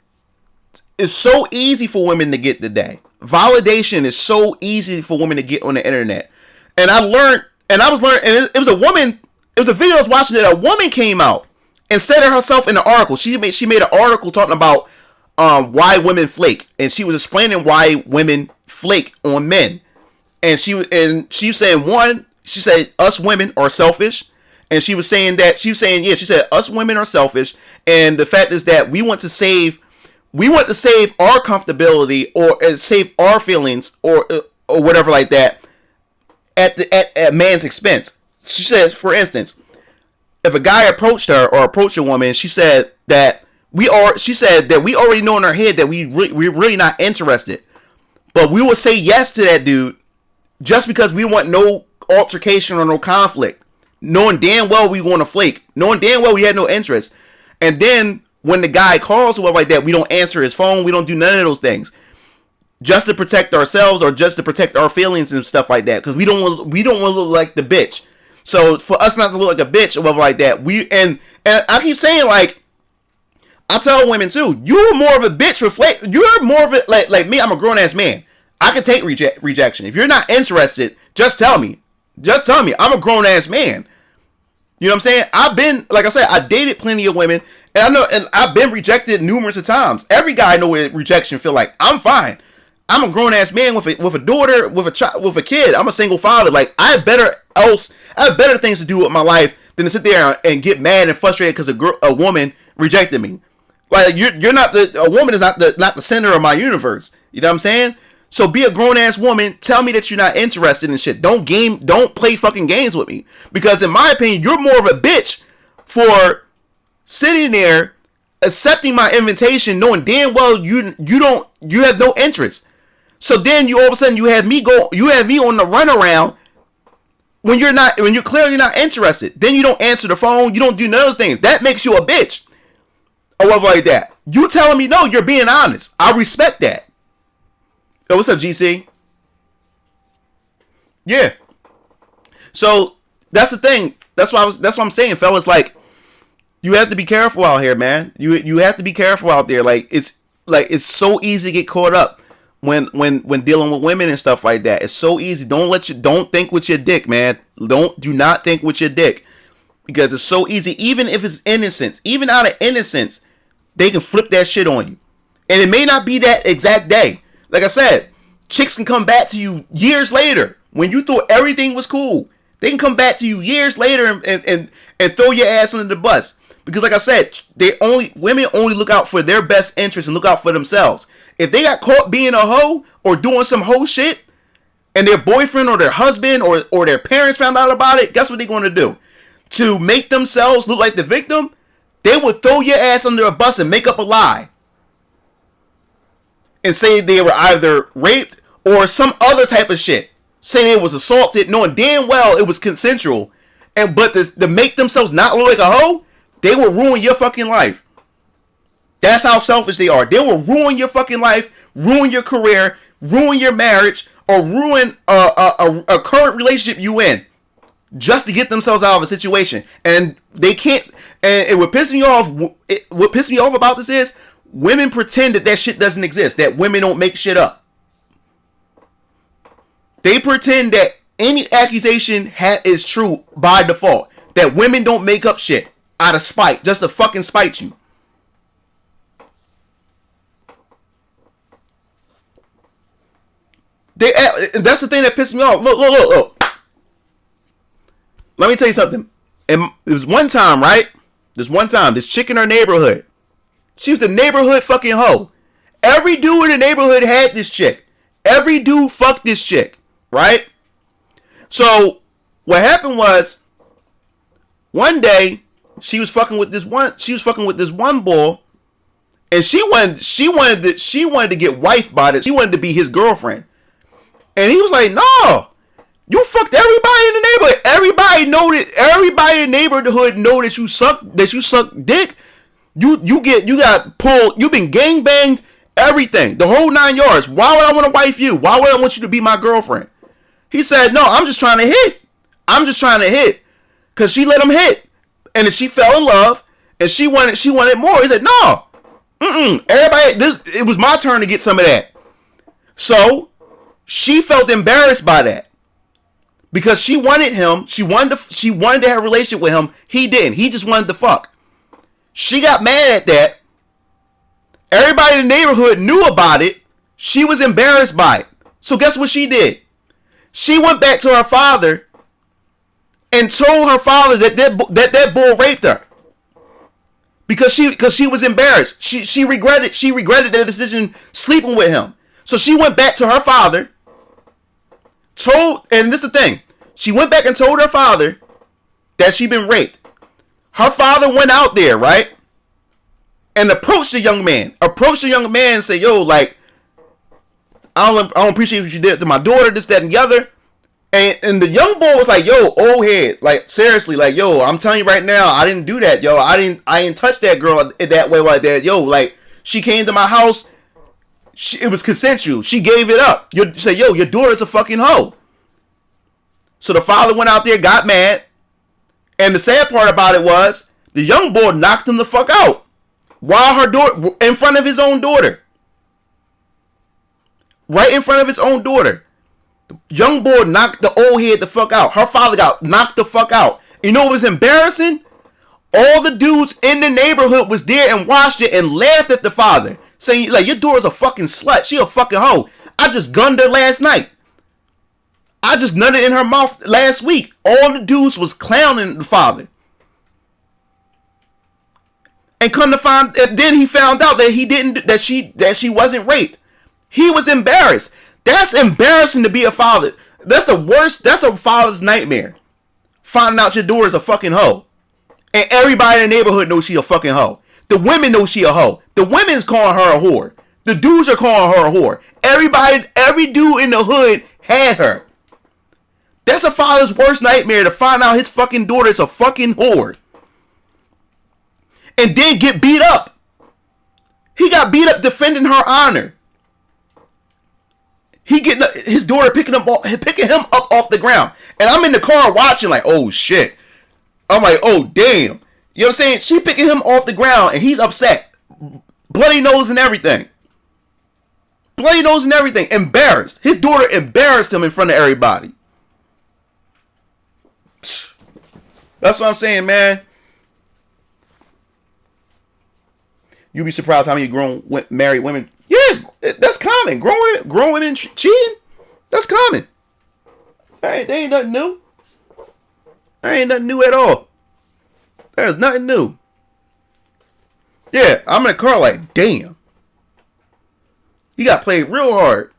is so easy for women to get today. Validation is so easy for women to get on the internet. And I learned, and it was a woman, it was a video I was watching that a woman came out and said it herself in the article. She made an article talking about why women flake. And she was explaining why women flake on men. And she was saying, one, she said us women are selfish. And she said us women are selfish. And the fact is that we want to save our comfortability or save our feelings or whatever like that at man's expense. She says, for instance, if a guy approached her or approached a woman, she said that we already know in our head that we're really not interested, but we will say yes to that dude just because we want no altercation or no conflict, knowing damn well we want to flake, knowing damn well we had no interest. And then when the guy calls or like that, we don't answer his phone. We don't do none of those things just to protect ourselves or just to protect our feelings and stuff like that. Because we don't want to look like the bitch. So for us not to look like a bitch or whatever like that, and I keep saying, like, I tell women too, you're more of a bitch you're more of it like me. I'm a grown ass man. I can take rejection. If you're not interested, just tell me. Just tell me. I'm a grown ass man. You know what I'm saying? I've been, like I said, I dated plenty of women, and I know, and I've been rejected numerous of times. Every guy know what rejection feel like. I'm fine. I'm a grown ass man with a daughter, with a child, with a kid. I'm a single father. Like, I have better things to do with my life than to sit there and get mad and frustrated because a woman rejected me. Like, you're not a woman is not the center of my universe. You know what I'm saying? So be a grown ass woman. Tell me that you're not interested in shit. Don't play fucking games with me. Because in my opinion, you're more of a bitch for sitting there accepting my invitation, knowing damn well you have no interest. So then you all of a sudden you have me on the runaround when you're clearly not interested. Then you don't answer the phone. You don't do none of those things. That makes you a bitch. Or whatever like that. You telling me no, you're being honest. I respect that. Yo, what's up, GC? Yeah. So that's the thing. That's what I'm saying, fellas. Like, you have to be careful out here, man. You have to be careful out there. Like, it's so easy to get caught up when dealing with women and stuff like that. It's so easy. Don't think with your dick, man. Do not think with your dick, because it's so easy. Even if it's innocence, even out of innocence, they can flip that shit on you, and it may not be that exact day. Like I said, chicks can come back to you years later when you thought everything was cool. They can come back to you years later and throw your ass under the bus. Because like I said, women only look out for their best interest and look out for themselves. If they got caught being a hoe or doing some hoe shit, and their boyfriend or their husband or their parents found out about it, guess what they're going to do? To make themselves look like the victim, they would throw your ass under a bus and make up a lie. And say they were either raped or some other type of shit. Saying it was assaulted, knowing damn well it was consensual. But to make themselves not look like a hoe, they will ruin your fucking life. That's how selfish they are. They will ruin your fucking life, ruin your career, ruin your marriage, or ruin a current relationship you in, just to get themselves out of a situation. And they can't. And what pisses me off, about this is, women pretend that shit doesn't exist, that women don't make shit up. They pretend that any accusation is true by default, that women don't make up shit out of spite, just to fucking spite you. That's the thing that pisses me off. Look. Let me tell you something. And there was one time, right? This chick in our neighborhood, she was the neighborhood fucking hoe. Every dude in the neighborhood had this chick. Every dude fucked this chick, right? So what happened was, one day she was fucking with this one boy, and she wanted to get wifed by it. She wanted to be his girlfriend, and he was like, "No, you fucked everybody in the neighborhood. Everybody in the neighborhood know that you suck dick." You got pulled. You've been gangbanged, everything, the whole 9 yards. Why would I want to wife you? Why would I want you to be my girlfriend? He said, "No, I'm just trying to hit." Cause she let him hit, and then she fell in love, and she wanted more. He said, "No, it was my turn to get some of that." So she felt embarrassed by that, because she wanted him. She wanted to have a relationship with him. He didn't. He just wanted to fuck. She got mad at that. Everybody in the neighborhood knew about it. She was embarrassed by it. So guess what she did? She went back to her father and told her father that bull raped her. Because she was embarrassed. She regretted that decision, sleeping with him. So she went back to her father, and this is the thing. She went back and told her father that she'd been raped. Her father went out there, right? And approached the young man. And said, "Yo, like, I don't appreciate what you did to my daughter, this, that, and the other." And the young boy was like, "Yo, old head, like, seriously, like, yo, I'm telling you right now, I didn't do that, yo. I didn't touch that girl that way like that, yo. Like, she came to my house, it was consensual. She gave it up. You say, yo, your daughter's a fucking hoe." So the father went out there, got mad, And the sad part about it was the young boy knocked him the fuck out while her daughter, in front of his own daughter. Right in front of his own daughter. The young boy knocked the old head the fuck out. Her father got knocked the fuck out. You know what was embarrassing? All the dudes in the neighborhood was there and watched it and laughed at the father. Saying, like, your daughter's a fucking slut. She a fucking hoe. I just gunned her last night. I just nutted in her mouth last week. All the dudes was clowning the father. And come to find, then he found out that he didn't, that she wasn't raped. He was embarrassed. That's embarrassing to be a father. That's the worst. That's a father's nightmare. Finding out your daughter's a fucking hoe. And everybody in the neighborhood knows she a fucking hoe. The women know she a hoe. The women's calling her a whore. The dudes are calling her a whore. Everybody, every dude in the hood had her. That's a father's worst nightmare, to find out his fucking daughter's a fucking whore. And then get beat up. He got beat up defending her honor. He getting his daughter picking him up off the ground. And I'm in the car watching like, oh shit. I'm like, oh damn. You know what I'm saying? She picking him off the ground and he's upset. Bloody nose and everything. Bloody nose and everything. Embarrassed. His daughter embarrassed him in front of everybody. That's what I'm saying, man. You'd be surprised how many married women. Yeah, that's common. Grown women cheating. That's common. That ain't nothing new. That ain't nothing new at all. There's nothing new. Yeah, I'm in the car like, damn. You got played real hard.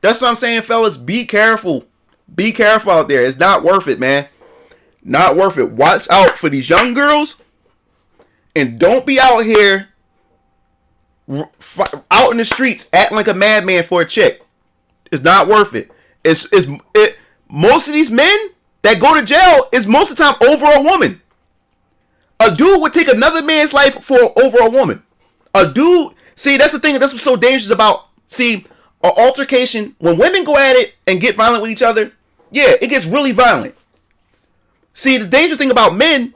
That's what I'm saying, fellas. Be careful. Be careful out there. It's not worth it, man. Not worth it. Watch out for these young girls. And don't be out here out in the streets acting like a madman for a chick. It's not worth it. Most of these men that go to jail is most of the time over a woman. A dude would take another man's life for over a woman. A dude, see, that's the thing. That's what's so dangerous about, see, an altercation. When women go at it and get violent with each other, yeah, it gets really violent. See, the dangerous thing about men,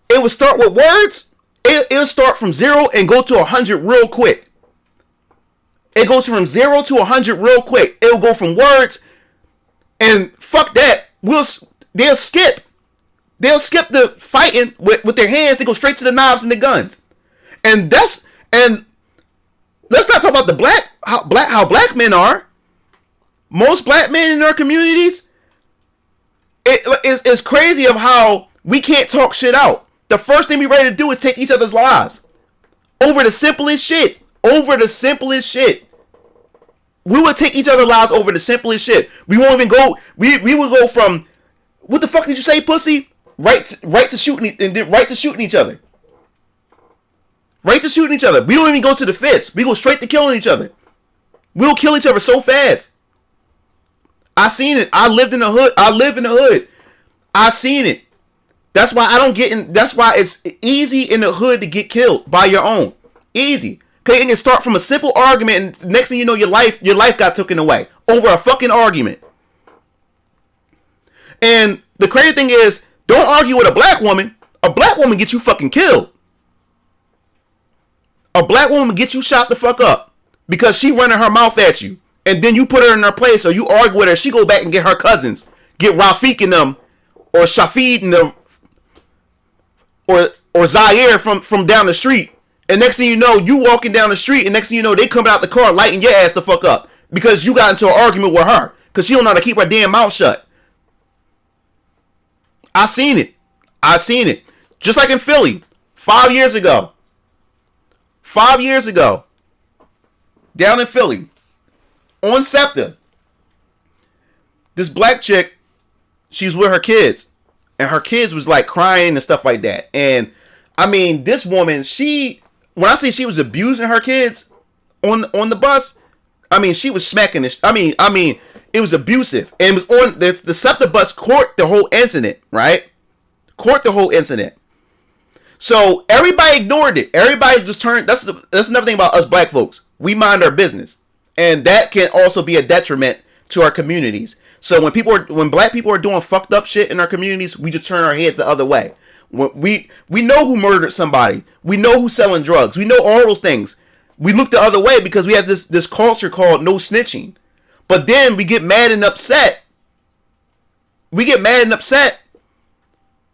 it would start with words. It'll start from 0 and go to 100 real quick. It goes from 0 to 100 real quick. It'll go from words, and fuck that. They'll skip the fighting with their hands. They go straight to the knives and the guns. And let's not talk about how black men are. Most black men in our communities, it's crazy of how we can't talk shit out. The first thing we ready to do is take each other's lives over the simplest shit. Over the simplest shit. We would take each other's lives over the simplest shit. We won't even go. We would go from, what the fuck did you say, pussy? Right to shooting and then right to shooting each other. Right to shooting each other. We don't even go to the fist. We go straight to killing each other. We'll kill each other so fast. I seen it. I lived in the hood. I live in the hood. I seen it. That's why I don't get in. That's why it's easy in the hood to get killed by your own. Easy. Okay, and it start from a simple argument, and next thing you know, your life got taken away over a fucking argument. And the crazy thing is, don't argue with a black woman. A black woman gets you fucking killed. A black woman gets you shot the fuck up because she running her mouth at you, and then you put her in her place, or you argue with her. She go back and get her cousins, get Rafiq in them, or Shafid in them, or Zaire from down the street. And next thing you know, you walking down the street, and next thing you know, they coming out the car lighting your ass the fuck up because you got into an argument with her because she don't know how to keep her damn mouth shut. I seen it. Just like in Philly, 5 years ago. 5 years ago, down in Philly, on SEPTA, this black chick, she's with her kids, and her kids was like crying and stuff like that. And I mean, this woman, when I say she was abusing her kids on the bus, I mean, she was smacking this. I mean, it was abusive. And it was on the SEPTA bus court the whole incident, right? Court the whole incident. So everybody ignored it. Everybody just turned. That's another thing about us black folks. We mind our business. And that can also be a detriment to our communities. So when black people are doing fucked up shit in our communities, we just turn our heads the other way. When we know who murdered somebody. We know who's selling drugs. We know all those things. We look the other way because we have this culture called no snitching. But then we get mad and upset. We get mad and upset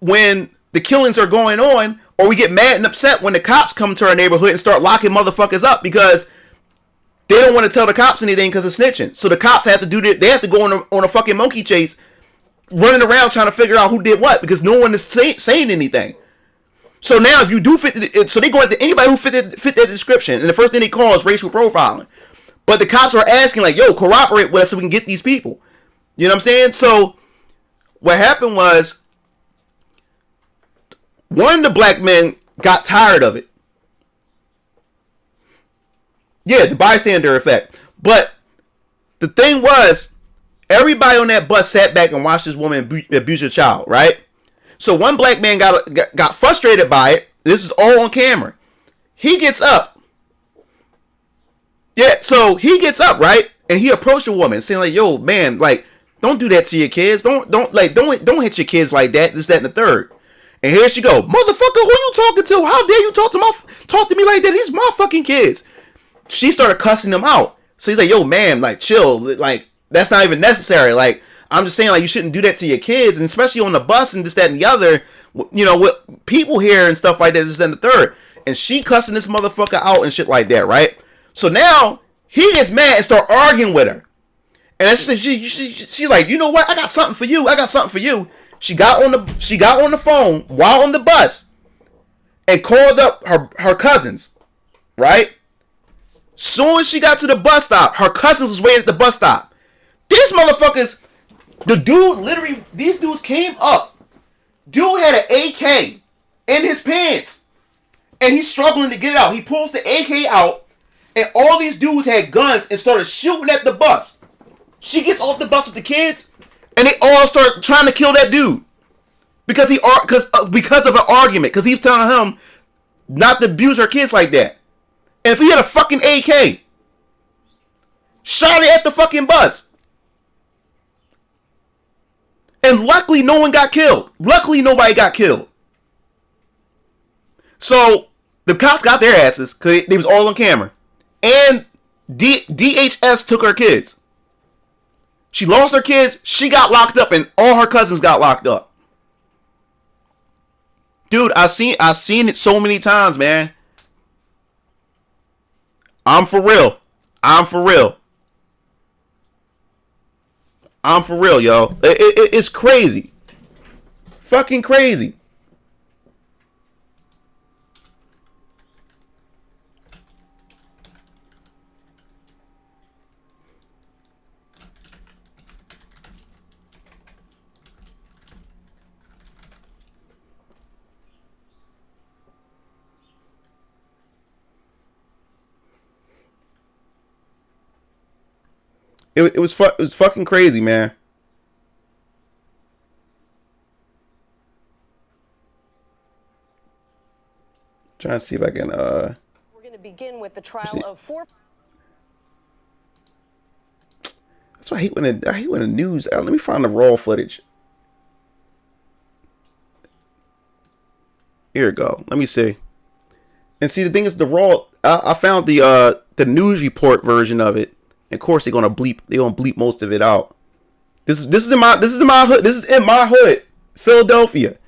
when the killings are going on, or we get mad and upset when the cops come to our neighborhood and start locking motherfuckers up because they don't want to tell the cops anything because of snitching. So the cops have to do that. They have to go on a fucking monkey chase, running around trying to figure out who did what because no one is saying anything. So now if you do fit, so they go after anybody who fit that description, and the first thing they call is racial profiling. But the cops are asking like, yo, cooperate with us so we can get these people. You know what I'm saying? So what happened was, one of the black men got tired of it. Yeah, the bystander effect. But the thing was, everybody on that bus sat back and watched this woman abuse a child, right? So one black man got frustrated by it. This is all on camera. He gets up. Yeah, so he gets up, right? And he approached the woman saying like, yo, man, like, don't do that to your kids. Don't hit your kids like that. This, that, and the third. And here she go, motherfucker, who you talking to? How dare you talk to me like that? These my fucking kids. She started cussing him out. So he's like, yo, man, like, chill. Like, that's not even necessary. Like, I'm just saying, like, you shouldn't do that to your kids, and especially on the bus and this, that, and the other, you know, with people here and stuff like that, this, that, and the third. And she cussing this motherfucker out and shit like that, right? So now he gets mad and start arguing with her. And she like, you know what? I got something for you. I got something for you. She got on the phone while on the bus and called up her cousins, right? Soon as she got to the bus stop, her cousins was waiting at the bus stop. These motherfuckers, the dude literally, these dudes came up. Dude had an AK in his pants, and he's struggling to get it out. He pulls the AK out, and all these dudes had guns and started shooting at the bus. She gets off the bus with the kids, and they all start trying to kill that dude because of an argument. Because he's telling him not to abuse her kids like that. And if he had a fucking AK, shot it at the fucking bus. And luckily, no one got killed. Luckily, nobody got killed. So the cops got their asses because they was all on camera. And DHS took her kids. She lost her kids, she got locked up, and all her cousins got locked up. Dude, I've seen it so many times, man. I'm for real. I'm for real, yo. It's crazy. Fucking crazy. It was fucking crazy, man. Trying to see if I can We're going to begin with the trial of 4. That's why I hate when the news. Let me find the raw footage. Here we go. Let me see. And see, the thing is, the raw. I found the news report version of it. Of course, they're gonna bleep most of it out. This is in my hood. This is in my hood, Philadelphia.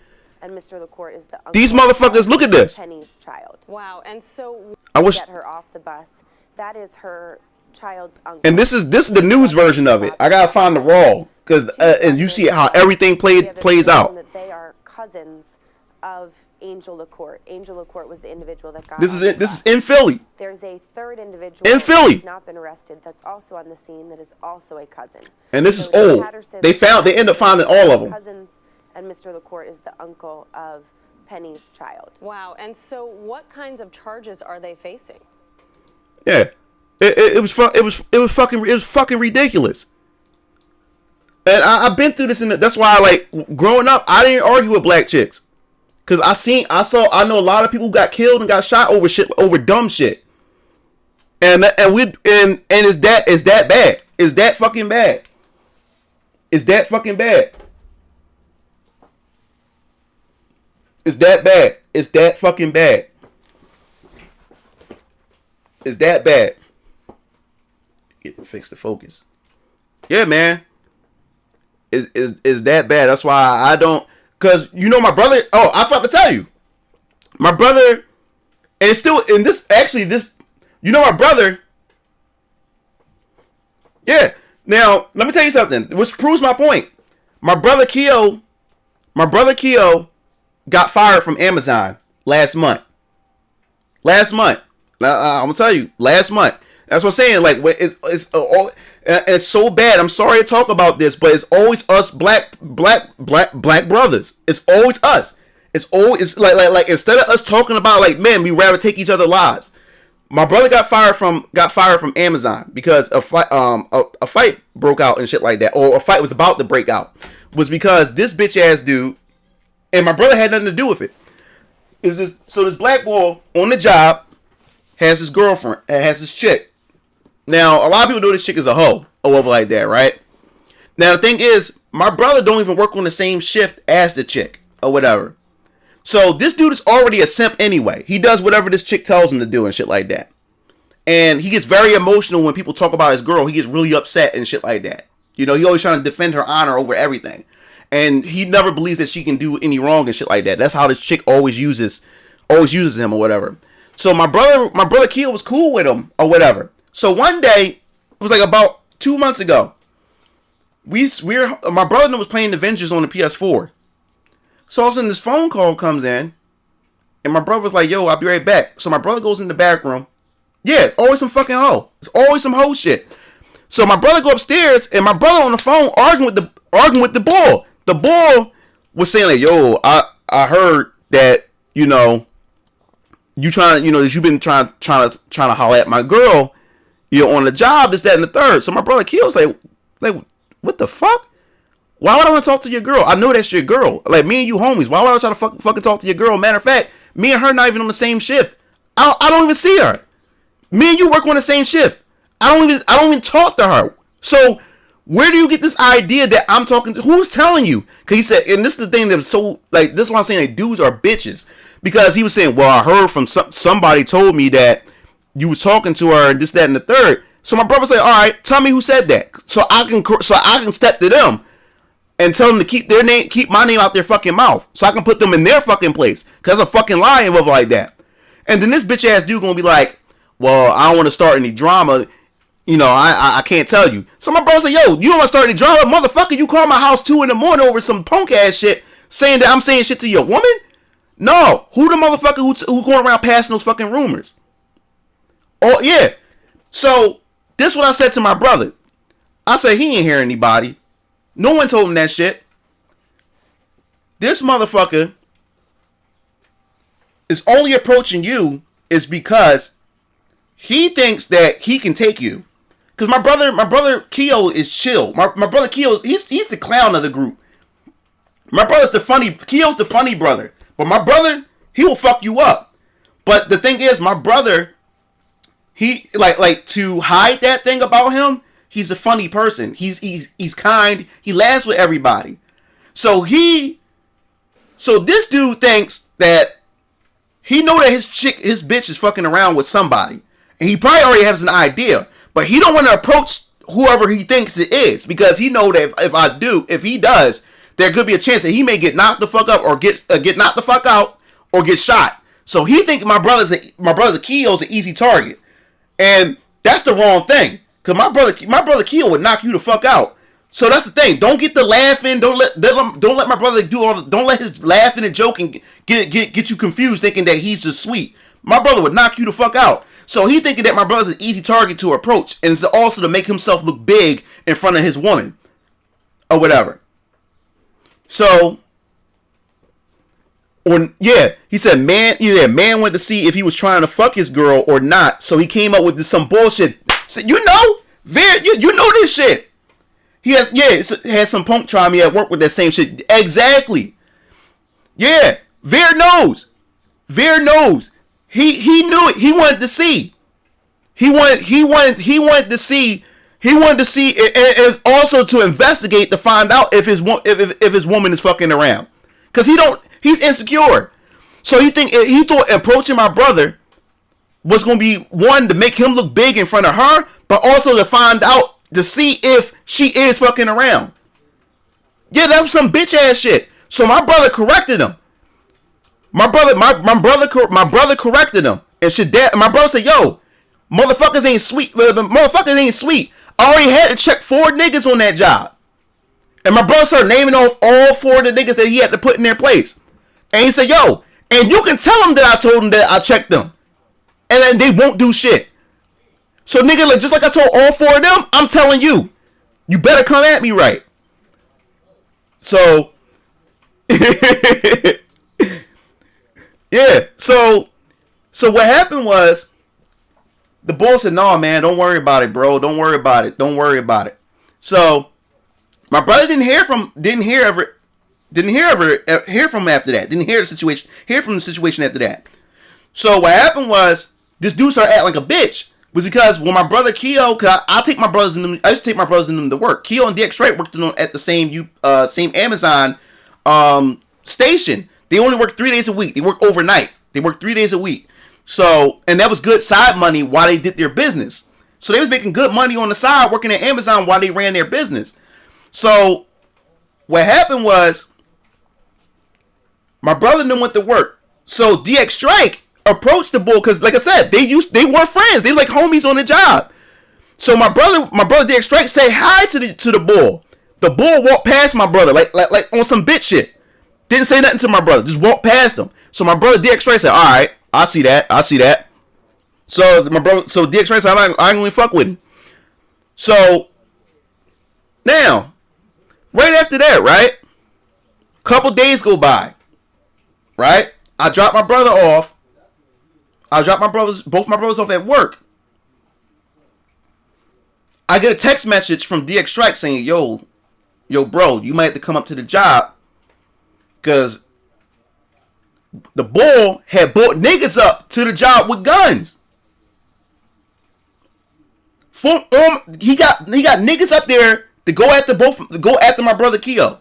And Mr. LaCourt is the uncle. These motherfuckers, look at this. Penny's child. Wow. And so I wish get her off the bus. That is her child's uncle. And this is the news version of it. I gotta find the raw because and you see how everything plays out. That they are cousins of Angel LaCourt. Angel LaCourt was the individual that got. This is in Philly. There's a third individual in Philly who's not been arrested. That's also on the scene. That is also a cousin. And this is old. They end up finding all of them. Cousins, and Mr. LaCourt is the uncle of Penny's child. Wow. And so, what kinds of charges are they facing? Yeah, it was fucking ridiculous. And I've been through this, and that's why growing up, I didn't argue with black chicks. Cause I know a lot of people got killed and got shot over dumb shit, and is that bad? Is that fucking bad? It's that fucking bad. It's that bad. It's that fucking bad. It's that bad. Get to fix the focus. Yeah, man. Is that bad? That's why I don't. Cause you know my brother. Oh, I forgot to tell you. My brother, and it's still in this. Actually, this. You know my brother. Yeah. Now let me tell you something, which proves my point. My brother Keo got fired from Amazon last month. I'm gonna tell you, last month. That's what I'm saying. Like, it's so bad. I'm sorry to talk about this, but it's always us black brothers. It's always us. It's always like instead of us talking about like, man, we rather take each other's lives. My brother got fired from Amazon because a fight broke out and shit like that, or a fight was about to break out. Was because this bitch ass dude, and my brother had nothing to do with it. So this black boy on the job has his girlfriend, has his chick. Now a lot of people know this chick is a hoe or whatever like that, right? Now the thing is, my brother don't even work on the same shift as the chick or whatever. So this dude is already a simp anyway. He does whatever this chick tells him to do and shit like that. And he gets very emotional when people talk about his girl. He gets really upset and shit like that. You know, he always trying to defend her honor over everything. And he never believes that she can do any wrong and shit like that. That's how this chick always uses him or whatever. So my brother Keo was cool with him or whatever. So one day, it was like about 2 months ago, my brother was playing Avengers on the PS4. So all of a sudden this phone call comes in, and my brother was like, yo, I'll be right back. So my brother goes in the back room. Yeah, it's always some fucking hoe. It's always some hoe shit. So my brother go upstairs, and my brother on the phone arguing with the bull. The bull was saying like, yo, I heard that, you know, you trying, you know, that you've been trying to holler at my girl, you know, on the job, this, that, and the third. So my brother Keo was like, what the fuck? Why would I want to talk to your girl? I know that's your girl. Like, me and you homies. Why would I try to fucking talk to your girl? Matter of fact, me and her not even on the same shift. I don't even see her. Me and you work on the same shift. I don't even talk to her. So where do you get this idea that I'm talking to? Who's telling you? Because he said, and this is the thing that was so, like, this is why I'm saying like, dudes are bitches. Because he was saying, well, I heard from somebody told me that you was talking to her and this, that, and the third. So my brother said, all right, tell me who said that. So I can step to them and tell them to keep my name out their fucking mouth. So I can put them in their fucking place. Because I'm fucking lying and like that. And then this bitch ass dude gonna be like, well, I don't want to start any drama. You know, I can't tell you. So my brother said, yo, you don't want to start any drama? Motherfucker, you call my house 2 a.m. over some punk ass shit saying that I'm saying shit to your woman? No. Who the motherfucker who going around passing those fucking rumors? Oh, yeah. So, this is what I said to my brother. I said, he ain't hear anybody. No one told him that shit. This motherfucker is only approaching you is because he thinks that he can take you. Because my brother Keo is chill. My brother Keo, he's the clown of the group. Keo's the funny brother. But my brother, he will fuck you up. But the thing is, my brother, he like to hide that thing about him. He's a funny person. He's kind. He laughs with everybody. So this dude thinks that he know that his bitch is fucking around with somebody, and he probably already has an idea. But he don't want to approach whoever he thinks it is because he know that if he does, there could be a chance that he may get knocked the fuck up or get knocked the fuck out or get shot. So he thinks my brother Keo's an easy target, and that's the wrong thing. Cause my brother Keo would knock you the fuck out. So that's the thing. Don't get the laughing. Don't let my brother do all. Don't let his laughing and joking get you confused, thinking that he's just sweet. My brother would knock you the fuck out. So he thinking that my brother's an easy target to approach, and it's also to make himself look big in front of his woman, or whatever. So, he said, man went to see if he was trying to fuck his girl or not. So he came up with some bullshit. So, you know this shit. He had some punk try me at work with that same shit. Exactly. Yeah, Veer knows. He knew it. He wanted to see. He wanted to see He wanted to see, and is also to investigate to find out if his woman is fucking around, cause he's insecure. So he thought approaching my brother was gonna be one to make him look big in front of her, but also to find out to see if she is fucking around. Yeah, that was some bitch ass shit. So my brother corrected him. My brother corrected him, and shit. My brother said, "Yo, motherfuckers ain't sweet. Motherfuckers ain't sweet. I already had to check 4 niggas on that job." And my brother started naming off all 4 of the niggas that he had to put in their place. And he said, "Yo, and you can tell them that I told them that I checked them, and then they won't do shit." So nigga, like just like I told all 4 of them, I'm telling you, you better come at me right. So. Yeah, so what happened was the boss said, "No, man, don't worry about it, bro. Don't worry about it. Don't worry about it." So my brother didn't hear from him after that. Didn't hear from the situation after that. So what happened was this dude started acting like a bitch. Was because when my brother Keo, cause I used to take my brothers in them to work. Keo and DX Strike worked at the same Amazon station. They only work 3 days a week. They work overnight. They work 3 days a week. So, and that was good side money while they did their business. So they was making good money on the side working at Amazon while they ran their business. So what happened was my brother then went to work. So DX Strike approached the bull because, like I said, they were friends. They were like homies on the job. So my brother DX Strike said hi to the bull. The bull walked past my brother like on some bitch shit. Didn't say nothing to my brother. Just walked past him. So my brother DX Strike said, "All right, I see that. So DX Strike said, "I ain't gonna fuck with him." So now, right after that, right? Couple days go by. Right? I drop my brother off. Both my brothers off at work. I get a text message from DX Strike saying, yo, bro, you might have to come up to the job. Because the bull had brought niggas up to the job with guns. He got niggas up there to go after my brother Keo.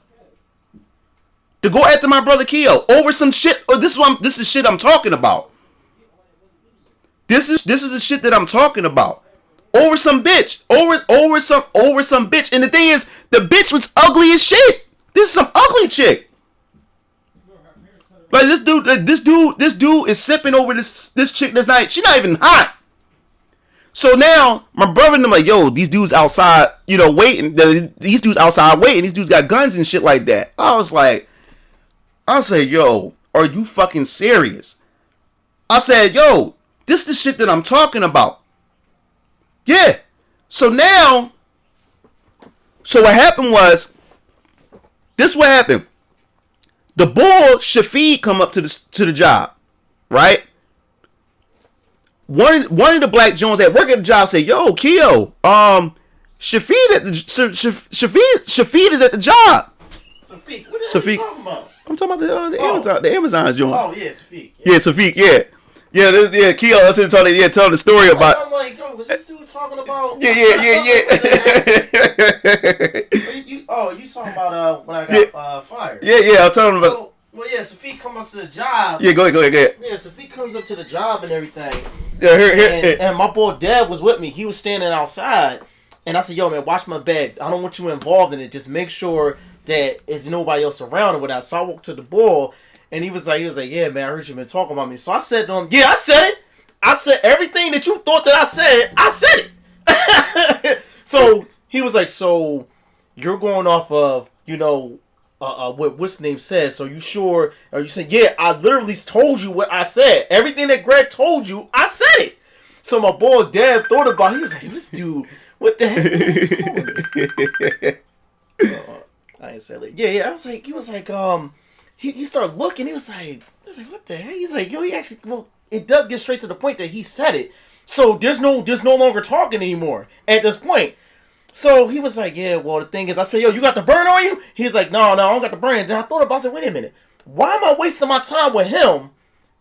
Over some shit. This is shit I'm talking about. This is the shit that I'm talking about. Over some bitch. Over some bitch. And the thing is, the bitch was ugly as shit. This is some ugly chick. Like this dude is sipping over this chick this night. She's not even hot. So now my brother and them like, yo, these dudes outside, waiting. These dudes outside waiting. These dudes got guns and shit like that. I said, yo, are you fucking serious? I said, yo, this is the shit that I'm talking about. Yeah. So what happened was, this what happened. The bull Shafiq come up to the job, right? One of the black Jones that work at the job say, "Yo, Keo, Shafiq is at the job." Shafiq, what are you talking about? I'm talking about the Amazon joint. Oh yeah, Shafiq. Yeah, Shafiq. Yeah, Keo. That's what telling the story about. I'm like, yo, was this dude talking about? Yeah. You talking about when I got fired? Yeah. I'm talking about. Well, yeah, Shafiq come up to the job. Yeah, go ahead. Yeah, Shafiq comes up to the job and everything. Yeah, here. And my boy Deb was with me. He was standing outside, and I said, "Yo, man, watch my bag. I don't want you involved in it. Just make sure that there's nobody else around or whatever." So I walked to the bull, and he was like, "Yeah, man, I heard you been talking about me." So I said to him, "Yeah, I said it. I said everything that you thought that I said it." So he was like, "So you're going off of, what what's name says, so you sure?" Or you said, "Yeah, I literally told you what I said. Everything that Greg told you, I said it." So my boy Dad thought about it. He was like, "This dude, what the heck?" I ain't said it. Yeah. I was like, he was like, he started looking. He was like, "What the heck?" He's like, "Yo, he actually." Well, it does get straight to the point that he said it. So there's no longer talking anymore at this point. So he was like, "Yeah, well, the thing is," I said, "Yo, you got the burn on you?" He's like, No, I don't got the burn. Then I thought about it. Wait a minute. Why am I wasting my time with him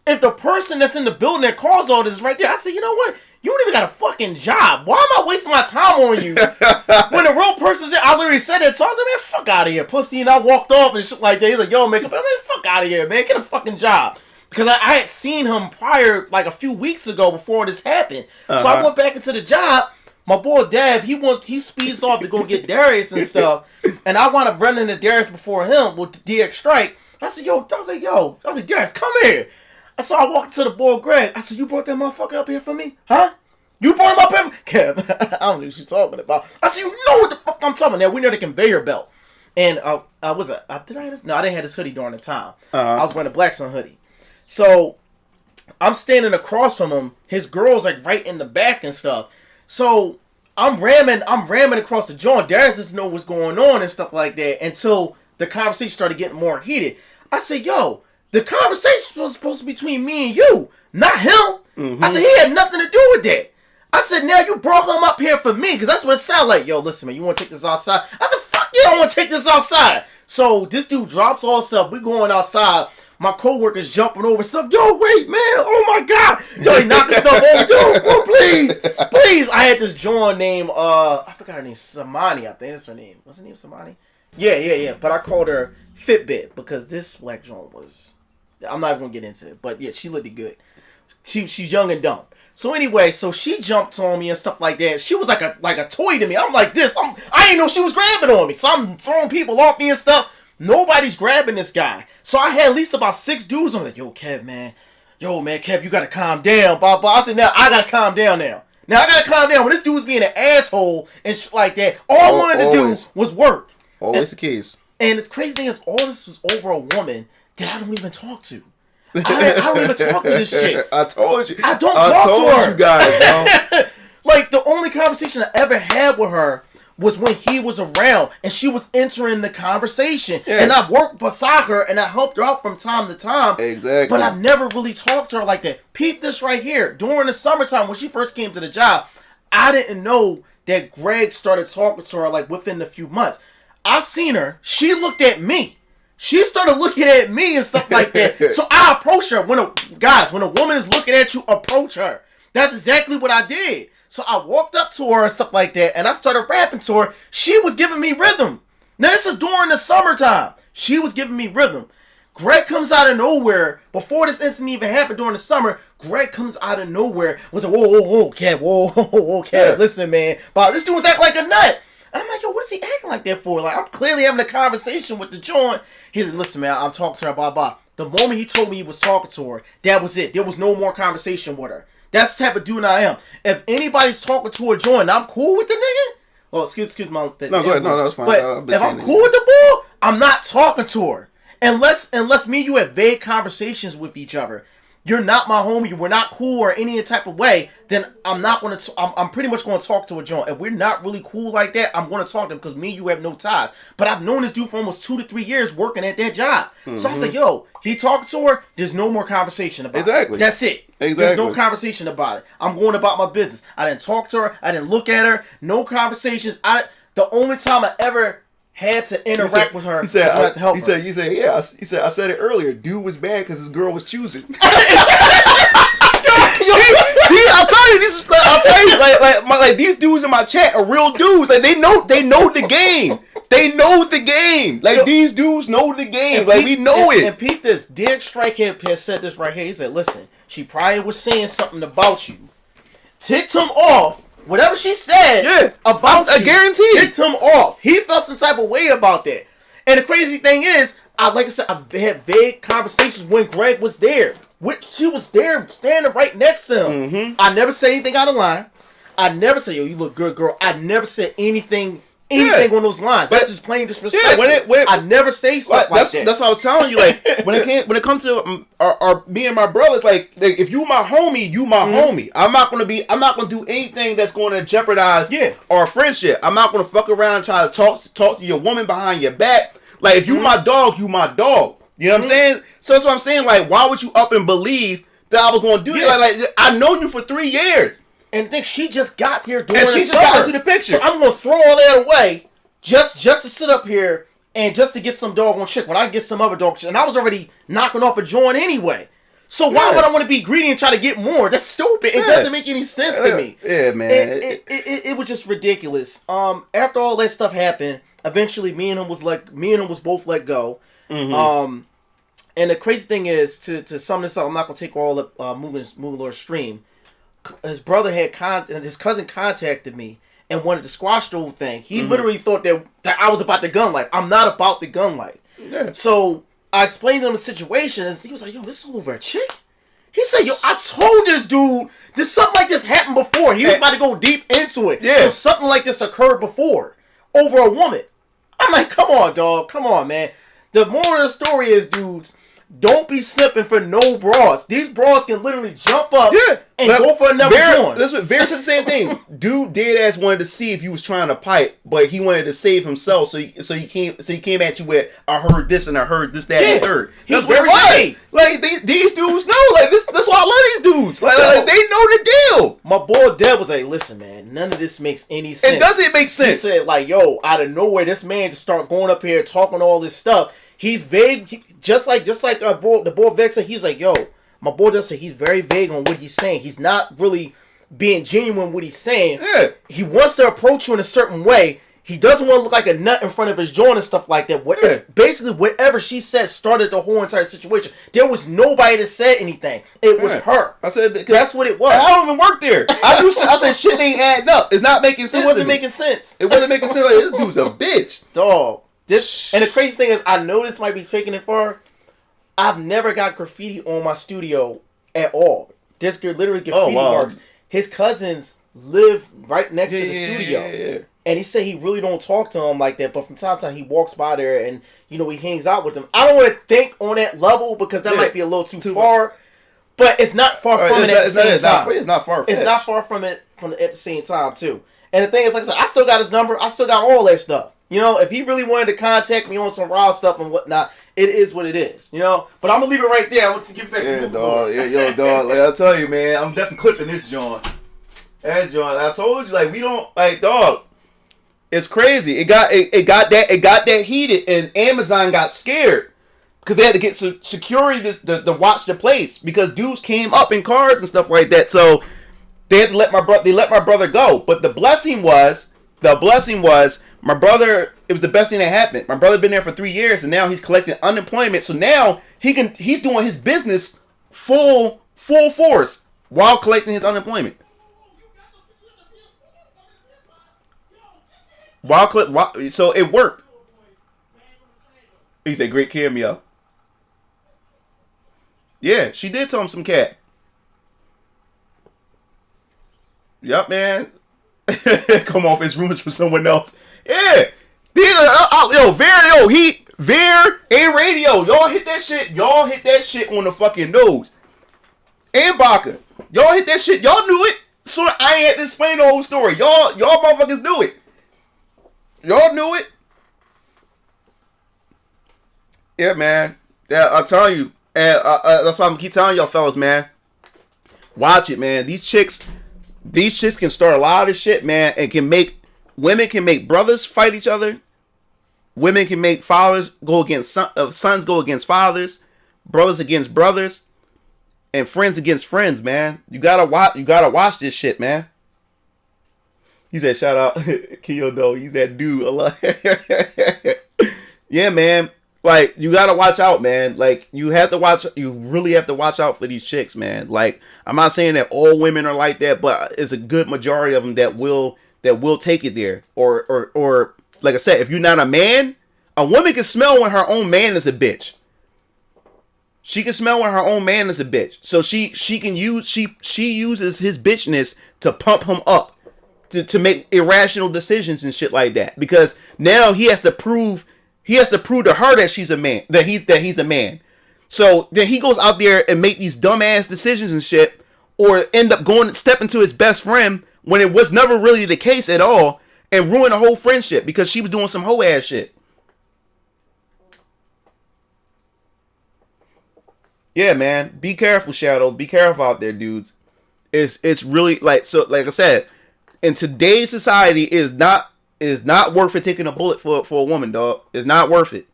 if the person that's in the building that caused all this is right there? I said, "You know what? you don't even got a fucking job. Why am I wasting my time on you? When the real person's there, I literally said it. So I was like, man, fuck out of here, pussy. And I walked off and shit like that. He's like, yo, man, I was like, fuck out of here, man. Get a fucking job. Because I had seen him prior, like a few weeks ago before this happened. So I went back into the job. My boy Dev, he speeds off to go get Darius and stuff. And I wound up running to Darius before him with the DX Strike. I said, Darius, come here. So I walked to the boy Greg. I said, you brought that motherfucker up here for me? Huh? You brought him up here? Kev, I don't know what she's talking about. I said, you know what the fuck I'm talking about. Now, we near the conveyor belt. And did I have this? No, I didn't have this hoodie during the time. I was wearing a Black Sun hoodie. So I'm standing across from him. His girl's like right in the back and stuff. So I'm ramming across the joint. Darius doesn't know what's going on and stuff like that until the conversation started getting more heated. I said, yo, the conversation was supposed to be between me and you, not him. I said, he had nothing to do with that. I said, now you brought him up here for me, because that's what it sounded like. Yo, listen, man, you want to take this outside? I said, fuck yeah, I want to take this outside. So this dude drops all stuff. We going outside. My coworker's jumping over stuff. Yo, wait, man. Oh, my God. Yo, he knocking stuff over. Yo, oh, please. I had this joint named, I forgot her name, Samani, I think that's her name. What's her name, Samani? Yeah. But I called her Fitbit, because this black joint was, I'm not even going to get into it. But, yeah, she looked good. She's young and dumb. So anyway, she jumped on me and stuff like that. She was like a toy to me. I'm like this. I didn't know she was grabbing on me. So I'm throwing people off me and stuff. Nobody's grabbing this guy. So I had at least about 6 dudes. I'm like, yo, Kev, man. Yo, man, Kev, you got to calm down. Blah, blah. I said, now I got to calm down now. Now I got to calm down. When this dude was being an asshole and shit like that, all I wanted to do was work. Always the case. And the crazy thing is, all this was over a woman that I don't even talk to. I don't even talk to this chick. I told you. I don't talk to her. You guys, bro. Like, the only conversation I ever had with her was when he was around and she was entering the conversation. Yeah. And I worked beside her and I helped her out from time to time. Exactly. But I never really talked to her like that. Peep this right here. During the summertime when she first came to the job, I didn't know that Greg started talking to her like within a few months. I seen her. She looked at me. She started looking at me and stuff like that. So I approached her. When a woman is looking at you, approach her. That's exactly what I did. So I walked up to her and stuff like that, and I started rapping to her. She was giving me rhythm. Now this is during the summertime. She was giving me rhythm. Greg comes out of nowhere. Before this incident even happened during the summer, Greg comes out of nowhere. Was like, whoa, Kev, whoa, Kev. Yeah. Listen, man. But this dude was acting like a nut. And I'm like, yo, what is he acting like that for? Like, I'm clearly having a conversation with the joint. He's like, listen, man, I'm talking to her, blah, blah. The moment he told me he was talking to her, that was it. There was no more conversation with her. That's the type of dude I am. If anybody's talking to a joint and I'm cool with the nigga, well, excuse my... No, go ahead. No, that's fine. But if I'm cool with the bull, I'm not talking to her. Unless me and you have vague conversations with each other. You're not my homie, we're not cool or any type of way, then I'm not going to, I'm pretty much going to talk to a joint. If we're not really cool like that, I'm going to talk to him because me and you have no ties. But I've known this dude for almost 2 to 3 years working at that job. Mm-hmm. So I was like, yo, he talking to her, there's no more conversation about it. That's it. Exactly. There's no conversation about it. I'm going about my business. I didn't talk to her, I didn't look at her, no conversations. The only time I ever had to interact with her. He said, I had to help her. He said, I said it earlier. Dude was mad because his girl was choosing. I'll tell you, like these dudes in my chat are real dudes. Like they know the game. They know the game. Like these dudes know the game. Like we know it. And peep this. Dick Strike has said this right here. He said, listen, she probably was saying something about you. Ticked him off. Whatever she said about you, I guarantee ticked him off. He felt some type of way about that. And the crazy thing is, like I said, I had vague conversations when Greg was there. She was there, standing right next to him. Mm-hmm. I never said anything out of line. I never said, yo, you look good, girl. I never said anything on those lines. That's just plain disrespect. Yeah, I never say stuff like that. That's what I was telling you. Like when it comes to me and my brothers, like if you my homie, you my homie. I'm not gonna do anything that's going to jeopardize our friendship. I'm not gonna fuck around and try to talk to your woman behind your back. Like if you my dog, you my dog. You know what I'm saying? So that's what I'm saying. Like why would you up and believe that I was gonna do that? Like I've known you for 3 years. And think she just got here during the summer. She just got into the picture. So I'm gonna throw all that away just to sit up here and just to get some doggone shit when I get some other dog shit. And I was already knocking off a joint anyway. So why would I want to be greedy and try to get more? That's stupid. It doesn't make any sense to me. Yeah, man. It was just ridiculous. After all that stuff happened, eventually me and him was both let go. Mm-hmm. And the crazy thing is, to sum this up, I'm not gonna take all the moving Lord stream. His brother his cousin contacted me and wanted to squash the whole thing. He literally thought that I was about the gun life. I'm not about the gun life. Yeah. So I explained to him the situation, and he was like, "Yo, this is all over a chick." He said, "Yo, I told this dude something like this happened before. He was about to go deep into it. Yeah. So something like this occurred before over a woman." I'm like, "Come on, dog. Come on, man." The moral of the story is, dudes, don't be simping for no bras. These bras can literally jump up and go for another joint. That's what Vera said the same thing. Dude dead ass wanted to see if you was trying to pipe, but he wanted to save himself, so he came at you with, I heard this and I heard this, that, and the third. That's what it was. Like these dudes know. Like that's why I love these dudes. Like they know the deal. My boy Deb was like, "Listen, man, none of this makes any sense." It doesn't make sense. He said, like, "Yo, out of nowhere, this man just start going up here talking all this stuff. He's vague, just like the boy Vex said. He's like, yo, my boy just said he's very vague on what he's saying. He's not really being genuine what he's saying. Yeah. He wants to approach you in a certain way. He doesn't want to look like a nut in front of his joint and stuff like that. Basically, whatever she said started the whole entire situation. There was nobody that said anything. It was her. I said that's what it was. I don't even work there. I said shit ain't adding up. It's not making sense. It wasn't making sense. It wasn't making sense. Like, this dude's a bitch, dog. And the crazy thing is, I know this might be taking it far. I've never got graffiti on my studio at all. There's literally graffiti marks. His cousins live right next to the studio. And he said he really don't talk to him like that, but from time to time he walks by there and, he hangs out with them. I don't want to think on that level because that might be a little too far, but it's not far from it at the same time. It's not far. It's not far from it at the same time, too. And the thing is, like I said, I still got his number. I still got all that stuff. If he really wanted to contact me on some raw stuff and whatnot, it is what it is, But I'm gonna leave it right there. I want to give back. Yeah, dog. Yo, dog. Like I tell you, man, I'm definitely clipping this joint. That joint. I told you, like we don't like, dog. It's crazy. It got that heated, and Amazon got scared because they had to get security to watch the place because dudes came up in cars and stuff like that. So they had to let my brother go. But the blessing was. My brother, it was the best thing that happened. My brother been there for 3 years, and now he's collecting unemployment. So now he's doing his business full force while collecting his unemployment. So it worked. He said, "Great cameo." Yeah, she did tell him some cat. Yup, man. Come off his rumors from someone else. Yeah. Ver and radio. Y'all hit that shit. Y'all hit that shit on the fucking nose. And Baka. Y'all hit that shit. Y'all knew it. So I ain't had to explain the whole story. Y'all motherfuckers knew it. Y'all knew it. Yeah, man. Yeah, I'll tell you. And that's why I'm keep telling y'all fellas, man. Watch it, man. These chicks can start a lot of shit, man, and women can make brothers fight each other. Women can make fathers go against sons go against fathers, brothers against brothers, and friends against friends, man. You gotta watch this shit, man. He said, "Shout out Kiyodo. He's that dude." I love yeah, man. Like, you gotta watch out, man. Like, you really have to watch out for these chicks, man. Like, I'm not saying that all women are like that, but it's a good majority of them that will take it there. Or like I said, if you're not a man, a woman can smell when her own man is a bitch. She can smell when her own man is a bitch. So she uses his bitchness to pump him up to make irrational decisions and shit like that. Because now he has to prove to her that she's a man, that he's a man. So then he goes out there and make these dumbass decisions and shit, or end up stepping to his best friend when it was never really the case at all, and ruin a whole friendship because she was doing some hoe ass shit. Yeah, man. Be careful, Shadow. Be careful out there, dudes. It's really like I said, in today's society is not worth it taking a bullet for a woman, dog. It's not worth it.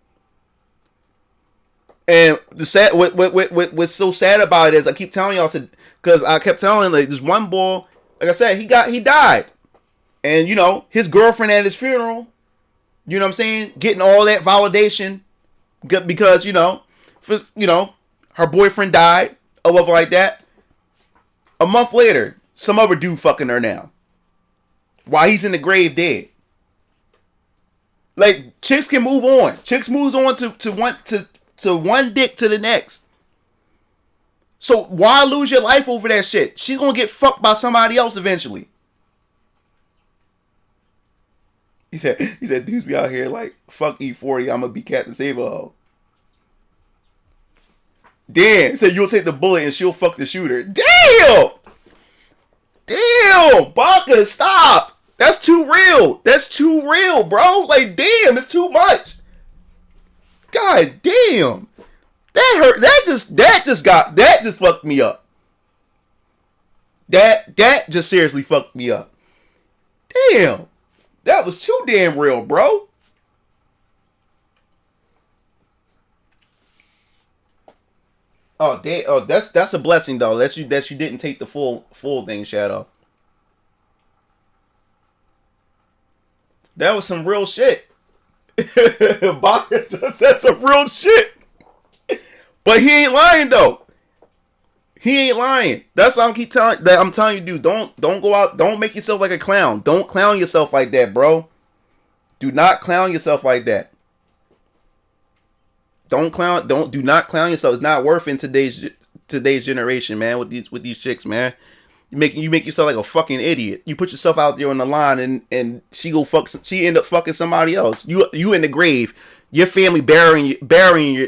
And the sad, what's so sad about it is I keep telling y'all, because I kept telling like this one boy, like I said, he died, and you know his girlfriend at his funeral, you know what I'm saying, getting all that validation, because you know, her boyfriend died or whatever like that. A month later, some other dude fucking her now, while he's in the grave dead. Like chicks can move on. Chicks moves on to one dick to the next. So why lose your life over that shit? She's gonna get fucked by somebody else eventually. He said, dudes be out here like, fuck E40, I'm gonna be Captain Save-A-Ho. Damn, he said you'll take the bullet and she'll fuck the shooter. Damn! Damn! Baka, stop! That's too real. That's too real, bro. Like, damn, it's too much. God damn. That hurt. That just fucked me up. That just seriously fucked me up. Damn. That was too damn real, bro. Oh, damn. Oh, that's a blessing though. That you didn't take the full thing, Shadow. That was some real shit. Baka just said some real shit. But he ain't lying though. He ain't lying. That's why I'm telling you, dude, don't go out, don't make yourself like a clown. Don't clown yourself like that, bro. Do not clown yourself like that. Do not clown yourself. It's not worth it in today's generation, man, with these chicks, man. You make yourself like a fucking idiot. You put yourself out there on the line and she end up fucking somebody else. You in the grave. Your family burying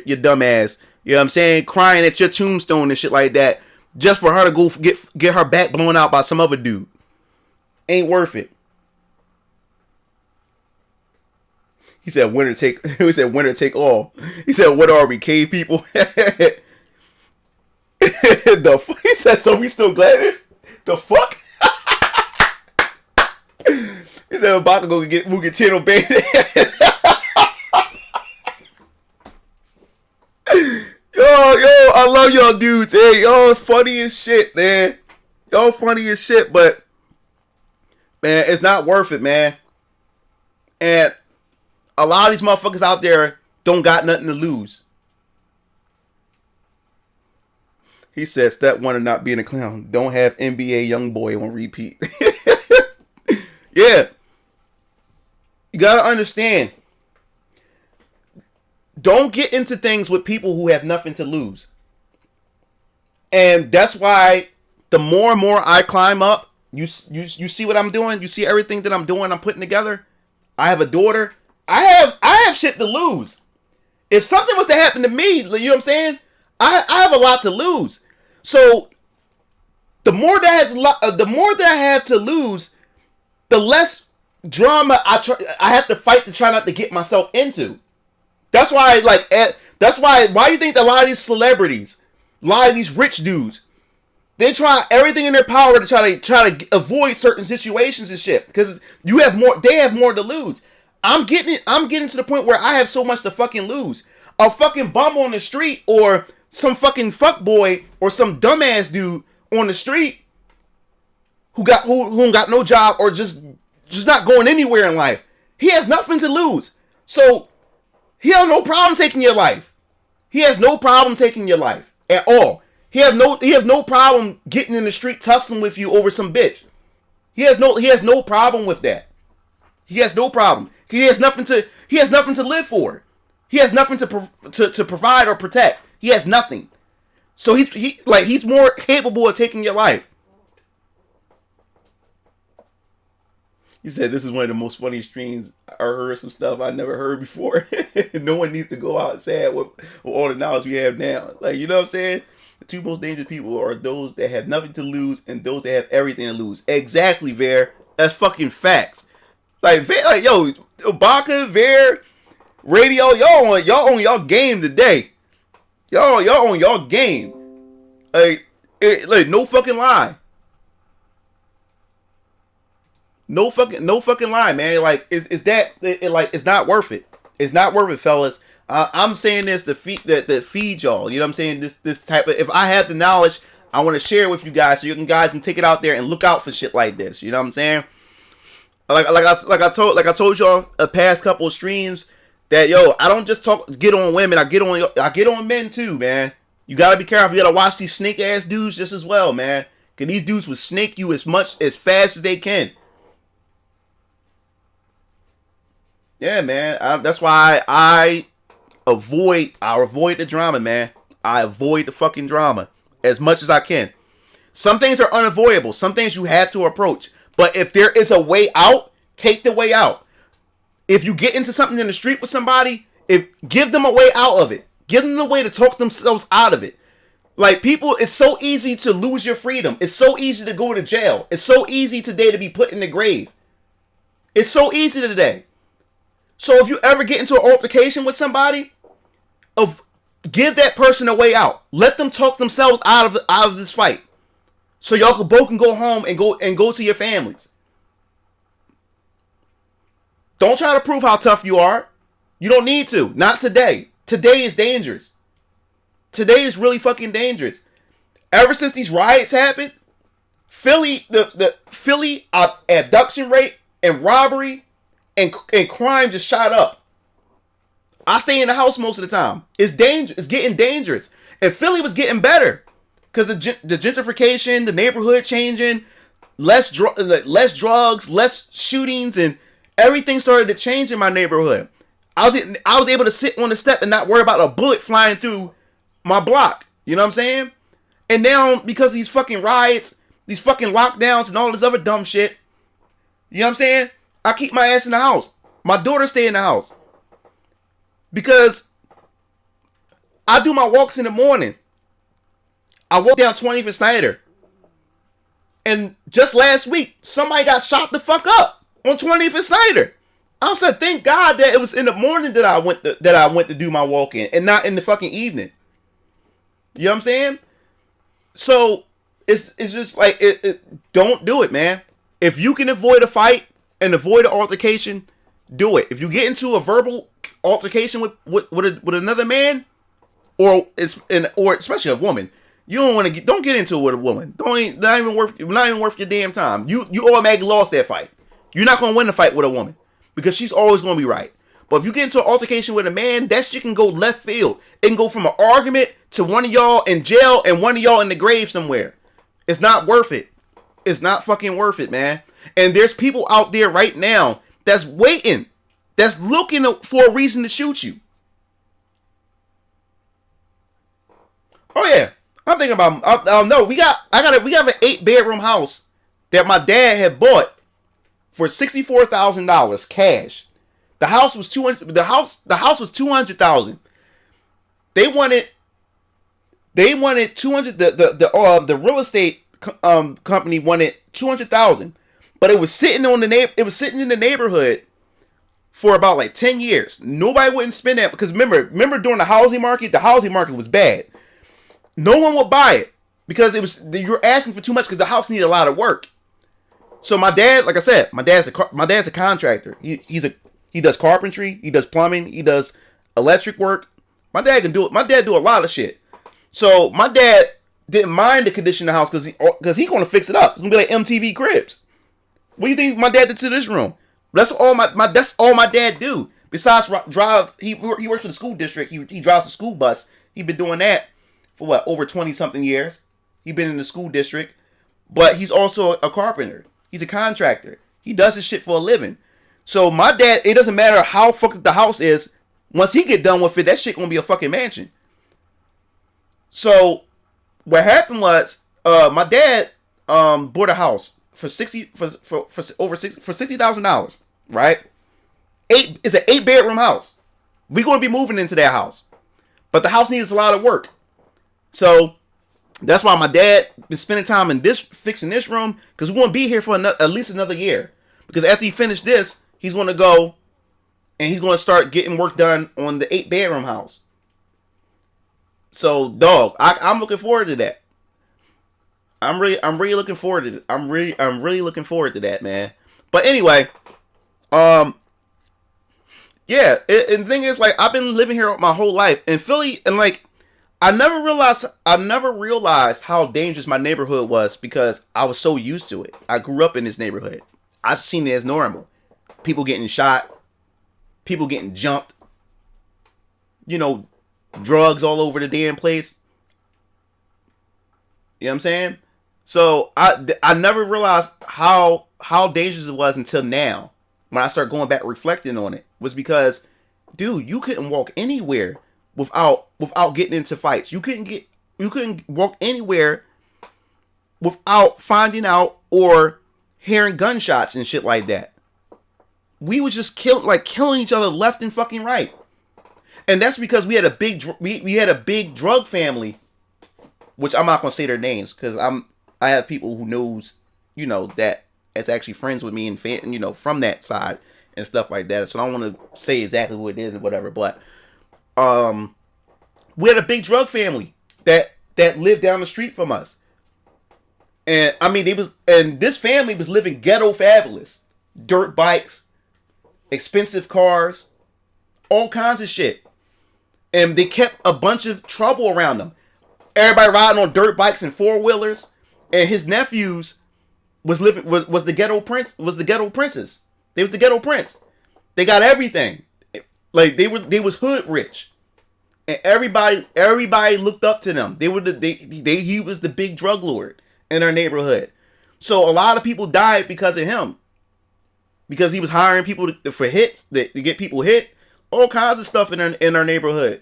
your dumb ass. You know what I'm saying? Crying at your tombstone and shit like that. Just for her to go get her back blown out by some other dude. Ain't worth it. He said winner take all. He said, what are we, cave people? He said, so we still gladiators? The fuck? He said, I'm about to go get Mugachino Baby. Yo, I love y'all dudes. Hey, y'all funny as shit, man. Y'all funny as shit, but man, it's not worth it, man. And a lot of these motherfuckers out there don't got nothing to lose. He said, step one of not being a clown. Don't have NBA YoungBoy on repeat. Yeah. You gotta understand. Don't get into things with people who have nothing to lose. And that's why the more and more I climb up, you see what I'm doing? You see everything that I'm doing, I'm putting together? I have a daughter. I have shit to lose. If something was to happen to me, you know what I'm saying? I have a lot to lose. So the more that I have to lose, the less drama I have to fight to try not to get myself into. That's why why do you think that a lot of these celebrities, a lot of these rich dudes, they try everything in their power to try to avoid certain situations and shit, because they have more to lose. I'm getting to the point where I have so much to fucking lose. A fucking bum on the street, or some fucking fuckboy, or some dumbass dude on the street who got no job, or just not going anywhere in life. He has nothing to lose. So he has no problem taking your life. He has no problem taking your life at all. He has no problem getting in the street tussling with you over some bitch. He has no problem with that. He has no problem. He has nothing to live for. He has nothing to provide or protect. He has nothing. So he's more capable of taking your life. He said this is one of the most funny streams. I heard some stuff I never heard before. No one needs to go out sad with all the knowledge we have now. Like, you know what I'm saying? The two most dangerous people are those that have nothing to lose and those that have everything to lose. Exactly, Ver. That's fucking facts. Like yo, Baka, Ver, Radio, y'all on y'all game today. Y'all on y'all game. Like no fucking lie. No fucking lie, man. Like it's not worth it. It's not worth it, fellas. I'm saying this to feed y'all. You know what I'm saying? This type of, if I have the knowledge, I want to share it with you guys so you guys can take it out there and look out for shit like this. You know what I'm saying? Like I told y'all a past couple of streams that I don't just get on women. I get on men too, man. You gotta be careful. You gotta watch these snake ass dudes just as well, man. Cause these dudes will snake you as fast as they can. Yeah, man. That's why I avoid the drama, man. I avoid the fucking drama as much as I can. Some things are unavoidable. Some things you have to approach. But if there is a way out, take the way out. If you get into something in the street with somebody, give them a way out of it. Give them a way to talk themselves out of it. Like, people, it's so easy to lose your freedom. It's so easy to go to jail. It's so easy today to be put in the grave. It's so easy today. So if you ever get into an altercation with somebody, give that person a way out. Let them talk themselves out of this fight. So y'all both can go home and go to your families. Don't try to prove how tough you are. You don't need to. Not today. Today is dangerous. Today is really fucking dangerous. Ever since these riots happened, the Philly abduction rate and robbery and crime just shot up. I stay in the house most of the time. It's dangerous. It's getting dangerous. And Philly was getting better because the gentrification, the neighborhood changing, less drugs, less shootings, and everything started to change in my neighborhood. I was able to sit on the step and not worry about a bullet flying through my block. You know what I'm saying? And now, because of these fucking riots, these fucking lockdowns, and all this other dumb shit, you know what I'm saying? I keep my ass in the house. My daughter stay in the house. Because I do my walks in the morning. I walk down 20th and Snyder. And just last week, somebody got shot the fuck up on 20th and Snyder. I'm saying, thank God that it was in the morning that I went to do my walk in, and not in the fucking evening. You know what I'm saying? So it's just like don't do it, man. If you can avoid a fight and avoid an altercation, do it. If you get into a verbal altercation with another man, or especially a woman, you don't get into it with a woman. Not even worth your damn time. You automatically lost that fight. You're not gonna win the fight with a woman because she's always gonna be right. But if you get into an altercation with a man, that shit can go left field. It can go from an argument to one of y'all in jail and one of y'all in the grave somewhere. It's not worth it. It's not fucking worth it, man. And there's people out there right now that's waiting, that's looking for a reason to shoot you. Oh yeah, I'm thinking about. No, we have an 8-bedroom house that my dad had bought for $64,000 cash. The house was $200,000. The house was $200,000. They wanted $200,000. The real estate company wanted $200,000, but it was sitting in the neighborhood for about like 10 years. Nobody wouldn't spend that because remember during the housing market was bad. No one would buy it because you're asking for too much because the house needed a lot of work. So my dad, like I said, my dad's a contractor. He does carpentry, he does plumbing, he does electric work. My dad can do it. My dad do a lot of shit. So my dad didn't mind the condition of the house because he's gonna fix it up. It's gonna be like MTV Cribs. What do you think my dad did to this room? That's all my dad do. Besides drive, he works for the school district. He drives the school bus. He's been doing that for what, over 20 something years. He's been in the school district, but he's also a carpenter. He's a contractor. He does his shit for a living. So my dad, it doesn't matter how fucked the house is. Once he get done with it, that shit gonna be a fucking mansion. So what happened was, my dad bought a house for $60,000, right? It's an 8-bedroom house. We're gonna be moving into that house, but the house needs a lot of work. So that's why my dad been spending time in fixing this room, because we won't be here for at least another year. Because after he finished this, he's gonna go and he's gonna start getting work done on the 8-bedroom house. So, dog, I'm looking forward to that. I'm really looking forward to it. I'm really looking forward to that, man. But anyway, Yeah, and the thing is, like, I've been living here my whole life in Philly, and like, I never realized how dangerous my neighborhood was because I was so used to it. I grew up in this neighborhood. I've seen it as normal. People getting shot, people getting jumped, you know, drugs all over the damn place. You know what I'm saying? So I never realized how dangerous it was until now. When I started going back reflecting on it, was because, dude, you couldn't walk anywhere without getting into fights. You couldn't walk anywhere without finding out or hearing gunshots and shit like that. We was just killing each other left and fucking right. And that's because we had a big drug family, which I'm not gonna say their names because I have people who knows, you know, that it's actually friends with me and you know, from that side and stuff like that. So I don't want to say exactly who it is and whatever, but we had a big drug family that lived down the street from us. And I mean, this family was living ghetto fabulous. Dirt bikes, expensive cars, all kinds of shit. And they kept a bunch of trouble around them. Everybody riding on dirt bikes and four-wheelers. And his nephews was the ghetto princes. They was the ghetto prince. They got everything. Like they was hood rich. And everybody looked up to them. He was the big drug lord in our neighborhood. So a lot of people died because of him. Because he was hiring people for hits, to get people hit, all kinds of stuff in our neighborhood.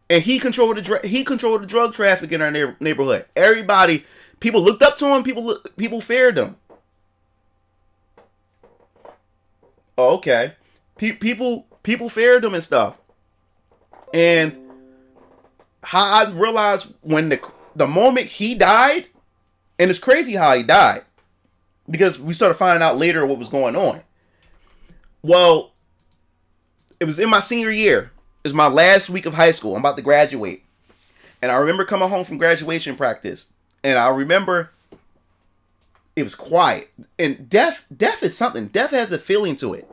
And he controlled the drug traffic in our neighborhood. People looked up to him, people feared him. Oh, okay. People feared him and stuff. And how I realized when the moment he died, and it's crazy how he died, because we started finding out later what was going on. Well, it was in my senior year. It was my last week of high school. I'm about to graduate. And I remember coming home from graduation practice. And I remember it was quiet. And death is something. Death has a feeling to it.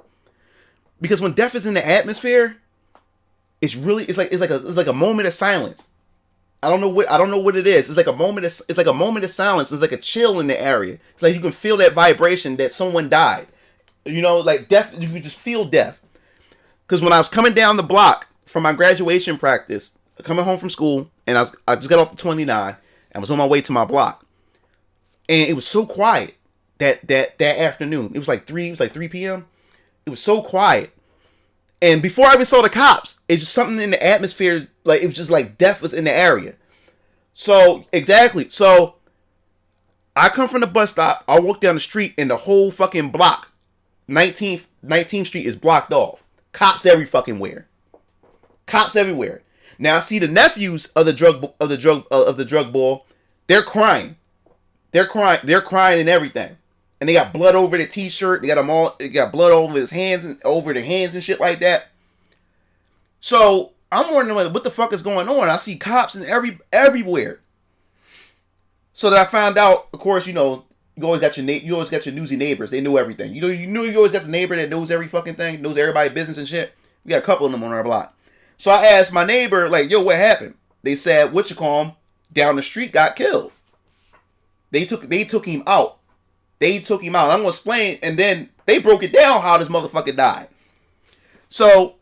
Because when death is in the atmosphere, it's like a moment of silence. I don't know what it is. It's like a moment of silence. It's like a chill in the area. It's like you can feel that vibration that someone died. You know, like death, you can just feel death. Because when I was coming down the block from my graduation practice, coming home from school, and I just got off the 29 and was on my way to my block. And it was so quiet that afternoon. It was like 3 p.m. It was so quiet. And before I even saw the cops, it's just something in the atmosphere, like it was just like death was in the area. So, exactly. So, I come from the bus stop, I walk down the street, and the whole fucking block, 19th Street is blocked off. Cops every fucking where. Cops everywhere. Now I see the nephews of the drug bull. They're crying. They're crying and everything. And they got blood over their t-shirt. They got blood over his hands and over their hands and shit like that. So I'm wondering what the fuck is going on. I see cops in everywhere. So that I found out, of course, you know, you always got your newsy neighbors. They know everything. You always got the neighbor that knows every fucking thing, knows everybody's business and shit. We got a couple of them on our block. So I asked my neighbor, like, yo, what happened? They said, down the street got killed. They took him out. I'm going to explain, and then they broke it down how this motherfucker died. So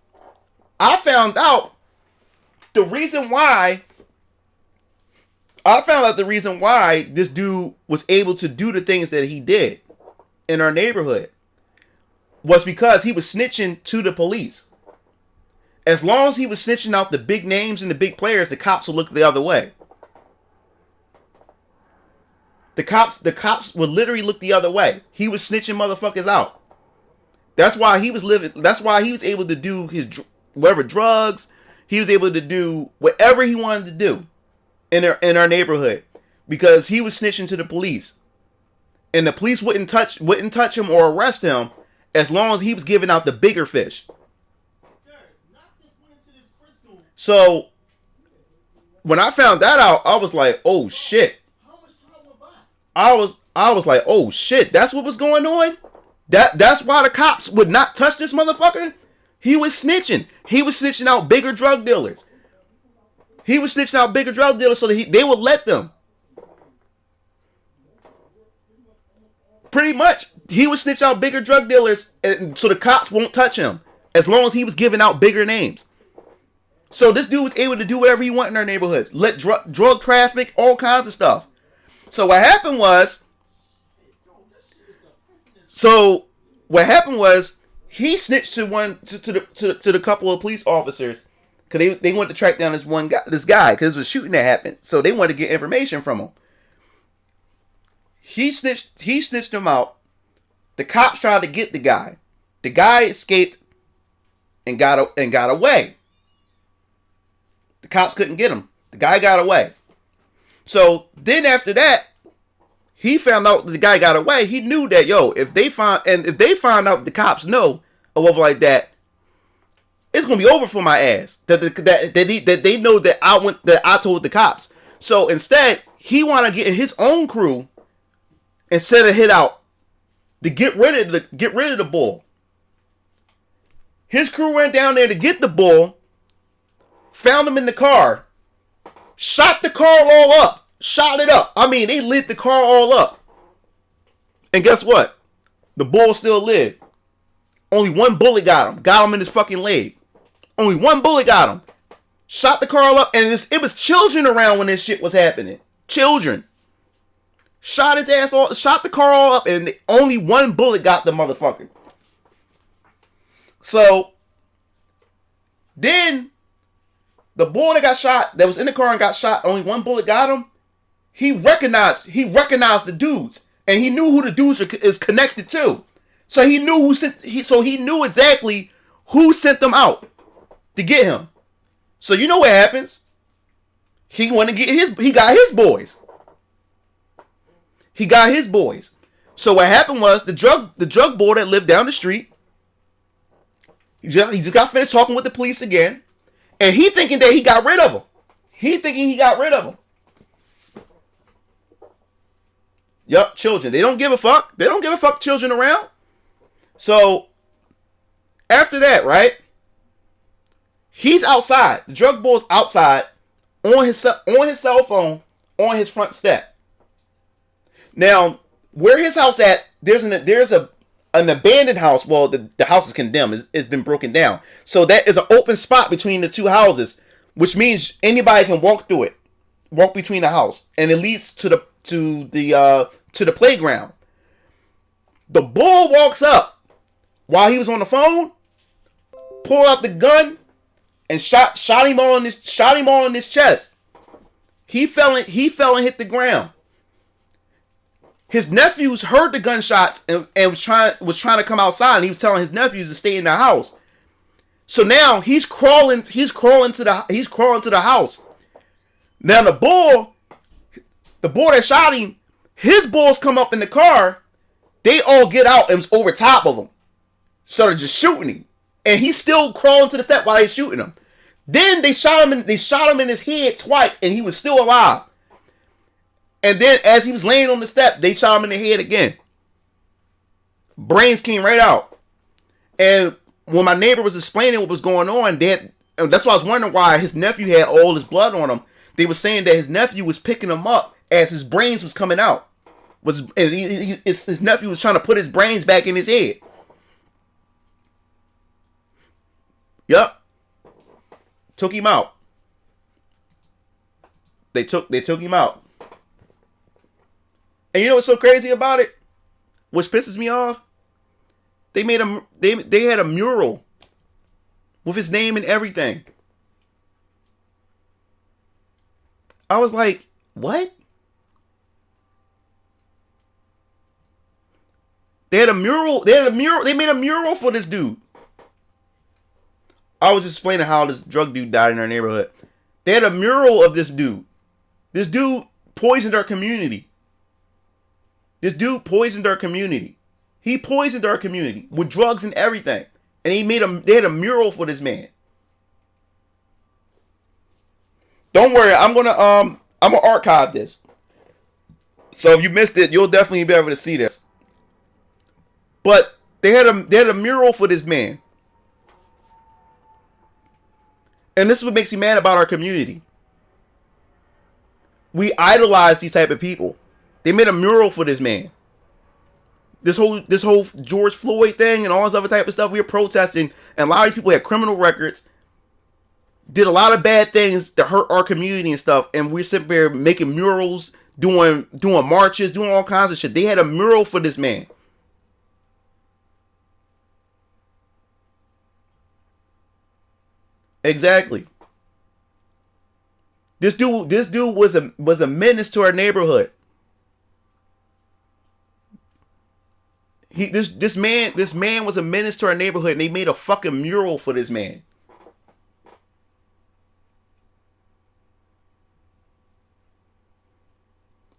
I found out the reason why this dude was able to do the things that he did in our neighborhood was because he was snitching to the police. As long as he was snitching out the big names and the big players, the cops would look the other way. The cops would literally look the other way. He was snitching motherfuckers out. That's why he was able to do his whatever drugs. He was able to do whatever he wanted to do in our neighborhood because he was snitching to the police, and the police wouldn't touch him or arrest him as long as he was giving out the bigger fish. So when I found that out, I was like, "Oh shit." I was like, "Oh shit, that's what was going on? That's why the cops would not touch this motherfucker? He was snitching. He was snitching out bigger drug dealers. He was snitching out bigger drug dealers so that they would let them. Pretty much, he would snitch out bigger drug dealers so the cops won't touch him as long as he was giving out bigger names. So this dude was able to do whatever he wanted in our neighborhoods. Let drug traffic, all kinds of stuff. So what happened was he snitched to the couple of police officers because they wanted to track down this guy because there was a shooting that happened. So they wanted to get information from him. He snitched him out. The cops tried to get the guy. The guy escaped and got away. The cops couldn't get him. The guy got away. So then after that, he found out the guy got away. He knew that if they find out the cops know or whatever like that, it's gonna be over for my ass. That they know that I told the cops. So instead, he wanted to get in his own crew and set a hit out to get rid of the bull. His crew went down there to get the bull. Found him in the car, shot the car all up, shot it up. I mean, they lit the car all up. And guess what? The bull still lived. Only one bullet got him in his fucking leg. Only one bullet got him. Shot the car all up, and it was children around when this shit was happening. Children. Shot his ass all, shot the car all up, and only one bullet got the motherfucker. So, then the boy that got shot, that was in the car and got shot, only one bullet got him. He recognized the dudes, and he knew who the dudes is connected to. So he knew he knew exactly who sent them out to get him. So you know what happens? He got his boys. He got his boys. So what happened was the drug boy that lived down the street, he just got finished talking with the police again. And he thinking that he got rid of him. Yup, children. They don't give a fuck. They don't give a fuck children around. So, after that, right? He's outside. The drug boy's outside on his cell phone on his front step. Now, where his house at, there's an abandoned house. Well, the house is condemned. It's been broken down. So that is an open spot between the two houses, which means anybody can walk through it, walk between the house, and it leads to the playground. The bull walks up while he was on the phone, pulled out the gun, and shot him all in his chest. He fell and hit the ground. His nephews heard the gunshots and was trying to come outside, and he was telling his nephews to stay in the house. So now he's crawling to the house. Now the bull that shot him, his bulls come up in the car. They all get out and was over top of him. Started just shooting him, and he's still crawling to the step while they're shooting him. Then they shot him in his head twice, and he was still alive. And then as he was laying on the step, they shot him in the head again. Brains came right out. And when my neighbor was explaining what was going on, that's why I was wondering why his nephew had all his blood on him. They were saying that his nephew was picking him up as his brains was coming out. His nephew was trying to put his brains back in his head. Yup. Took him out. They took him out. And you know what's so crazy about it? Which pisses me off? They had a mural with his name and everything. I was like, what? They made a mural for this dude. I was just explaining how this drug dude died in our neighborhood. They had a mural of this dude. This dude poisoned our community. He poisoned our community with drugs and everything. And they had a mural for this man. Don't worry, I'm gonna archive this. So if you missed it, you'll definitely be able to see this. But they had a mural for this man. And this is what makes me mad about our community. We idolize these type of people. They made a mural for this man. This whole George Floyd thing and all this other type of stuff, we were protesting, and a lot of people had criminal records, did a lot of bad things that hurt our community and stuff, and we're sitting there making murals, doing marches, doing all kinds of shit. They had a mural for this man. Exactly. This dude was a menace to our neighborhood. This man was a menace to our neighborhood, and they made a fucking mural for this man.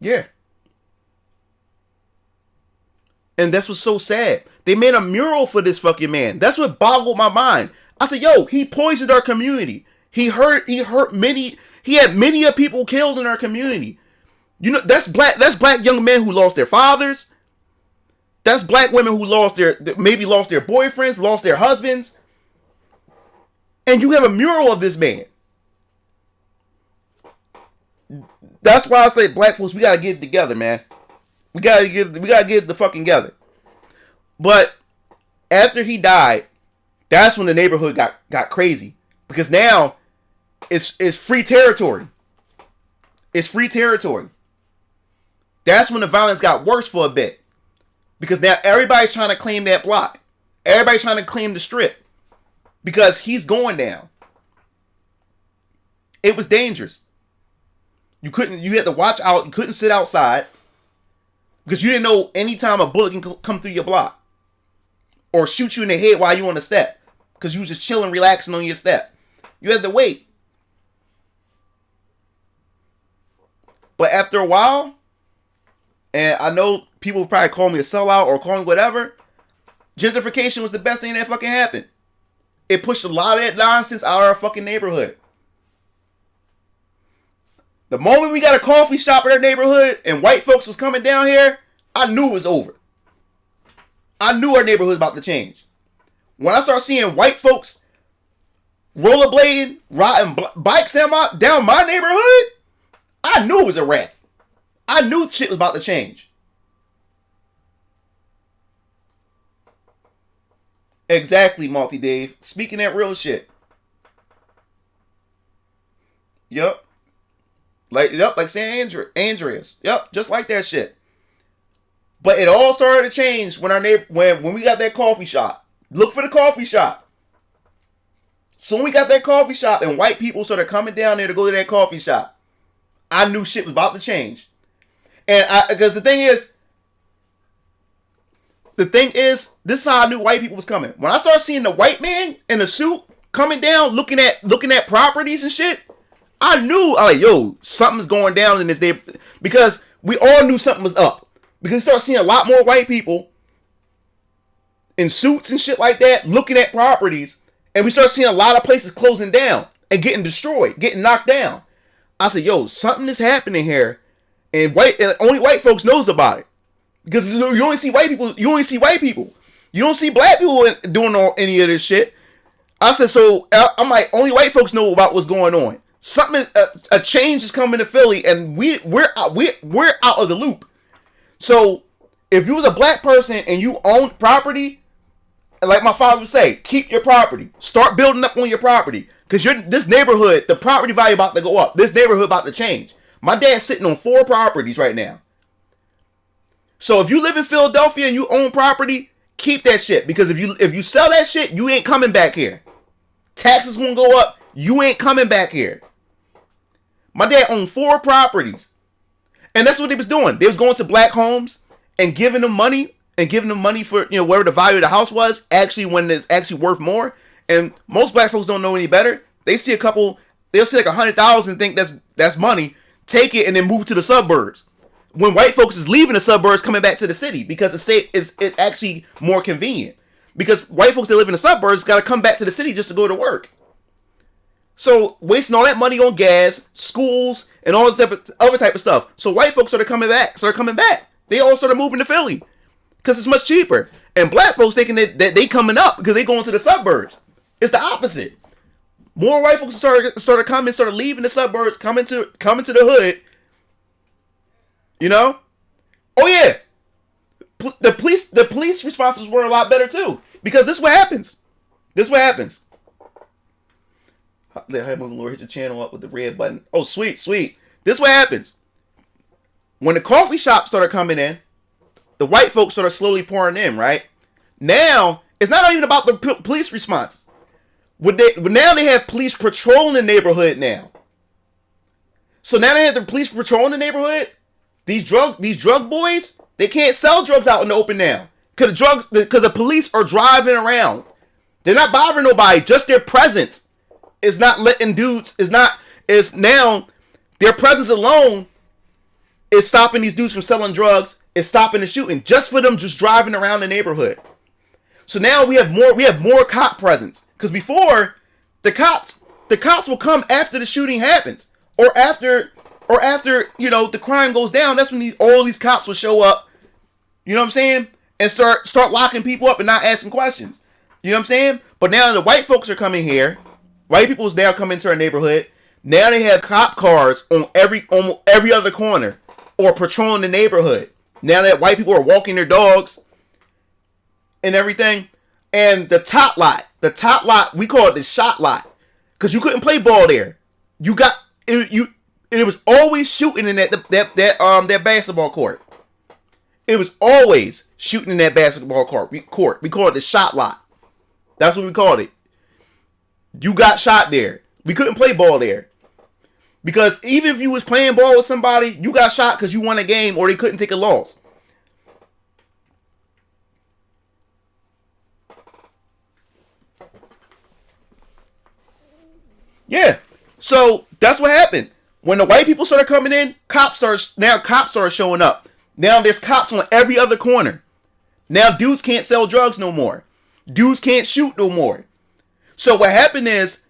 Yeah. And that's what's so sad. They made a mural for this fucking man. That's what boggled my mind. I said, yo, he poisoned our community. He hurt many. He had many of people killed in our community. You know, that's black young men who lost their fathers. That's black women who maybe lost their boyfriends, lost their husbands. And you have a mural of this man. That's why I say, black folks, we gotta get it together, man. We gotta get it the fucking together. But after he died, that's when the neighborhood got crazy. Because now it's free territory. It's free territory. That's when the violence got worse for a bit. Because now everybody's trying to claim that block. Everybody's trying to claim the strip. Because he's going down. It was dangerous. You had to watch out. You couldn't sit outside. Because you didn't know any time a bullet can come through your block. Or shoot you in the head while you on the step. Because you was just chilling, relaxing on your step. You had to wait. But after a while, and I know people would probably call me a sellout or call me whatever, gentrification was the best thing that fucking happened. It pushed a lot of that nonsense out of our fucking neighborhood. The moment we got a coffee shop in our neighborhood and white folks was coming down here, I knew it was over. I knew our neighborhood was about to change. When I start seeing white folks rollerblading, riding bikes down my neighborhood, I knew it was a wrap. I knew shit was about to change. Exactly, Multi Dave. Speaking that real shit. Yup. Like San Andreas. Yep, just like that shit. But it all started to change when when we got that coffee shop. Look for the coffee shop. Soon we got that coffee shop and white people started coming down there to go to that coffee shop. I knew shit was about to change. And because the thing is, this is how I knew white people was coming. When I started seeing the white man in a suit coming down, looking at properties and shit, I knew, yo, something's going down in this day. Because we all knew something was up. Because we started seeing a lot more white people in suits and shit like that, looking at properties. And we started seeing a lot of places closing down and getting destroyed, getting knocked down. I said, yo, something is happening here. And only white folks knows about it. Because you only see white people. You only see white people. You don't see black people doing any of this shit. I said, so I'm like, only white folks know about what's going on. Something, a change is coming to Philly, and we're out of the loop. So if you was a black person and you owned property, like my father would say, keep your property. Start building up on your property. Because this neighborhood, the property value about to go up. This neighborhood about to change. My dad's sitting on 4 properties right now. So if you live in Philadelphia and you own property, keep that shit. Because if you sell that shit, you ain't coming back here. Taxes gonna go up. You ain't coming back here. My dad owned 4 properties. And that's what they was doing. They was going to black homes and giving them money. And giving them money for, whatever the value of the house was. Actually, when it's actually worth more. And most black folks don't know any better. They see they'll see like 100,000 and think that's money. Take it and then move to the suburbs. When white folks is leaving the suburbs, coming back to the city because it's actually more convenient. Because white folks that live in the suburbs got to come back to the city just to go to work. So wasting all that money on gas, schools, and all this other type of stuff. So white folks started coming back. They all started moving to Philly because it's much cheaper. And black folks thinking that they coming up because they going to the suburbs. It's the opposite. More white folks started coming, started leaving the suburbs, coming to the hood. You know? Oh yeah. The police responses were a lot better too. Because this is what happens. This is what happens. Let Lord hit the channel up with the red button. Oh, sweet. This is what happens. When the coffee shop started coming in, the white folks started slowly pouring in, right? Now, it's not even about the police response. Now they have police patrolling the neighborhood now. So now they have the police patrolling the neighborhood. These drug boys, they can't sell drugs out in the open now. Because the police are driving around. They're not bothering nobody. Just their presence is not letting dudes, is now their presence alone is stopping these dudes from selling drugs, is stopping the shooting, just for them just driving around the neighborhood. So now we have more cop presence. Because before, the cops will come after the shooting happens. Or after, the crime goes down. That's when all these cops will show up. You know what I'm saying? And start locking people up and not asking questions. You know what I'm saying? But now the white folks are coming here. White people is now coming into our neighborhood. Now they have cop cars on almost every other corner. Or patrolling the neighborhood. Now that white people are walking their dogs. And everything. And the top lot, we call it the shot lot, because you couldn't play ball there. It was always shooting in that basketball court. It was always shooting in that basketball court. We call it the shot lot. That's what we called it. You got shot there. We couldn't play ball there, because even if you was playing ball with somebody, you got shot because you won a game or they couldn't take a loss. Yeah, so that's what happened. When the white people started coming in, cops started showing up. Now there's cops on every other corner. Now dudes can't sell drugs no more. Dudes can't shoot no more. So what happened is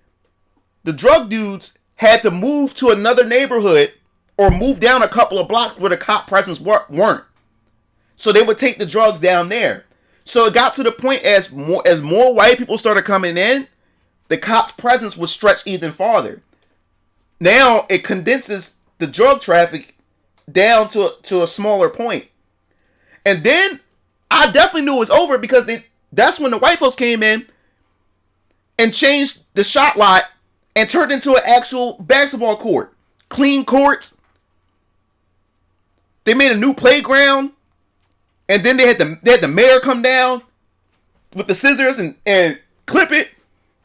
the drug dudes had to move to another neighborhood or move down a couple of blocks where the cop presence weren't. So they would take the drugs down there. So it got to the point as more white people started coming in, the cops' presence was stretched even farther. Now it condenses the drug traffic down to a smaller point. And then I definitely knew it was over because that's when the white folks came in and changed the shot lot and turned into an actual basketball court. Clean courts. They made a new playground. And then they had the mayor come down with the scissors and clip it.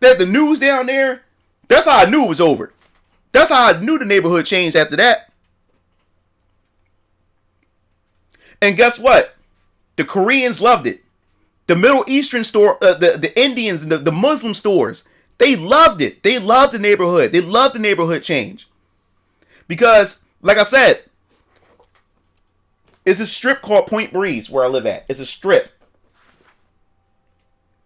They had the news down there. That's how I knew it was over. That's how I knew the neighborhood changed after that. And guess what? The Koreans loved it. The Middle Eastern store, the Indians, and the Muslim stores, they loved it. They loved the neighborhood. They loved the neighborhood change. Because, like I said, it's a strip called Point Breeze where I live at. It's a strip.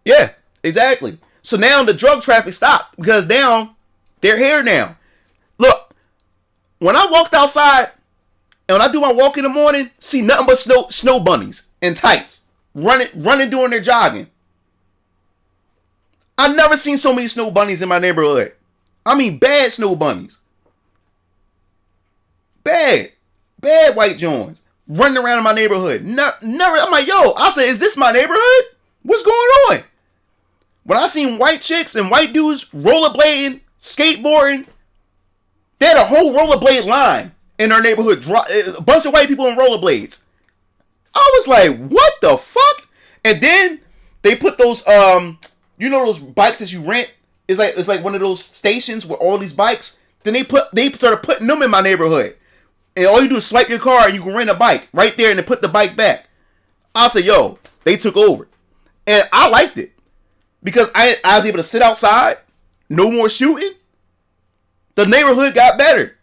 Yeah, exactly. So now the drug traffic stopped because now they're here now. Look, when I walked outside and when I do my walk in the morning, see nothing but snow bunnies in tights running doing their jogging. I've never seen so many snow bunnies in my neighborhood. I mean, bad snow bunnies. Bad white Jones running around in my neighborhood. Never. I'm like, yo, I said, is this my neighborhood? What's going on? When I seen white chicks and white dudes rollerblading, skateboarding, they had a whole rollerblade line in our neighborhood. A bunch of white people on rollerblades. I was like, what the fuck? And then they put those, those bikes that you rent? It's like one of those stations with all these bikes. Then they started putting them in my neighborhood. And all you do is swipe your car and you can rent a bike right there and then put the bike back. I said, yo, they took over. And I liked it. Because I was able to sit outside. No more shooting. The neighborhood got better.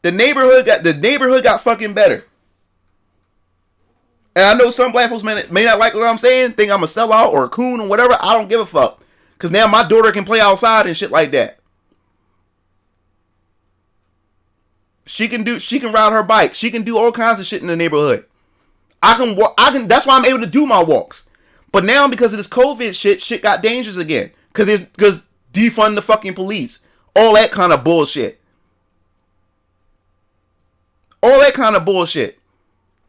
The neighborhood got fucking better. And I know some black folks may not like what I'm saying. Think I'm a sellout or a coon or whatever. I don't give a fuck. Because now my daughter can play outside and shit like that. She can ride her bike. She can do all kinds of shit in the neighborhood. I can. That's why I'm able to do my walks. But now because of this COVID shit got dangerous again. Because defund the fucking police. All that kind of bullshit. All that kind of bullshit.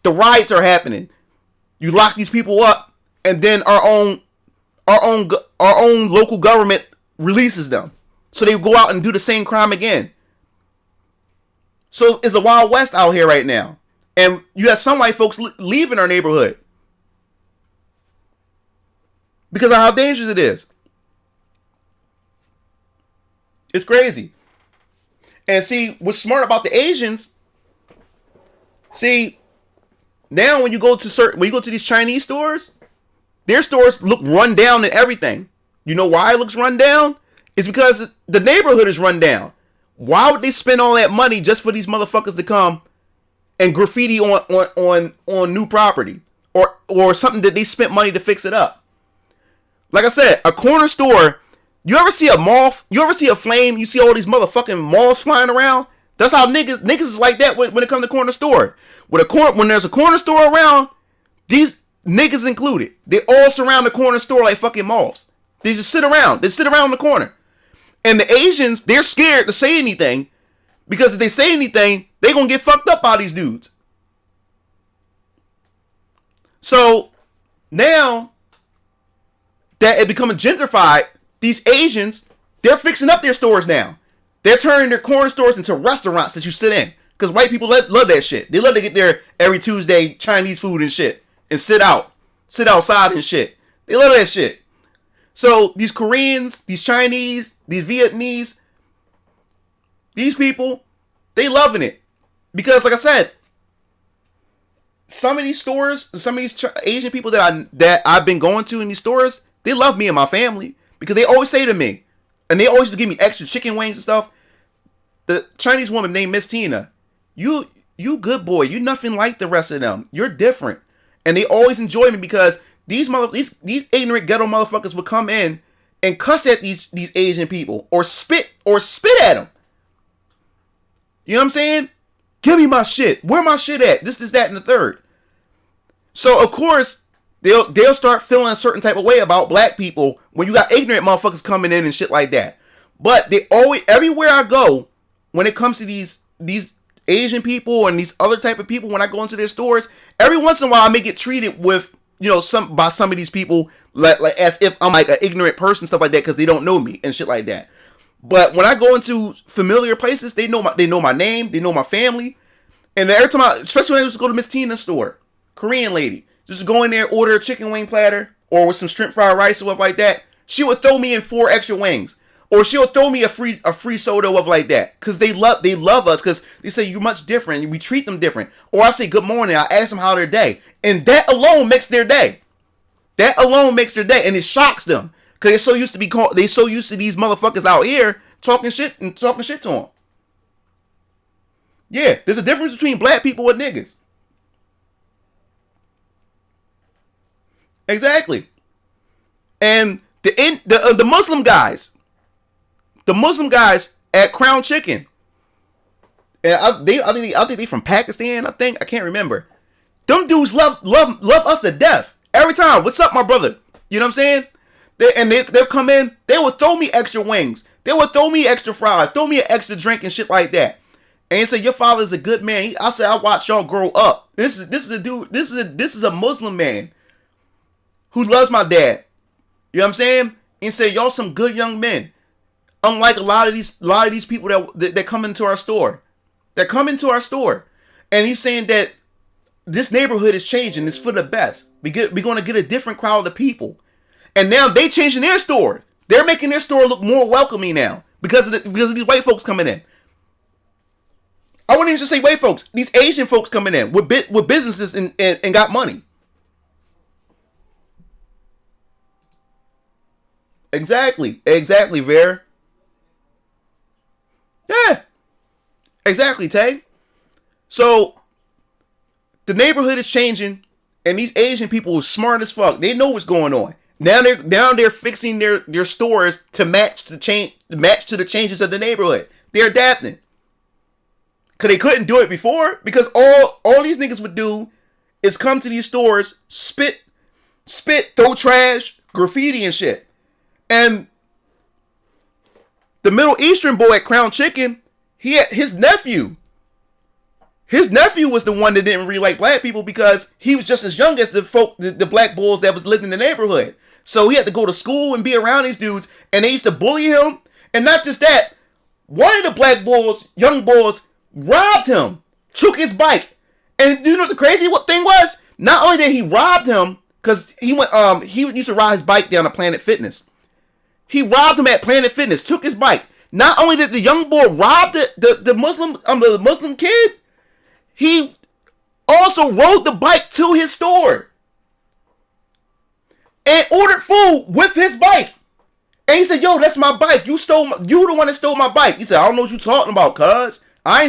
The riots are happening. You lock these people up, and then our own local government releases them, so they go out and do the same crime again. So it's the Wild West out here right now, and you have some white folks leaving our neighborhood because of how dangerous it is. It's crazy. And see, what's smart about the Asians? See, now when you go to these Chinese stores, their stores look run down and everything. You know why it looks run down? It's because the neighborhood is run down. Why would they spend all that money just for these motherfuckers to come and graffiti on new property or something that they spent money to fix it up? Like I said, a corner store. You ever see a moth? You ever see a flame? You see all these motherfucking moths flying around? That's how niggas is like that when it comes to corner store. When there's a corner store around, these niggas included, they all surround the corner store like fucking moths. They just sit around. They sit around in the corner. And the Asians, they're scared to say anything because if they say anything, they're going to get fucked up by these dudes. So now that it becoming gentrified, these Asians, they're fixing up their stores now. They're turning their corner stores into restaurants that you sit in. Because white people love that shit. They love to get there every Tuesday, Chinese food and shit. And sit outside and shit. They love that shit. So these Koreans, these Chinese, these Vietnamese, these people, they loving it. Because like I said, some of these stores, some of these Asian people that I've been going to in these stores, they love me and my family. Because they always say to me, and they always give me extra chicken wings and stuff. The Chinese woman named Miss Tina, you good boy. You nothing like the rest of them. You're different. And they always enjoy me because these ignorant ghetto motherfuckers would come in and cuss at these Asian people or spit at them. You know what I'm saying? Give me my shit. Where my shit at? This, that, and the third. So of course they'll start feeling a certain type of way about black people when you got ignorant motherfuckers coming in and shit like that. But they always, everywhere I go, when it comes to these Asian people and these other type of people, when I go into their stores, every once in a while I may get treated with, by some of these people like as if I'm like an ignorant person, stuff like that, because they don't know me and shit like that. But when I go into familiar places, they know my name, they know my family, and every time especially when I used to go to Miss Tina's store, Korean lady, just go in there, order a chicken wing platter or with some shrimp fried rice or stuff like that, she would throw me in 4 extra wings. Or she'll throw me a free soda of like that. Because they love us. Because they say you're much different. We treat them different. Or I say good morning. I ask them how their day. And that alone makes their day. That alone makes their day. And it shocks them. Because they're so used to these motherfuckers out here talking shit to them. Yeah, there's a difference between black people and niggas. Exactly. And the Muslim guys. The Muslim guys at Crown Chicken, and I think they from Pakistan. I can't remember. Them dudes love us to death every time. What's up, my brother? You know what I'm saying? They'll come in. They will throw me extra wings. They will throw me extra fries. Throw me an extra drink and shit like that. And he said, "Your father's a good man." I said, "I watched y'all grow up." This is a dude. This is a Muslim man who loves my dad. You know what I'm saying? And he said, "Y'all some good young men." Unlike a lot of these people that come into our store. And he's saying that this neighborhood is changing. It's for the best. We're going to get a different crowd of people. And now they changing their store. They're making their store look more welcoming now because of these white folks coming in. I wouldn't even just say white folks. These Asian folks coming in with businesses and got money. Exactly, Ver. Yeah, exactly, Tay. So the neighborhood is changing, and these Asian people are smart as fuck. They know what's going on. Now they're fixing their stores to match to the changes of the neighborhood. They're adapting. Cause they couldn't do it before, because all these niggas would do is come to these stores, spit, throw trash, graffiti and shit. And The Middle Eastern boy at Crown Chicken, he had his nephew. His nephew was the one that didn't really like black people because he was just as young as the black bulls that was living in the neighborhood. So he had to go to school and be around these dudes, and they used to bully him. And not just that, one of the black bulls, young bulls, robbed him, took his bike. And you know what the crazy thing was? Not only did he rob him, because he used to ride his bike down to Planet Fitness. He robbed him at Planet Fitness, took his bike. Not only did the young boy rob the Muslim kid, he also rode the bike to his store and ordered food with his bike. And he said, "Yo, that's my bike. You the one that stole my bike." He said, "I don't know what you talking about, cuz.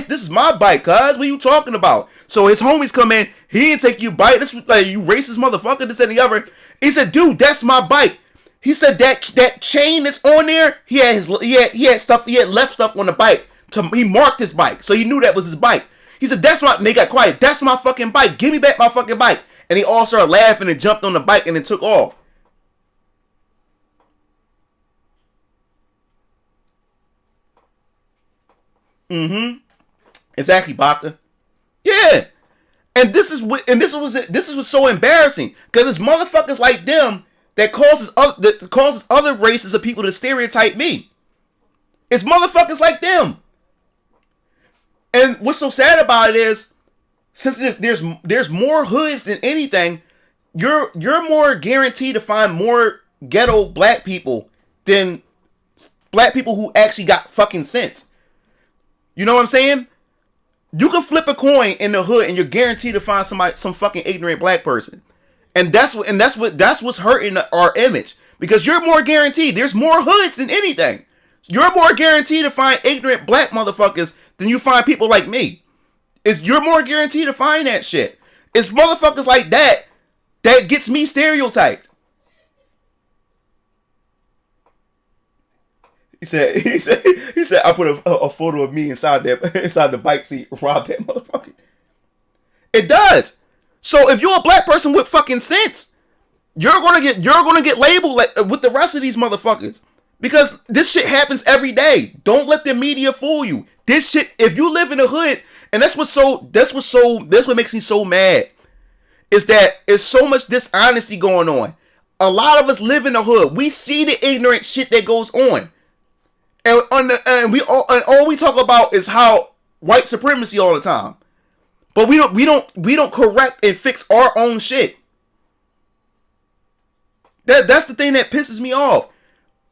This is my bike, cuz. What are you talking about?" So his homies come in. He didn't take you bike. This was like, you racist motherfucker, this and the other. He said, "Dude, that's my bike." He said that chain that's on there, he had left stuff on the bike. He marked his bike, so he knew that was his bike. He said, and they got quiet. "That's my fucking bike. Give me back my fucking bike." And they all started laughing and jumped on the bike and then took off. Exactly, Baka. Yeah. And this is what's so embarrassing, because it's motherfuckers like them that causes other races of people to stereotype me. It's motherfuckers like them. And what's so sad about it is, since there's more hoods than anything, you're more guaranteed to find more ghetto black people than black people who actually got fucking sense. You know what I'm saying? You can flip a coin in the hood and you're guaranteed to find some fucking ignorant black person. And that's what's hurting our image, because you're more guaranteed. There's more hoods than anything. You're more guaranteed to find ignorant black motherfuckers than you find people like me. You're more guaranteed to find that shit. It's motherfuckers like that gets me stereotyped. He said, "I put a photo of me inside the bike seat, robbed that motherfucker." It does. So if you're a black person with fucking sense, you're gonna get labeled like with the rest of these motherfuckers, because this shit happens every day. Don't let the media fool you. This shit, if you live in the hood, and that's what makes me so mad, is that it's so much dishonesty going on. A lot of us live in the hood. We see the ignorant shit that goes on. And all we talk about is how white supremacy all the time, but we don't correct and fix our own shit. That's the thing that pisses me off.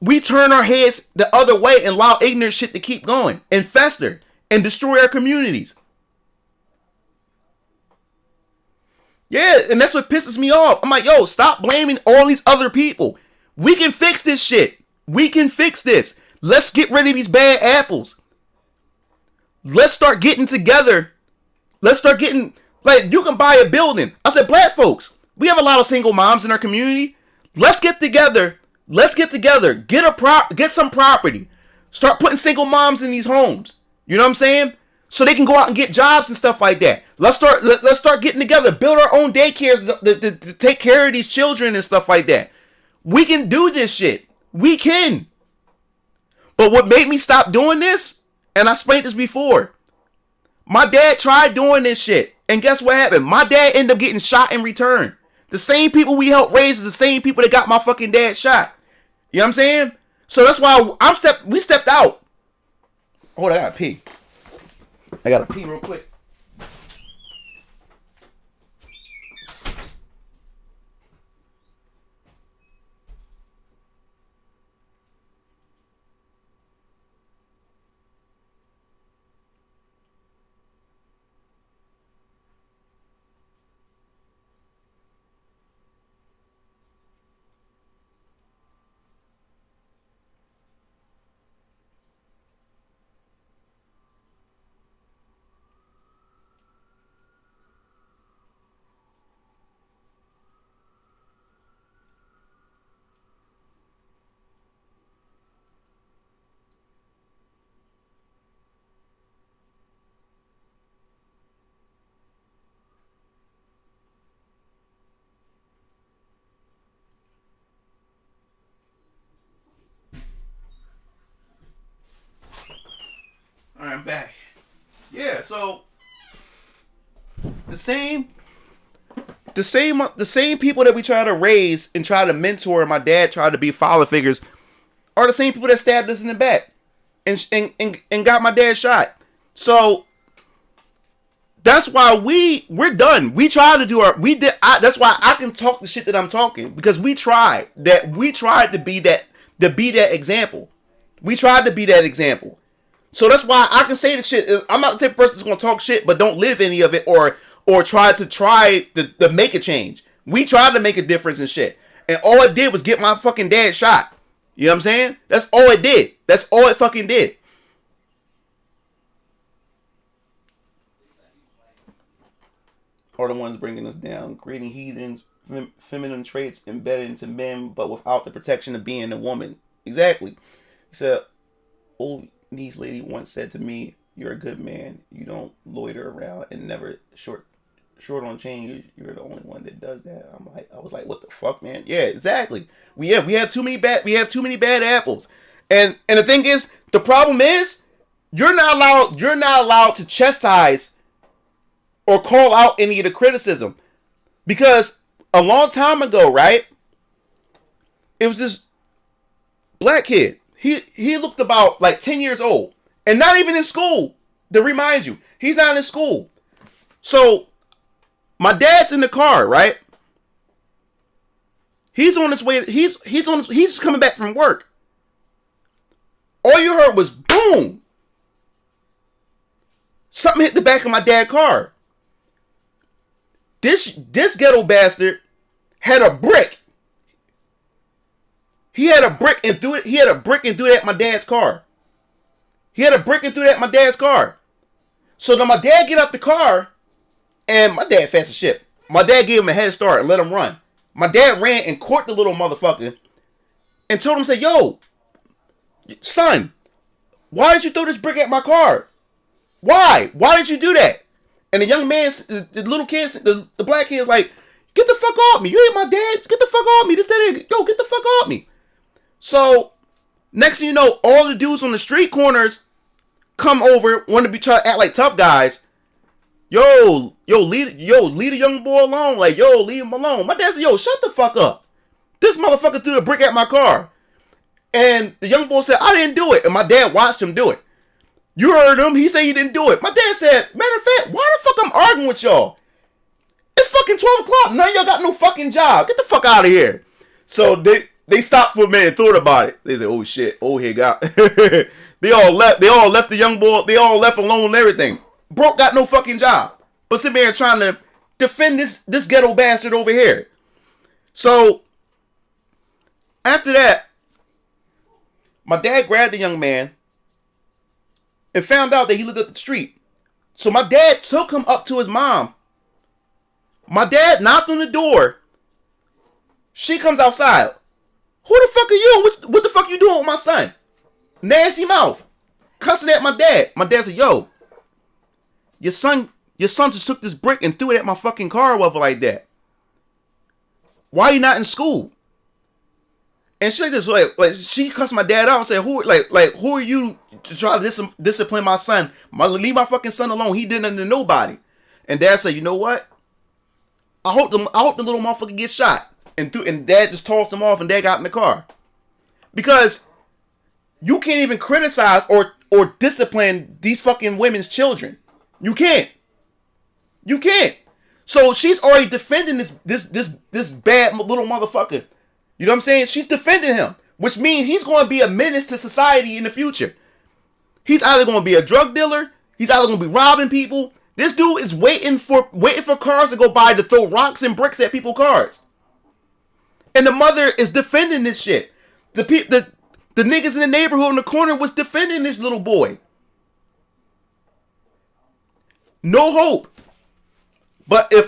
We turn our heads the other way and allow ignorant shit to keep going and fester and destroy our communities. Yeah, and that's what pisses me off. I'm like, yo, stop blaming all these other people. We can fix this shit. We can fix this. Let's get rid of these bad apples. Let's start getting together. Let's start getting, like, you can buy a building. I said, black folks, we have a lot of single moms in our community. Let's get together. Get some property. Start putting single moms in these homes. You know what I'm saying? So they can go out and get jobs and stuff like that. Let's start getting together. Build our own daycares to take care of these children and stuff like that. We can do this shit. We can. But what made me stop doing this, and I explained this before, my dad tried doing this shit, and guess what happened? My dad ended up getting shot in return. The same people we helped raise is the same people that got my fucking dad shot. You know what I'm saying? So that's why we stepped out. Hold on, I gotta pee. I gotta pee real quick. So the same people that we try to raise and try to mentor, and my dad tried to be father figures, are the same people that stabbed us in the back and got my dad shot. So that's why we're done. We tried to do that's why I can talk the shit that I'm talking, because we tried to be that example. We tried to be that example. So that's why I can say the shit. I'm not the type of person that's gonna talk shit but don't live any of it or try to make a change. We tried to make a difference and shit. And all it did was get my fucking dad shot. You know what I'm saying? That's all it did. That's all it fucking did. Are the ones bringing us down, creating heathens, feminine traits embedded into men, but without the protection of being a woman. Exactly. He said, old niece lady once said to me, "You're a good man. You don't loiter around and never short on change. You're the only one that does that." I was like, what the fuck, man? Yeah, exactly. We have too many bad apples. And the thing is, the problem is, you're not allowed to chastise or call out any of the criticism. Because a long time ago, right? It was this black kid. He looked about like 10 years old. And not even in school. To remind you, he's not in school. So my dad's in the car, right? He's on his way. He's coming back from work. All you heard was boom. Something hit the back of my dad's car. This ghetto bastard had a brick. He had a brick and threw it at my dad's car. So then my dad get out the car, and my dad fast as shit. My dad gave him a head start and let him run. My dad ran and caught the little motherfucker and told him, say, "Yo, son, why did you throw this brick at my car? Why? Why did you do that?" And the young man, the little kid, the black kid is like, "Get the fuck off me. You ain't my dad. Get the fuck off me. Yo, get the fuck off me." So, next thing you know, all the dudes on the street corners come over, want to be trying to act like tough guys. Leave the young boy alone. Like, yo, leave him alone. My dad said, "Yo, shut the fuck up. This motherfucker threw a brick at my car." And the young boy said, "I didn't do it." And my dad watched him do it. You heard him. He said he didn't do it. My dad said, "Matter of fact, why the fuck I'm arguing with y'all? It's fucking 12 o'clock. None of y'all got no fucking job. Get the fuck out of here." So they stopped for a minute and thought about it. They said, "Oh shit, old head got." They all left the young boy. They all left alone and everything. Broke got no fucking job. But sitting there trying to defend this ghetto bastard over here. So after that, my dad grabbed the young man and found out that he lived up the street. So my dad took him up to his mom. My dad knocked on the door. She comes outside. "Who the fuck are you? What the fuck you doing with my son?" Nasty mouth. Cussing at my dad. My dad said, "Yo, your son just took this brick and threw it at my fucking car over like that. Why are you not in school?" And she just like she cussed my dad out and said, "Who are you to try to discipline my son? Leave my fucking son alone. He did nothing to nobody." And dad said, "You know what? I hope the little motherfucker gets shot." And dad just tossed him off, and dad got in the car. Because you can't even criticize or discipline these fucking women's children. You can't. So she's already defending this bad little motherfucker. You know what I'm saying? She's defending him, which means he's going to be a menace to society in the future. He's either going to be a drug dealer, he's either going to be robbing people. This dude is waiting for cars to go by to throw rocks and bricks at people's cars. And the mother is defending this shit. The niggas in the neighborhood in the corner was defending this little boy. No hope. But if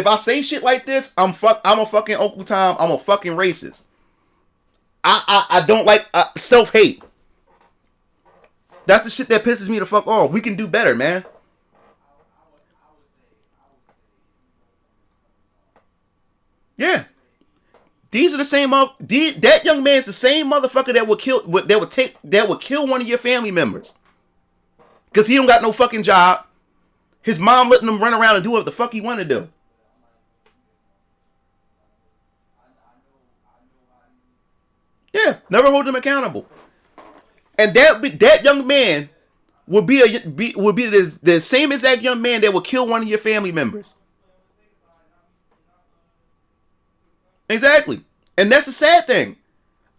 I say shit like this, I'm a fucking Uncle Tom. I'm a fucking racist. I don't like self-hate. That's the shit that pisses me the fuck off. We can do better, man. Yeah. These are the same that young man's the same motherfucker that would kill one of your family members. Cause he don't got no fucking job. His mom letting him run around and do what the fuck he want to do. Yeah, never hold him accountable. And that young man would be the same exact young man that would kill one of your family members. Exactly. And that's the sad thing.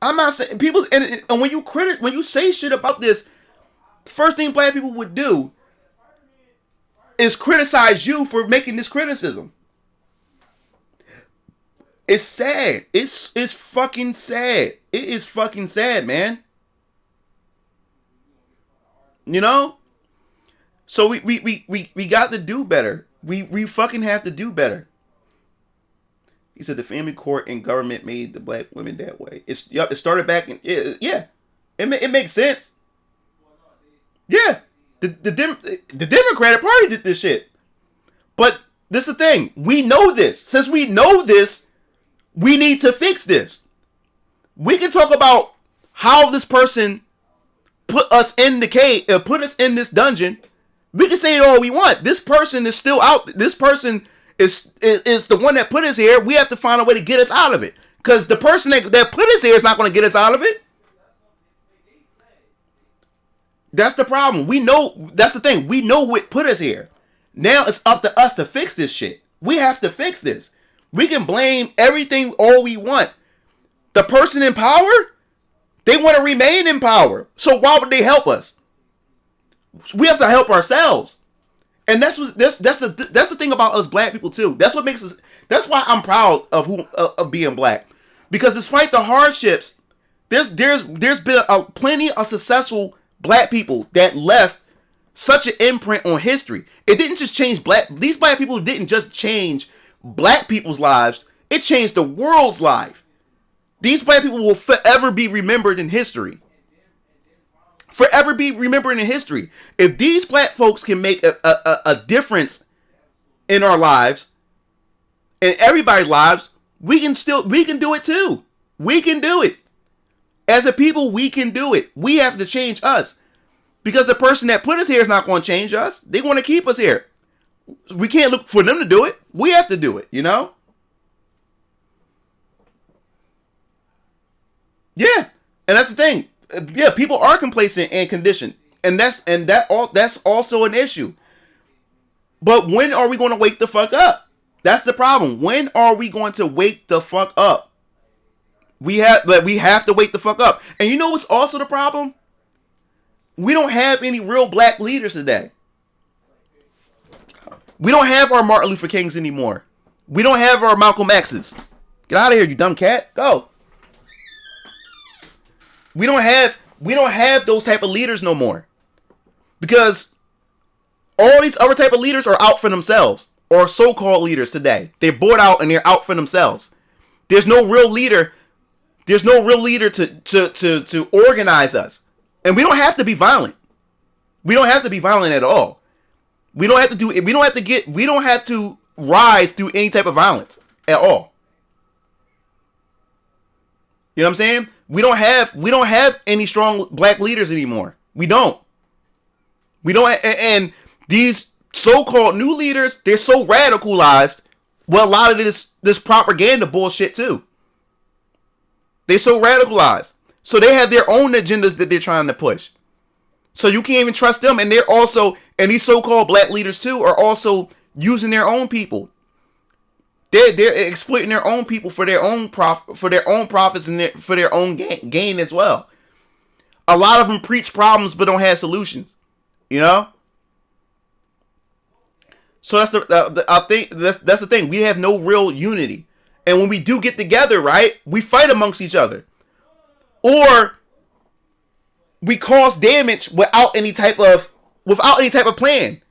I'm not saying people, and when you say shit about this, first thing black people would do is criticize you for making this criticism. It's sad. It's fucking sad. It is fucking sad, man. You know? So we got to do better. We fucking have to do better. He said the family court and government made the black women that way. It started back in it makes sense. Yeah, the Democratic Party did this shit. But this is the thing. We know this. Since we know this, we need to fix this. We can talk about how this person put us in the cave, put us in this dungeon. We can say it all we want. This person is still out. This person is the one that put us here. We have to find a way to get us out of it. Because the person that put us here is not going to get us out of it. That's the problem. We know, that's the thing. We know what put us here. Now it's up to us to fix this shit. We have to fix this. We can blame everything all we want. The person in power, they want to remain in power. So why would they help us? We have to help ourselves. And that's the thing about us black people too. That's what makes us. That's why I'm proud of being black, because despite the hardships, there's been plenty of successful black people that left such an imprint on history. It didn't just change these black people didn't just change black people's lives. It changed the world's life. These black people will forever be remembered in history. Forever be remembered in history. If these black folks can make a difference in our lives, in everybody's lives, we can do it too. We can do it. As a people, we can do it. We have to change us. Because the person that put us here is not going to change us. They want to keep us here. We can't look for them to do it. We have to do it, you know? Yeah. And that's the thing. Yeah, people are complacent and conditioned, and that's also an issue. But when are we going to wake the fuck up? That's the problem. When are we going to wake the fuck up? We have to wake the fuck up. And you know what's also the problem? We don't have any real black leaders today. We don't have our Martin Luther Kings anymore. We don't have our Malcolm X's. Get out of here, you dumb cat. Go. We don't have those type of leaders no more. Because all these other type of leaders are out for themselves. Or so-called leaders today. They're bored out and they're out for themselves. There's no real leader. There's no real leader to organize us. And we don't have to be violent. We don't have to be violent at all. We don't have to rise through any type of violence at all. You know what I'm saying? We don't have any strong black leaders anymore. We don't. And these so-called new leaders, they're so radicalized. Well, a lot of this propaganda bullshit too. They're so radicalized. So they have their own agendas that they're trying to push. So you can't even trust them. And and these so-called black leaders too are also using their own people. They're exploiting their own people for their own profits and for their own gain as well. A lot of them preach problems but don't have solutions. You know. So I think that's the thing. We have no real unity, and when we do get together, right, we fight amongst each other, or we cause damage without any type of plan.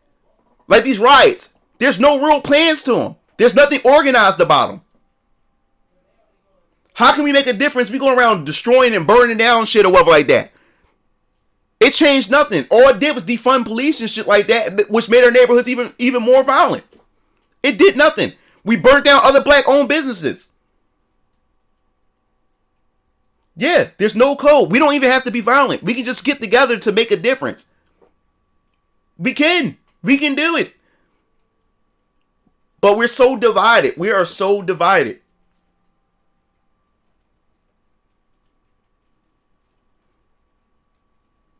Like these riots, there's no real plans to them. There's nothing organized about them. How can we make a difference? We go around destroying and burning down shit or whatever like that. It changed nothing. All it did was defund police and shit like that, which made our neighborhoods even more violent. It did nothing. We burnt down other black-owned businesses. Yeah, there's no code. We don't even have to be violent. We can just get together to make a difference. We can do it. But we're so divided. We are so divided.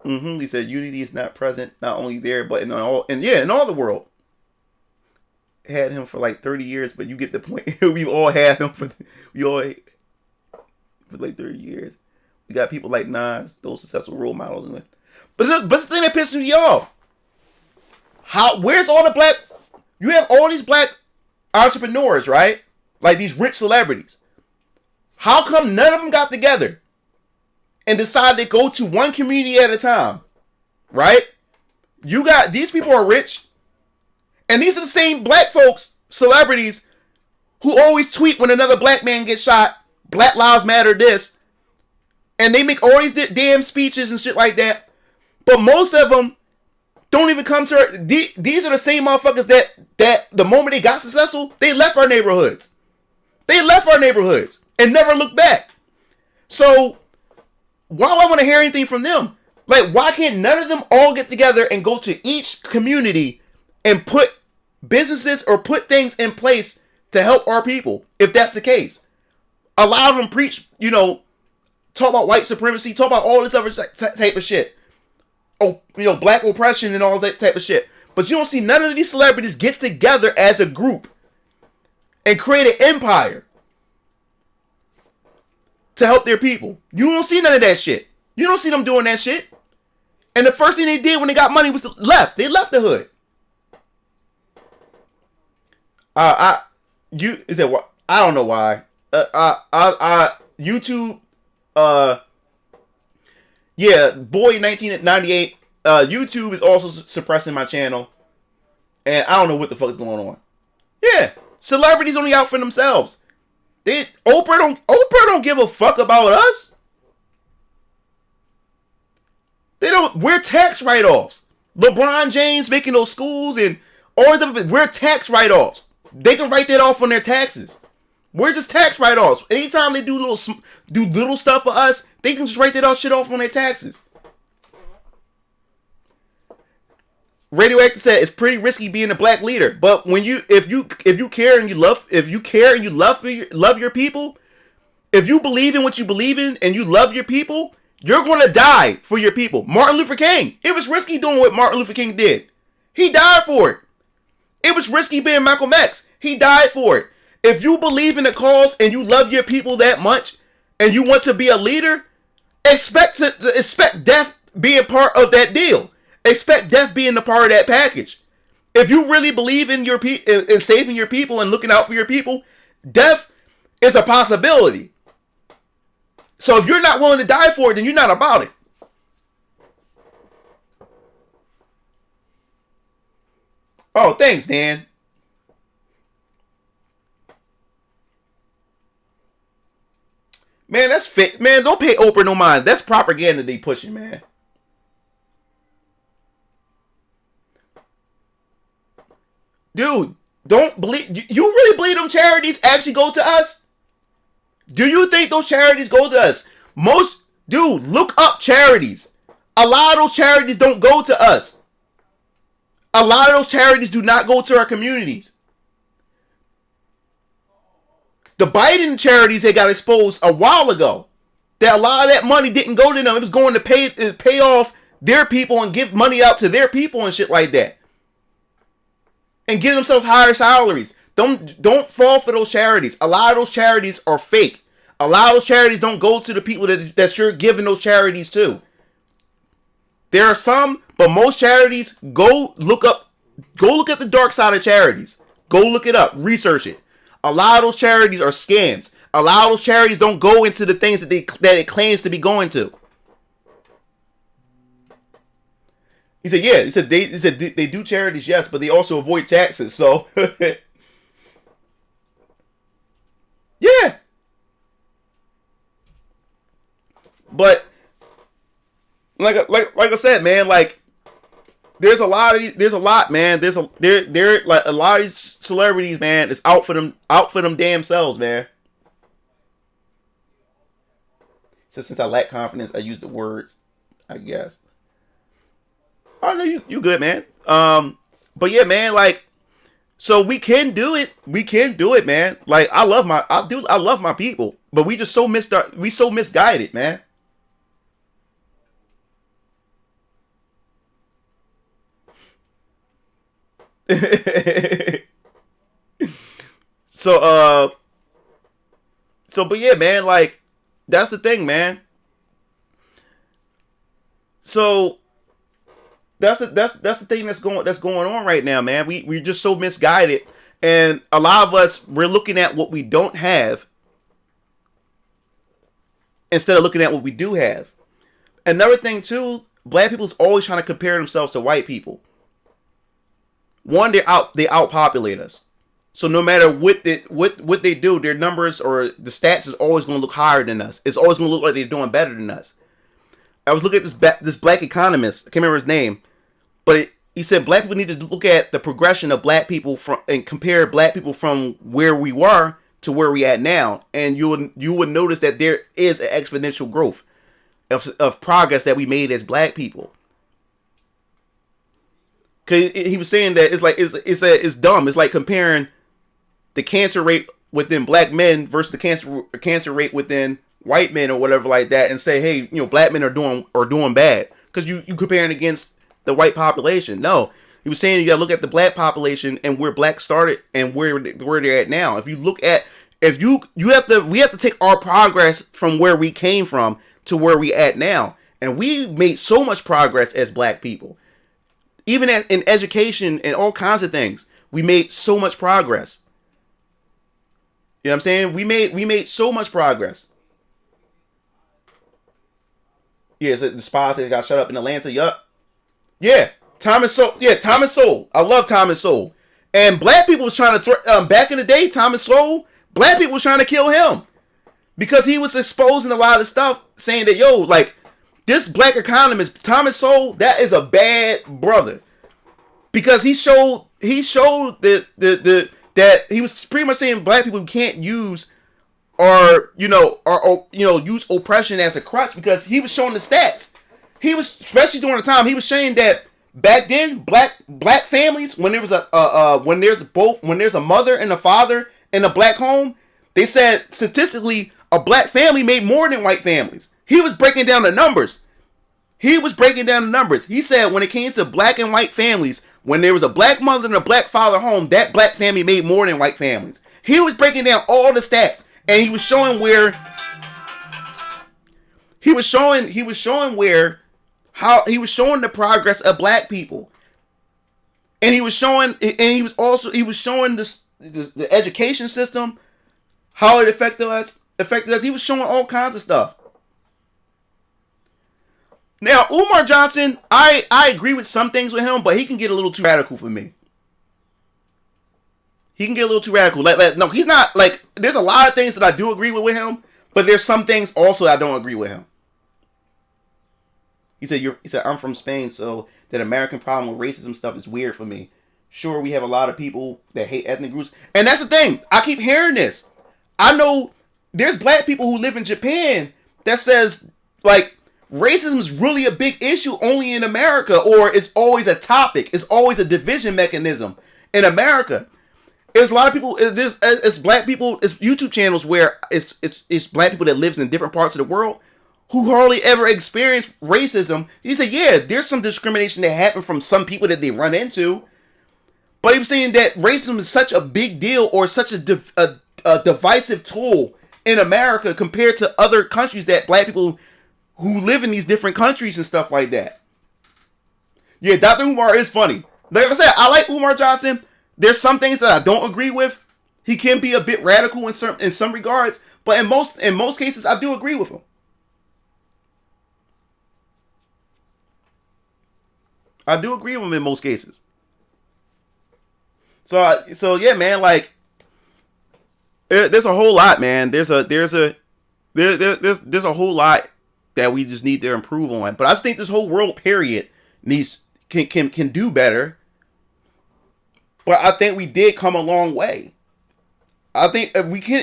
He said unity is not present, not only there, but in all the world. Had him for like 30 years, but you get the point. We've all had him for like 30 years. We got people like Nas, those successful role models. But the thing that pisses me off, where's all the black? You have all these black entrepreneurs, right? Like these rich celebrities. How come none of them got together and decided to go to one community at a time, right? You got, these people are rich, and these are the same black folks, celebrities, who always tweet when another black man gets shot, Black Lives Matter this, and they make all these damn speeches and shit like that, but most of them don't even come to these are the same motherfuckers that the moment they got successful, they left our neighborhoods. They left our neighborhoods and never looked back. So why do I want to hear anything from them? Like, why can't none of them all get together and go to each community and put businesses or put things in place to help our people, if that's the case? A lot of them preach, talk about white supremacy, talk about all this other type of shit. Oh, black oppression and all that type of shit. But you don't see none of these celebrities get together as a group and create an empire to help their people. You don't see none of that shit. You don't see them doing that shit. And the first thing they did when they got money was left. They left the hood. I don't know why. YouTube. Yeah, boy, 1998. YouTube is also suppressing my channel, and I don't know what the fuck is going on. Yeah, celebrities only out for themselves. Oprah don't give a fuck about us. They don't. We're tax write-offs. LeBron James making those schools and all this. We're tax write-offs. They can write that off on their taxes. We're just tax write-offs. Anytime they do little stuff for us, they can just write that shit off on their taxes. Radioactive said it's pretty risky being a black leader, but when if you care and you love your people, if you believe in what you believe in and you love your people, you're going to die for your people. Martin Luther King, it was risky doing what Martin Luther King did. He died for it. It was risky being Malcolm X. He died for it. If you believe in the cause and you love your people that much and you want to be a leader, expect death being part of that deal. Expect death being a part of that package. If you really believe in in saving your people and looking out for your people, death is a possibility. So if you're not willing to die for it, then you're not about it. Oh, thanks, Dan. Man, that's fake. Man, don't pay Oprah no mind. That's propaganda they pushing, man. Dude, don't believe. You really believe them charities actually go to us? Do you think those charities go to us? Dude, look up charities. A lot of those charities don't go to us. A lot of those charities do not go to our communities. The Biden charities that got exposed a while ago, that a lot of that money didn't go to them. It was going to pay off their people and give money out to their people and shit like that. And give themselves higher salaries. Don't fall for those charities. A lot of those charities are fake. A lot of those charities don't go to the people that you're giving those charities to. There are some, but most charities, go look at the dark side of charities. Go look it up. Research it. A lot of those charities are scams. A lot of those charities don't go into the things that it claims to be going to. He said, yeah. He said they do charities, yes, but they also avoid taxes. So, yeah. But like I said, man, like there's a lot, man. There's like a lot of these celebrities, man, is out for them damn selves, man. So since I lack confidence, I use the words, I guess. Oh no, you good, man. But yeah, man, like So we can do it. We can do it, man. Like I love my people, but we just so misguided, man. So but yeah, man, like that's the thing, man. So that's the thing that's going on right now, man. We're just so misguided, and a lot of us, we're looking at what we don't have instead of looking at what we do have. Another thing too, black people's always trying to compare themselves to white people. One, they outpopulate us. So no matter what they do, their numbers or the stats is always going to look higher than us. It's always going to look like they're doing better than us. I was looking at this black economist. I can't remember his name, but he said black people need to look at the progression of black people and compare black people from where we were to where we at now, and you would notice that there is an exponential growth of progress that we made as black people. Cause he was saying that it's dumb. It's like comparing the cancer rate within black men versus the cancer rate within white men or whatever like that, and say, hey, black men are doing bad because you comparing against the white population. No, he was saying you gotta look at the black population and where black started and where they're at now. If you look at we have to take our progress from where we came from to where we at now, and we made so much progress as black people, even in education and all kinds of things. We made so much progress. You know what I'm saying? We made so much progress. Yeah, it's the spies that got shut up in Atlanta. Yup. Yeah, Thomas Sowell. Yeah, Thomas Sowell. I love Thomas Sowell. And black people was trying to back in the day, Thomas Sowell, black people was trying to kill him because he was exposing a lot of stuff, saying that like this black economist Thomas Sowell, that is a bad brother, because he showed that he was pretty much saying black people can't use or use oppression as a crutch, because he was showing the stats. He was, especially during the time, he was saying that back then black families, when there was when there's a mother and a father in a black home, they said statistically a black family made more than white families. He was breaking down the numbers. He said when it came to black and white families, when there was a black mother and a black father home, that black family made more than white families. He was breaking down all the stats, and he was showing the progress of black people, and he was showing the education system, how it affected us. He was showing all kinds of stuff. Now, Umar Johnson, I agree with some things with him, but he can get a little too radical for me. No, he's not, like, there's a lot of things that I do agree with him, but there's some things also that I don't agree with him. He said, I'm from Spain, so that American problem with racism stuff is weird for me. Sure, we have a lot of people that hate ethnic groups. And that's the thing. I keep hearing this. I know there's black people who live in Japan that says, like, racism is really a big issue only in America, or it's always a topic. It's always a division mechanism in America. There's a lot of people, it's black people, it's YouTube channels where it's black people that lives in different parts of the world who hardly ever experience racism. He said, yeah, there's some discrimination that happened from some people that they run into. But he was saying that racism is such a big deal, or such a divisive tool in America compared to other countries, that black people who live in these different countries and stuff like that. Yeah, Dr. Umar is funny. Like I said, I like Umar Johnson. There's some things that I don't agree with. He can be a bit radical in some regards, but in most cases, I do agree with him. I do agree with him in most cases. So yeah, man, like there's a whole lot, man. There's a whole lot that we just need to improve on. But I just think this whole world period can do better. But I think we did come a long way. I think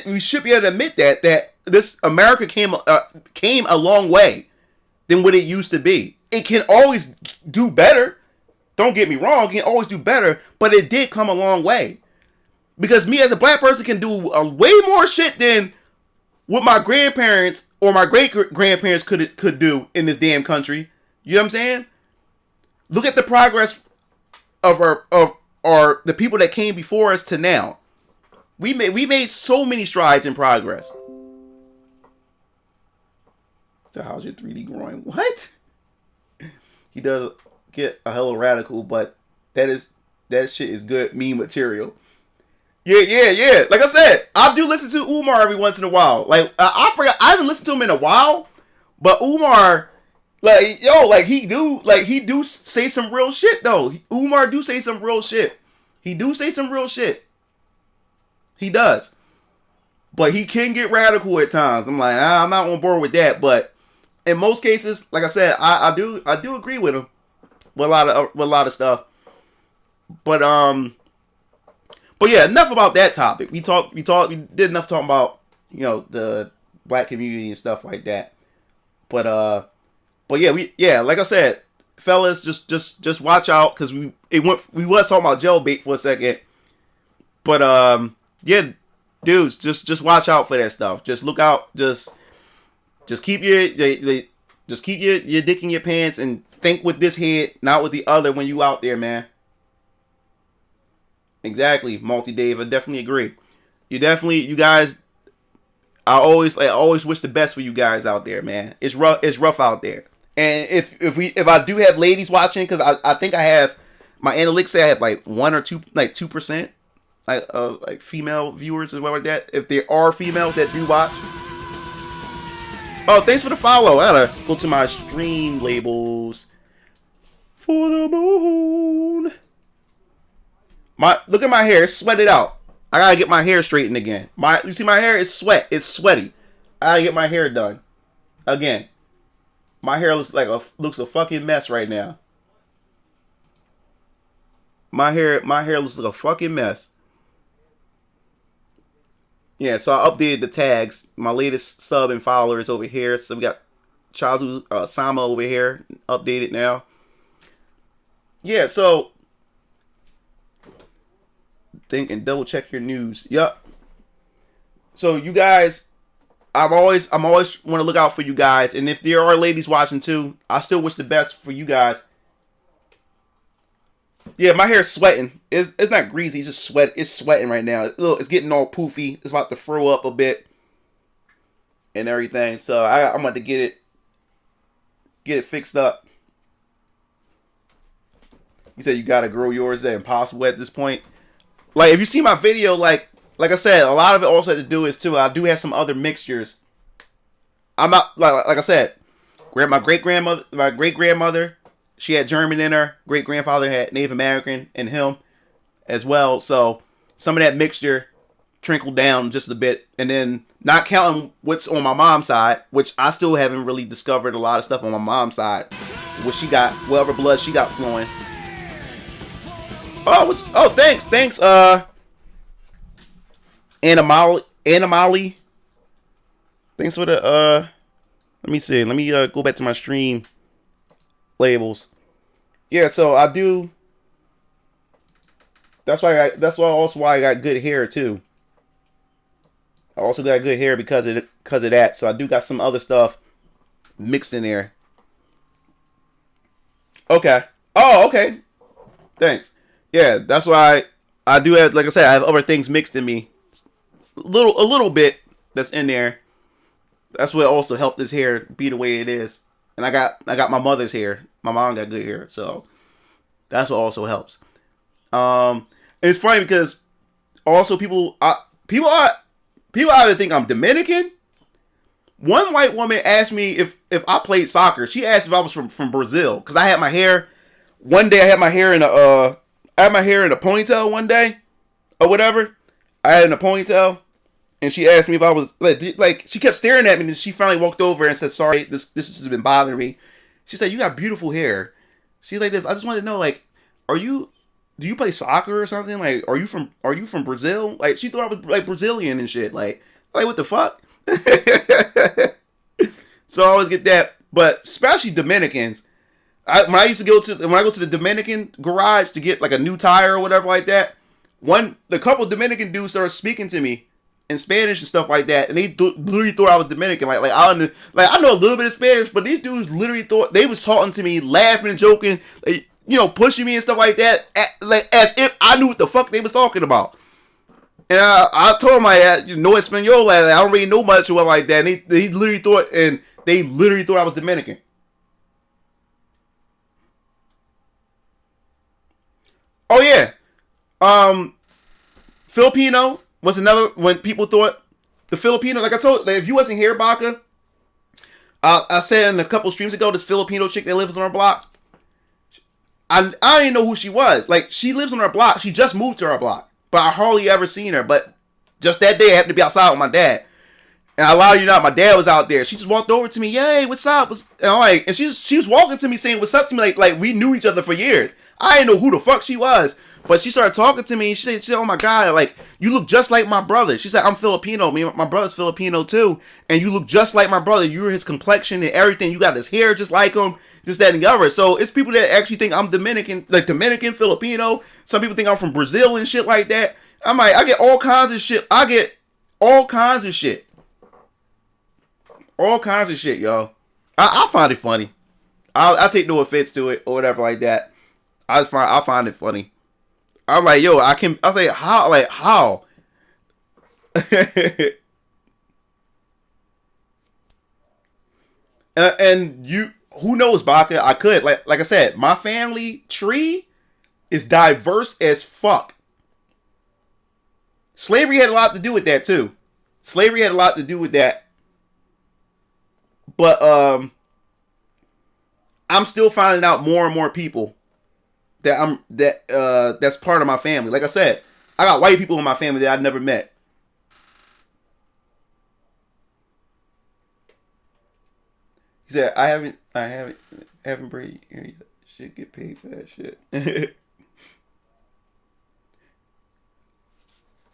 we should be able to admit that this America came a long way than what it used to be. It can always do better. Don't get me wrong, it can always do better, but it did come a long way. Because me as a black person can do a way more shit than what my grandparents or my great grandparents could do in this damn country. You know what I'm saying? Look at the progress of our the people that came before us to now. We made so many strides in progress. So how's your 3D growing? What? He does get a hella radical, but that shit is good meme material. Yeah. Like I said, I do listen to Umar every once in a while. Like I forgot, I haven't listened to him in a while, but Umar, he do say some real shit though. Umar do say some real shit. He do say some real shit. He does, but he can get radical at times. I'm like, I'm not on board with that, but in most cases, like I said, I do agree with him with a lot of stuff. But yeah, enough about that topic. We did enough talking about, the black community and stuff like that. But yeah, like I said, fellas, just watch out, because we was talking about jailbait for a second. But yeah, dudes, just watch out for that stuff. Just look out. Just keep your dick in your pants and think with this head, not with the other when you out there, man. Exactly, Multi-Dave. I definitely agree. You guys. I always wish the best for you guys out there, man. It's rough out there. And if I do have ladies watching, because I think I have, my analytics say I have like 1 or 2, like 2%, like female viewers or whatever like that. If there are females that do watch. Oh, thanks for the follow. I gotta go to my stream labels for the moon. Look at my hair. It's sweated out. I gotta get my hair straightened again. You see my hair? It's sweaty. I gotta get my hair done again. My hair looks a fucking mess right now. My hair looks like a fucking mess. Yeah, so I updated the tags. My latest sub and follower is over here. So we got Chazu Sama over here, updated now. Yeah, so think and double check your news. Yep. So you guys, I'm always want to look out for you guys, and if there are ladies watching too, I still wish the best for you guys. Yeah, my hair's sweating. It's not greasy. It's just sweat. It's sweating right now. It's getting all poofy. It's about to throw up a bit and everything. So I'm about to get it fixed up. You said you gotta grow yours. Is that impossible at this point? Like, if you see my video, like I said, a lot of it also had to do is too, I do have some other mixtures. I'm not like I said, my great grandmother, she had German in her. Great grandfather had Native American in him as well. So some of that mixture trickled down just a bit, and then not counting what's on my mom's side, which I still haven't really discovered a lot of stuff on my mom's side. What she got, whatever blood she got flowing. Oh, thanks, Animali. Thanks for the let me see. Let me go back to my stream labels. Yeah, so I do. That's why I got good hair too. I also got good hair because of that. So I do got some other stuff mixed in there. Okay. Oh, okay. Thanks. Yeah, that's why I do have, like I said, I have other things mixed in me. A little bit that's in there. That's what also helped this hair be the way it is. And I got my mother's hair. My mom got good hair, so that's what also helps. It's funny because also people either think I'm Dominican. One white woman asked me if I played soccer. She asked if I was from Brazil, because I had my hair. One day I had my hair in a ponytail one day, or whatever. I had it in a ponytail, and she asked me if I was like. She kept staring at me, and she finally walked over and said, "Sorry, this has been bothering me." She said, "You got beautiful hair." She's like this. I just wanted to know, like, do you play soccer or something? Like, are you from Brazil? Like, she thought I was like Brazilian and shit. Like what the fuck? So I always get that, but especially Dominicans. When I go to the Dominican garage to get like a new tire or whatever like that, the couple Dominican dudes started speaking to me in Spanish and stuff like that, and they literally thought I was Dominican. Like I know a little bit of Spanish, but these dudes literally thought they was talking to me, laughing and joking, like, you know, pushing me and stuff like that, like as if I knew what the fuck they was talking about. And I told them no Espanol, I don't really know much or like that. And they literally thought I was Dominican. Oh yeah, Filipino was another when people thought the Filipino. Like I told, like, if you wasn't here, Baka, I said in a couple streams ago, this Filipino chick that lives on our block. I didn't know who she was. Like, she lives on our block. She just moved to our block, but I hardly ever seen her. But just that day, I happened to be outside with my dad. And I lied to you not, my dad was out there. She just walked over to me, "Yay, what's up?" And she was walking to me saying, "What's up?" to me, like we knew each other for years. I didn't know who the fuck she was, but she started talking to me. And she said, "Oh my God, like you look just like my brother." She said, "I'm Filipino. My brother's Filipino too, and you look just like my brother. You're his complexion and everything. You got his hair just like him." This, that, and the other. So it's people that actually think I'm Dominican, like Dominican, Filipino. Some people think I'm from Brazil and shit like that. I'm like, I get all kinds of shit. All kinds of shit, y'all. I find it funny. I take no offense to it or whatever like that. I find it funny. I'm like, yo, I say how, like how. and you. Who knows, Baka? I could. Like I said, my family tree is diverse as fuck. Slavery had a lot to do with that, too. But, I'm still finding out more and more people that's part of my family. Like I said, I got white people in my family that I've never met. He said, I haven't braided your hair yet. Should get paid for that shit.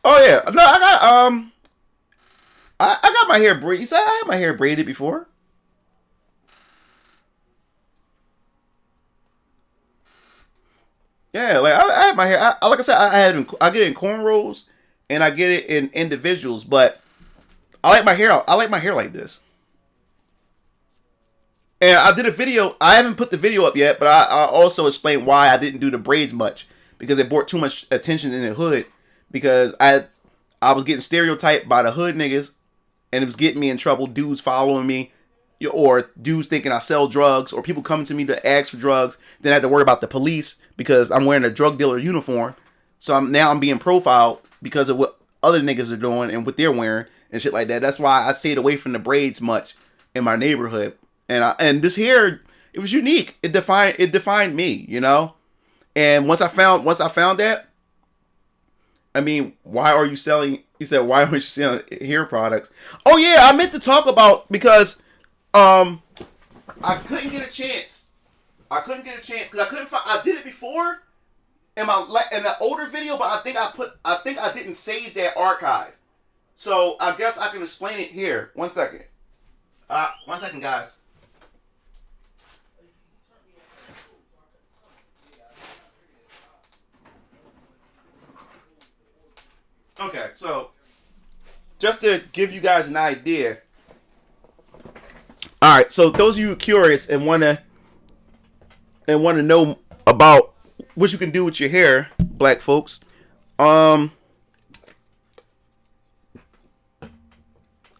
Oh yeah, no, I got my hair braided. So I had my hair braided before. Yeah, like I had my hair. Like I said, I get it in cornrows and I get it in individuals, but I like my hair. I like my hair like this. And I did a video. I haven't put the video up yet, but I also explained why I didn't do the braids much, because it brought too much attention in the hood. Because I was getting stereotyped by the hood niggas, and it was getting me in trouble. Dudes following me, or dudes thinking I sell drugs, or people coming to me to ask for drugs. Then I had to worry about the police because I'm wearing a drug dealer uniform. So I'm being profiled because of what other niggas are doing and what they're wearing and shit like that. That's why I stayed away from the braids much in my neighborhood. And this hair, it was unique. It defined me, you know. And once I found that, I mean, why are you selling? He said, why aren't you selling hair products? Oh yeah, I meant to talk about, because I couldn't get a chance. Because I couldn't find. I did it before in the older video, but I think I didn't save that archive. So I guess I can explain it here. 1 second. 1 second, guys. Okay, so just to give you guys an idea. All right, so those of you curious and want to know about what you can do with your hair, black folks, I'll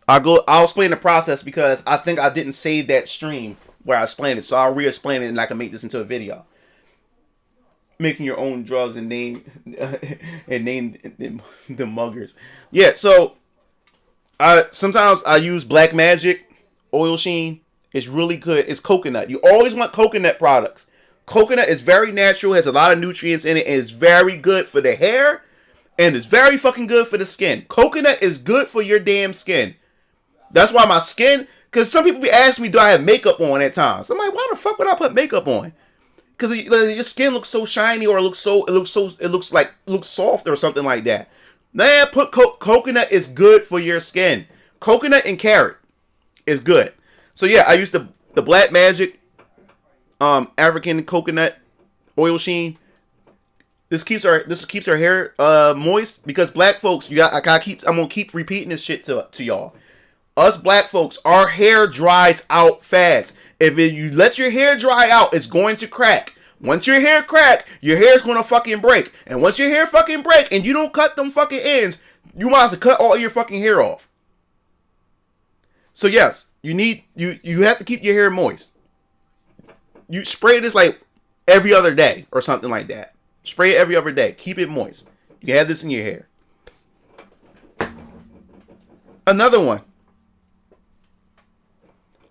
explain the process, because I think I didn't save that stream where I explained it, so I'll re-explain it and I can make this into a video. Making your own drugs and name the muggers. Yeah, so sometimes I use Black Magic Oil Sheen. It's really good. It's coconut. You always want coconut products. Coconut is very natural, has a lot of nutrients in it, and it's very good for the hair, and it's very fucking good for the skin. Coconut is good for your damn skin. That's why my skin, because some people be asking me, do I have makeup on at times? I'm like, why the fuck would I put makeup on? Because your skin looks so shiny, or it looks soft or something like that. Man, coconut is good for your skin. Coconut and carrot is good. So yeah, I use the Black Magic African coconut oil sheen. This keeps our hair moist because black folks, I'm gonna keep repeating this shit to y'all. Us black folks, our hair dries out fast. You let your hair dry out, it's going to crack. Once your hair crack, your hair is gonna fucking break. And once your hair fucking break and you don't cut them fucking ends, you might as well cut all your fucking hair off. So yes, you have to keep your hair moist. You spray this like every other day or something like that. Spray it every other day. Keep it moist. You can have this in your hair. Another one.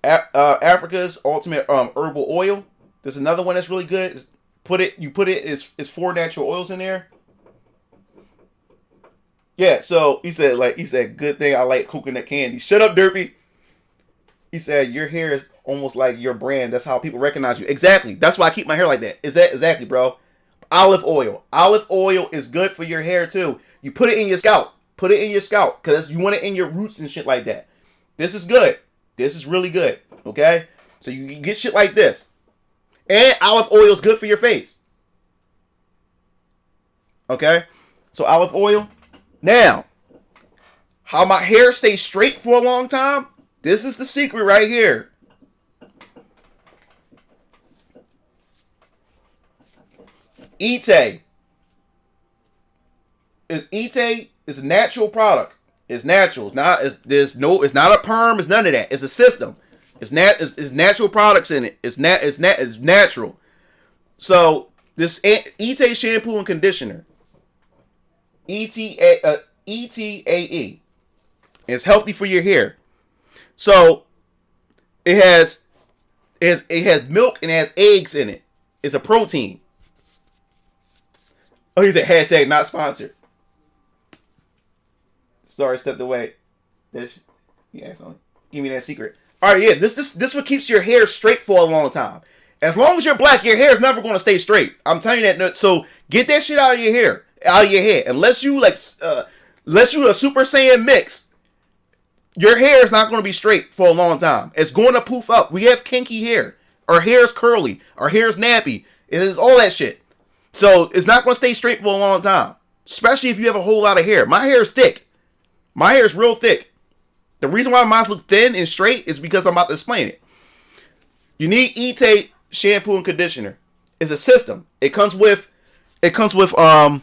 Africa's Ultimate Herbal Oil. There's another one that's really good. It's 4 natural oils in there. Yeah, so he said, good thing I like coconut candy. Shut up, Derpy. He said, your hair is almost like your brand. That's how people recognize you. Exactly. That's why I keep my hair like that. Exactly, bro. Olive oil. Olive oil is good for your hair, too. You put it in your scalp. Put it in your scalp. Because you want it in your roots and shit like that. This is good. This is really good. Okay? So you can get shit like this. And olive oil is good for your face. Okay? So olive oil. Now, how my hair stays straight for a long time? This is the secret right here. Ite. It's a natural product. It's natural. It's not a perm. It's none of that. It's a system. It's natural products in it. It's natural. So this Ite shampoo and conditioner. ETAE. It's healthy for your hair. So it has milk and it has eggs in it. It's a protein. Oh, he said hashtag not sponsored. Sorry, stepped away. Yeah, give me that secret. All right, yeah, this what keeps your hair straight for a long time. As long as you're black, your hair is never going to stay straight. I'm telling you that. So get that shit out of your hair, out of your head. Unless you unless you a Super Saiyan mix, your hair is not going to be straight for a long time. It's going to poof up. We have kinky hair. Our hair is curly. Our hair is nappy. It is all that shit. So it's not going to stay straight for a long time. Especially if you have a whole lot of hair. My hair is thick. My hair is real thick. The reason why mine look thin and straight is because I'm about to explain it. You need Ite shampoo and conditioner. It's a system. It comes with caramel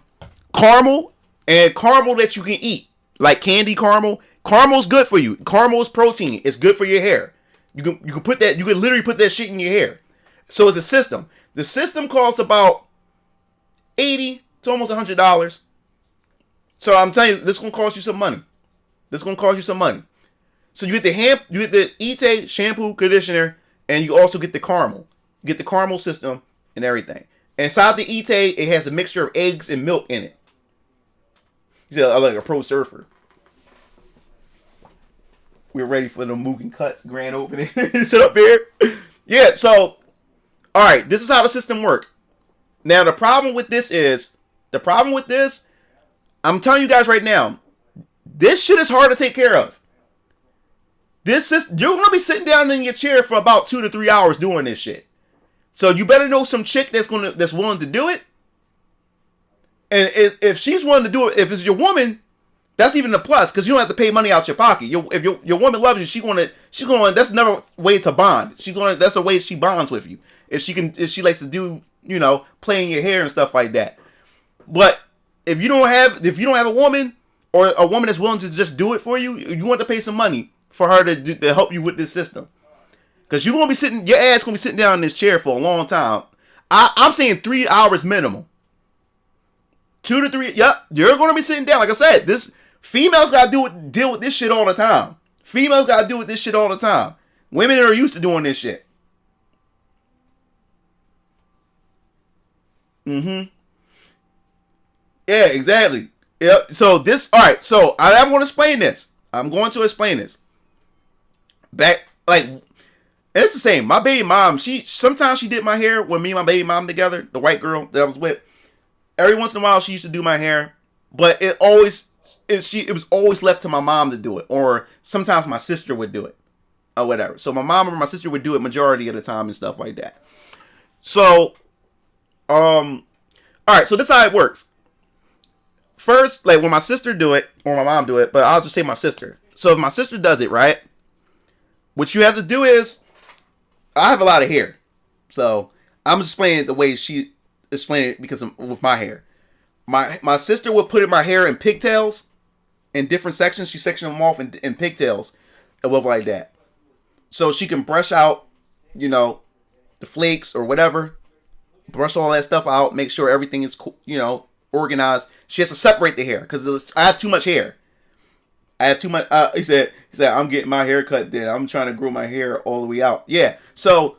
and caramel that you can eat. Like candy caramel. Caramel's good for you. Caramel is protein. It's good for your hair. You can put that, you can literally put that shit in your hair. So it's a system. The system costs about $80 to almost $100. So I'm telling you, this is gonna cost you some money. So you get the Ite shampoo, conditioner, and you also get the caramel. You get the caramel system and everything. And inside the Ite, it has a mixture of eggs and milk in it. You see, I like a pro surfer. We're ready for the Mugen Cuts grand opening. Sit up here. Yeah, so, all right, this is how the system works. Now, the problem with this, I'm telling you guys right now, this shit is hard to take care of. You're going to be sitting down in your chair for about 2 to 3 hours doing this shit. So you better know some chick that's willing to do it. And if she's willing to do it, if it's your woman, that's even a plus because you don't have to pay money out your pocket. If your woman loves you, she's going. That's another way to bond. That's a way she bonds with you. If she likes to do, play in your hair and stuff like that. But if you don't have a woman or a woman that's willing to just do it for you, you want to pay some money for her to help you with this system. Because your ass gonna be sitting down in this chair for a long time. I'm saying 3 hours minimum. 2 to 3. Yep, you're gonna be sitting down. Like I said, females gotta deal with this shit all the time. Women are used to doing this shit. Yeah, exactly. Yep. So alright, so I'm going to explain this. It's the same. My baby mom, sometimes she did my hair when me and my baby mom together, the white girl that I was with. Every once in a while she used to do my hair, but it was always left to my mom to do it, or sometimes my sister would do it, or whatever. So my mom or my sister would do it majority of the time and stuff like that. So, All right, so this is how it works. First, like when my sister do it or my mom do it, but I'll just say my sister. So if my sister does it, right? What you have to do is, I have a lot of hair, so I'm just explaining it the way she explained it because I'm with my hair. My sister would put in my hair in pigtails in different sections. She sectioned them off in pigtails and stuff like that. So she can brush out, you know, the flakes or whatever. Brush all that stuff out. Make sure everything is, you know, organized. She has to separate the hair because I have too much hair. I have too much. He said, I'm getting my hair cut then. I'm trying to grow my hair all the way out. Yeah. So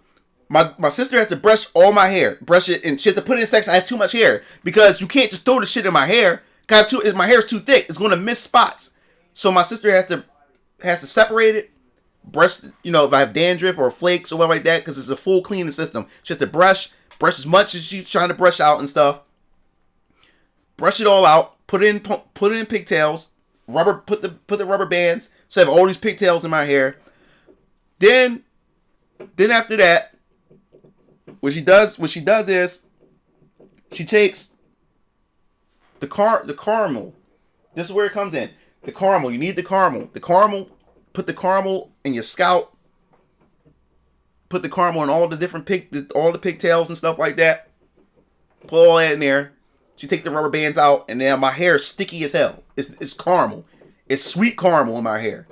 my sister has to brush all my hair. Brush it, and she has to put it in section. I have too much hair because you can't just throw the shit in my hair. My hair is too thick. It's going to miss spots. So my sister has to separate it. Brush, you know, if I have dandruff or flakes or whatever like that, because it's a full cleaning system. She has to brush as much as she's trying to brush out and stuff. Brush it all out. Put it in pigtails. Put the rubber bands. So I have all these pigtails in my hair. Then after that, what she does is she takes the caramel. This is where it comes in. The caramel. You need the caramel. The caramel. Put the caramel in your scalp. Put the caramel in all the different all the pigtails and stuff like that. Put all that in there. She take the rubber bands out, and then my hair is sticky as hell. It's caramel. It's sweet caramel in my hair.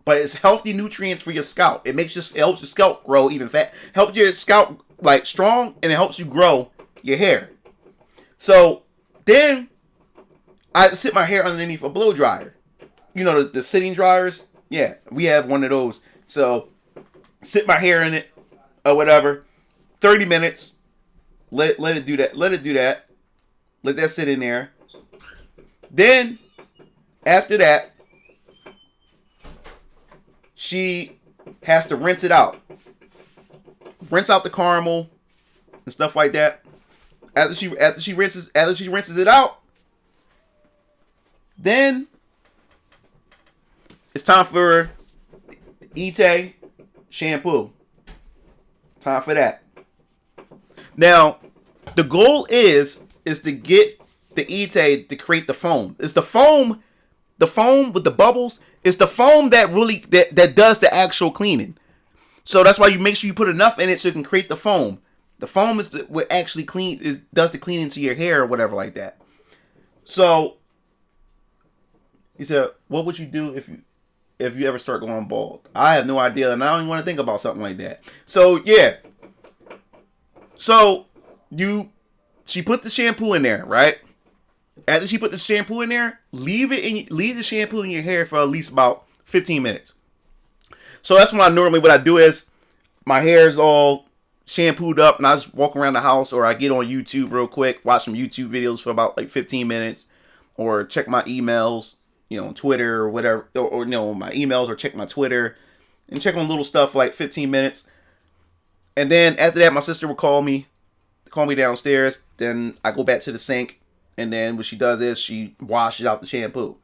But it's healthy nutrients for your scalp. It helps your scalp grow even fat. Helps your scalp like strong, and it helps you grow your hair. So then I sit my hair underneath a blow dryer. You know the sitting dryers? Yeah, we have one of those. So sit my hair in it or whatever. 30 minutes. Let it do that. Let that sit in there. Then, after that, she has to rinse it out. Rinse out the caramel and stuff like that. After she rinses it out, then it's time for Ite shampoo. Time for that. Now, the goal is to get the Ite to create the foam. It's the foam with the bubbles. It's the foam that really that does the actual cleaning. So that's why you make sure you put enough in it so you can create the foam. The foam is what actually does the cleaning to your hair or whatever like that. So he said, "What would you do if you ever start going bald?" I have no idea, and I don't even want to think about something like that. So yeah. So she put the shampoo in there, right? After she put the shampoo in there, leave the shampoo in your hair for at least about 15 minutes. So that's what I do is my hair is all shampooed up and I just walk around the house, or I get on YouTube real quick, watch some YouTube videos for about like 15 minutes, or check my emails, you know, on Twitter or whatever, or you know, my emails, or check my Twitter and check on little stuff for like 15 minutes. And then after that, my sister would call me downstairs. Then I go back to the sink. And then what she does is she washes out the shampoo.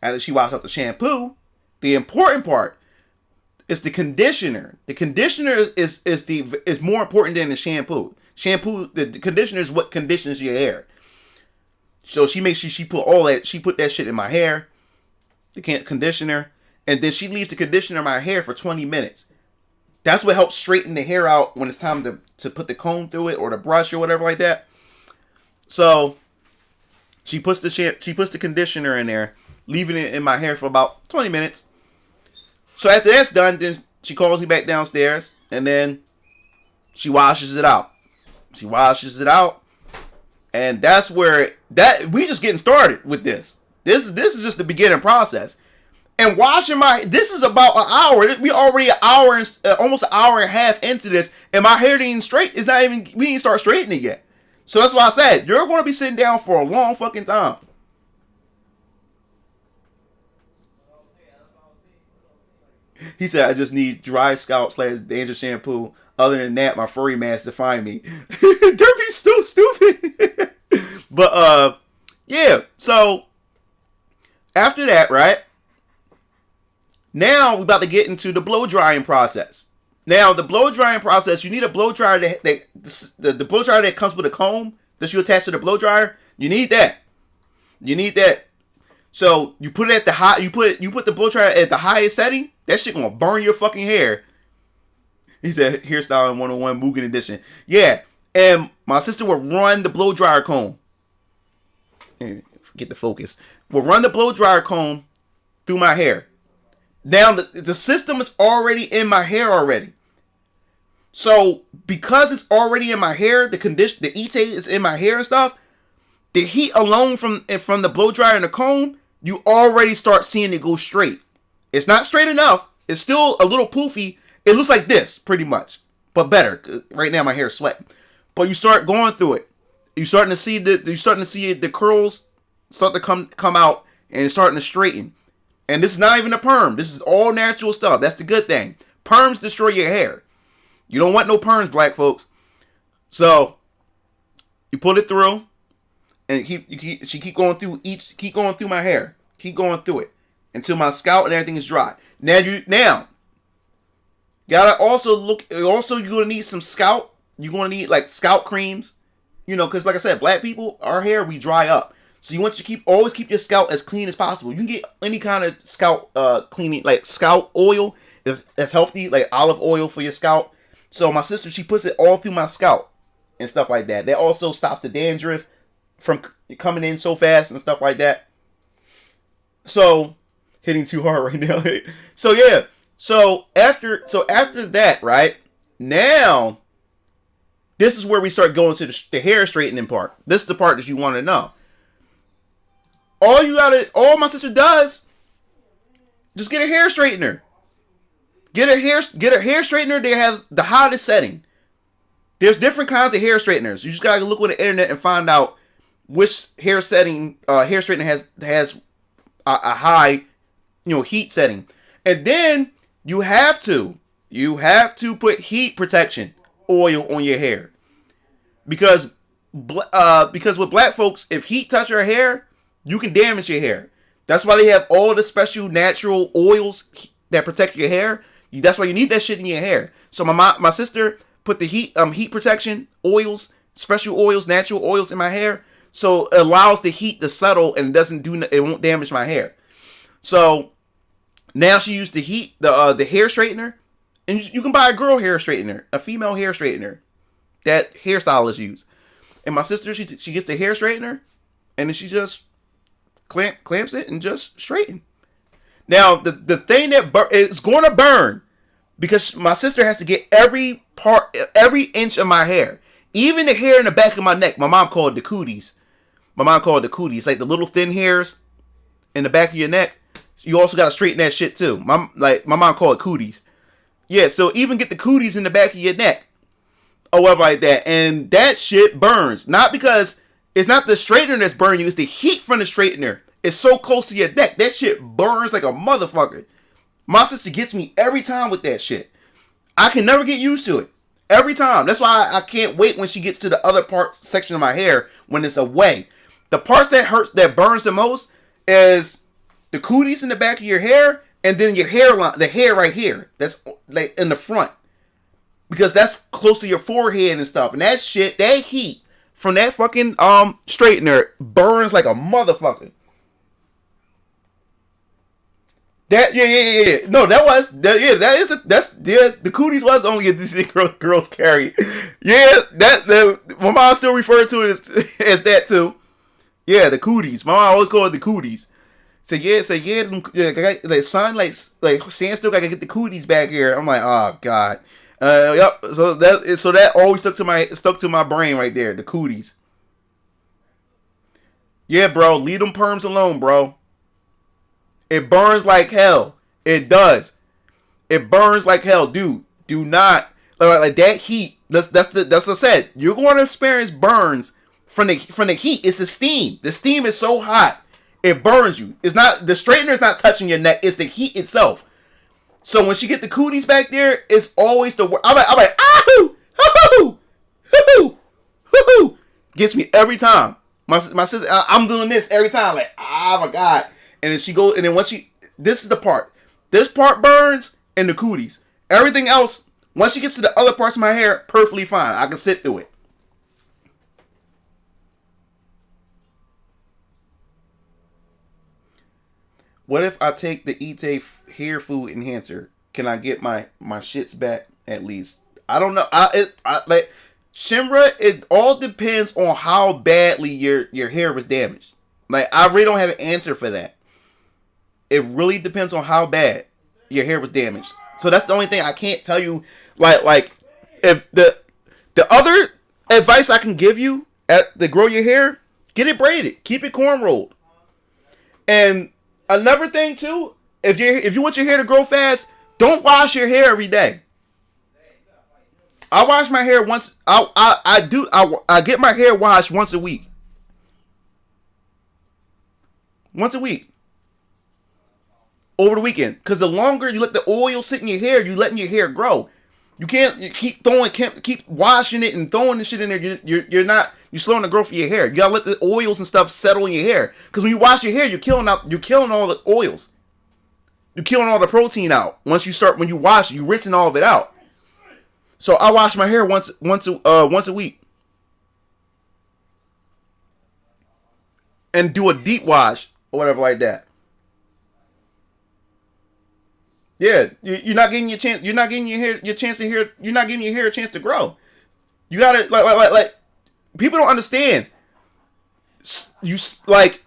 After she washes out the shampoo, the important part is the conditioner. The conditioner is more important than the shampoo. The conditioner is what conditions your hair. So she makes sure she put that shit in my hair, the conditioner, and then she leaves the conditioner in my hair for 20 minutes. That's what helps straighten the hair out when it's time to put the comb through it or the brush or whatever like that. So she puts the conditioner in there, leaving it in my hair for about 20 minutes. So after that's done, then she calls me back downstairs, and then she washes it out. And that's where we just getting started with this. This is just the beginning process. And washing this is about an hour. We already almost an hour and a half into this, and my hair ain't straight. We didn't start straightening it yet. So that's why I said, you're going to be sitting down for a long fucking time. He said, I just need dry scalp / danger shampoo. Other than that, my furry mask define me. Derpy's still stupid. But, yeah. So, after that, right? Now, we're about to get into the blow drying process. Now, the blow drying process, you need a blow dryer the blow dryer that comes with a comb that you attach to the blow dryer, you need that. You need that. So you put it at the high. You put the blow dryer at the highest setting. That shit gonna burn your fucking hair. He said hairstyling 101 Mugen edition. Yeah, and my sister would run the blow dryer comb. Get the focus. Will run the blow dryer comb through my hair. Now the system is already in my hair already. So because it's already in my hair, the ETA is in my hair and stuff. The heat alone from the blow dryer and the comb, you already start seeing it go straight. It's not straight enough. It's still a little poofy. It looks like this pretty much, but better. Right now my hair is sweating. But you start going through it. You're starting to see the curls start to come out and it's starting to straighten. And this is not even a perm. This is all natural stuff. That's the good thing. Perms destroy your hair. You don't want no perms, black folks. So you put it through, and she keep going through my hair. Keep going through it until my scalp and everything is dry. Now gotta also look. Also, you're gonna need some scalp. You're gonna need like scalp creams. You know, because like I said, black people, our hair, we dry up. So you want to always keep your scalp as clean as possible. You can get any kind of scalp cleaning, like scalp oil that's healthy, like olive oil for your scalp. So my sister, she puts it all through my scalp and stuff like that. That also stops the dandruff from coming in so fast and stuff like that. So hitting too hard right now. So yeah. So after that, right? Now this is where we start going to the hair straightening part. This is the part that you want to know. All my sister does, just get a hair straightener. Get a hair straightener that has the hottest setting. There's different kinds of hair straighteners. You just gotta look on the internet and find out which hair straightener has a high, heat setting. And then you have to put heat protection oil on your hair. Because with black folks, if heat touch your hair, you can damage your hair. That's why they have all the special natural oils that protect your hair. That's why you need that shit in your hair. So my sister put the heat protection oils, special oils, natural oils in my hair, so it allows the heat to settle and it won't damage my hair. So now she used the hair straightener, and you can buy a girl hair straightener, a female hair straightener that hairstylists use. And my sister, she gets the hair straightener, and then she just clamps it and just straighten. Now the thing that it's going to burn, because my sister has to get every inch of my hair, even the hair in the back of my neck. My mom called it the cooties. Like the little thin hairs in the back of your neck. You also got to straighten that shit too. My mom called it cooties. Yeah, so even get the cooties in the back of your neck, or whatever like that, and that shit burns. Not because it's not the straightener that's burning you, it's the heat from the straightener. It's so close to your neck. That shit burns like a motherfucker. My sister gets me every time with that shit. I can never get used to it. Every time. That's why I can't wait when she gets to the other section of my hair when it's away. The parts that burns the most is the cooties in the back of your hair, and then your hairline, the hair right here. That's like in the front. Because that's close to your forehead and stuff. And that shit, that heat from that fucking straightener burns like a motherfucker. No, the cooties was only a thing girls carry. Yeah, my mom still referred to it as that too. Yeah, the cooties. My mom always called it the cooties. Son, like stand still, gotta get the cooties back here. I'm like, oh god. Yep. So that always stuck to my brain right there. The cooties. Yeah, bro. Leave them perms alone, bro. It burns like hell. It does. It burns like hell, dude. Do not like that heat. That's what I said. You're going to experience burns from the heat. It's the steam. The steam is so hot, it burns you. It's not the straightener is not touching your neck. It's the heat itself. So when she get the cooties back there, it's always the worst. I'm like, ah, hoo, gets me every time. My sister, I'm doing this every time. Like, oh my god. And then this is the part. This part burns and the cooties. Everything else, once she gets to the other parts of my hair, perfectly fine. I can sit through it. What if I take the Ite hair food enhancer? Can I get my shits back at least? I don't know. I like Shinra. It all depends on how badly your hair was damaged. Like, I really don't have an answer for that. It really depends on how bad your hair was damaged. So that's the only thing I can't tell you. Like if the other advice I can give you to grow your hair, get it braided, keep it corn rolled. And another thing too, if you want your hair to grow fast, don't wash your hair every day. I wash my hair once. I get my hair washed once a week. Once a week. Over the weekend. Because the longer you let the oil sit in your hair, you letting your hair grow. You keep washing it and throwing the shit in there. You're slowing the growth of your hair. You gotta let the oils and stuff settle in your hair. Because when you wash your hair, you're killing all the oils. You're killing all the protein out. When you wash it, you're rinsing all of it out. So I wash my hair once a week. And do a deep wash or whatever like that. Yeah, you're not getting your chance. You're not getting your chance to hair. You're not giving your hair a chance to grow. You gotta like people don't understand. You like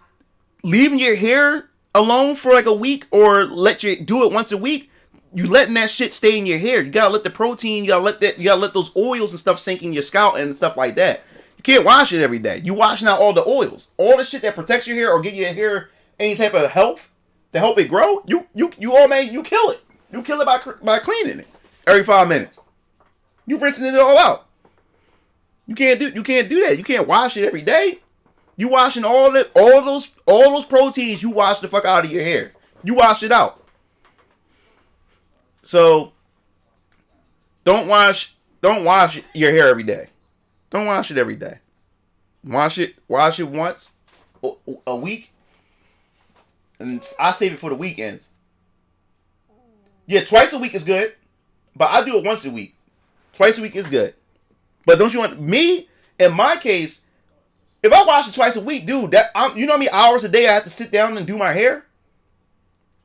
leaving your hair alone for like a week or let you do it once a week. You letting that shit stay in your hair. You gotta let the protein. You gotta let those oils and stuff sink in your scalp and stuff like that. You can't wash it every day. You washing out all the oils, all the shit that protects your hair or give your hair any type of health to help it grow. You kill it. You kill it by cleaning it every 5 minutes. You rinsing it all out. You can't do that. You can't wash it every day. You washing all those proteins. You wash the fuck out of your hair. You wash it out. So don't wash your hair every day. Don't wash it every day. Wash it once a week. And I save it for the weekends. Yeah, twice a week is good. But I do it once a week. Twice a week is good. But don't you want me, in my case, if I wash it twice a week, dude, you know how many hours a day I have to sit down and do my hair?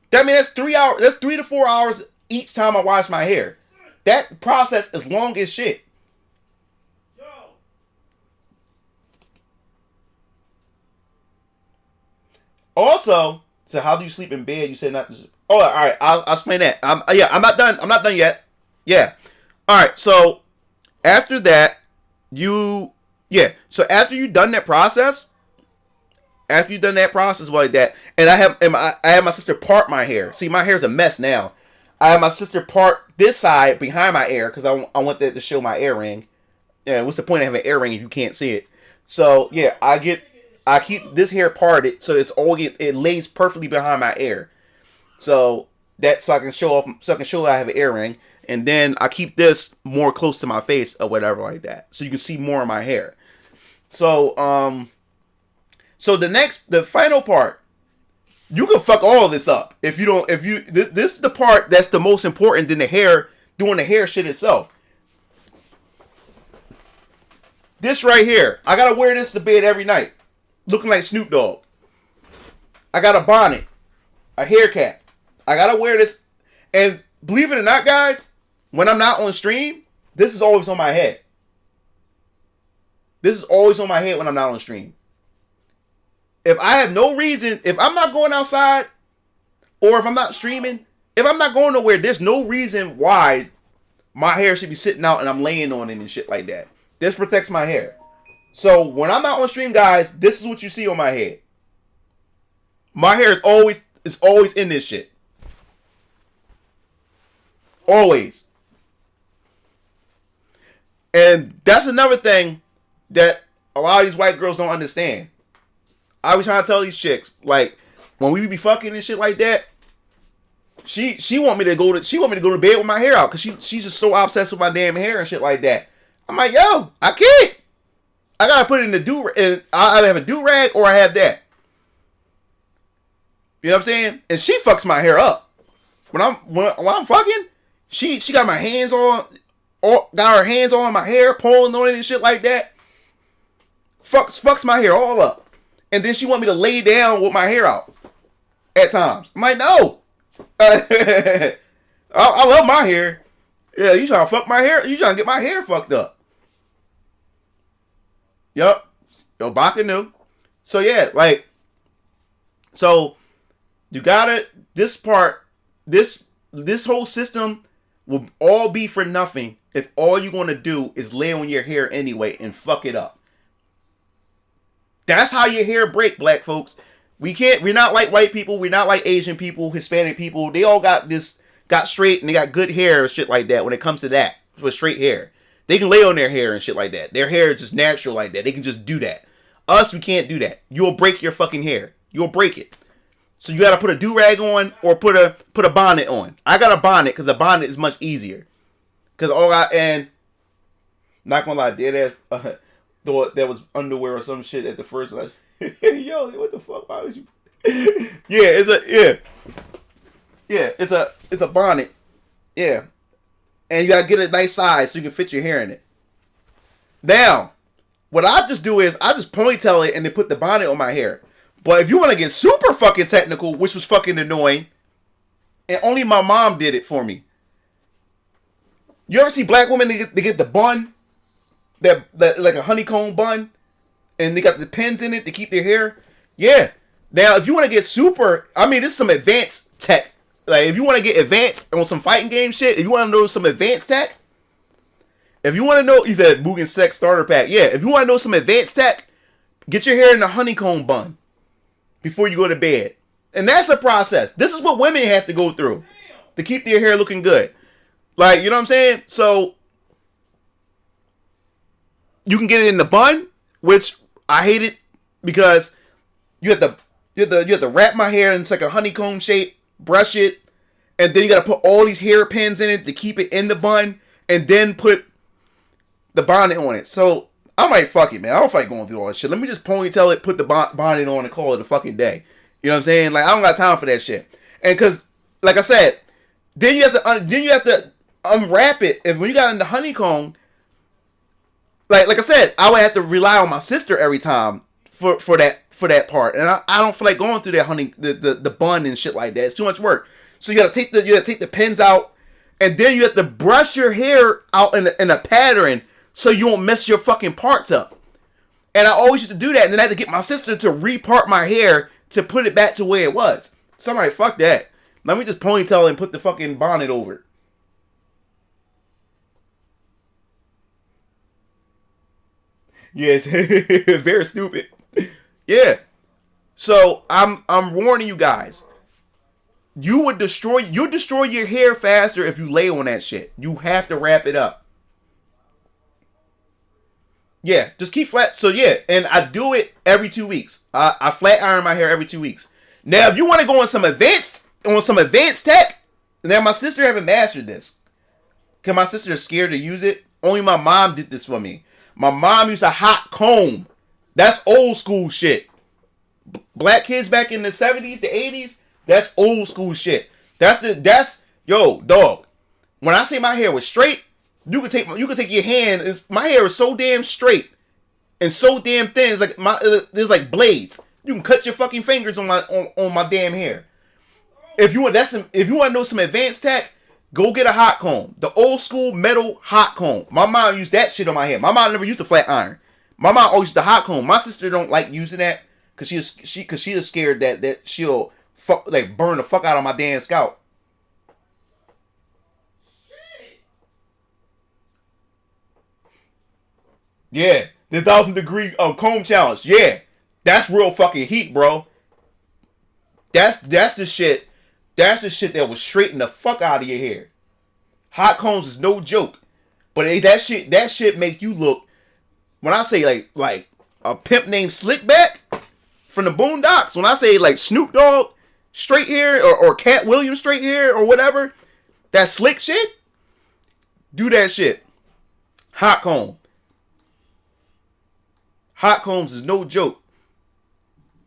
That means that's 3 hours. That's 3 to 4 hours each time I wash my hair. That process is long as shit. Also, so how do you sleep in bed? You said not to. Oh, all right. I'll explain that. I'm not done. I'm not done yet. Yeah. All right. So after that, So after you've done that process, like that, and I have my sister part my hair. See, my hair's a mess now. I have my sister part this side behind my ear because I want that to show my earring. Yeah. What's the point of having an earring if you can't see it? So yeah, I keep this hair parted so it lays perfectly behind my ear. So I can show I have an earring, and then I keep this more close to my face or whatever like that, so you can see more of my hair. So the final part, you can fuck all of this up this is the part that's the most important than the hair, doing the hair shit itself. This right here, I gotta wear this to bed every night. Looking like Snoop Dogg. I got a bonnet. A hair cap. I gotta wear this. And believe it or not, guys, when I'm not on stream, this is always on my head. This is always on my head when I'm not on stream. If I have no reason, if I'm not going outside, or if I'm not streaming, if I'm not going nowhere, there's no reason why my hair should be sitting out and I'm laying on it and shit like that. This protects my hair. So when I'm not on stream, guys, this is what you see on my head. My hair is always in this shit. Always. And that's another thing that a lot of these white girls don't understand. I be trying to tell these chicks, like, when we be fucking and shit like that, she want me to go to bed with my hair out because she's just so obsessed with my damn hair and shit like that. I'm like, yo, I can't. I gotta put it in the do-rag. I either have a do-rag or I have that. You know what I'm saying? And she fucks my hair up. When I'm fucking, she got my hands got her hands on my hair, pulling on it and shit like that. Fucks my hair all up. And then she want me to lay down with my hair out. at times. I'm like, no. I love my hair. Yeah, you trying to fuck my hair? You trying to get my hair fucked up? Yup. Yo, Baka knew. So yeah, like, so you gotta, this part, this whole system will all be for nothing if all you're gonna do is lay on your hair anyway and fuck it up. That's how your hair break, black folks. We're not like white people, we're not like Asian people, Hispanic people. They all got straight and they got good hair and shit like that when it comes to that, for straight hair. They can lay on their hair and shit like that. Their hair is just natural like that. They can just do that. Us, we can't do that. You'll break your fucking hair. You'll break it. So you gotta put a do-rag on or put a bonnet on. I got a bonnet because a bonnet is much easier. Because and not gonna lie, dead ass thought that was underwear or some shit at the first. Like, yo, what the fuck? Why would you? It's a bonnet. Yeah, and you gotta get a nice size so you can fit your hair in it. Now, what I just do is I just ponytail it and then put the bonnet on my hair. But if you want to get super fucking technical, which was fucking annoying, and only my mom did it for me. You ever see black women, they get the bun, that like a honeycomb bun, and they got the pins in it to keep their hair? Yeah. Now, if you want to get super, I mean, this is some advanced tech. Like, if you want to get advanced on some fighting game shit, if you want to know some advanced tech, if you want to know, he said Mugen Sex Starter Pack. Yeah, if you want to know some advanced tech, get your hair in a honeycomb bun before you go to bed. And that's a process. This is what women have to go through to keep their hair looking good. Like, you know what I'm saying? So, you can get it in the bun, which I hate it because you have to wrap my hair in like a honeycomb shape, brush it, and then you got to put all these hair pins in it to keep it in the bun, and then put the bonnet on it. So I'm like, fuck it, man. I don't feel like going through all this shit. Let me just ponytail it, put the bonnet on, and call it a fucking day. You know what I'm saying? Like, I don't got time for that shit. And because, like I said, then you have to unwrap it. If when you got in the honeycomb, like I said, I would have to rely on my sister every time for that part, and I don't feel like going through that the bun and shit like that. It's too much work. So you gotta take the pins out, and then you have to brush your hair out in a pattern so you won't mess your fucking parts up. And I always used to do that, and then I had to get my sister to repart my hair to put it back to where it was. So I'm like, fuck that. Let me just ponytail and put the fucking bonnet over it. Yeah, it's very stupid. Yeah. So I'm warning you guys. You'll destroy your hair faster if you lay on that shit. You have to wrap it up. Yeah, just keep flat. So yeah, and I do it every 2 weeks. I flat iron my hair every 2 weeks. Now, if you want to go on some advanced tech, now my sister haven't mastered this. Cause my sister is scared to use it. Only my mom did this for me. My mom used a hot comb. That's old school shit. Black kids back in the 70s, the 80s, that's old school shit. Yo, dog. When I say my hair was straight, you could take your hand. My hair is so damn straight and so damn thin. It's like there's like blades. You can cut your fucking fingers on my damn hair. If you want to know some advanced tech, go get a hot comb. The old school metal hot comb. My mom used that shit on my hair. My mom never used a flat iron. My mom always used the hot comb. My sister don't like using that because she is scared that she'll burn the fuck out of my damn scalp. Yeah, the 1,000 degree comb challenge. Yeah, that's real fucking heat, bro. That's the shit. That's the shit that will straighten the fuck out of your hair. Hot combs is no joke, but that shit make you look. When I say like a pimp named Slickback from the Boondocks, when I say like Snoop Dogg straight hair or Cat Williams straight hair or whatever, that slick shit, do that shit. Hot comb. Hot combs is no joke.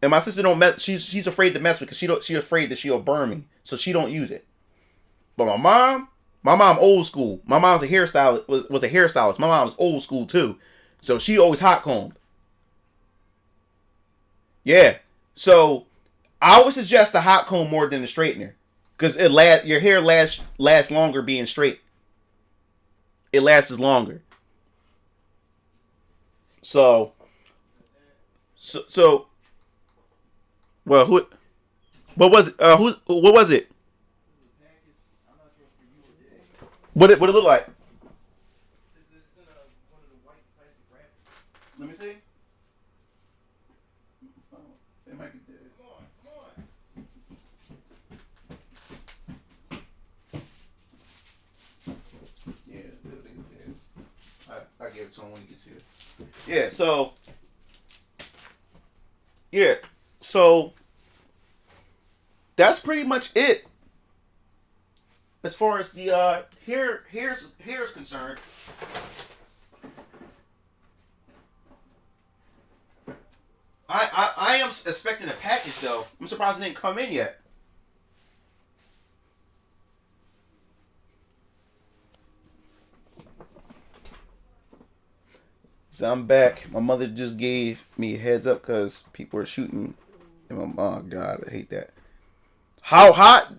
And my sister don't mess. She's afraid to mess with because she's afraid that she'll burn me, so she don't use it. But my mom old school. My mom's a hairstylist. Was a hairstylist. My mom's old school too, so she always hot combed. Yeah. So I would suggest the hot comb more than the straightener, because your hair lasts longer being straight. It lasts longer. So, well, what was it? What was it? What it look like? Let me see. It might be dead. Yeah, I think it is. I give it to him when he gets here. Yeah, so that's pretty much it as far as the hair's concerned. I am expecting a package though. I'm surprised it didn't come in yet. So I'm back. My mother just gave me a heads up because people are shooting. And oh God, I hate that. How hot?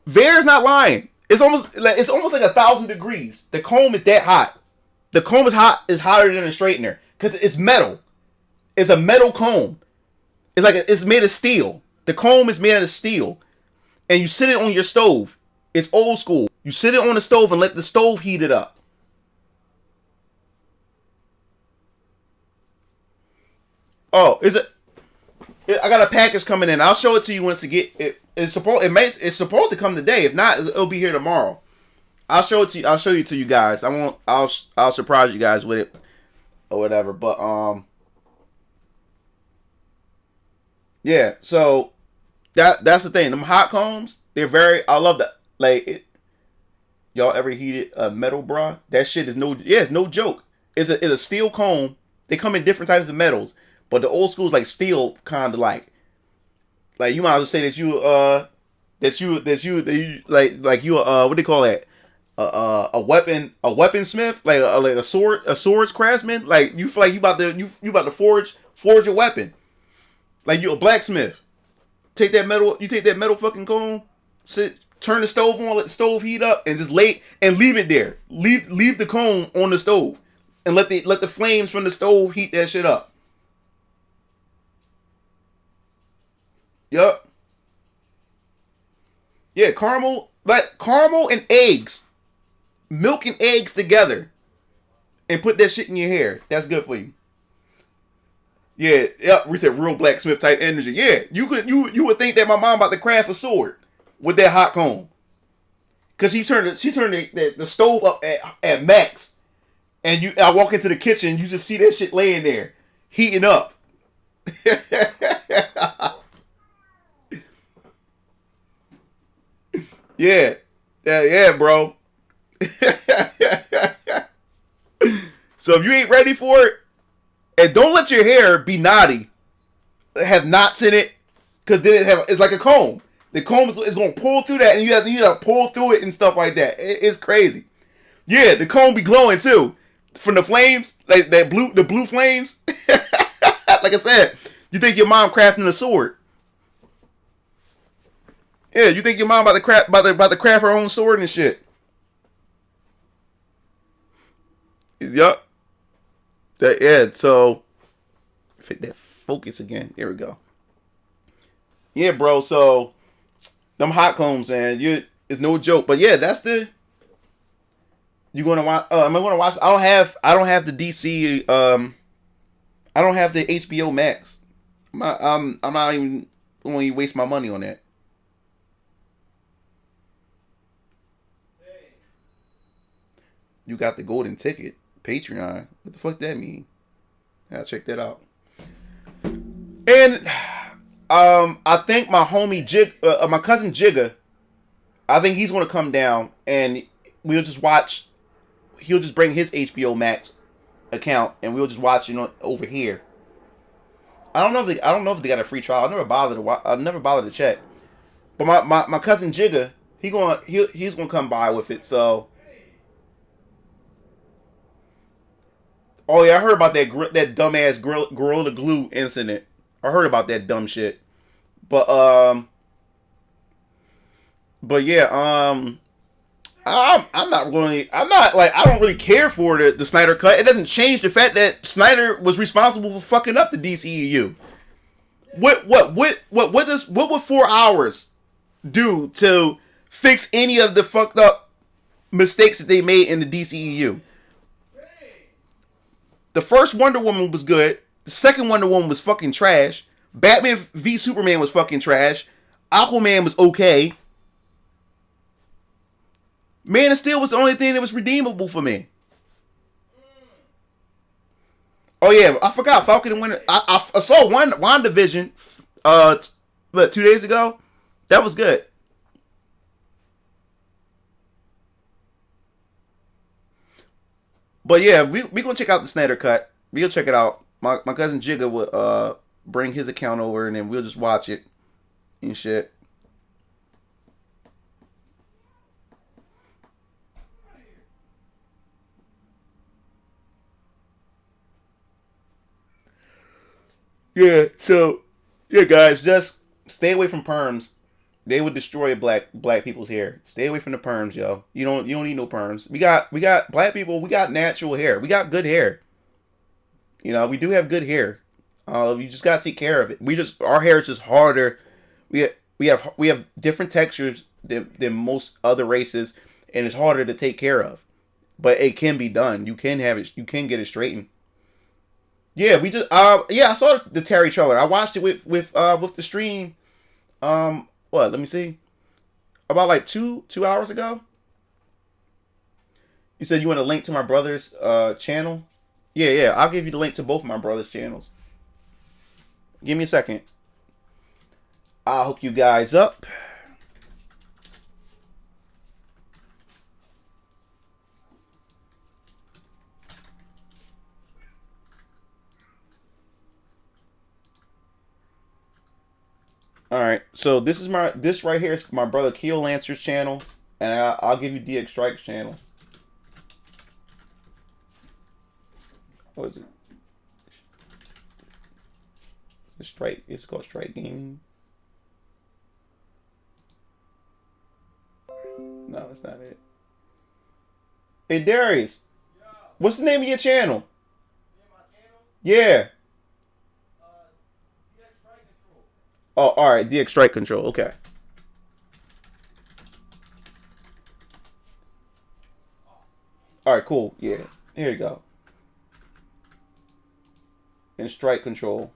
Vare's not lying. It's almost like 1,000 degrees. The comb is that hot. The comb is hotter than a straightener because it's metal. It's a metal comb. It's made of steel. The comb is made out of steel, and you sit it on your stove. It's old school. You sit it on the stove and let the stove heat it up. Oh, I got a package coming in. I'll show it to you once it's supposed to come today. If not, it'll be here tomorrow. I'll show you to you guys. I'll surprise you guys with it or whatever. But yeah. So that's the thing. Them hot combs, I love that. Like, y'all ever heated a metal bra? That shit is it's no joke. It's a steel comb. They come in different types of metals. But the old school is like steel, kind of like you might as well say that you what do they call that? A weaponsmith, like a swords craftsman. Like you feel like you about to forge your weapon. Like you a blacksmith. You take that metal fucking comb, turn the stove on, let the stove heat up, and just leave it there. Leave the comb on the stove, and let the flames from the stove heat that shit up. Yup. Yeah, caramel and eggs. Milk and eggs together. And put that shit in your hair. That's good for you. Yeah, yep. We said real blacksmith type energy. Yeah, you would think that my mom about to craft a sword with that hot comb. Cause she turned the stove up at max. And I walk into the kitchen, you just see that shit laying there, heating up. Yeah, bro. So if you ain't ready for it, and don't let your hair be knotty, have knots in it, because then it's like a comb. The comb is going to pull through that, and you have to pull through it and stuff like that. It's crazy. Yeah, the comb be glowing too from the flames, like the blue flames. Like I said, you think your mom crafting a sword? Yeah, you think your mom about to craft her own sword and shit? Yup. So fit that focus again. Here we go. Yeah, bro. So them hot combs, man. It's no joke. But yeah, that's the. You gonna watch? Am I gonna watch? I don't have the DC. I don't have the HBO Max. I'm not even going to waste my money on that. You got the golden ticket, Patreon. What the fuck that mean? Yeah, check that out. And I think my homie my cousin Jigga, I think he's gonna come down and we'll just watch. He'll just bring his HBO Max account and we'll just watch over here. I don't know if they got a free trial. I never bothered to check. But my cousin Jigga, he's gonna come by with it. So. Oh yeah, I heard about that dumbass Gorilla Glue incident. I heard about that dumb shit. But yeah, I'm not like, I don't really care for the Snyder cut. It doesn't change the fact that Snyder was responsible for fucking up the DCEU. What would 4 hours do to fix any of the fucked up mistakes that they made in the DCEU? The first Wonder Woman was good. The second Wonder Woman was fucking trash. Batman v Superman was fucking trash. Aquaman was okay. Man of Steel was the only thing that was redeemable for me. Oh yeah, I forgot Falcon and Winter. I saw WandaVision 2 days ago. That was good. But yeah, we gonna check out the Snyder cut. We'll check it out. My cousin Jigga will bring his account over, and then we'll just watch it and shit. Yeah, so yeah, guys, just stay away from perms. They would destroy black people's hair. Stay away from the perms, yo. You don't need no perms. We got black people. We got natural hair. We got good hair. You know, we do have good hair. You just gotta take care of it. Our hair is just harder. We have different textures than most other races, and it's harder to take care of. But it can be done. You can have it. You can get it straightened. Yeah, we just I saw the Terry trailer. I watched it with the stream. Let me see. About like 2 hours ago. You said you want a link to my brother's channel? Yeah, I'll give you the link to both of my brother's channels. Give me a second. I'll hook you guys up. All right, so this right here is my brother Keo Lancer's channel, and I'll give you DX Strike's channel. What is it? The Strike. It's called Strike Gaming. No, that's not it. Hey Darius, what's the name of your channel? Yeah. Oh, all right. DX Strike Control. Okay. All right. Cool. Yeah. Here you go. And Strike Control.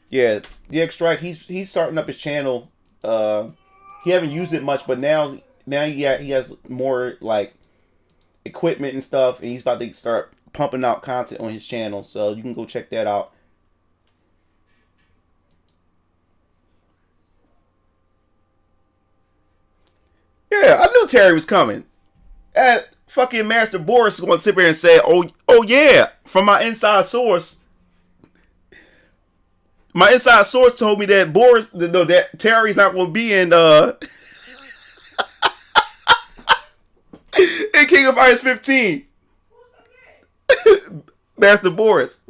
Yeah. DX Strike. He's starting up his channel. He haven't used it much, but now he has more like equipment and stuff, and he's about to start pumping out content on his channel. So you can go check that out. Yeah, I knew Terry was coming. Fucking Master Boris is going to sit here and say, oh yeah, from my inside source. My inside source told me that that Terry's not going to be in in King of Fighters 15. Master Boris.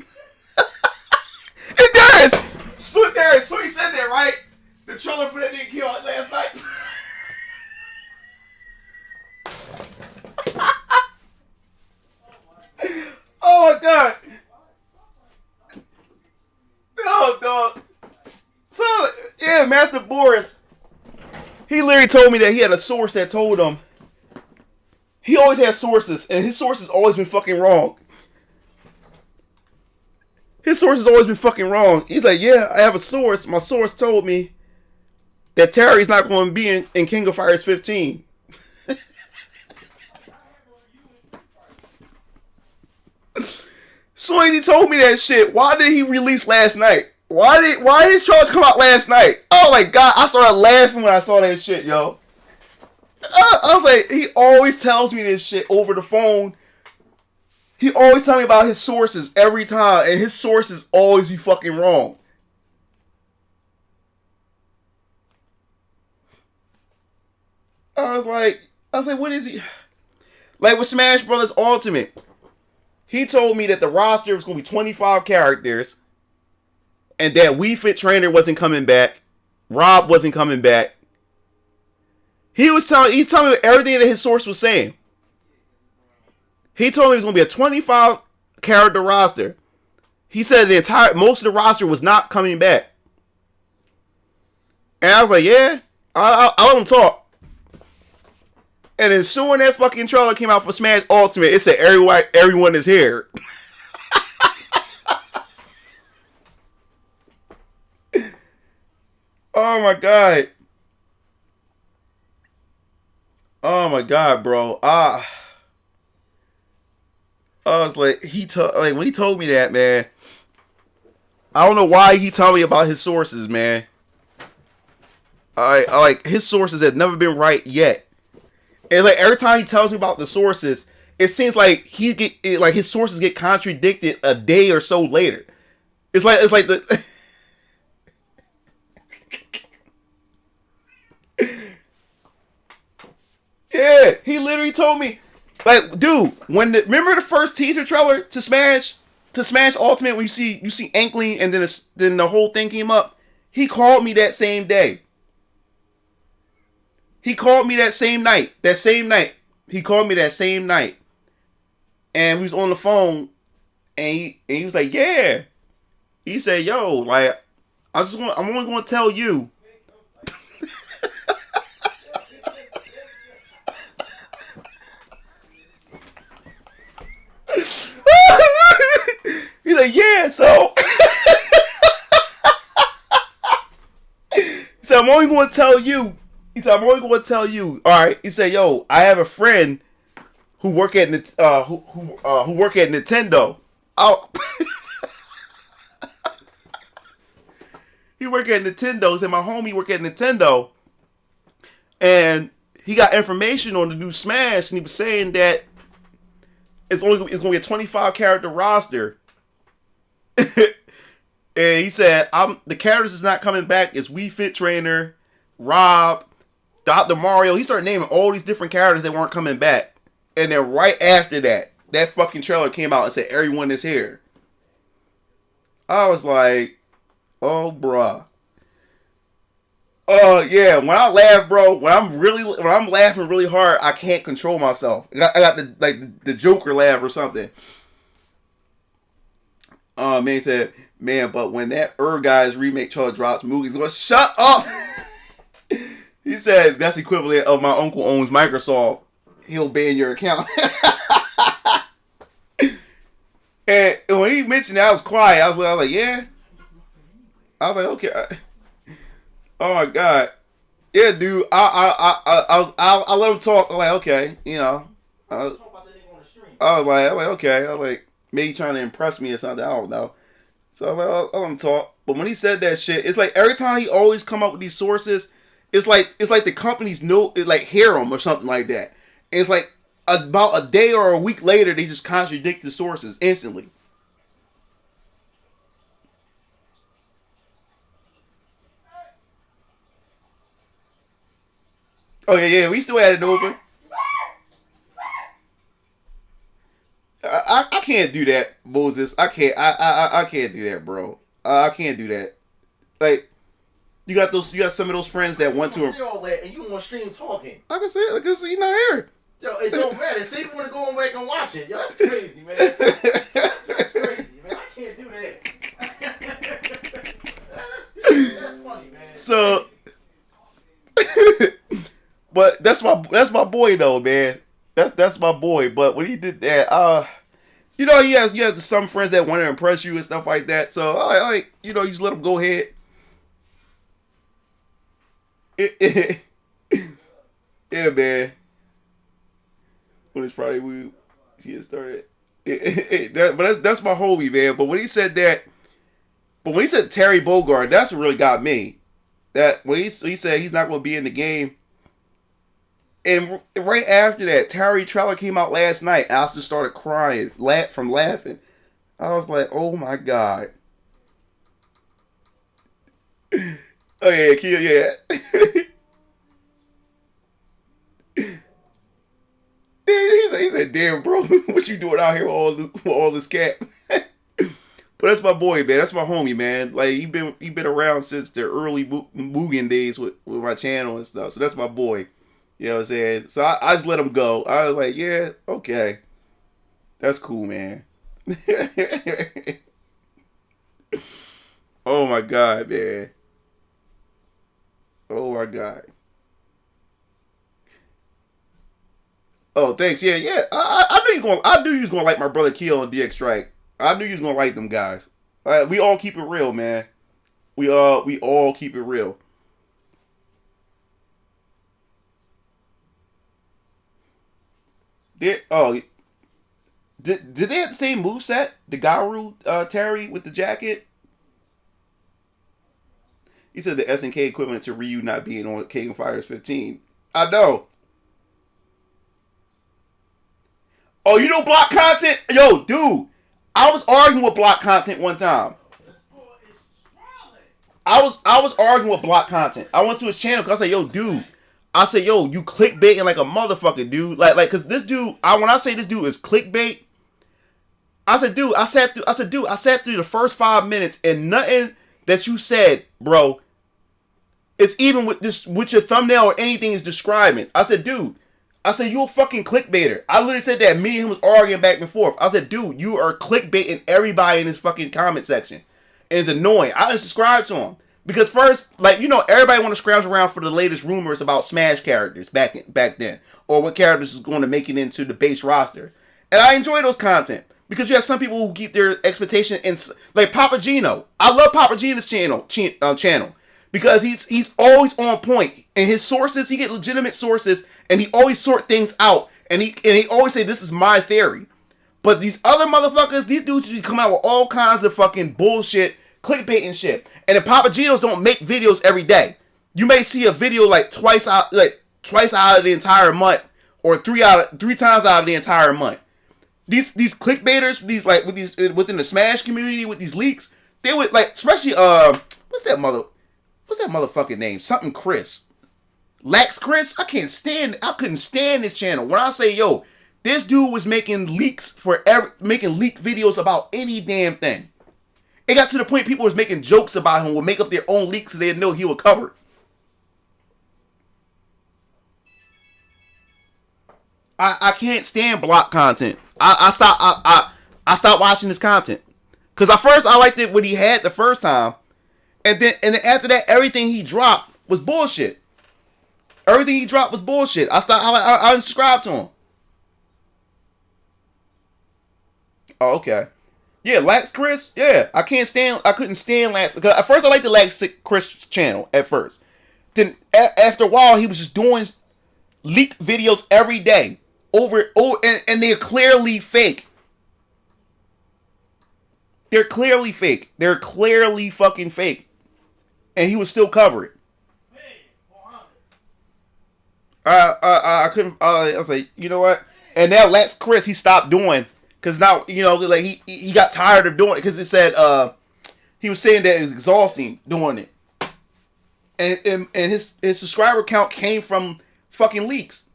It does. So he said that, right? The trailer for that didn't kill last night. Oh my god! Oh dog! So yeah, Master Boris. He literally told me that he had a source that told him. He always has sources, and his source has always been fucking wrong. His source has always been fucking wrong. He's like, yeah, I have a source. My source told me that Terry's not going to be in King of Fighters 15. Soon as he told me that shit, why did he release last night? Why did his trailer come out last night? Oh my god, I started laughing when I saw that shit, yo. I was like, he always tells me this shit over the phone. He always tells me about his sources every time, and his sources always be fucking wrong. I was like, what is he? Like with Smash Brothers Ultimate. He told me that the roster was going to be 25 characters. and that We Fit Trainer wasn't coming back. Rob wasn't coming back. He's telling me everything that his source was saying. He told me it was going to be a 25 character roster. He said most of the roster was not coming back. And I was like, yeah, I'll let him talk. And then soon that fucking trailer came out for Smash Ultimate, it said everyone is here. Oh my god. Oh my god, bro. I was like, when he told me that, man. I don't know why he told me about his sources, man. I like his sources have never been right yet. And like every time he tells me about the sources, it seems like his sources get contradicted a day or so later. It's like the yeah, he literally told me, like, dude, remember the first teaser trailer to Smash Ultimate when you see Inkling and then the whole thing came up. He called me that same day. He called me that same night. He called me that same night, and we was on the phone, and he was like, yeah. He said, yo, like, I'm only gonna tell you. He's like, yeah, so. He said, I'm only going to tell you. All right. He said, yo, I have a friend who work at who work at Nintendo. Oh. He work at Nintendo. He said, my homie work at Nintendo. And he got information on the new Smash, and he was saying that it's going to be a 25 character roster. And he said, the characters is not coming back. It's Wii Fit Trainer, Rob, Dr. Mario. He started naming all these different characters that weren't coming back. And then right after that fucking trailer came out and said, everyone is here. I was like, oh, bruh. Yeah, when I laugh, bro, when I'm laughing really hard, I can't control myself. I got the Joker laugh or something. Man, he said, man, but when that Guys remake trailer drops, movies going, shut up. He said that's equivalent of my uncle owns Microsoft. He'll ban your account. And when he mentioned that, I was quiet. I was like, yeah. I was like, okay. Oh my god. Yeah, dude. I let him talk. I'm like, okay, you know. I was like, okay. I was like, maybe trying to impress me or something. I don't know. So I was like, I'll let him talk. But when he said that shit, it's like every time he always come up with these sources, it's like the companies know, like, hear him or something like that. And it's like about a day or a week later, they just contradict the sources instantly. Oh yeah, we still had it over. I can't do that, Moses. I can't do that, bro. I can't do that. Like, you got some of those friends that want to. See all that, and you want to stream talking. I can say it because you're not here. Yo, it don't matter. Say you want to go back and watch it. Yo, that's crazy, man. That's crazy, man. I can't do that. That's funny, man. So, but that's my boy though, man. That's my boy. But when he did that, you know, you have some friends that want to impress you and stuff like that. So I like, you know, you just let them go ahead. Yeah, man. When it's Friday, we get started. But that's my homie, man. But when he said Terry Bogard, that's what really got me. That when he said he's not going to be in the game. And right after that, Terry trailer came out last night. And I just started crying, from laughing. I was like, "Oh my god!" Oh yeah, Kia, yeah. He said, "Damn, bro, what you doing out here with all this cat?" But that's my boy, man. That's my homie, man. Like he been around since the early Mugen days with my channel and stuff. So that's my boy. You know what I'm saying? So I just let him go. I was like, yeah, okay. That's cool, man. Oh my God, man. Oh my God. Oh, thanks. Yeah. I knew you was gonna like my brother Keel and DX Strike. I knew you was gonna like them guys. We all keep it real, man. We all keep it real. Did they have the same moveset? The Garu Terry with the jacket? He said the SNK equivalent to Ryu not being on King of Fighters 15. I know. Oh, you know block content? Yo, dude. I was arguing with block content one time. I was arguing with block content. I went to his channel because I said, yo, dude. I said, yo, you clickbaiting like a motherfucker, dude. Like, cause this dude, when I say this dude is clickbait, I said, dude, I sat through the first 5 minutes and nothing that you said, bro, it's even with your thumbnail or anything is describing. I said, dude, you a fucking clickbaiter. I literally said that. Me and him was arguing back and forth. I said, dude, you are clickbaiting everybody in this fucking comment section. And it's annoying. I didn't subscribe to him. Because first, like, you know, everybody want to scrounge around for the latest rumors about Smash characters back then. Or what characters is going to make it into the base roster. And I enjoy those content. Because you have some people who keep their expectation in, like Papa Gino. I love Papa Gino's channel. Because he's always on point. And his sources, he get legitimate sources. And he always sort things out. And he always say, this is my theory. But these other motherfuckers, these dudes just come out with all kinds of fucking bullshit, clickbait and shit. And the Papa Ginos don't make videos every day. You may see a video like twice out of the entire month, or three times out of the entire month. These clickbaiters, within the Smash community with these leaks, they would like, especially what's that motherfucking name? Something Chris. Lax Chris? I couldn't stand this channel. When I say, yo, this dude was making leaks making leak videos about any damn thing. It got to the point people was making jokes about him, would make up their own leaks so they'd know he would cover it. I can't stand block content. I stopped watching his content. Cause at first I liked it when he had the first time. And then after that, everything he dropped was bullshit. Everything he dropped was bullshit. I unsubscribed to him. Oh, okay. Yeah, Lax Chris. Yeah, I couldn't stand Lax. At first, I liked the Lax Chris channel at first. Then after a while, he was just doing leak videos every day, and they're clearly fake. They're clearly fake. They're clearly fucking fake, and he would still cover it. I couldn't. I was like, you know what? And now Lax Chris, he stopped doing. Because now, you know, like he got tired of doing it. Because it said, he was saying that it was exhausting doing it. And his subscriber count came from fucking leaks.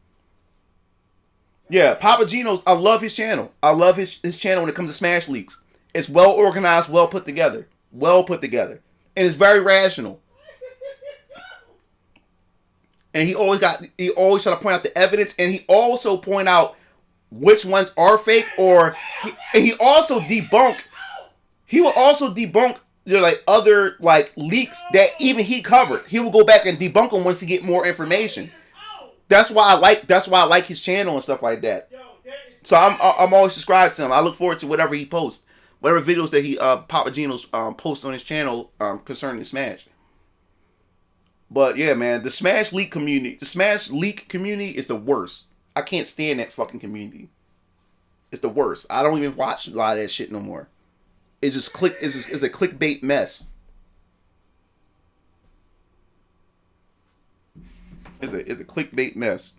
Yeah, Papa Gino's, I love his channel. I love his channel when it comes to Smash leaks. It's well organized, well put together. Well put together. And it's very rational. And he always try to point out the evidence. And he also point out which ones are fake, he will also debunk like other like leaks that even he covered. He will go back and debunk them once he get more information. That's why I like his channel and stuff like that. So I'm always subscribed to him. I look forward to whatever he posts, whatever videos that he Papa Gino's posts on his channel concerning Smash. But yeah, man, the Smash leak community is the worst. I can't stand that fucking community. It's the worst. I don't even watch a lot of that shit no more. It's just it's a clickbait mess. It's a clickbait mess.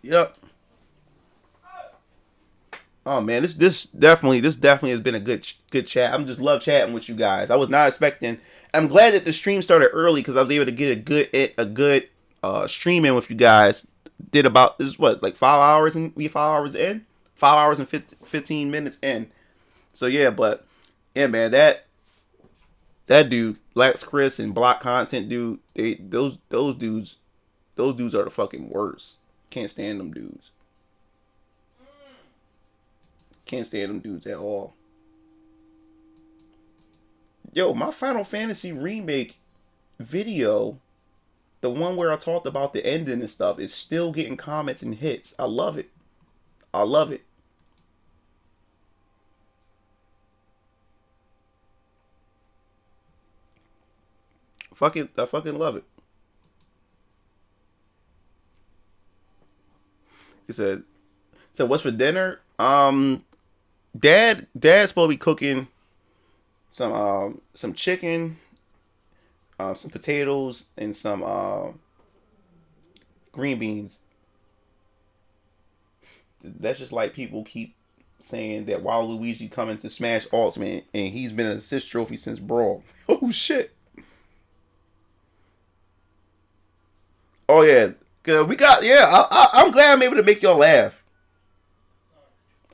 Yep. Oh man, this definitely has been a good chat. I'm just love chatting with you guys. I was not expecting. I'm glad that the stream started early because I was able to get a good stream in with you guys did about, this is what, like 5 hours, and we 5 hours in, 5 hours and 15 minutes in. So yeah, but yeah, man, that dude, Lex Chris and Block Content dude, those dudes are the fucking worst. Can't stand them dudes. Can't stand them dudes at all. Yo, my Final Fantasy remake video, the one where I talked about the ending and stuff, is still getting comments and hits. I love it. I love it. I fucking love it. He said, what's for dinner? Dad's supposed to be cooking some chicken, some potatoes, and some green beans. That's just like people keep saying that Waluigi coming to Smash Ultimate, and he's been an assist trophy since Brawl. Oh shit. Oh yeah, cause we got, yeah. I'm glad I'm able to make y'all laugh.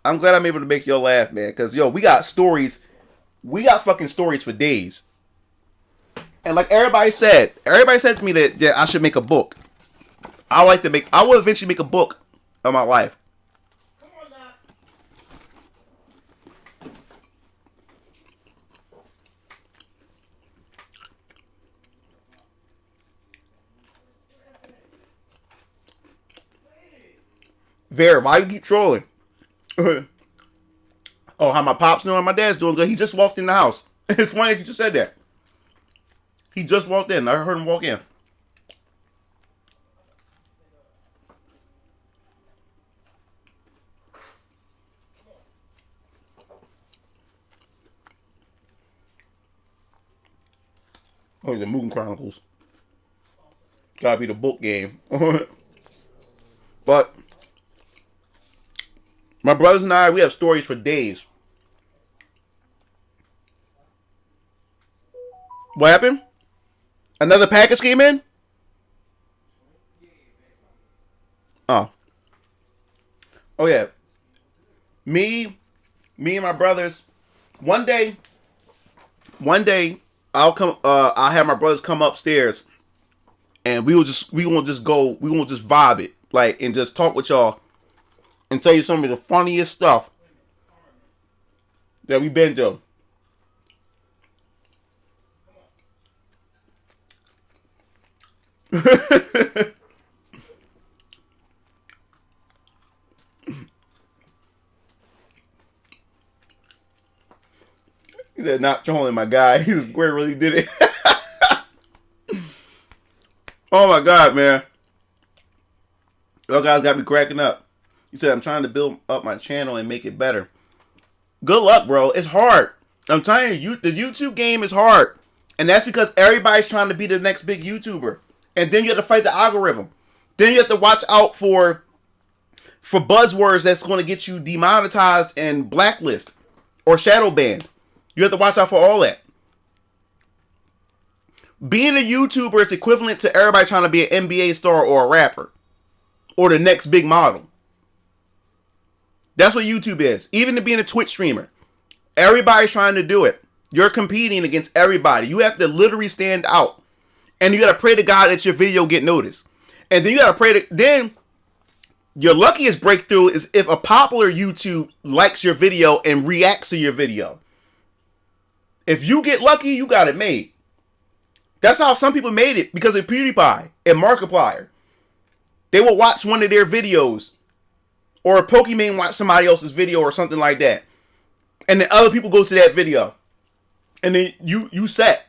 I'm glad I'm able to make y'all laugh, man. Cause yo, we got stories. We got fucking stories for days. And like everybody said to me that I should make a book. I will eventually make a book of my life. Vera, why you keep trolling? Oh, how my pop's doing? My dad's doing good. He just walked in the house. It's funny that you just said that. He just walked in. I heard him walk in. Oh, the Moon Chronicles. Gotta be the book game. But my brothers and I, we have stories for days. What happened? Another package came in? Oh. Oh yeah. Me and my brothers, one day I'll have my brothers come upstairs and we won't just vibe it, like, and just talk with y'all and tell you some of the funniest stuff that we've been through. He said, not trolling my guy. He square really did it. Oh my god, man. Y'all guys got me cracking up. He said, I'm trying to build up my channel and make it better. Good luck, bro. It's hard. I'm telling you, the YouTube game is hard. And that's because everybody's trying to be the next big YouTuber. And then you have to fight the algorithm. Then you have to watch out for buzzwords that's going to get you demonetized and blacklist or shadow banned. You have to watch out for all that. Being a YouTuber is equivalent to everybody trying to be an NBA star or a rapper. Or the next big model. That's what YouTube is. Even to being a Twitch streamer. Everybody's trying to do it. You're competing against everybody. You have to literally stand out. And you got to pray to God that your video get noticed. And then you got to pray to... Then, your luckiest breakthrough is if a popular YouTube likes your video and reacts to your video. If you get lucky, you got it made. That's how some people made it, because of PewDiePie and Markiplier. They will watch one of their videos, or a Pokemon watch somebody else's video or something like that. And then other people go to that video. And then you set.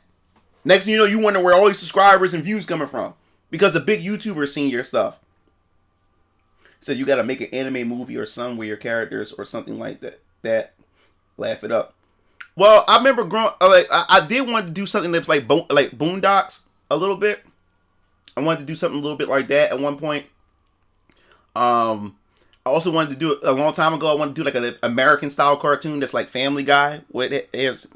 Next thing you know, you wonder where all these subscribers and views coming from. Because a big YouTuber seen your stuff. So you got to make an anime movie or something with your characters or something like that. Laugh it up. Well, I remember growing, like, I did want to do something that's like Boondocks a little bit. I wanted to do something a little bit like that at one point. I also wanted to do it a long time ago. I wanted to do like an American style cartoon that's like Family Guy, where it has,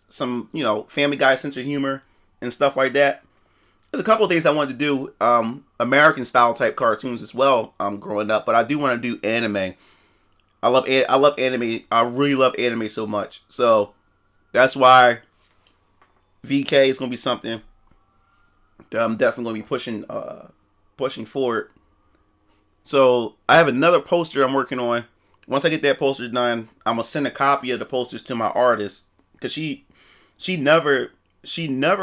some, Family Guy sense of humor and stuff like that. There's a couple of things I wanted to do. American style type cartoons as well. Growing up, but I do want to do anime. I love anime. I really love anime so much. So that's why VK is gonna be something that I'm definitely gonna be pushing forward. So I have another poster I'm working on. Once I get that poster done, I'm gonna send a copy of the posters to my artist, because she never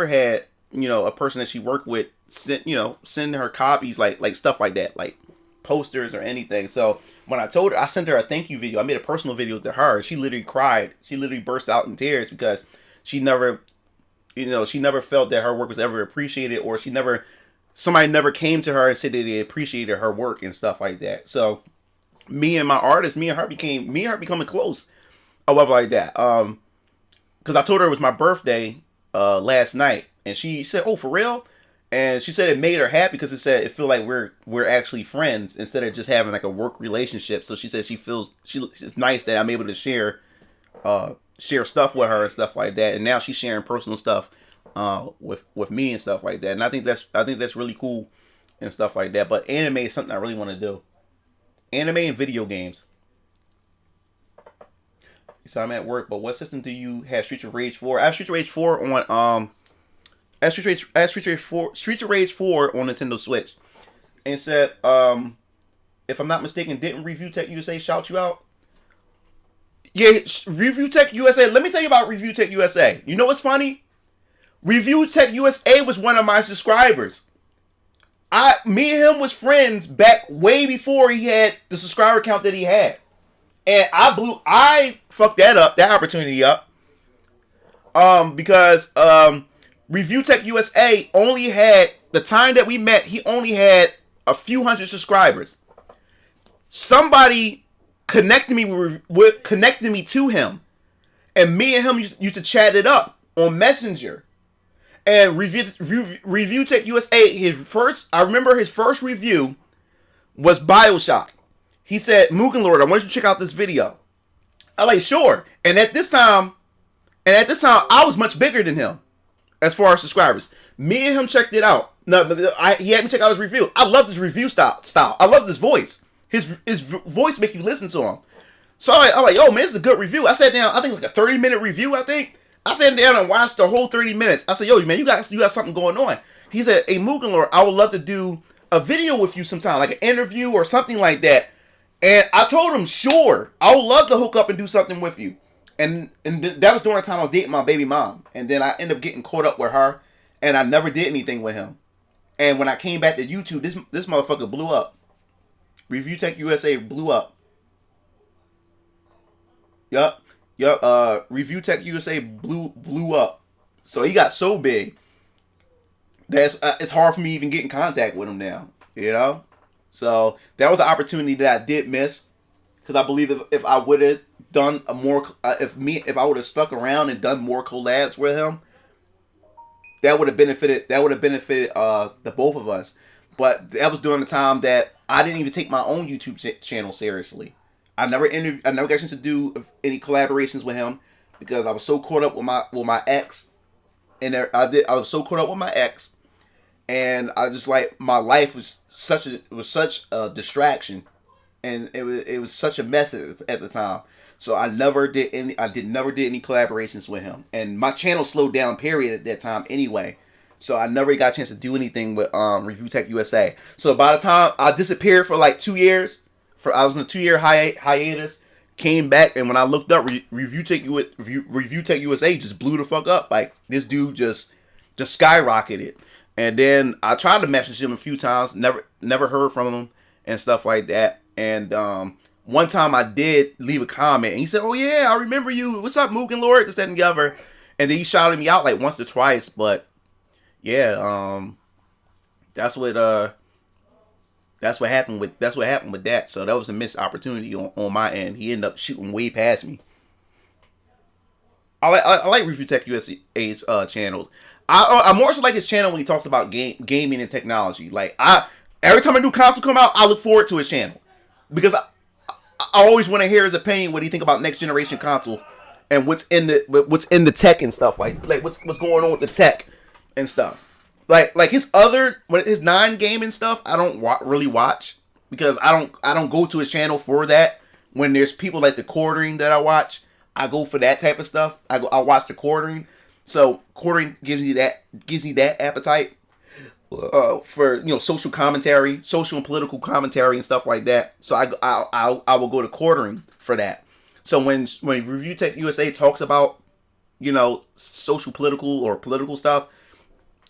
had, a person that she worked with send her copies like stuff like that, like posters or anything. So when I told her, I sent her a thank you video. I made a personal video to her. She literally cried. She literally burst out in tears because she never felt that her work was ever appreciated, or somebody never came to her and said that they appreciated her work and stuff like that. So me and her becoming close, or whatever like that. Because I told her it was my birthday last night, and she said, "Oh, for real?" And she said it made her happy because it feel like we're actually friends instead of just having like a work relationship. So she said it's nice that I'm able to share stuff with her and stuff like that. And now she's sharing personal stuff with me and stuff like that. And I think that's really cool and stuff like that. But anime is something I really want to do. Anime and video games. So I'm at work, but what system do you have Streets of Rage 4? I have Streets of Rage 4 on Streets of Rage 4 on Nintendo Switch. And it said, if I'm not mistaken, didn't Review Tech USA shout you out? Yeah, Review Tech USA. Let me tell you about Review Tech USA. You know what's funny? Review Tech USA was one of my subscribers. Me and him was friends back way before he had the subscriber count that he had. And I fucked that opportunity up. Because Review Tech USA only had, the time that we met, he only had a few hundred subscribers. Somebody connected me to him, and me and him used to chat it up on Messenger. And Review Tech USA, I remember his first review was BioShock. He said, "Mugen Lord, I want you to check out this video." I'm like, sure. And at this time, I was much bigger than him as far as subscribers. Me and him checked it out. He had me check out his review. I love his review style. I love his voice. His voice make you listen to him. So I'm like, yo, man, this is a good review. I sat down, I think like a 30-minute review, I think. I sat down and watched the whole 30 minutes. I said, yo, man, you got something going on. He said, "Hey, Mugen Lord, I would love to do a video with you sometime, like an interview or something like that." And I told him, sure, I would love to hook up and do something with you. And that was during the time I was dating my baby mom. And then I ended up getting caught up with her, and I never did anything with him. And when I came back to YouTube, this motherfucker blew up. Review Tech USA blew up. Yup. Review Tech USA blew up. So he got so big that it's hard for me to even get in contact with him now. So that was an opportunity that I did miss, because I believe if I would have done if I would have stuck around and done more collabs with him, that would have benefited the both of us. But that was during the time that I didn't even take my own YouTube channel seriously. I never got a chance to do any collaborations with him because I was so caught up with my ex, and I was so caught up with my ex, and I just like my life was such a distraction, and it was such a mess at the time. So I never did any collaborations with him, and my channel slowed down period at that time anyway. So I never got a chance to do anything with Review Tech USA. So by the time I disappeared for like 2 years, I was in a 2-year hiatus, came back, and when I looked up, Review Tech USA just blew the fuck up. Like, this dude just skyrocketed. And then I tried to message him a few times, never heard from him and stuff like that. And one time I did leave a comment, and he said, "Oh yeah, I remember you. What's up, Mugen Lord?" This, that, and the other. And then he shouted me out like once or twice. But yeah, that's what happened with that. So that was a missed opportunity on my end. He ended up shooting way past me. I like Review Tech USA's channel. I more so like his channel when he talks about gaming and technology. Like every time a new console come out, I look forward to his channel because I always want to hear his opinion. What do you think about next generation console and what's in the tech and stuff like what's going on with the tech and stuff. like his his non-gaming stuff, I don't really watch because I don't go to his channel for that. When there's people like the quartering that I watch, I go for that type of stuff. I watch the quartering, so quartering gives me that appetite for social commentary, social and political commentary and stuff like that. So I will go to quartering for that. So when Review Tech USA talks about social political stuff,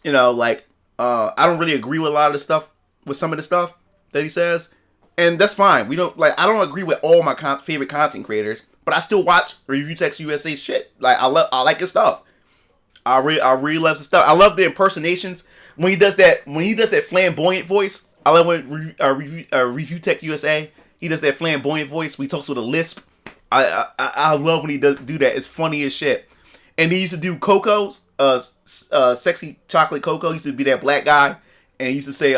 like I don't really agree with a lot of the stuff, with some of the stuff that he says, and that's fine. I don't agree with all my favorite content creators, but I still watch Review Tech USA shit. Like I like his stuff. I really love his stuff. I love the impersonations when he does that flamboyant voice. I love when Review Tech USA, he does that flamboyant voice. We talks with a lisp. I love when he does do that. It's funny as shit. And he used to do Coco's, sexy chocolate Coco. He used to be that black guy, and he used to say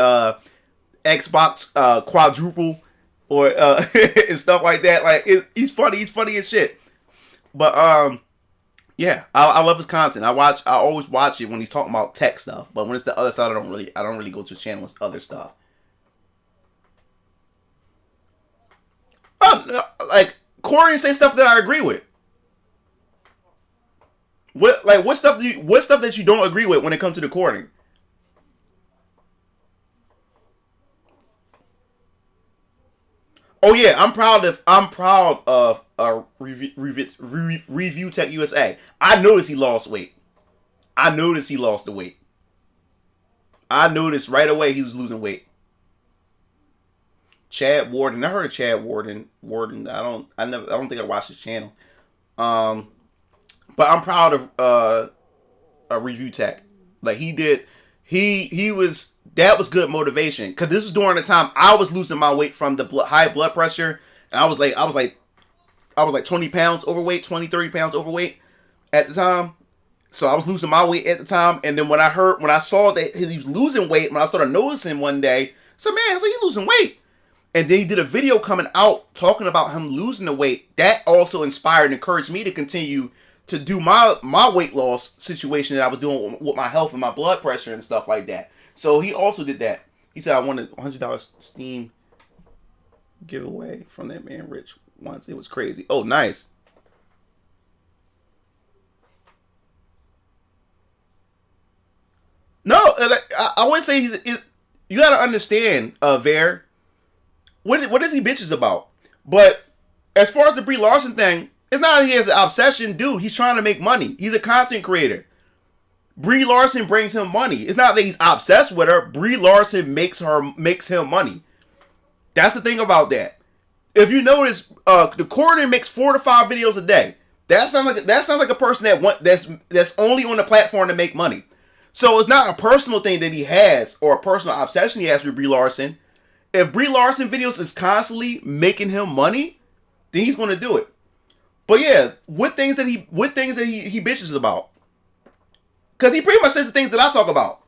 Xbox quadruple or and stuff like that. Like he's funny. He's funny as shit. But yeah, I love his content. I always watch it when he's talking about tech stuff. But when it's the other side, I don't really go to his channel with other stuff. Like Corey say stuff that I agree with. What stuff that you don't agree with when it comes to the courting? Oh yeah, I'm proud of Review Tech USA. I noticed he lost weight. I noticed he lost the weight. I noticed right away he was losing weight. Chad Warden. I heard of Chad Warden. I don't think I watched his channel. But I'm proud of Review Tech. Like that was good motivation, because this was during the time I was losing my weight from the high blood pressure, and I was like 20 pounds overweight, 30 pounds overweight at the time. So I was losing my weight at the time, and then when I saw that he was losing weight, when I started noticing one day, I said, man, so he's losing weight. And then he did a video coming out talking about him losing the weight. That also inspired and encouraged me to continue to do my weight loss situation that I was doing with my health and my blood pressure and stuff like that. So he also did that. He said, I wanted $100 Steam giveaway from that man Rich once. It was crazy. Oh, nice. No, I wouldn't say you got to understand, Ver. What is he bitches about? But as far as the Brie Larson thing, it's not that he has an obsession, dude. He's trying to make money. He's a content creator. Brie Larson brings him money. It's not that he's obsessed with her. Brie Larson makes him money. That's the thing about that. If you notice, the Corden makes 4 to 5 videos a day. That sounds like a person that's only on the platform to make money. So it's not a personal thing that he has or a personal obsession he has with Brie Larson. If Brie Larson videos is constantly making him money, then he's going to do it. But yeah, what things that he bitches about? Because he pretty much says the things that I talk about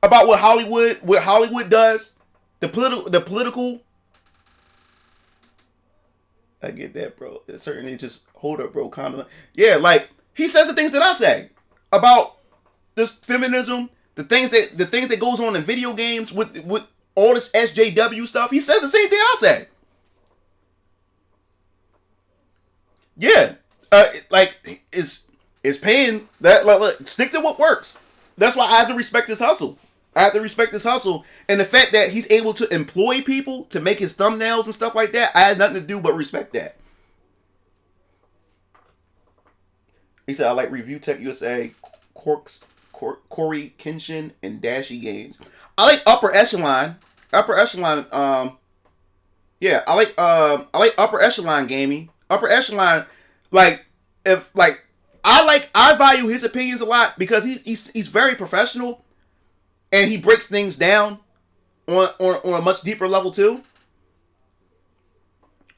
what Hollywood does, the political. I get that, bro. It certainly just hold up, bro. Yeah, like he says the things that I say about this feminism, the things that goes on in video games with all this SJW stuff. He says the same thing I say. Yeah, like it's paying that. Like, stick to what works. That's why I have to respect his hustle. And the fact that he's able to employ people to make his thumbnails and stuff like that, I had nothing to do but respect that. He said, I like Review Tech USA, Corey Kenshin, and Dashy Games. I like Upper Echelon. Yeah, I like Upper Echelon Gaming. Upper Echelon, I value his opinions a lot because he's very professional, and he breaks things down on a much deeper level too,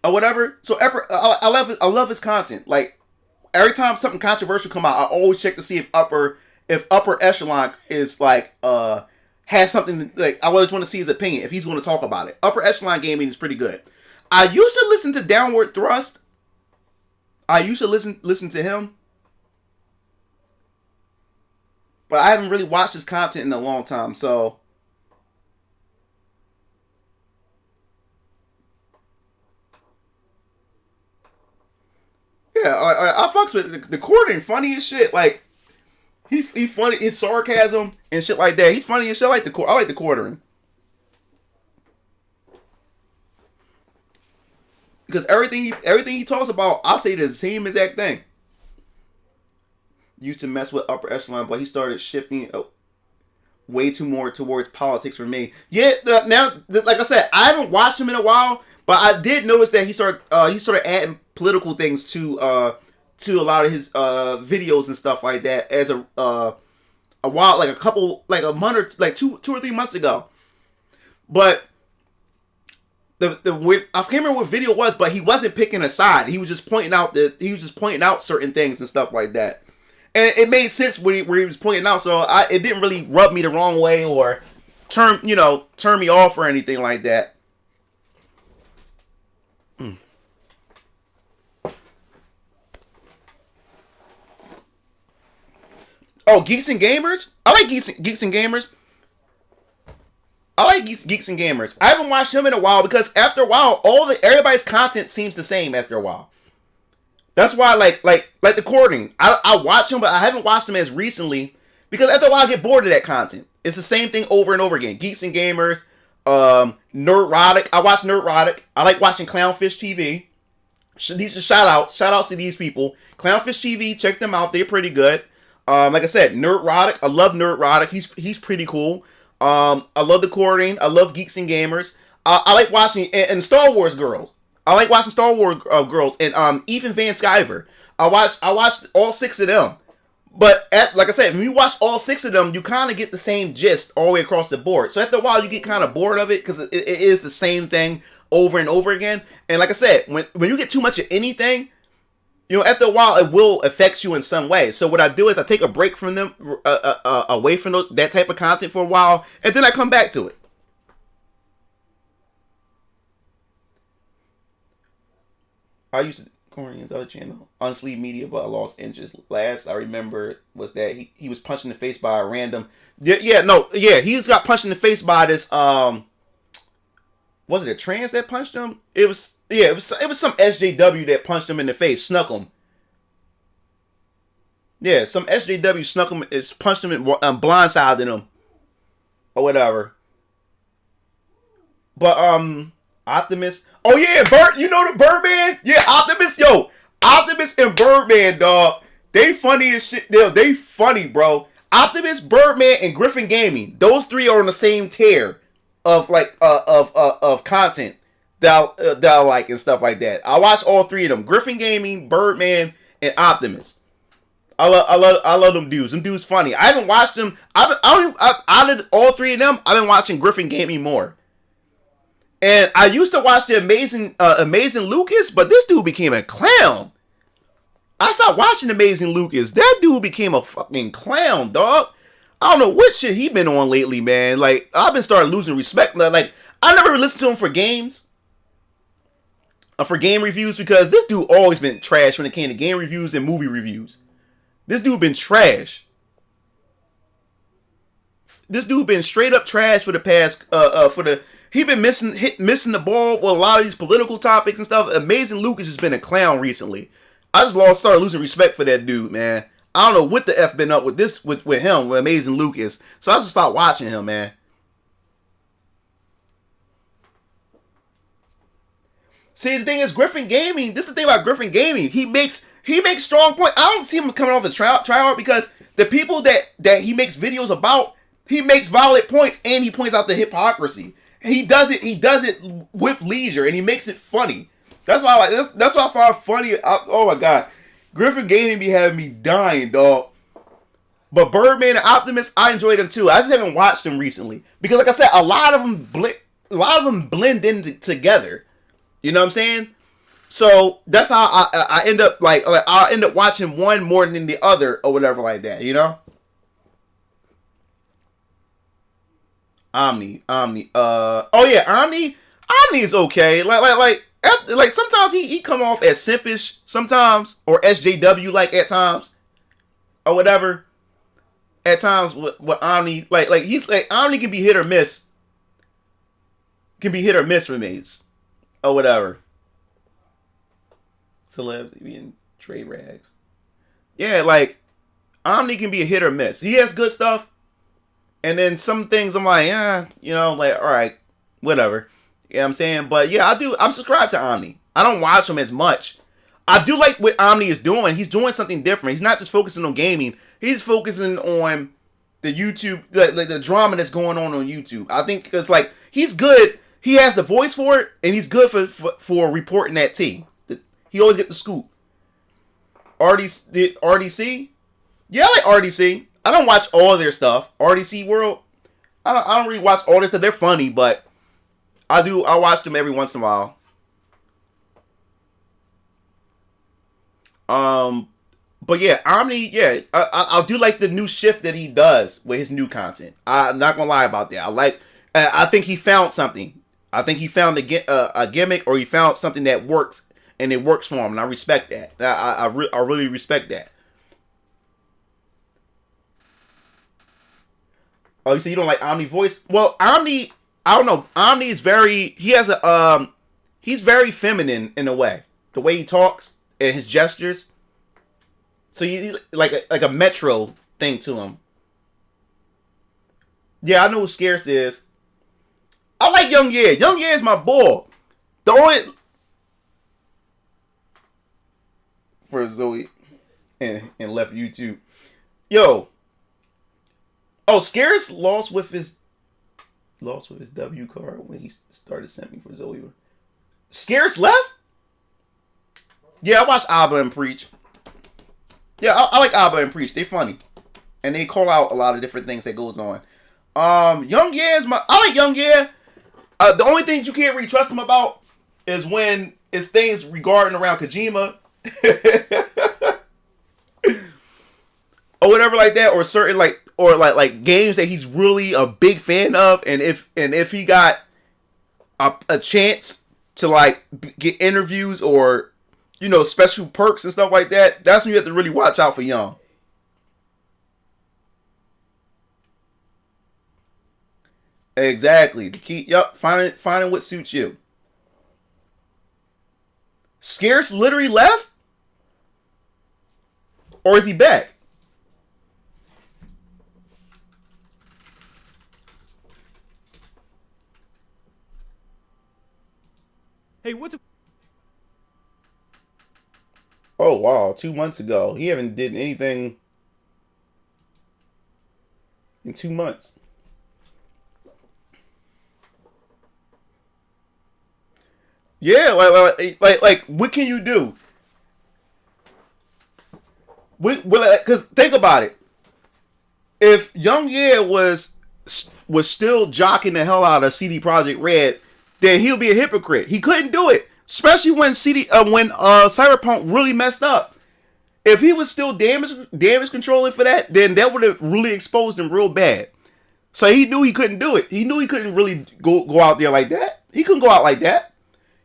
or whatever. So I love his content. Like every time something controversial come out, I always check to see if Upper Echelon is has something. Like I always want to see his opinion if he's going to talk about it. Upper Echelon Gaming is pretty good. I used to listen to Downward Thrust. I used to listen to him. but I haven't really watched his content in a long time. So yeah, I fucks with the Corden. Funny as shit. Like he funny, his sarcasm and shit like that. He's funny as shit. I like the Corden. Because everything he talks about, I say the same exact thing. Used to mess with upper echelon, but he started shifting way too more towards politics for me. Yeah, like I said, I haven't watched him in a while, but I did notice that he started adding political things to a lot of his videos and stuff like that as a while, like a month or like two or 3 months ago. But I can't remember what video it was, but he wasn't picking a side. He was just pointing out certain things and stuff like that, and it made sense where he was pointing out. So it didn't really rub me the wrong way or turn me off or anything like that. Oh, Geeks and Gamers. I like Geeks and Gamers. I like Geeks and Gamers. I haven't watched him in a while because after a while, everybody's content seems the same after a while. That's why, like the Corden, I watch him, but I haven't watched him as recently because after a while I get bored of that content. It's the same thing over and over again. Geeks and Gamers, Nerdrotic. I watch Nerdrotic. I like watching Clownfish TV. These are shout outs to these people. Clownfish TV, check them out. They're pretty good. Like I said, Nerdrotic. I love Nerdrotic. He's pretty cool. I love the Corden. I love Geeks and Gamers. I like watching and Star Wars girls. I like watching Star Wars girls and Ethan Van Sciver. I watched all 6 of them. But like I said, when you watch all 6 of them, you kind of get the same gist all the way across the board. So after a while, you get kind of bored of it because it is the same thing over and over again. And like I said, when you get too much of anything, after a while, it will affect you in some way. So what I do is I take a break from them, away from that type of content for a while, and then I come back to it. I used to Cornelius' other channel, Unsleeved Media, but I lost interest. Last I remember was that he was punched in the face by a random. He just got punched in the face by this. Was it a trans that punched him? It was some SJW that punched him in the face, snuck him. Yeah, some SJW snuck him, punched him and blindsided him, or whatever. But Optimus. Oh yeah, the Birdman. Yeah, Optimus. Yo, Optimus and Birdman, dog. They funny as shit. They funny, bro. Optimus, Birdman, and Griffin Gaming. Those 3 are on the same tier of of content that I like and stuff like that. I watch all 3 of them: Griffin Gaming, Birdman, and Optimus. I love them dudes. Them dudes funny. I haven't watched them. Out of all 3 of them, I've been watching Griffin Gaming more. And I used to watch the Amazing Lucas, but this dude became a clown. I stopped watching Amazing Lucas. That dude became a fucking clown, dog. I don't know what shit he been on lately, man. Like, I've been starting losing respect. Like, I never listened to him for games. For game reviews, because this dude always been trash when it came to game reviews and movie reviews. This dude been trash. This dude been straight up trash for the past, he been missing the ball for a lot of these political topics and stuff. Amazing Lucas has been a clown recently. I just started losing respect for that dude, man. I don't know what the F been up with him, with Amazing Lucas. So I just stopped watching him, man. See, the thing is, Griffin Gaming, this is the thing about Griffin Gaming. He makes strong points. I don't see him coming off a tryhard because the people that he makes videos about, he makes valid points and he points out the hypocrisy. He does it with leisure and he makes it funny. That's why I like that's why I find funny. Oh my god. Griffin Gaming be having me dying, dog. But Birdman and Optimus, I enjoy them too. I just haven't watched them recently. Because like I said, a lot of them blend in together. You know what I'm saying? So that's how I end up I end up watching one more than the other or whatever like that, you know? Omni. Oh yeah, Omni is okay. Like sometimes he come off as simpish sometimes, or SJW like at times, or whatever. at times with Omni. Like he's like Omni can be hit or miss. Can be hit or miss for me, or whatever. Celebs being trade rags. Yeah, like Omni can be a hit or miss. He has good stuff, and then some things I'm like, like all right, whatever. You know what I'm saying? But yeah, I'm subscribed to Omni. I don't watch him as much. I do like what Omni is doing. He's doing something different. He's not just focusing on gaming. He's focusing on the YouTube, like the drama that's going on YouTube. I think because like he's good. He has the voice for it, and he's good for reporting that tea. He always get the scoop. RDC? Yeah, I like RDC. I don't watch all their stuff. RDC World. I don't really watch all their stuff. They're funny, but I watch them every once in a while. But yeah, Omni, yeah, I do like the new shift that he does with his new content. I'm not gonna lie about that. I think he found something. I think he found a gimmick, or he found something that works, and it works for him, and I respect that. I really respect that. Oh, you say you don't like Omni voice? Well, Omni, I don't know. Omni is he's very feminine in a way. The way he talks and his gestures. So you like a Metro thing to him. Yeah, I know who Scarce is. I like Young Ye. Young Ye is my boy. The only for Zoe and left YouTube. Yo. Oh, Scarce lost with his W card when he started sending for Zoe. Scarce left? Yeah, I watch Abba and Preach. Yeah, I like Abba and Preach. They funny. And they call out a lot of different things that goes on. Young Ye is I like Young Ye. The only things you can't really trust him about is when it's things regarding around Kojima. Or whatever like that, or certain like games that he's really a big fan of, and if he got a chance to like get interviews or special perks and stuff like that, that's when you have to really watch out for Young. Exactly. The key. Yep. Finding what suits you. Scarce literally left, or is he back? Hey, what's... Oh, wow. 2 months ago. He haven't did anything in 2 months. Yeah, like what can you do? Because think about it. If Young Ye was still jocking the hell out of CD Projekt Red, then he'll be a hypocrite. He couldn't do it, especially when Cyberpunk really messed up. If he was still damage controlling for that, then that would have really exposed him real bad. So he knew he couldn't do it. He knew he couldn't really go out there like that. He couldn't go out like that.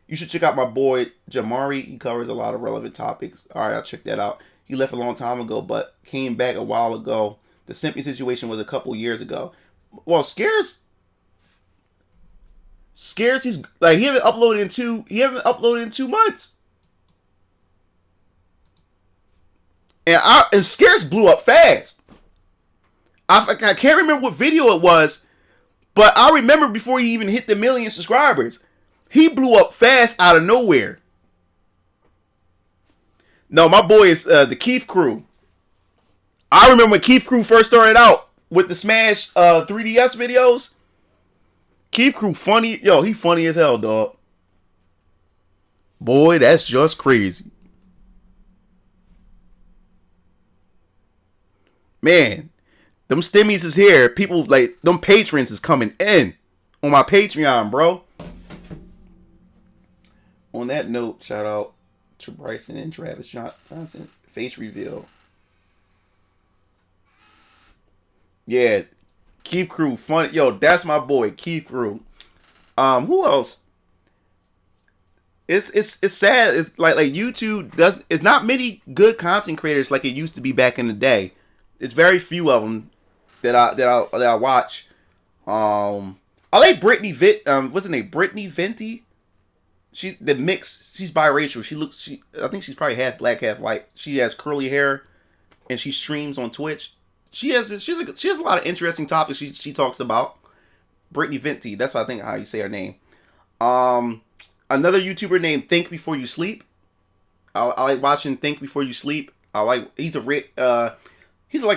You should check out my boy Jamari. He covers a lot of relevant topics. All right, I'll check that out. He left a long time ago, but came back a while ago. The Simpy situation was a couple years ago. Well, Scarce, he's like he haven't uploaded in 2 months. And Scarce blew up fast. I can't remember what video it was, but I remember before he even hit the 1 million subscribers, he blew up fast out of nowhere. No, my boy is the Keith Crew. I remember when Keith Crew first started out with the Smash 3DS videos. Keith Crew funny. Yo, he funny as hell, dog. Boy, that's just crazy. Man, them stimmies is here. People like them patrons is coming in on my Patreon, bro. On that note, shout out to Bryson and Travis Johnson. Face reveal. Yeah, Keith Crew, funny. Yo, that's my boy, Keith Crew. Who else? It's sad. It's like YouTube it's not many good content creators like it used to be back in the day. It's very few of them. that I watch. I like Brittany what's her name? Brittany Venti. She's biracial. I think she's probably half black, half white. She has curly hair, and she streams on Twitch. She has a lot of interesting topics she talks about. Brittany Venti. That's what I think how you say her name. Another YouTuber named Think Before You Sleep. I like watching Think Before You Sleep. He's like a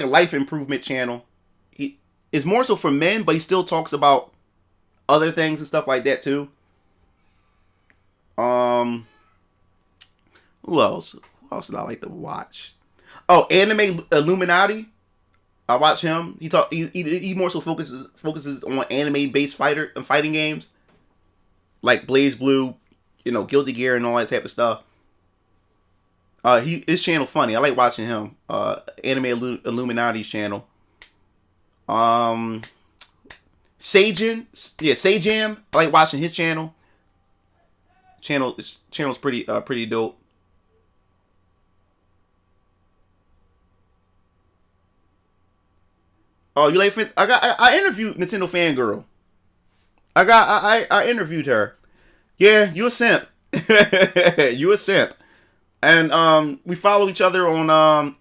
life improvement channel. It's more so for men, but he still talks about other things and stuff like that too. Who else? Who else did I like to watch? Oh, Anime Illuminati. I watch him. He more so focuses on anime based fighting games like Blaze Blue, Guilty Gear and all that type of stuff. His channel funny. I like watching him. Anime Illuminati's channel. Sajam. I like watching his channel. Channel's pretty dope. Oh, you like? I interviewed Nintendo Fangirl. I interviewed her. Yeah, you a simp. You a simp. And we follow each other on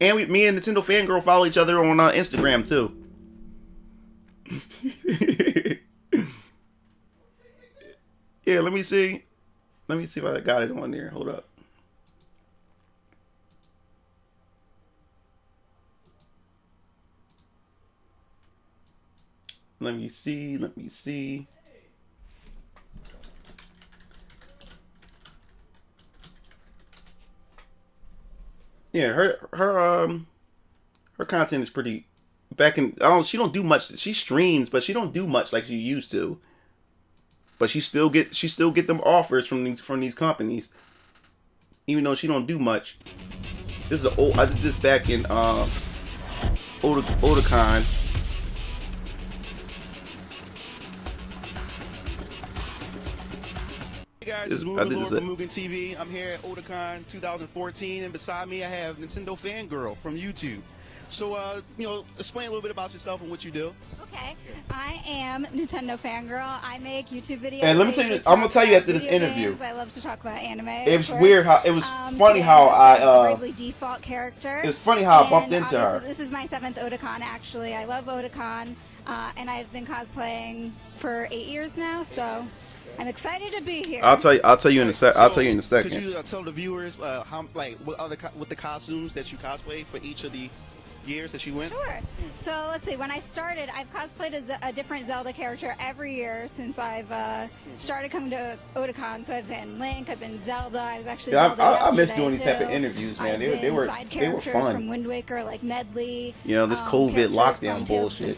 me and Nintendo Fangirl follow each other on Instagram too. Yeah, let me see. Let me see if I got it on there. Hold up. Let me see. Yeah, her content is pretty she don't do much. She streams, but she don't do much like she used to. But she still get them offers from these companies, even though she don't do much. This is I did this back in Otakon. Hey guys, this is Mugen Lord from Mugen TV. I'm here at Otakon 2014, and beside me I have Nintendo Fangirl from YouTube. So, explain a little bit about yourself and what you do. Okay, I am Nintendo Fangirl. I make YouTube videos. And let me tell you, I'm gonna tell you after this interview. Games. I love to talk about anime. It was weird how it was funny how Bravely default character. It was funny how I bumped into her. This is my 7th Otakon actually. I love Otakon, and I've been cosplaying for 8 years now. So. I'm excited to be here. I'll tell you in a second. Could you tell the viewers what the costumes that you cosplay for each of the years that you went? Sure. So let's see. When I started, I've cosplayed as a different Zelda character every year since I've started coming to Otakon. So I've been Link, I've been Zelda. I was actually Zelda I miss yesterday, doing these type of interviews, man. They were side they were characters fun. From Wind Waker, like Medley. This COVID lockdown bullshit.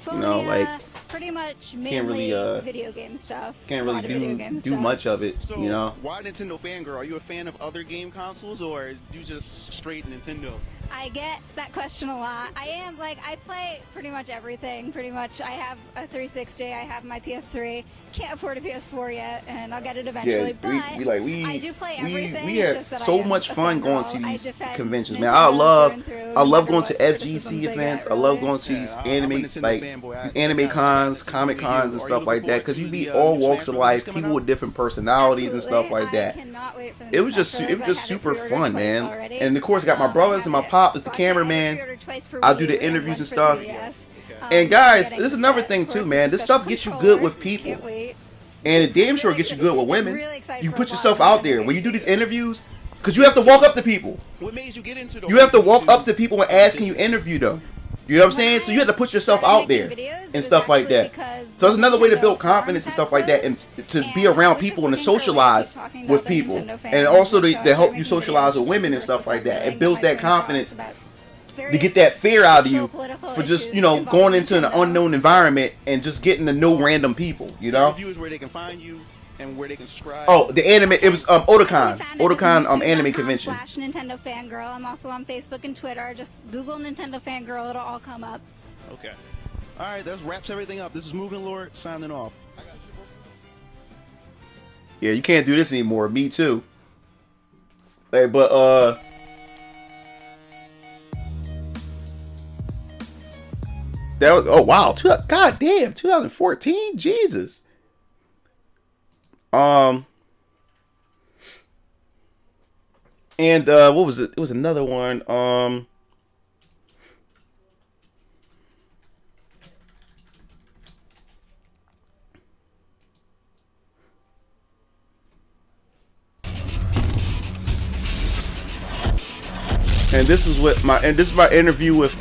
Pretty much mainly video game stuff. Can't really do much of it. So why Nintendo Fangirl? Are you a fan of other game consoles, or you just straight Nintendo? I get that question a lot. I play pretty much everything. Pretty much, I have a 360. I have my PS3. Can't afford a PS4 yet, and I'll get it eventually. Yeah, I do play everything. We have so much fun going to these conventions, man. I love going to FGC events. I love going to these anime cons, comic cons, and stuff like that. Because you meet all walks of life, people with different personalities and stuff like that. It was just super fun, man. And of course, I got my brothers and my pop is the cameraman. I do the interviews and stuff. And guys, this is another thing too, man. This stuff gets you good with people, and it damn sure gets you good with women. You put yourself out there when you do these interviews, because you have to walk up to people. You have to walk up to people and ask, can you interview them? You know what I'm saying? So you have to put yourself out there and stuff like that. So it's another way to build confidence and stuff like that, and to be around people and to socialize with people, and also to help you socialize with women and stuff like that. It builds that confidence to get that fear out of you for just going into an unknown environment and just getting to know random people. Viewers where they can find you and where they can subscribe. Oh, the anime. It was Otakon anime convention. /Nintendo Fangirl. I'm also on Facebook and Twitter. Just Google Nintendo Fangirl. It'll all come up. Okay. All right, that wraps everything up. This is Mugen Lord signing off. Yeah, you can't do this anymore. Me too. Hey, but That was wow, god damn, 2014, Jesus. And what was it? It was another one. And this is my interview with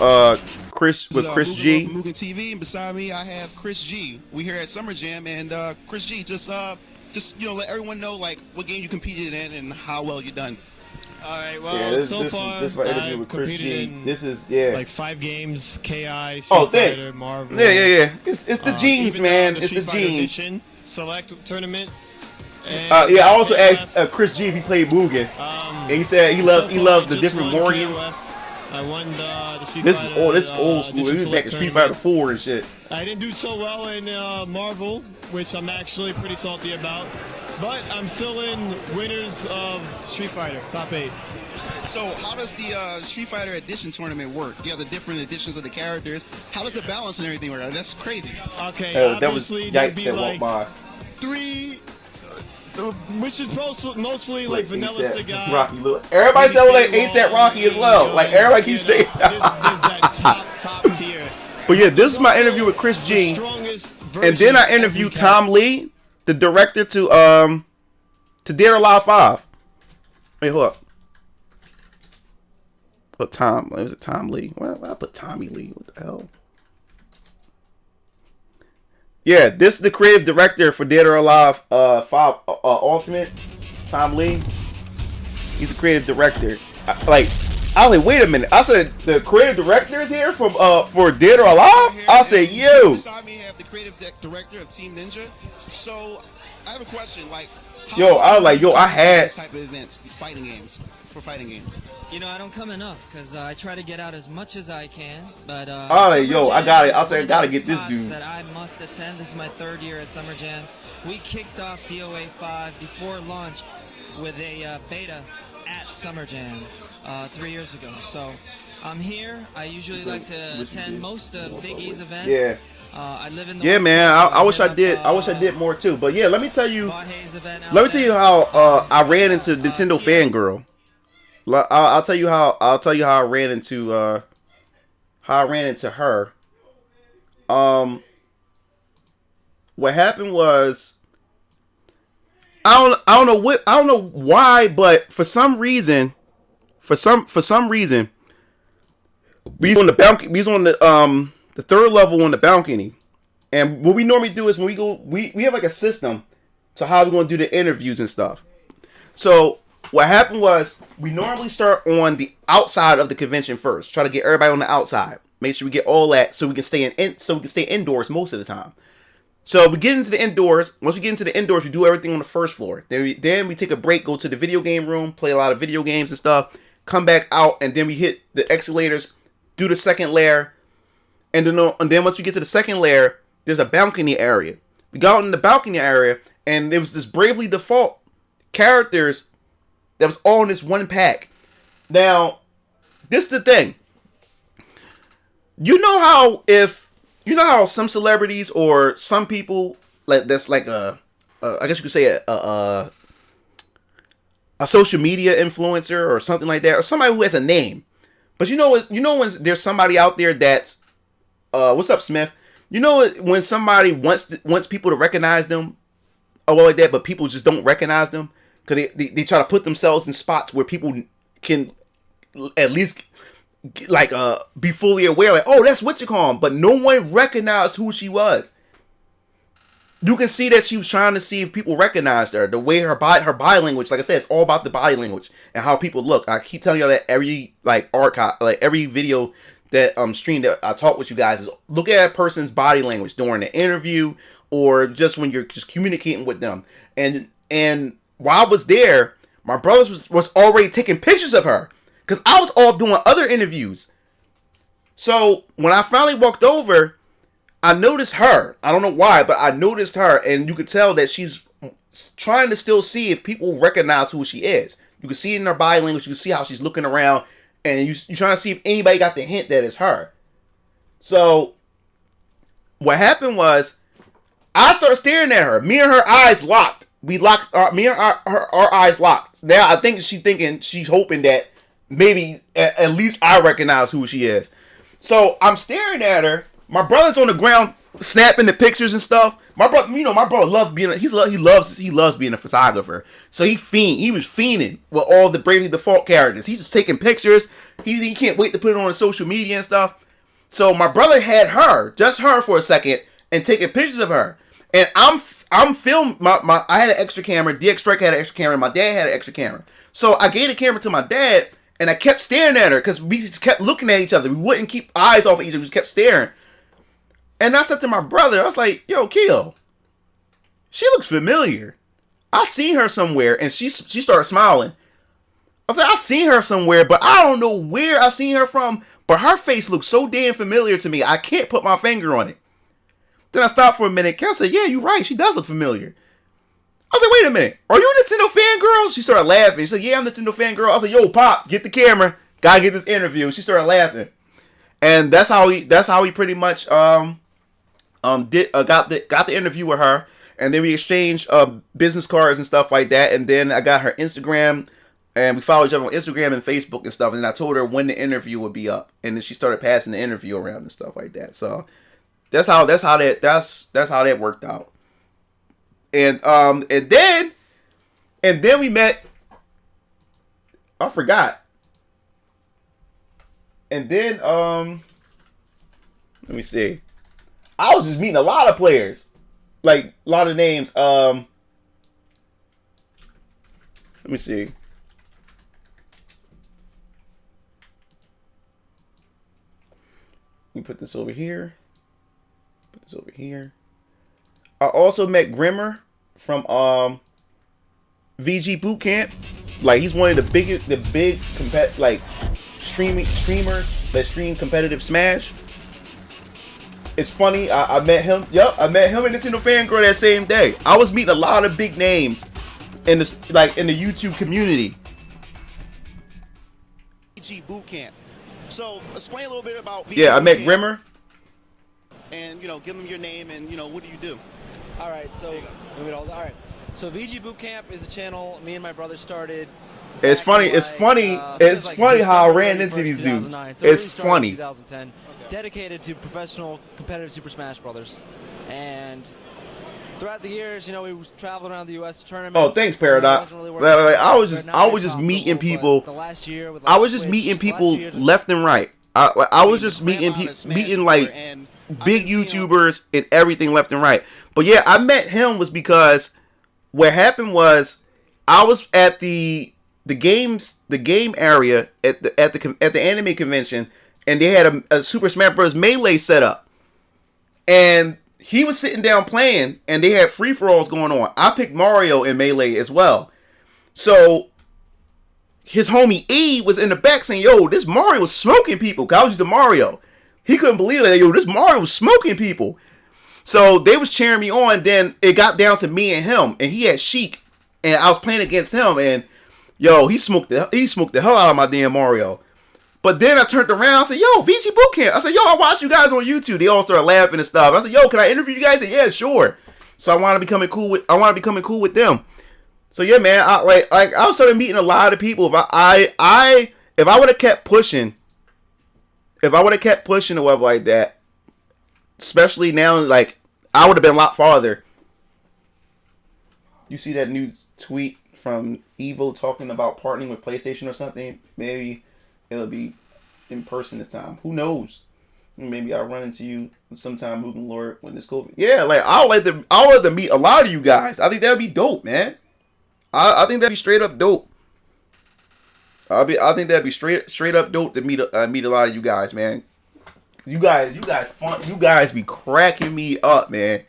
Chris G. Mugen TV, and beside me I have Chris G. We here at Summer Jam, and Chris G, just let everyone know like what game you competed in and how well you done. All right. Well, so far this is my interview with Chris G. This is like 5 games: KI, Street thanks. Fighter, Marvel. Yeah. It's the genes, man. It's the genes. Edition, select tournament. I also asked Chris G if he played Mugen, and he said he loved the different Morgans. I won the Street This Fighter, is old school. This is back in Street Fighter 4 and shit. I didn't do so well in Marvel, which I'm actually pretty salty about. But I'm still in winners of Street Fighter, top 8. So how does the Street Fighter Edition tournament work? You have the different editions of the characters. How does the balance and everything work? That's crazy. Okay, that was Yikes that walked by. 3, which is mostly like Vanilla Cigar. Rocky Lewis. Everybody said like ASAP Rocky as well. Like everybody keeps saying. There's that top tier. But yeah, this is my interview with Chris G. And then I interviewed Tom Lee, the director to Dead or Alive 5. Wait, hold up. Put Tom. Was it Tom Lee? Why I put Tommy Lee? What the hell? Yeah, this is the creative director for Dead or Alive 5 Ultimate. Tom Lee. He's the creative director. I was like, wait a minute. I said the creative director is here from for Dead or Alive. I said, yo. Beside me, have the creative director of Team Ninja. So I have a question. Like, I was like, I had this type of events, fighting games. You know, I don't come enough because I try to get out as much as I can. But I got it. I gotta get this dude. That I must attend. This is my 3rd year at Summer Jam. We kicked off DOA 5 before launch with a beta at Summer Jam 3 years ago. So I'm here. I usually like to attend most of Big E's events. Yeah. I live in the West man. Coast, I wish I did. I wish I did more too. But yeah, let me tell you. How I ran into Nintendo Fangirl. I'll tell you how I ran into her. What happened was I don't know why, but for some reason we was on the balcony. We was on the 3rd level on the balcony, and what we normally do is when we go, we have like a system to how we're gonna do the interviews and stuff. So what happened was we normally start on the outside of the convention first. Try to get everybody on the outside. Make sure we get all that so we can stay indoors most of the time. So we get into the indoors. Once we get into the indoors, we do everything on the first floor. Then we take a break, go to the video game room, play a lot of video games and stuff. Come back out, and then we hit the escalators, do the second layer, and then once we get to the second layer, there's a balcony area. We got out in the balcony area, and there was this Bravely Default characters that was all in this one pack. Now, this is the thing. You know how some celebrities or some people that's like I guess you could say a social media influencer or something like that, or somebody who has a name. But you know when there's somebody out there that's what's up, Smith? You know when somebody wants people to recognize them or like that, but people just don't recognize them because they try to put themselves in spots where people can at least be fully aware, like, oh, that's what you call him, but no one recognized who she was. You can see that she was trying to see if people recognized her. The way her body language, like I said, it's all about the body language and how people look. I keep telling y'all that every every video that stream that I talk with you guys is look at a person's body language during the interview or just when you're just communicating with them. And while I was there, my brothers was already taking pictures of her because I was off doing other interviews. So when I finally walked over, I noticed her. I don't know why, but I noticed her, and you could tell that she's trying to still see if people recognize who she is. You can see it in her body language. You can see how she's looking around, and you're trying to see if anybody got the hint that it's her. So what happened was I started staring at her. Me and her eyes locked. We locked. Me and our eyes locked. Now I think she's hoping that maybe at least I recognize who she is. So I'm staring at her. My brother's on the ground snapping the pictures and stuff. My brother loves being. He loves being a photographer. So he was fiending with all the Bravely Default characters. He's just taking pictures. He can't wait to put it on social media and stuff. So my brother had just her for a second, and taking pictures of her. And I'm filming. I had an extra camera. DX Strike had an extra camera. My dad had an extra camera. So I gave the camera to my dad, and I kept staring at her because we just kept looking at each other. We wouldn't keep eyes off of each other. We just kept staring. And I said to my brother, I was like, "Yo, Keo, she looks familiar. I seen her somewhere." And she started smiling. I was like, "I seen her somewhere, but I don't know where I seen her from. But her face looks so damn familiar to me. I can't put my finger on it." Then I stopped for a minute. Kel said, "Yeah, you're right. She does look familiar." I was like, "Wait a minute. Are you a Nintendo fangirl?" She started laughing. She said, "Yeah, I'm a Nintendo fangirl." I was like, "Yo, Pops, get the camera. Gotta get this interview." She started laughing. And that's how he pretty much got the interview with her. And then we exchanged business cards and stuff like that. And then I got her Instagram, and we followed each other on Instagram and Facebook and stuff. And I told her when the interview would be up. And then she started passing the interview around and stuff like that. So that's how that worked out. And then we met. I forgot. And then let me see. I was just meeting a lot of players, like a lot of names. Let me see. Let me put this over here. Put this over here. I also met Grimmer from VG Bootcamp. Like, he's one of the big streamers that stream competitive Smash. It's funny. I met him. Yep, I met him and Nintendo Fangirl that same day. I was meeting a lot of big names in the YouTube community. VG Bootcamp. So explain a little bit about VG Yeah, I met Bootcamp Grimmer. And give them your name and what do you do? All right, so VG Bootcamp is a channel me and my brother started. It's funny. It's funny how I ran into these dudes. So it's really funny. 2010, dedicated to professional competitive Super Smash Brothers, and throughout the years, we traveled around the U.S. to tournaments. Oh, thanks, Paradox. I was just meeting people. I was just meeting people left and right. I was just meeting like big YouTubers and everything left and right. But yeah, I met him was because what happened was I was at the game area at the anime convention, and they had a Super Smash Bros. Melee set up, and he was sitting down playing, and they had free for alls going on. I picked Mario in Melee as well, so his homie E was in the back saying, "Yo, this Mario was smoking people." 'Cause I was using Mario. He couldn't believe it. Yo, this Mario was smoking people. So they was cheering me on. Then it got down to me and him, and he had Sheik, and I was playing against him, and yo, he smoked the hell out of my damn Mario. But then I turned around and said, "Yo, VG Bootcamp." I said, "Yo, I watch you guys on YouTube." They all started laughing and stuff. I said, "Yo, can I interview you guys?" They said, "Yeah, sure." So I want to becoming cool with them. So yeah, man, I started meeting a lot of people. If I would have kept pushing, or whatever like that, especially now, like, I would have been a lot farther. You see that new tweet from Evo talking about partnering with PlayStation or something? Maybe it'll be in person this time. Who knows? Maybe I'll run into you sometime moving Lord when this COVID. Yeah, like I'll let them meet a lot of you guys. I think that'd be dope, man. I think that'd be straight up dope. I think that'd be straight up dope to meet a lot of you guys, man. You guys fun. You guys be cracking me up, man.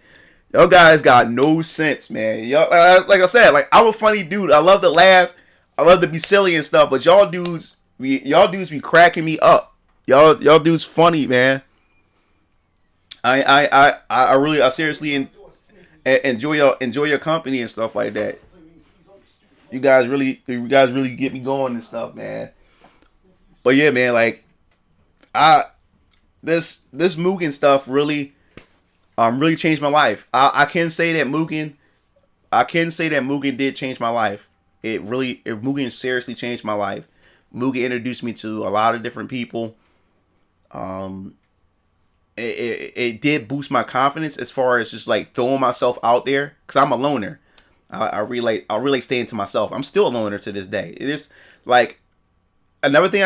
Y'all guys got no sense, man. Y'all, like I said, like, I'm a funny dude. I love to laugh. I love to be silly and stuff. But y'all dudes be cracking me up. Y'all dudes funny, man. I seriously enjoy your company and stuff like that. You guys really get me going and stuff, man. But yeah, man, like this Mugen stuff really, really changed my life. I can say that Mugen. I can say that Mugen did change my life. Mugen seriously changed my life. Mugen introduced me to a lot of different people. It did boost my confidence as far as just like throwing myself out there, because I'm a loner. I really like staying to myself. I'm still a loner to this day. It is like another thing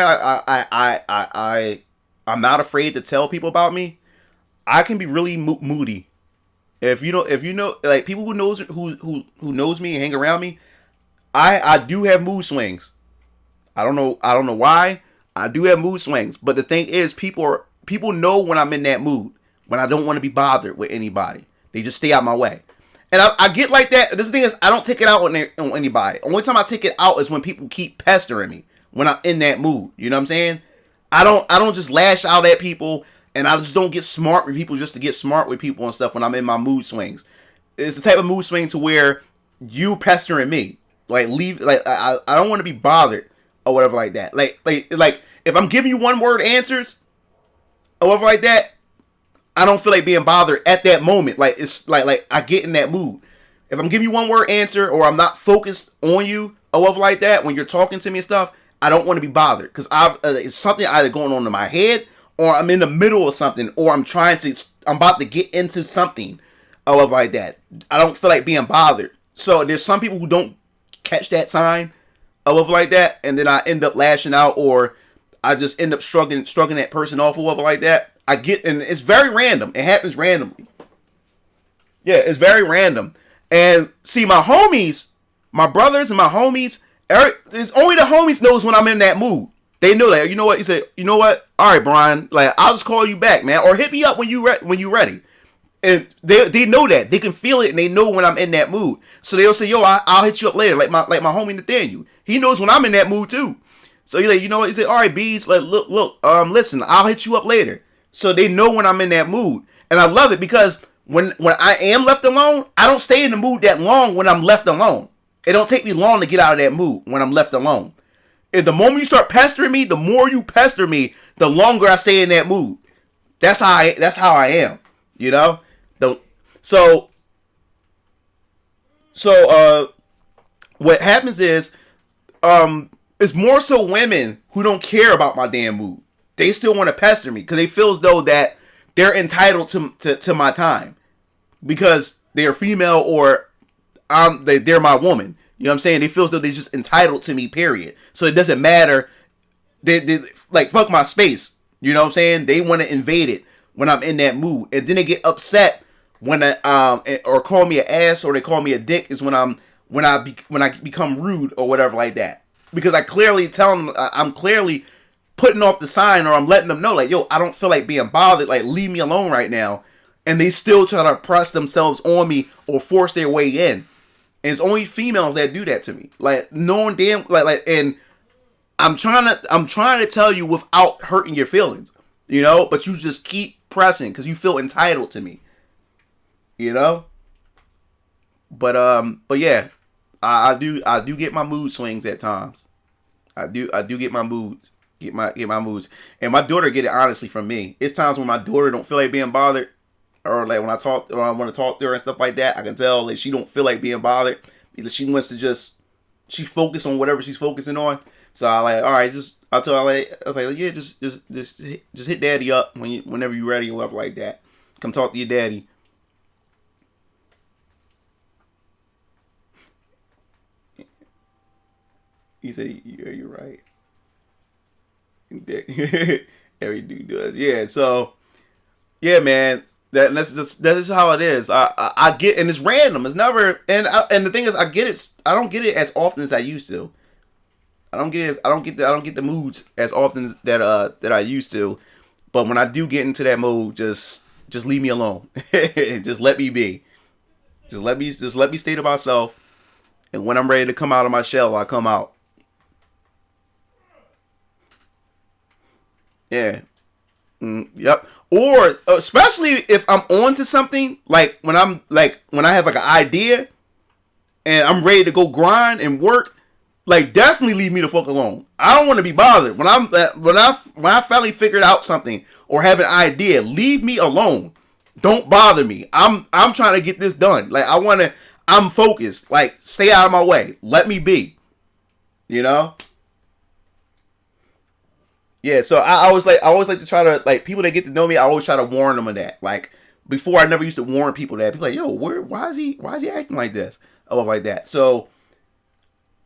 I'm not afraid to tell people about me. I can be really moody. If you know, like people who knows me and hang around me, I do have mood swings. I don't know why. I do have mood swings, but the thing is, people know when I'm in that mood, when I don't want to be bothered with anybody. They just stay out my way. And I get like that. This thing is, I don't take it out on anybody. Only time I take it out is when people keep pestering me when I'm in that mood. You know what I'm saying? I don't just lash out at people, and I just don't get smart with people just to get smart with people and stuff when I'm in my mood swings. It's the type of mood swing to where you pestering me. Like I don't want to be bothered or whatever like that. Like if I'm giving you one word answers or whatever like that, I don't feel like being bothered at that moment. Like it's like I get in that mood. If I'm giving you one word answer or I'm not focused on you or whatever like that when you're talking to me and stuff, I don't want to be bothered because it's something either going on in my head or I'm in the middle of something or I'm about to get into something or whatever like that. I don't feel like being bothered. So there's some people who don't catch that sign or whatever like that, and then I end up lashing out or I just end up shrugging that person off or whatever like that. And it's very random. It happens randomly. Yeah, it's very random. And see, my homies, my brothers and my homies, it's only the homies knows when I'm in that mood. They know that. You know what? He said, you know what? All right, Brian, like I'll just call you back, man, or hit me up when you ready. And they know that. They can feel it and they know when I'm in that mood. So they'll say, yo, I'll hit you up later. Like my homie Nathaniel. He knows when I'm in that mood too. So he's like, you know what? He said, all right, Bees, like look, listen, I'll hit you up later. So they know when I'm in that mood. And I love it because when I am left alone, I don't stay in the mood that long when I'm left alone. It don't take me long to get out of that mood when I'm left alone. If the moment you start pestering me, the more you pester me, the longer I stay in that mood. That's how I am. You know? So what happens is it's more so women who don't care about my damn mood. They still want to pester me because they feel as though that they're entitled to my time because they're female or they're my woman. You know what I'm saying? They feel as though they're just entitled to me, period. So it doesn't matter. They like, fuck my space. You know what I'm saying? They want to invade it when I'm in that mood. And then they get upset when or call me an ass or they call me a dick is when I become rude or whatever like that. Because I clearly tell them, I'm clearly putting off the sign or I'm letting them know, like, yo, I don't feel like being bothered. Like, leave me alone right now. And they still try to press themselves on me or force their way in. And it's only females that do that to me. Like, knowing damn, like, and I'm trying to tell you without hurting your feelings, you know, but you just keep pressing because you feel entitled to me, you know. But yeah, I do get my mood swings at times. I do get my moods, get my moods, and my daughter get it honestly from me. It's times when my daughter don't feel like being bothered, or like when I want to talk to her and stuff like that. I can tell like she don't feel like being bothered because she wants to she focus on whatever she's focusing on. So I like, all right, I tell her I was like, yeah, just hit daddy up whenever you're ready or whatever like that. Come talk to your daddy. He said, yeah, you're right. Every dude does. Yeah, so yeah, man. That's just how it is. I get, and it's random. It's never, and the thing is, I get it. I don't get it as often as I used to. I don't get the moods as often that I used to. But when I do get into that mood, just leave me alone. Just let me be. Just let me stay to myself. And when I'm ready to come out of my shell, I come out. Yeah. Yep. Or especially if I'm on to something, like when I have like an idea and I'm ready to go grind and work, like definitely leave me the fuck alone. I don't want to be bothered. When I finally figured out something or have an idea, leave me alone. Don't bother me. I'm trying to get this done. Like I'm focused. Like stay out of my way. Let me be. You know? Yeah, so I always like to try to, like, people that get to know me, I always try to warn them of that. Like, before I never used to warn people that. People like, yo, why is he acting like this? Or like that. So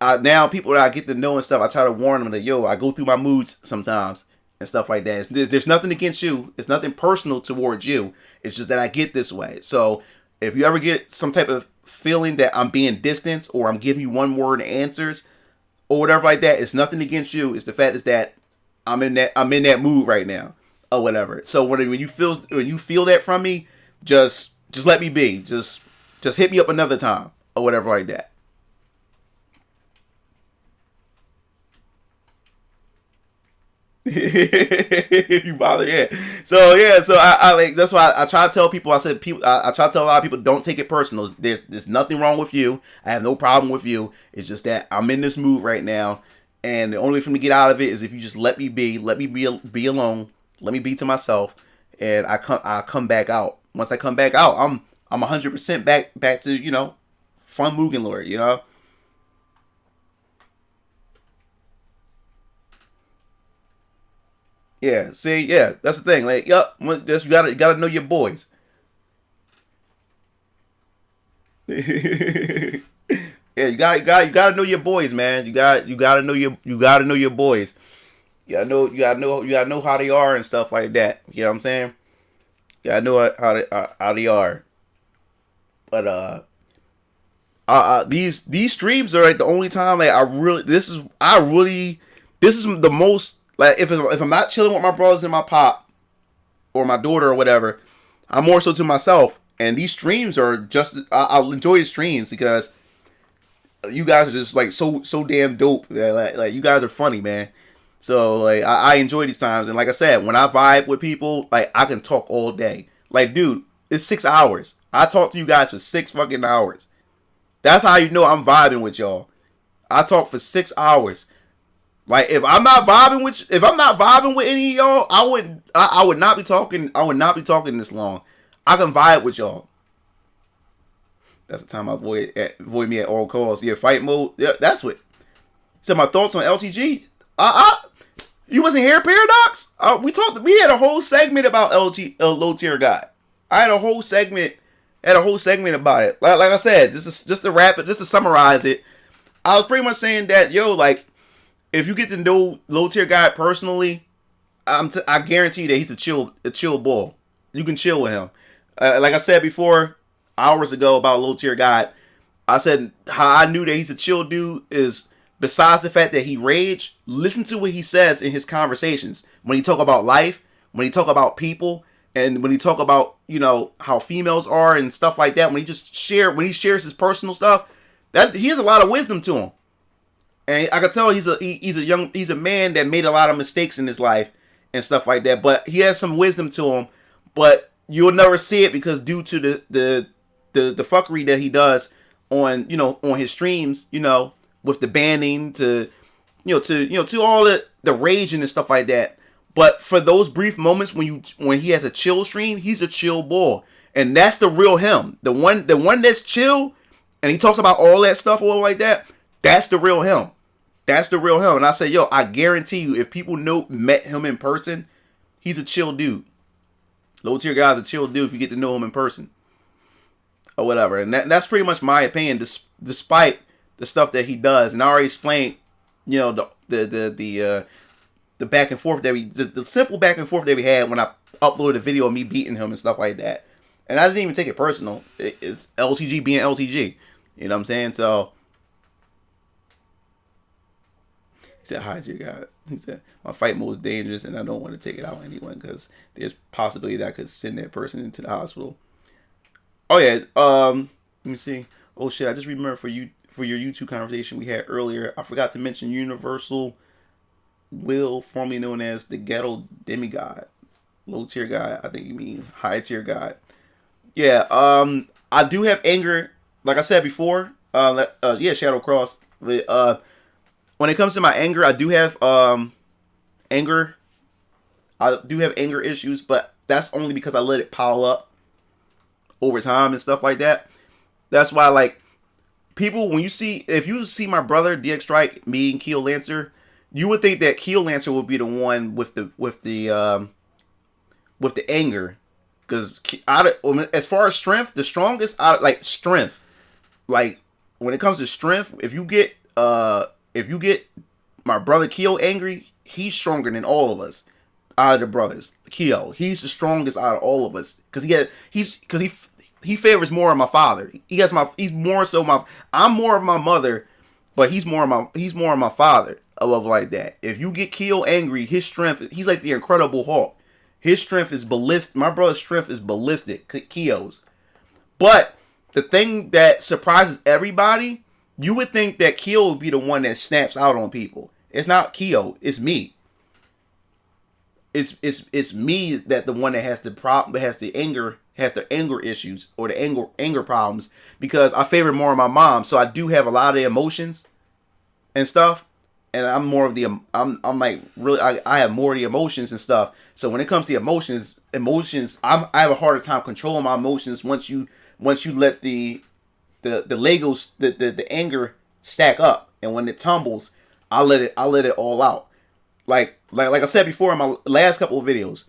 now people that I get to know and stuff, I try to warn them that, yo, I go through my moods sometimes and stuff like that. There's nothing against you. It's nothing personal towards you. It's just that I get this way. So if you ever get some type of feeling that I'm being distant or I'm giving you one word answers or whatever like that, it's nothing against you. It's the fact is that I'm in that mood right now or whatever. So when you feel that from me, just let me be. Just hit me up another time or whatever like that. You bother, yeah. So I like, that's why I try to tell people. I try to tell a lot of people, don't take it personal. There's nothing wrong with you. I have no problem with you. It's just that I'm in this mood right now, and the only way for me to get out of it is if you just let me be alone, let me be to myself, and I come back out. Once I come back out, I'm 100% back to fun Mugen Lord, Yeah, see, yeah, that's the thing. Like, yup, you gotta know your boys. Yeah, you gotta know your boys, man. You gotta know your boys. You gotta know how they are and stuff like that. You know what I'm saying? You gotta know how they are. But these streams are like the only time like this is the most. Like, if I'm not chilling with my brothers and my pop or my daughter or whatever, I'm more so to myself. And these streams are just, I'll enjoy the streams because you guys are just like so damn dope. Like you guys are funny, man. So like I enjoy these times. And like I said, when I vibe with people, like I can talk all day. Like, dude, it's 6 hours. I talk to you guys for 6 fucking hours. That's how you know I'm vibing with y'all. I talk for 6 hours. Like, if I'm not vibing with any of y'all, I would not be talking. I would not be talking this long. I can vibe with y'all. That's the time I avoid me at all costs. Yeah, fight mode. Yeah, that's what. So my thoughts on LTG. You wasn't here, Paradox? We had a whole segment about low tier guy. I had a whole segment about it. Like I said, just to wrap it, just to summarize it. I was pretty much saying that, yo, like, if you get to know low tier guy personally, I guarantee that he's a chill ball. You can chill with him. Like I said before, hours ago about low tier guy, I said how I knew that he's a chill dude is besides the fact that he rage. Listen to what he says in his conversations when he talk about life, when he talk about people, and when he talk about how females are and stuff like that. When he shares his personal stuff, that he has a lot of wisdom to him. And I can tell he's a man that made a lot of mistakes in his life and stuff like that. But he has some wisdom to him. But you'll never see it because due to the fuckery that he does on his streams, with the banning to all the raging and stuff like that. But for those brief moments when he has a chill stream, he's a chill boy, and that's the real him. The one that's chill, and he talks about all that stuff all like that. That's the real him. That's the real him. And I say, yo, I guarantee you, if people met him in person, he's a chill dude. Low tier guy's a chill dude if you get to know him in person. Or whatever. And that's pretty much my opinion, despite the stuff that he does. And I already explained, the back and forth that the simple back and forth that we had when I uploaded a video of me beating him and stuff like that. And I didn't even take it personal. It's LTG being LTG. You know what I'm saying? So he said, hi, you guy. He said, my fight mode is dangerous and I don't want to take it out on anyone because there's possibility that I could send that person into the hospital. Oh, yeah. Let me see. Oh, shit. I just remember for your YouTube conversation we had earlier, I forgot to mention Universal Will, formerly known as the Ghetto Demigod. Low tier guy. I think you mean high tier guy. Yeah. I do have anger. Like I said before. Shadow Cross. When it comes to my anger, I do have anger. I do have anger issues, but that's only because I let it pile up over time and stuff like that. That's why, like, people, if you see my brother DX Strike, me and Keel Lancer, you would think that Keel Lancer would be the one with the anger, because as far as strength, the strongest strength, like when it comes to strength, if you get my brother Keo angry, he's stronger than all of us out of the brothers. Keo, he's the strongest out of all of us because he favors more of my father. I'm more of my mother, but he's more of my father. I love like that. If you get Keo angry, his strength, he's like the Incredible Hulk. His strength is ballistic. My brother's strength is ballistic. Keo's. But the thing that surprises everybody, you would think that Keo would be the one that snaps out on people. It's not Keo. It's me. It's me that the one that has the problem, has the anger issues or the anger problems, because I favor more of my mom. So I do have a lot of the emotions and stuff. And I'm more of the, I'm like really, I have more of the emotions and stuff. So when it comes to emotions, I have a harder time controlling my emotions once you let the Legos, the anger stack up, and when it tumbles, I let it all out. Like I said before in my last couple of videos,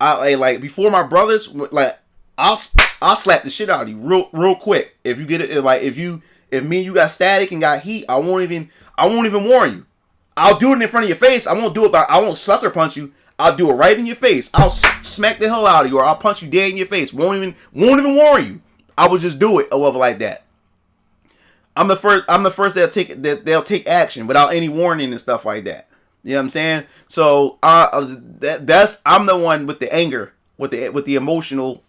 like before my brothers, like I'll slap the shit out of you real quick. If you get it, like if me and you got static and got heat, I won't even warn you. I'll do it in front of your face. I won't sucker punch you. I'll do it right in your face. I'll smack the hell out of you, or I'll punch you dead in your face. Won't even warn you. I will just do it or whatever like that. I'm the first they'll take action without any warning and stuff like that. You know what I'm saying? So I'm the one with the anger, with the emotional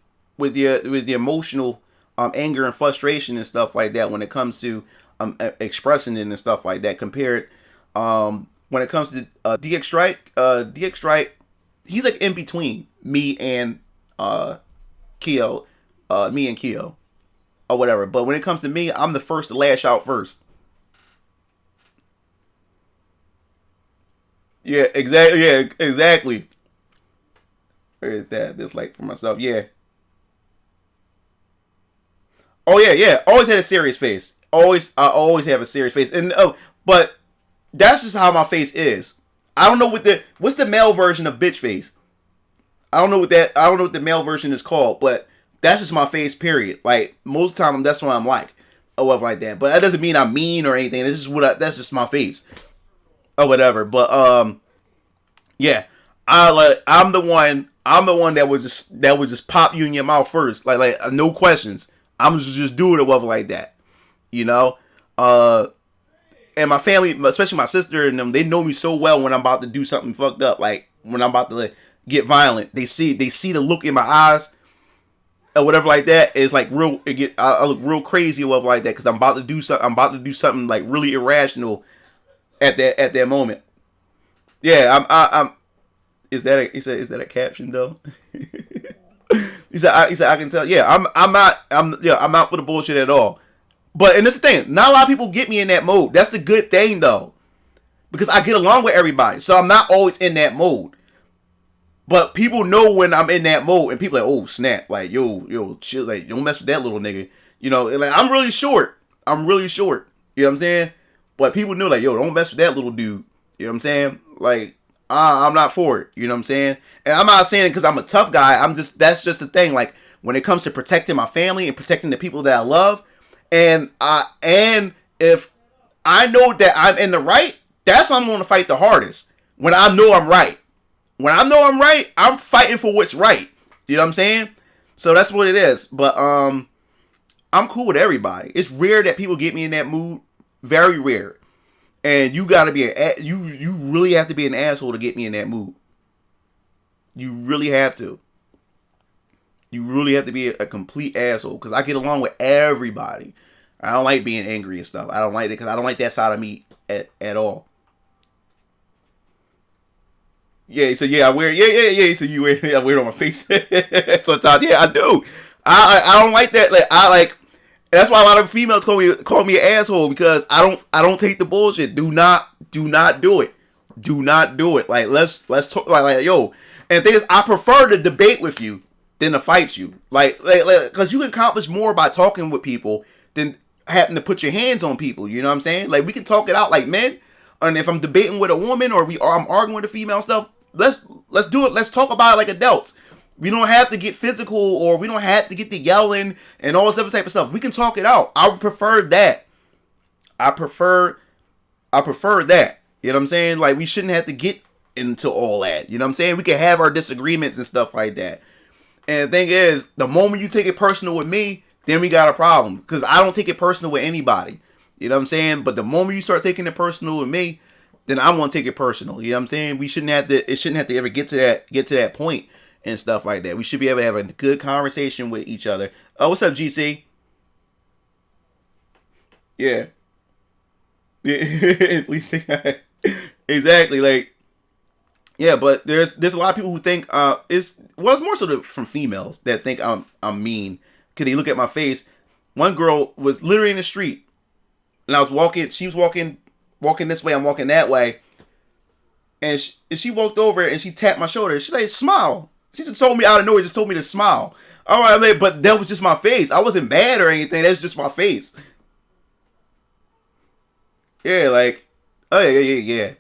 anger and frustration and stuff like that when it comes to expressing it and stuff like that. Compared when it comes to DX Strike, he's like in between me and Keo, or whatever. But when it comes to me, I'm the first to lash out first. Yeah, exactly. Yeah, exactly. Where is that? This like for myself. Yeah. Oh yeah. Always had a serious face. I always have a serious face. And but that's just how my face is. I don't know what's the male version of bitch face. I don't know what the male version is called, but that's just my face, period. Like most of the time that's what I'm like. Or whatever like that. But that doesn't mean I'm mean or anything. This is that's just my face. Or whatever. But yeah. I'm the one that would just pop you in your mouth first. Like no questions. I'm just do it or whatever like that. You know? And my family, especially my sister and them, they know me so well when I'm about to do something fucked up. Like when I'm about to get violent. They see the look in my eyes or whatever like that. It's like I look real crazy or whatever like that because I'm about to do something like really irrational at that moment. Yeah, I'm is that a caption though? He said I can tell. Yeah, I'm not for the bullshit at all. But and this is the thing, not a lot of people get me in that mode. That's the good thing though, because I get along with everybody, so I'm not always in that mode. But people know when I'm in that mode, and people are like, oh snap, like yo, chill, like don't mess with that little nigga. You know, like I'm really short. You know what I'm saying? But people know like, yo, don't mess with that little dude. You know what I'm saying? Like I'm not for it. You know what I'm saying? And I'm not saying it because I'm a tough guy. That's just the thing. Like when it comes to protecting my family and protecting the people that I love. And if I know that I'm in the right, that's when I'm going to fight the hardest. When I know I'm right. When I know I'm right, I'm fighting for what's right. You know what I'm saying? So that's what it is. But I'm cool with everybody. It's rare that people get me in that mood. Very rare. And you gotta be you really have to be an asshole to get me in that mood. You really have to. You really have to be a complete asshole because I get along with everybody. I don't like being angry and stuff. I don't like it because I don't like that side of me at all. Yeah, he said, yeah, I wear it. Yeah. He said, I wear it on my face. Sometimes, yeah, I do. I don't like that. That's why a lot of females call me an asshole because I don't take the bullshit. Do not do it. Do not do it. Like let's talk like yo. And the thing is, I prefer to debate with you than to fight you. Like, because you can accomplish more by talking with people than having to put your hands on people. You know what I'm saying? Like, we can talk it out like men. And if I'm debating with a woman or I'm arguing with a female stuff, let's do it. Let's talk about it like adults. We don't have to get physical, or we don't have to get to yelling and all this other type of stuff. We can talk it out. I would prefer that. I prefer that. You know what I'm saying? Like, we shouldn't have to get into all that. You know what I'm saying? We can have our disagreements and stuff like that. And the thing is, the moment you take it personal with me, then we got a problem. Because I don't take it personal with anybody. You know what I'm saying? But the moment you start taking it personal with me, then I'm gonna take it personal. You know what I'm saying? It shouldn't have to ever get to that point and stuff like that. We should be able to have a good conversation with each other. Oh, what's up, GC? Yeah. Please say exactly. Like, yeah, but there's a lot of people who think it's more so from females that think I'm mean because they look at my face. One girl was literally in the street. And I was walking, she was walking this way, I'm walking that way. And she walked over and she tapped my shoulder. She's like, smile. She just told me out of nowhere, just told me to smile. All right, but that was just my face. I wasn't mad or anything. That's just my face. Yeah, like, oh yeah.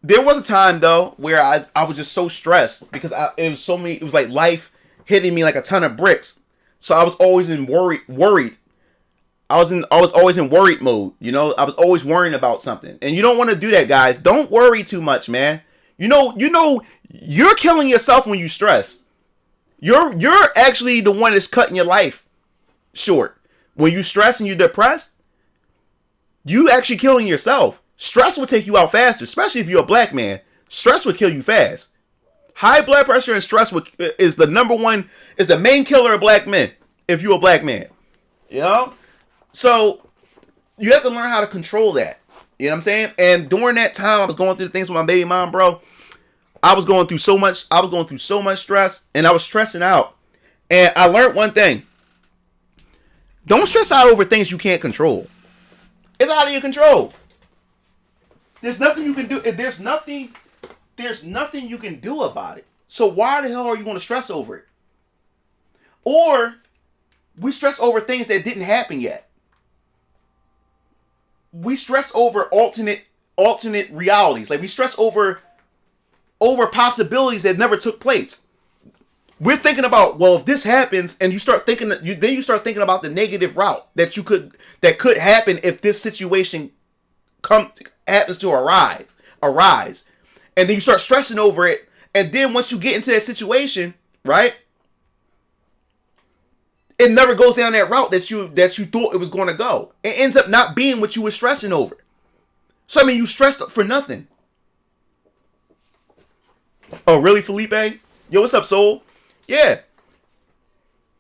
There was a time though where I was just so stressed because it was like life hitting me like a ton of bricks. So I was always worried. I was always in worried mode, you know. I was always worrying about something. And you don't want to do that, guys. Don't worry too much, man. You know you're killing yourself when you stress. You're actually the one that's cutting your life short. When you stress and you're depressed, you actually killing yourself. Stress will take you out faster, especially if you're a black man. Stress will kill you fast. High blood pressure and stress is the main killer of black men if you're a black man. You know? So, you have to learn how to control that. You know what I'm saying? And during that time, I was going through the things with my baby mom, bro. I was going through so much stress, and I was stressing out. And I learned one thing. Don't stress out over things you can't control. It's out of your control. There's nothing you can do. There's nothing you can do about it. So why the hell are you going to stress over it? Or we stress over things that didn't happen yet. We stress over alternate realities. Like we stress over possibilities that never took place. We're thinking about, well, if this happens, and you start thinking about the negative route that could happen if this situation happens to arise, and then you start stressing over it, and then once you get into that situation, right? It never goes down that route that you thought it was going to go. It ends up not being what you were stressing over. So, I mean, you stressed for nothing. Oh, really, Felipe? Yo, what's up, soul? Yeah.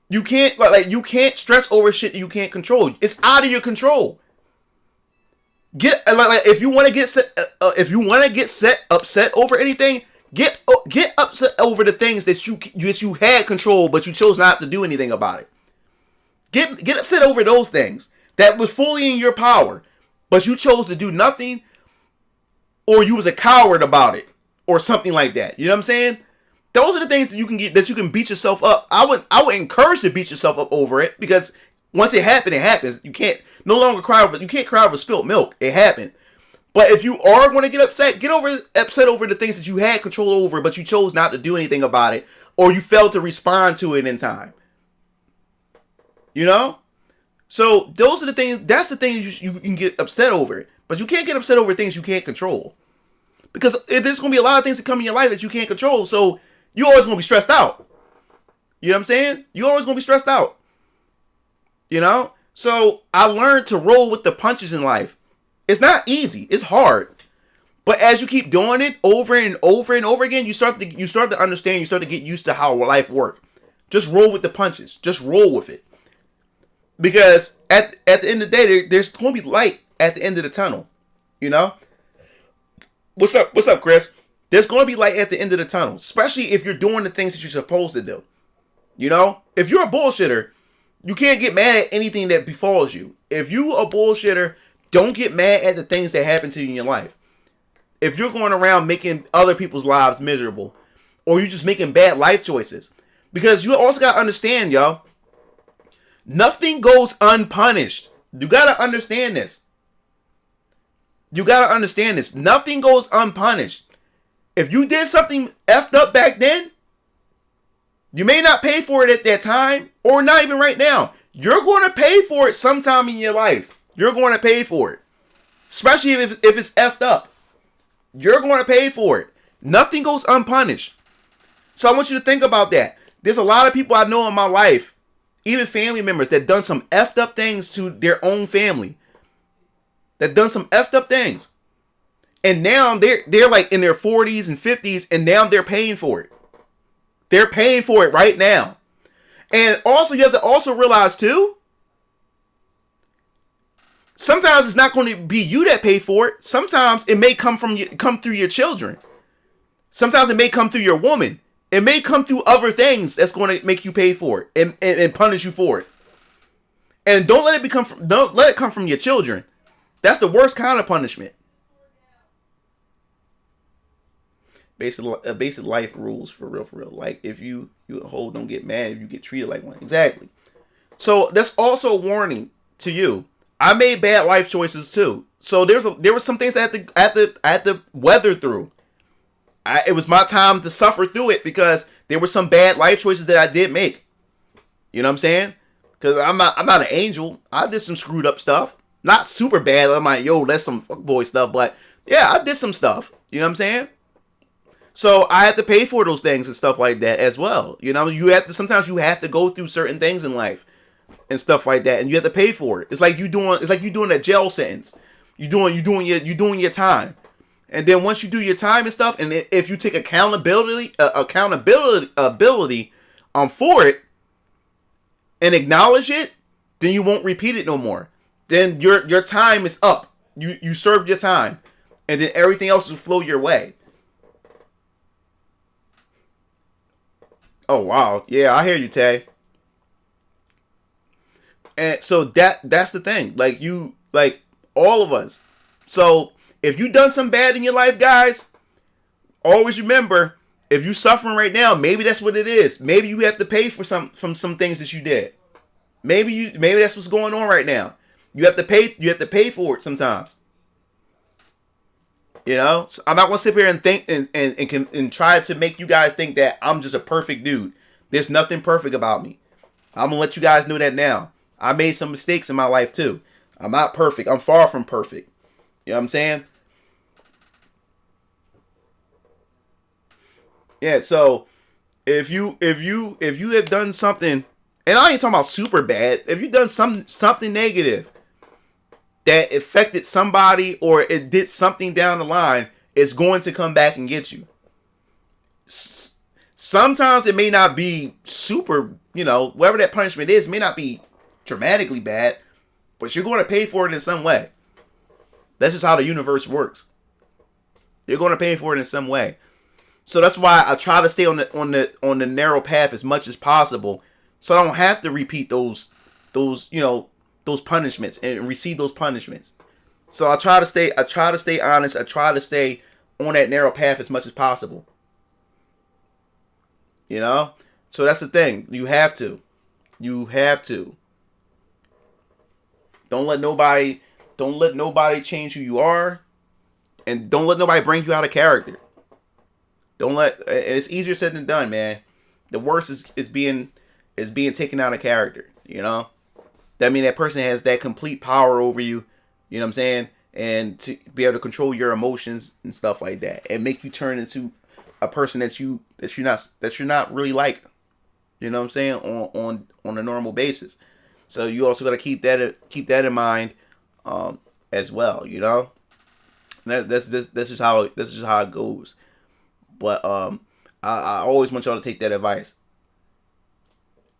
You can't, you can't stress over shit that you can't control. It's out of your control. If you want to get upset over anything, get upset over the things that you had control, but you chose not to do anything about it. Get upset over those things that was fully in your power, but you chose to do nothing, or you was a coward about it, or something like that. You know what I'm saying? Those are the things that you can beat yourself up. I would encourage to beat yourself up over it, because once it happened, it happens. You can't cry over spilled milk. It happened. But if you are going to get upset over the things that you had control over, but you chose not to do anything about it, or you failed to respond to it in time. You know? So those are the things, that's the things you can get upset over. But you can't get upset over things you can't control. Because there's going to be a lot of things that come in your life that you can't control. So you're always going to be stressed out. You know what I'm saying? You're always going to be stressed out. You know? So I learned to roll with the punches in life. It's not easy. It's hard. But as you keep doing it over and over and over again, you start to understand, you start to get used to how life works. Just roll with the punches. Just roll with it. Because at the end of the day, there's going to be light at the end of the tunnel. You know? What's up, Chris? There's going to be light at the end of the tunnel. Especially if you're doing the things that you're supposed to do. You know? If you're a bullshitter, you can't get mad at anything that befalls you. If you a bullshitter, don't get mad at the things that happen to you in your life. If you're going around making other people's lives miserable, or you just making bad life choices. Because you also got to understand, y'all, nothing goes unpunished. You got to understand this. You got to understand this. Nothing goes unpunished. If you did something effed up back then, you may not pay for it at that time, or not even right now. You're going to pay for it sometime in your life. You're going to pay for it. Especially if it's effed up. You're going to pay for it. Nothing goes unpunished. So I want you to think about that. There's a lot of people I know in my life, even family members, that done some effed up things to their own family. That done some effed up things. And now they're like in their 40s and 50s, and now they're paying for it. They're paying for it right now. And also, you have to also realize too, sometimes it's not going to be you that pay for it. Sometimes it may come through your children. Sometimes it may come through your woman. It may come through other things that's going to make you pay for it and punish you for it. And don't let it come from your children. That's the worst kind of punishment. Basic life rules for real. Like if you a hoe, don't get mad if you get treated like one. Exactly. So that's also a warning to you. I made bad life choices too. So there were some things I had to weather through. It was my time to suffer through it because there were some bad life choices that I did make. You know what I'm saying? Because I'm not an angel. I did some screwed up stuff. Not super bad. I'm like, yo, that's some fuckboy stuff. But yeah, I did some stuff. You know what I'm saying? So I had to pay for those things and stuff like that as well. You know, sometimes you have to go through certain things in life and stuff like that, and you have to pay for it. It's like you doing a jail sentence. You doing your time. And then once you do your time and stuff, and if you take accountability for it and acknowledge it, then you won't repeat it no more. Then your time is up. You served your time, and then everything else will flow your way. Oh wow, yeah, I hear you, Tay. And so that's the thing. Like all of us. So if you done some bad in your life, guys, always remember, if you suffering right now, maybe that's what it is. Maybe you have to pay for some things that you did. Maybe that's what's going on right now. You have to pay for it sometimes. You know, so I'm not gonna sit here and think and try to make you guys think that I'm just a perfect dude. There's nothing perfect about me. I'm gonna let you guys know that now. I made some mistakes in my life too. I'm not perfect. I'm far from perfect. You know what I'm saying? Yeah. So if you have done something, and I ain't talking about super bad. If you've done something negative that affected somebody or it did something down the line, it's going to come back and get you. Sometimes it may not be super, whatever that punishment is, may not be dramatically bad, but you're going to pay for it in some way. That's just how the universe works. You're going to pay for it in some way. So that's why I try to stay on the narrow path as much as possible, so I don't have to repeat those punishments and receive those punishments. So I try to stay honest. I try to stay on that narrow path as much as possible. So that's the thing. You have to. Don't let nobody change who you are, and don't let nobody bring you out of character. It's easier said than done, man. The worst is being taken out of character. That means that person has that complete power over you. You know what I'm saying? And to be able to control your emotions and stuff like that, and make you turn into a person that you're not really like. You know what I'm saying? On a normal basis. So you also got to keep that in mind, as well. That's just how it goes. But I always want y'all to take that advice.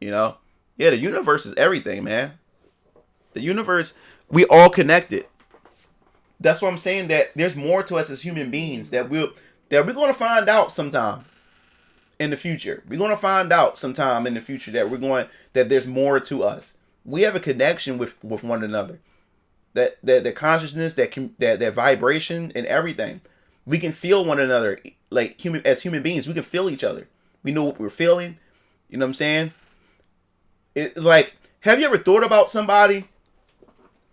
Yeah, the universe is everything, man. The universe, we all connected. That's why I'm saying that there's more to us as human beings that we're going to find out sometime in the future. We're going to find out sometime in the future that there's more to us. We have a connection with one another. That consciousness, that vibration, and everything. We can feel one another like human beings, we can feel each other. We know what we're feeling. You know what I'm saying? It's like, have you ever thought about somebody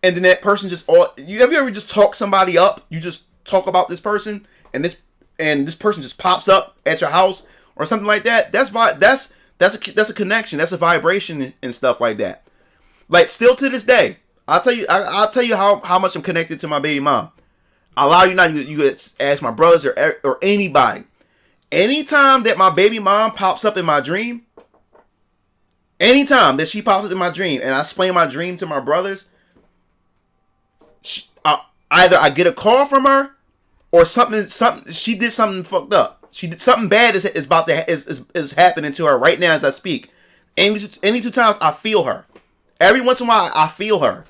and then that person just have you ever just talk somebody up? You just talk about this person and this person just pops up at your house or something like that. That's a connection. That's a vibration and stuff like that. Like, still to this day, I'll tell you how much I'm connected to my baby mom. I allow you not. You could ask my brothers or anybody. Anytime that my baby mom pops up in my dream, anytime that she pops up in my dream, and I explain my dream to my brothers, either I get a call from her, or something. She did something fucked up. She did something bad is about to is happening to her right now as I speak. Any 2 times I feel her. Every once in a while I feel her.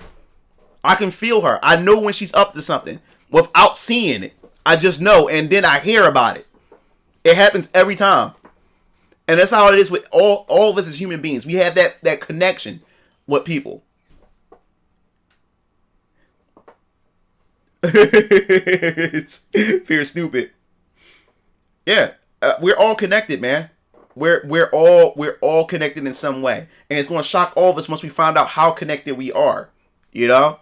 I can feel her. I know when she's up to something without seeing it. I just know, and then I hear about it. It happens every time. And that's how it is with all of us as human beings. We have that connection with people. Fear stupid. Yeah, we're all connected, man. We're all connected in some way, and it's going to shock all of us once we find out how connected we are. You know,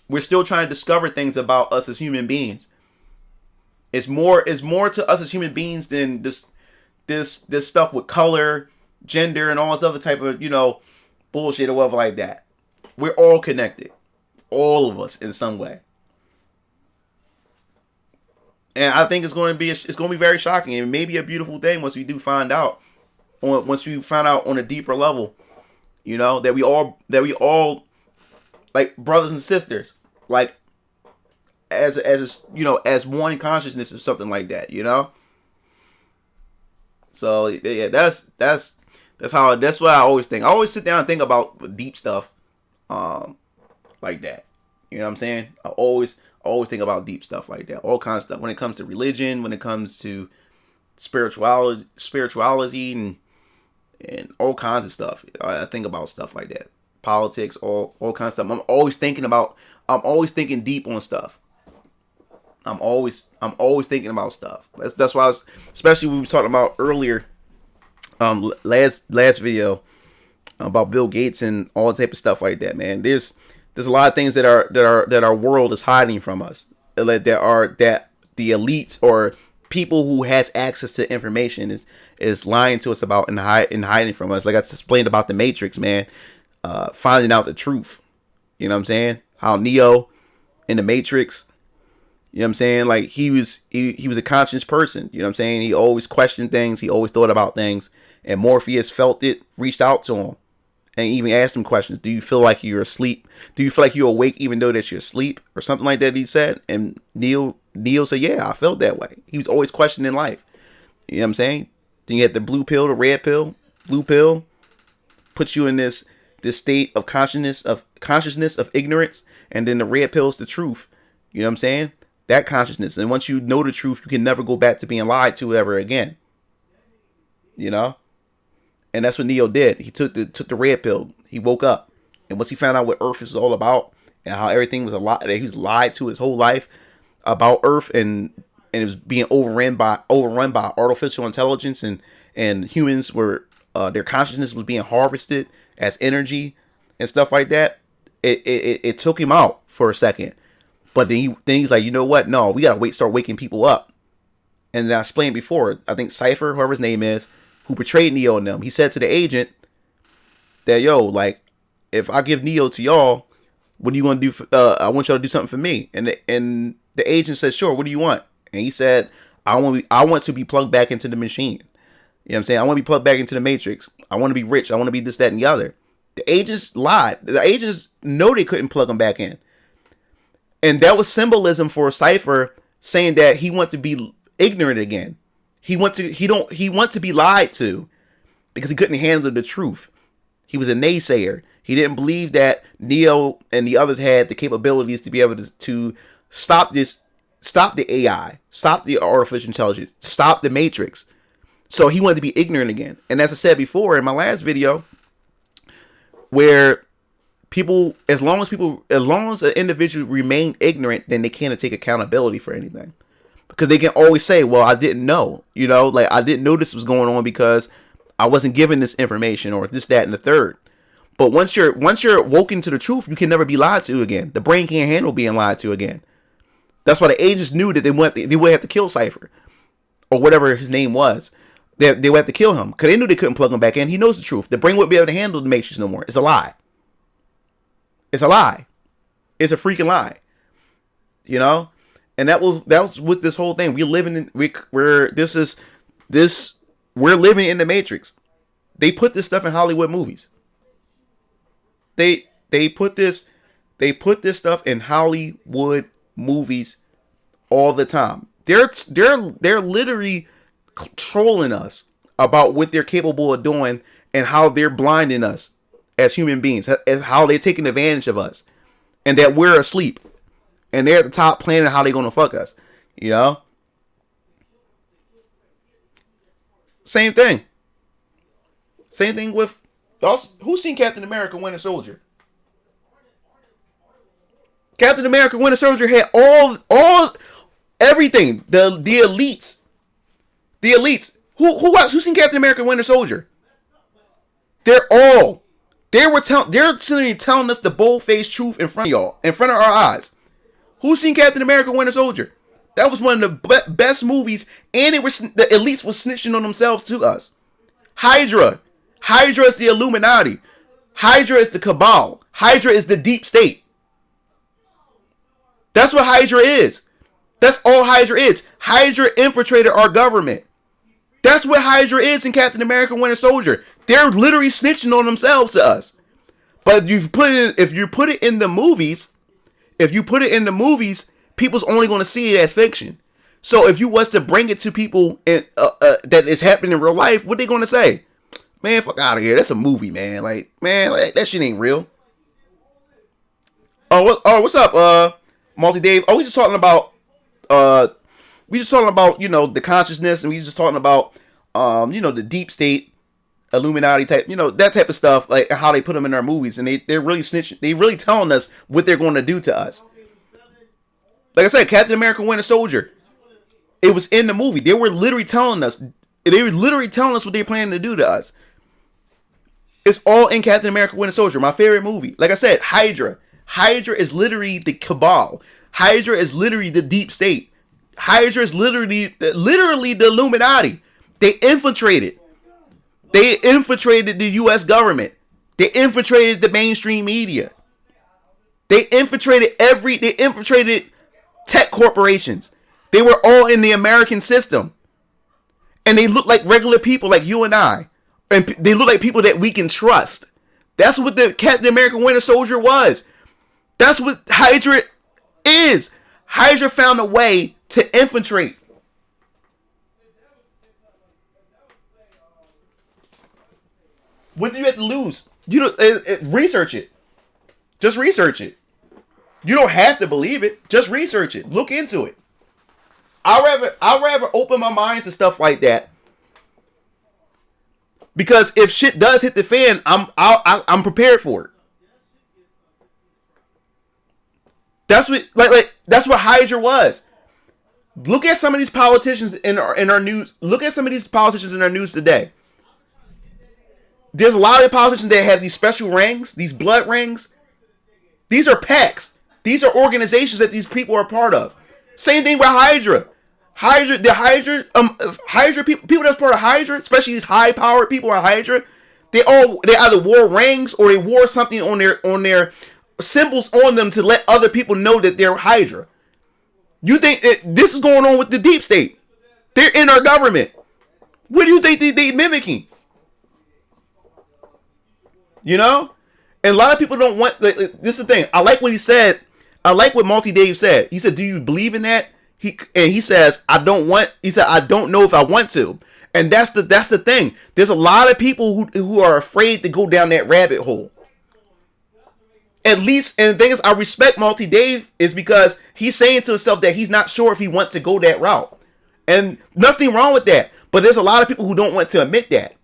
we're still trying to discover things about us as human beings. It's more to us as human beings than this stuff with color, gender, and all this other type of bullshit or whatever like that. We're all connected, all of us in some way. And I think it's going to be very shocking and maybe a beautiful thing once we do find out. Once we find out on a deeper level, that we all like brothers and sisters, like as one consciousness or something like that, So yeah, that's what I always think. I always sit down and think about deep stuff, like that. You know what I'm saying? I always think about deep stuff like that. All kinds of stuff when it comes to religion, when it comes to spirituality, and all kinds of stuff. I think about stuff like that. Politics, all kinds of stuff. I'm always thinking deep on stuff. I'm always thinking about stuff. That's why especially we were talking about earlier, last video about Bill Gates and all type of stuff like that, man. There's a lot of things that our world is hiding from us. That the elites or people who has access to information is lying to us about and hiding from us. Like I explained about the Matrix, man. Finding out the truth. You know what I'm saying? How Neo in the Matrix, you know what I'm saying? Like he was a conscious person. You know what I'm saying? He always questioned things. He always thought about things. And Morpheus felt it, reached out to him, and even asked him questions. Do you feel like you're asleep? Do you feel like you're awake even though that you're asleep? Or something like that, he said. And Neo said, yeah, I felt that way. He was always questioning life. You know what I'm saying? Then you had the blue pill, the red pill. Blue pill puts you in this state of consciousness of ignorance. And then the red pill is the truth. You know what I'm saying? That consciousness. And once you know the truth, you can never go back to being lied to ever again. And that's what Neo did. He took the red pill. He woke up. And once he found out what Earth is all about and how everything was a lie, that he was lied to his whole life about Earth, and it was being overrun by artificial intelligence, and humans were their consciousness was being harvested as energy and stuff like that. It took him out for a second. But then he's like, you know what? No, we gotta start waking people up. And then I explained before, I think Cypher, whoever his name is, who betrayed Neo and them, he said to the agent that, yo, like, if I give Neo to y'all, what are you gonna do? I want y'all to do something for me. And the agent said, sure. What do you want? And he said, I want to be plugged back into the machine. You know what I'm saying? I want to be plugged back into the Matrix. I want to be rich. I want to be this, that, and the other. The agents lied. The agents know they couldn't plug him back in. And that was symbolism for Cypher saying that he wants to be ignorant again. He wants to be lied to because he couldn't handle the truth. He was a naysayer. He didn't believe that Neo and the others had the capabilities to be able to stop the AI, stop the artificial intelligence, stop the Matrix. So he wanted to be ignorant again. And as I said before in my last video, where people, as long as an individual remain ignorant, then they can't take accountability for anything. because they can always say, well, I didn't know, you know, like I didn't know this was going on because I wasn't given this information or this, that, and the third. But once you're woken to the truth, you can never be lied to again. The brain can't handle being lied to again. That's why the agents knew that they would have to kill Cypher or whatever his name was. They would have to kill him because they knew they couldn't plug him back in. He knows the truth. The brain wouldn't be able to handle the Matrix no more. It's a lie. It's a lie. It's a freaking lie. You know, and that was with this whole thing. We're living in we're living in the Matrix. They put this stuff in Hollywood movies. They put this stuff in Hollywood movies all the time. They're literally trolling us about what they're capable of doing and how they're blinding us as human beings, as how they're taking advantage of us, and that we're asleep, and they're at the top planning how they're gonna fuck us. You know, same thing with who's seen Captain America: Winter Soldier? Captain America: Winter Soldier had all everything. The elites. The elites. Who's seen Captain America: Winter Soldier? They're telling us the bold-faced truth in front of y'all, in front of our eyes. Who's seen Captain America: Winter Soldier? That was one of the best movies, and the elites was snitching on themselves to us. Hydra is the Illuminati. Hydra is the cabal. Hydra is the deep state. That's what Hydra is. That's all Hydra is. Hydra infiltrated our government. That's what Hydra is in Captain America: Winter Soldier. They're literally snitching on themselves to us. But if you put it in the movies, people's only going to see it as fiction. So if you was to bring it to people that is happening in real life, what they going to say? Man, fuck out of here. That's a movie, man. Like that shit ain't real. What's up, Multi Dave? We just talking about the consciousness, and we just talking about the deep state, Illuminati type, that type of stuff, like how they put them in our movies, and they're really snitching. They really telling us what they're going to do to us. Like I said, Captain America: Winter Soldier, it was in the movie. They were literally telling us. They were literally telling us what they're planning to do to us. It's all in Captain America: Winter Soldier, my favorite movie. Like I said, Hydra is literally the cabal. Hydra is literally the deep state. Hydra is literally the Illuminati. They infiltrated the U.S. government. They infiltrated the mainstream media. They infiltrated tech corporations. They were all in the American system. And they look like regular people like you and I. And they look like people that we can trust. That's what the Captain America: Winter Soldier was. That's what Hydra is. Hydra found a way to infiltrate. What do you have to lose? Research it. Just research it. You don't have to believe it. Just research it. Look into it. I'd rather open my mind to stuff like that. Because if shit does hit the fan, I'm prepared for it. That's what that's what Hydra was. Look at some of these politicians in our news. Look at some of these politicians in our news today. There's a lot of politicians that have these special rings, these blood rings. These are PACs. These are organizations that these people are part of. Same thing with Hydra. Hydra people that's part of Hydra, especially these high-powered people in Hydra, they either wore rings or they wore something on their symbols on them to let other people know that they're Hydra. You think this is going on with the deep state? They're in our government. What do you think they mimicking? You know? And a lot of people don't want... this is the thing. I like what he said. I like what Multi Dave said. He said, do you believe in that? He says, I don't know if I want to. And that's the thing. There's a lot of people who are afraid to go down that rabbit hole. At least, and the thing is, I respect Multi Dave is because he's saying to himself that he's not sure if he wants to go that route. And nothing wrong with that. But there's a lot of people who don't want to admit that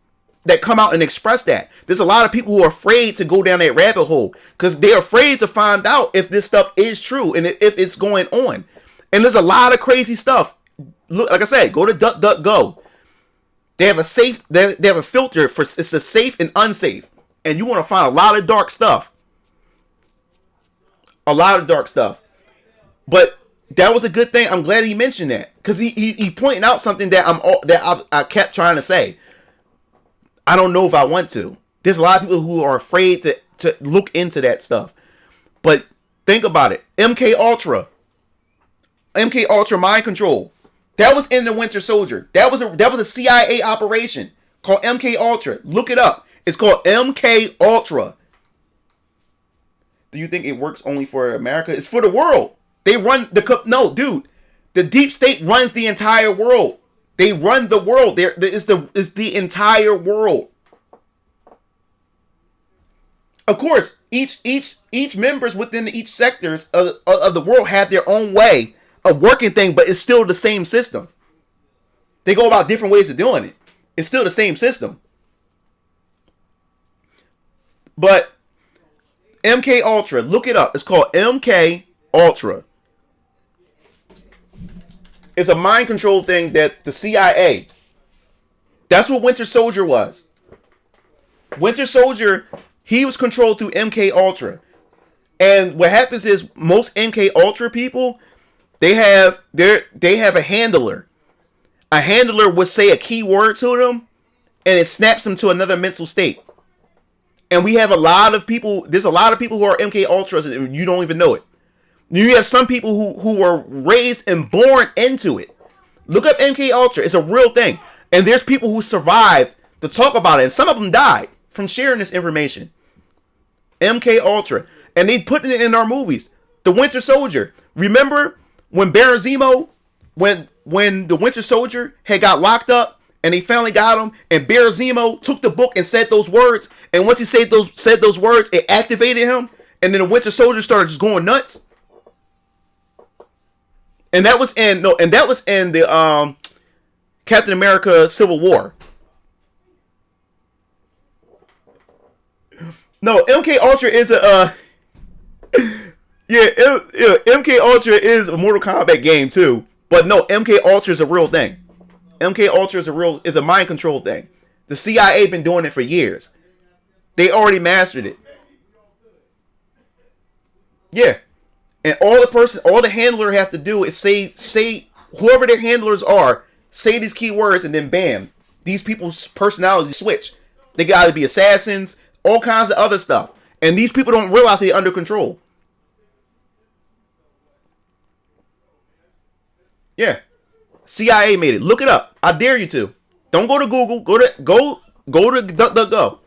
come out and express that. There's a lot of people who are afraid to go down that rabbit hole because they're afraid to find out if this stuff is true and if it's going on. And there's a lot of crazy stuff look, like I said, go to DuckDuckGo. They have a safe. They have a filter for it's a safe and unsafe, and you want to find a lot of dark stuff. A lot of dark stuff. But that was a good thing. I'm glad he mentioned that because he pointing out something that I kept trying to say. I don't know if I want to. There's a lot of people who are afraid to look into that stuff. But think about it. MK Ultra mind control. That was in the Winter Soldier. That was a CIA operation called MK Ultra. Look it up. It's called MK Ultra. Do you think it works only for America? It's for the world. They run no, dude. The deep state runs the entire world. They run the world. It's the entire world. Of course, each members within each sectors of the world have their own way of working thing, but it's still the same system. They go about different ways of doing it. It's still the same system. But MK Ultra, look it up. It's called MK Ultra. It's a mind control thing that the CIA. That's what Winter Soldier was. Winter Soldier, he was controlled through MK Ultra. And what happens is most MK Ultra people, they have a handler. A handler would say a key word to them, and it snaps them to another mental state. And we have a lot of people. There's a lot of people who are MK Ultras, and you don't even know it. You have some people who were raised and born into it. Look up MK Ultra. It's a real thing. And there's people who survived to talk about it, and some of them died from sharing this information. MK Ultra, and they put it in our movies. The Winter Soldier. Remember when Baron Zemo, when the Winter Soldier had got locked up and they finally got him, and Baron Zemo took the book and said those words, and once he said those words, it activated him, and then the Winter Soldier started just going nuts. And that was in the Captain America Civil War. No, MK Ultra is a MK Ultra is a Mortal Kombat game too. But no, MK Ultra is a real thing. MK Ultra is a mind control thing. The CIA been doing it for years. They already mastered it. Yeah. And all the handler have to do is say whoever their handlers are, say these keywords, and then bam, these people's personalities switch. They got to be assassins, all kinds of other stuff. And these people don't realize they're under control. Yeah. CIA made it. Look it up. I dare you to. Don't go to Google. Go to DuckDuckGo.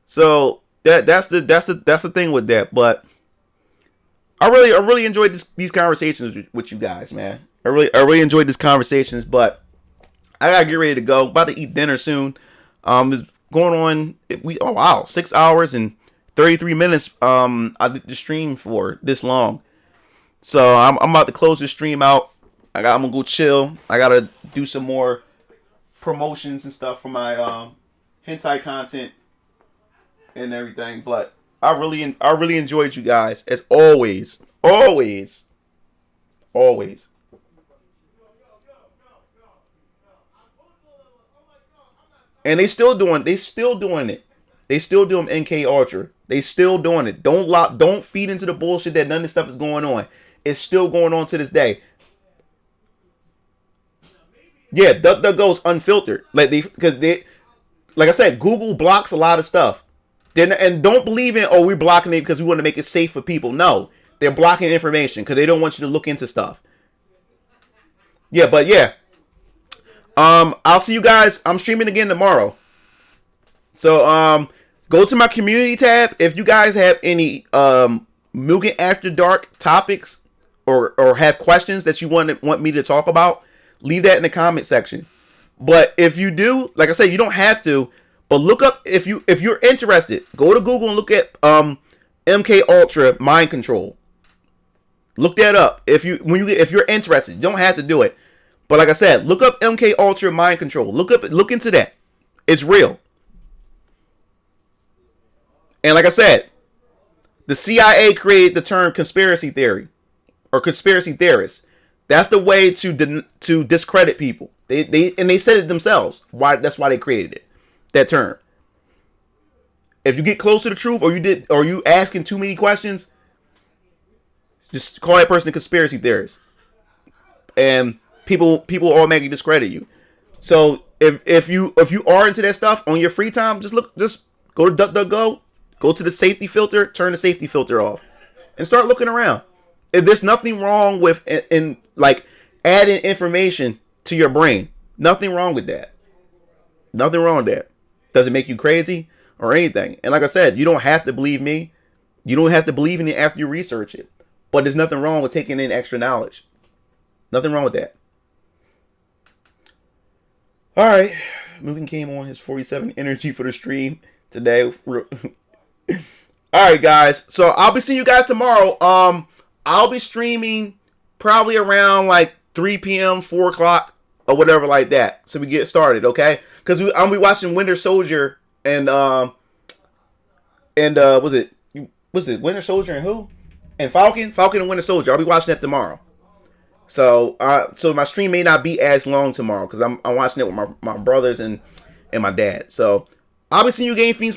So that's the thing with that. But I really enjoyed these conversations with you guys, man. I really enjoyed these conversations, but I gotta get ready to go. About to eat dinner soon. It's going on 6 hours and 33 minutes. I did the stream for this long, so I'm about to close this stream out. I'm gonna go chill. I gotta do some more promotions and stuff for my hentai content and everything. But I really enjoyed you guys as always. And they still doing it. They still doing MK Ultra. They still doing it. Don't feed into the bullshit that none of this stuff is going on. It's still going on to this day. Yeah, DuckDuckGo's unfiltered. Like I said, Google blocks a lot of stuff. And don't believe in, we're blocking it because we want to make it safe for people. No, they're blocking information because they don't want you to look into stuff. Yeah, but yeah. I'll see you guys. I'm streaming again tomorrow. So, go to my community tab. If you guys have any Mugen After Dark topics or have questions that you want me to talk about, leave that in the comment section. But if you do, like I said, you don't have to. But look up if you're interested. Go to Google and look at MK Ultra mind control. Look that up if you're interested. You don't have to do it. But like I said, look up MK Ultra mind control. Look into that. It's real. And like I said, The CIA created the term conspiracy theory or conspiracy theorist. That's the way to discredit people. They said it themselves. That's why they created it. That term. If you get close to the truth, or you asking too many questions, just call that person a conspiracy theorist, and people automatically discredit you. So if you are into that stuff on your free time, just go to DuckDuckGo, go to the safety filter, turn the safety filter off, and start looking around. If there's nothing wrong with in like adding information to your brain, nothing wrong with that. Nothing wrong with that. Doesn't make you crazy or anything. And like I said, you don't have to believe me. You don't have to believe in it after you research it. But there's nothing wrong with taking in extra knowledge. Nothing wrong with that. All right. Moving came on his 47 energy for the stream today. All right, guys. So I'll be seeing you guys tomorrow. I'll be streaming probably around like 3 p.m., 4 o'clock, or whatever like that. So we get started, okay? Because I'll be watching Winter Soldier and was it Winter Soldier and who? And Falcon and Winter Soldier. I'll be watching that tomorrow. So my stream may not be as long tomorrow because I'm watching it with my brothers and my dad. So I'll be seeing you, Game Fiends.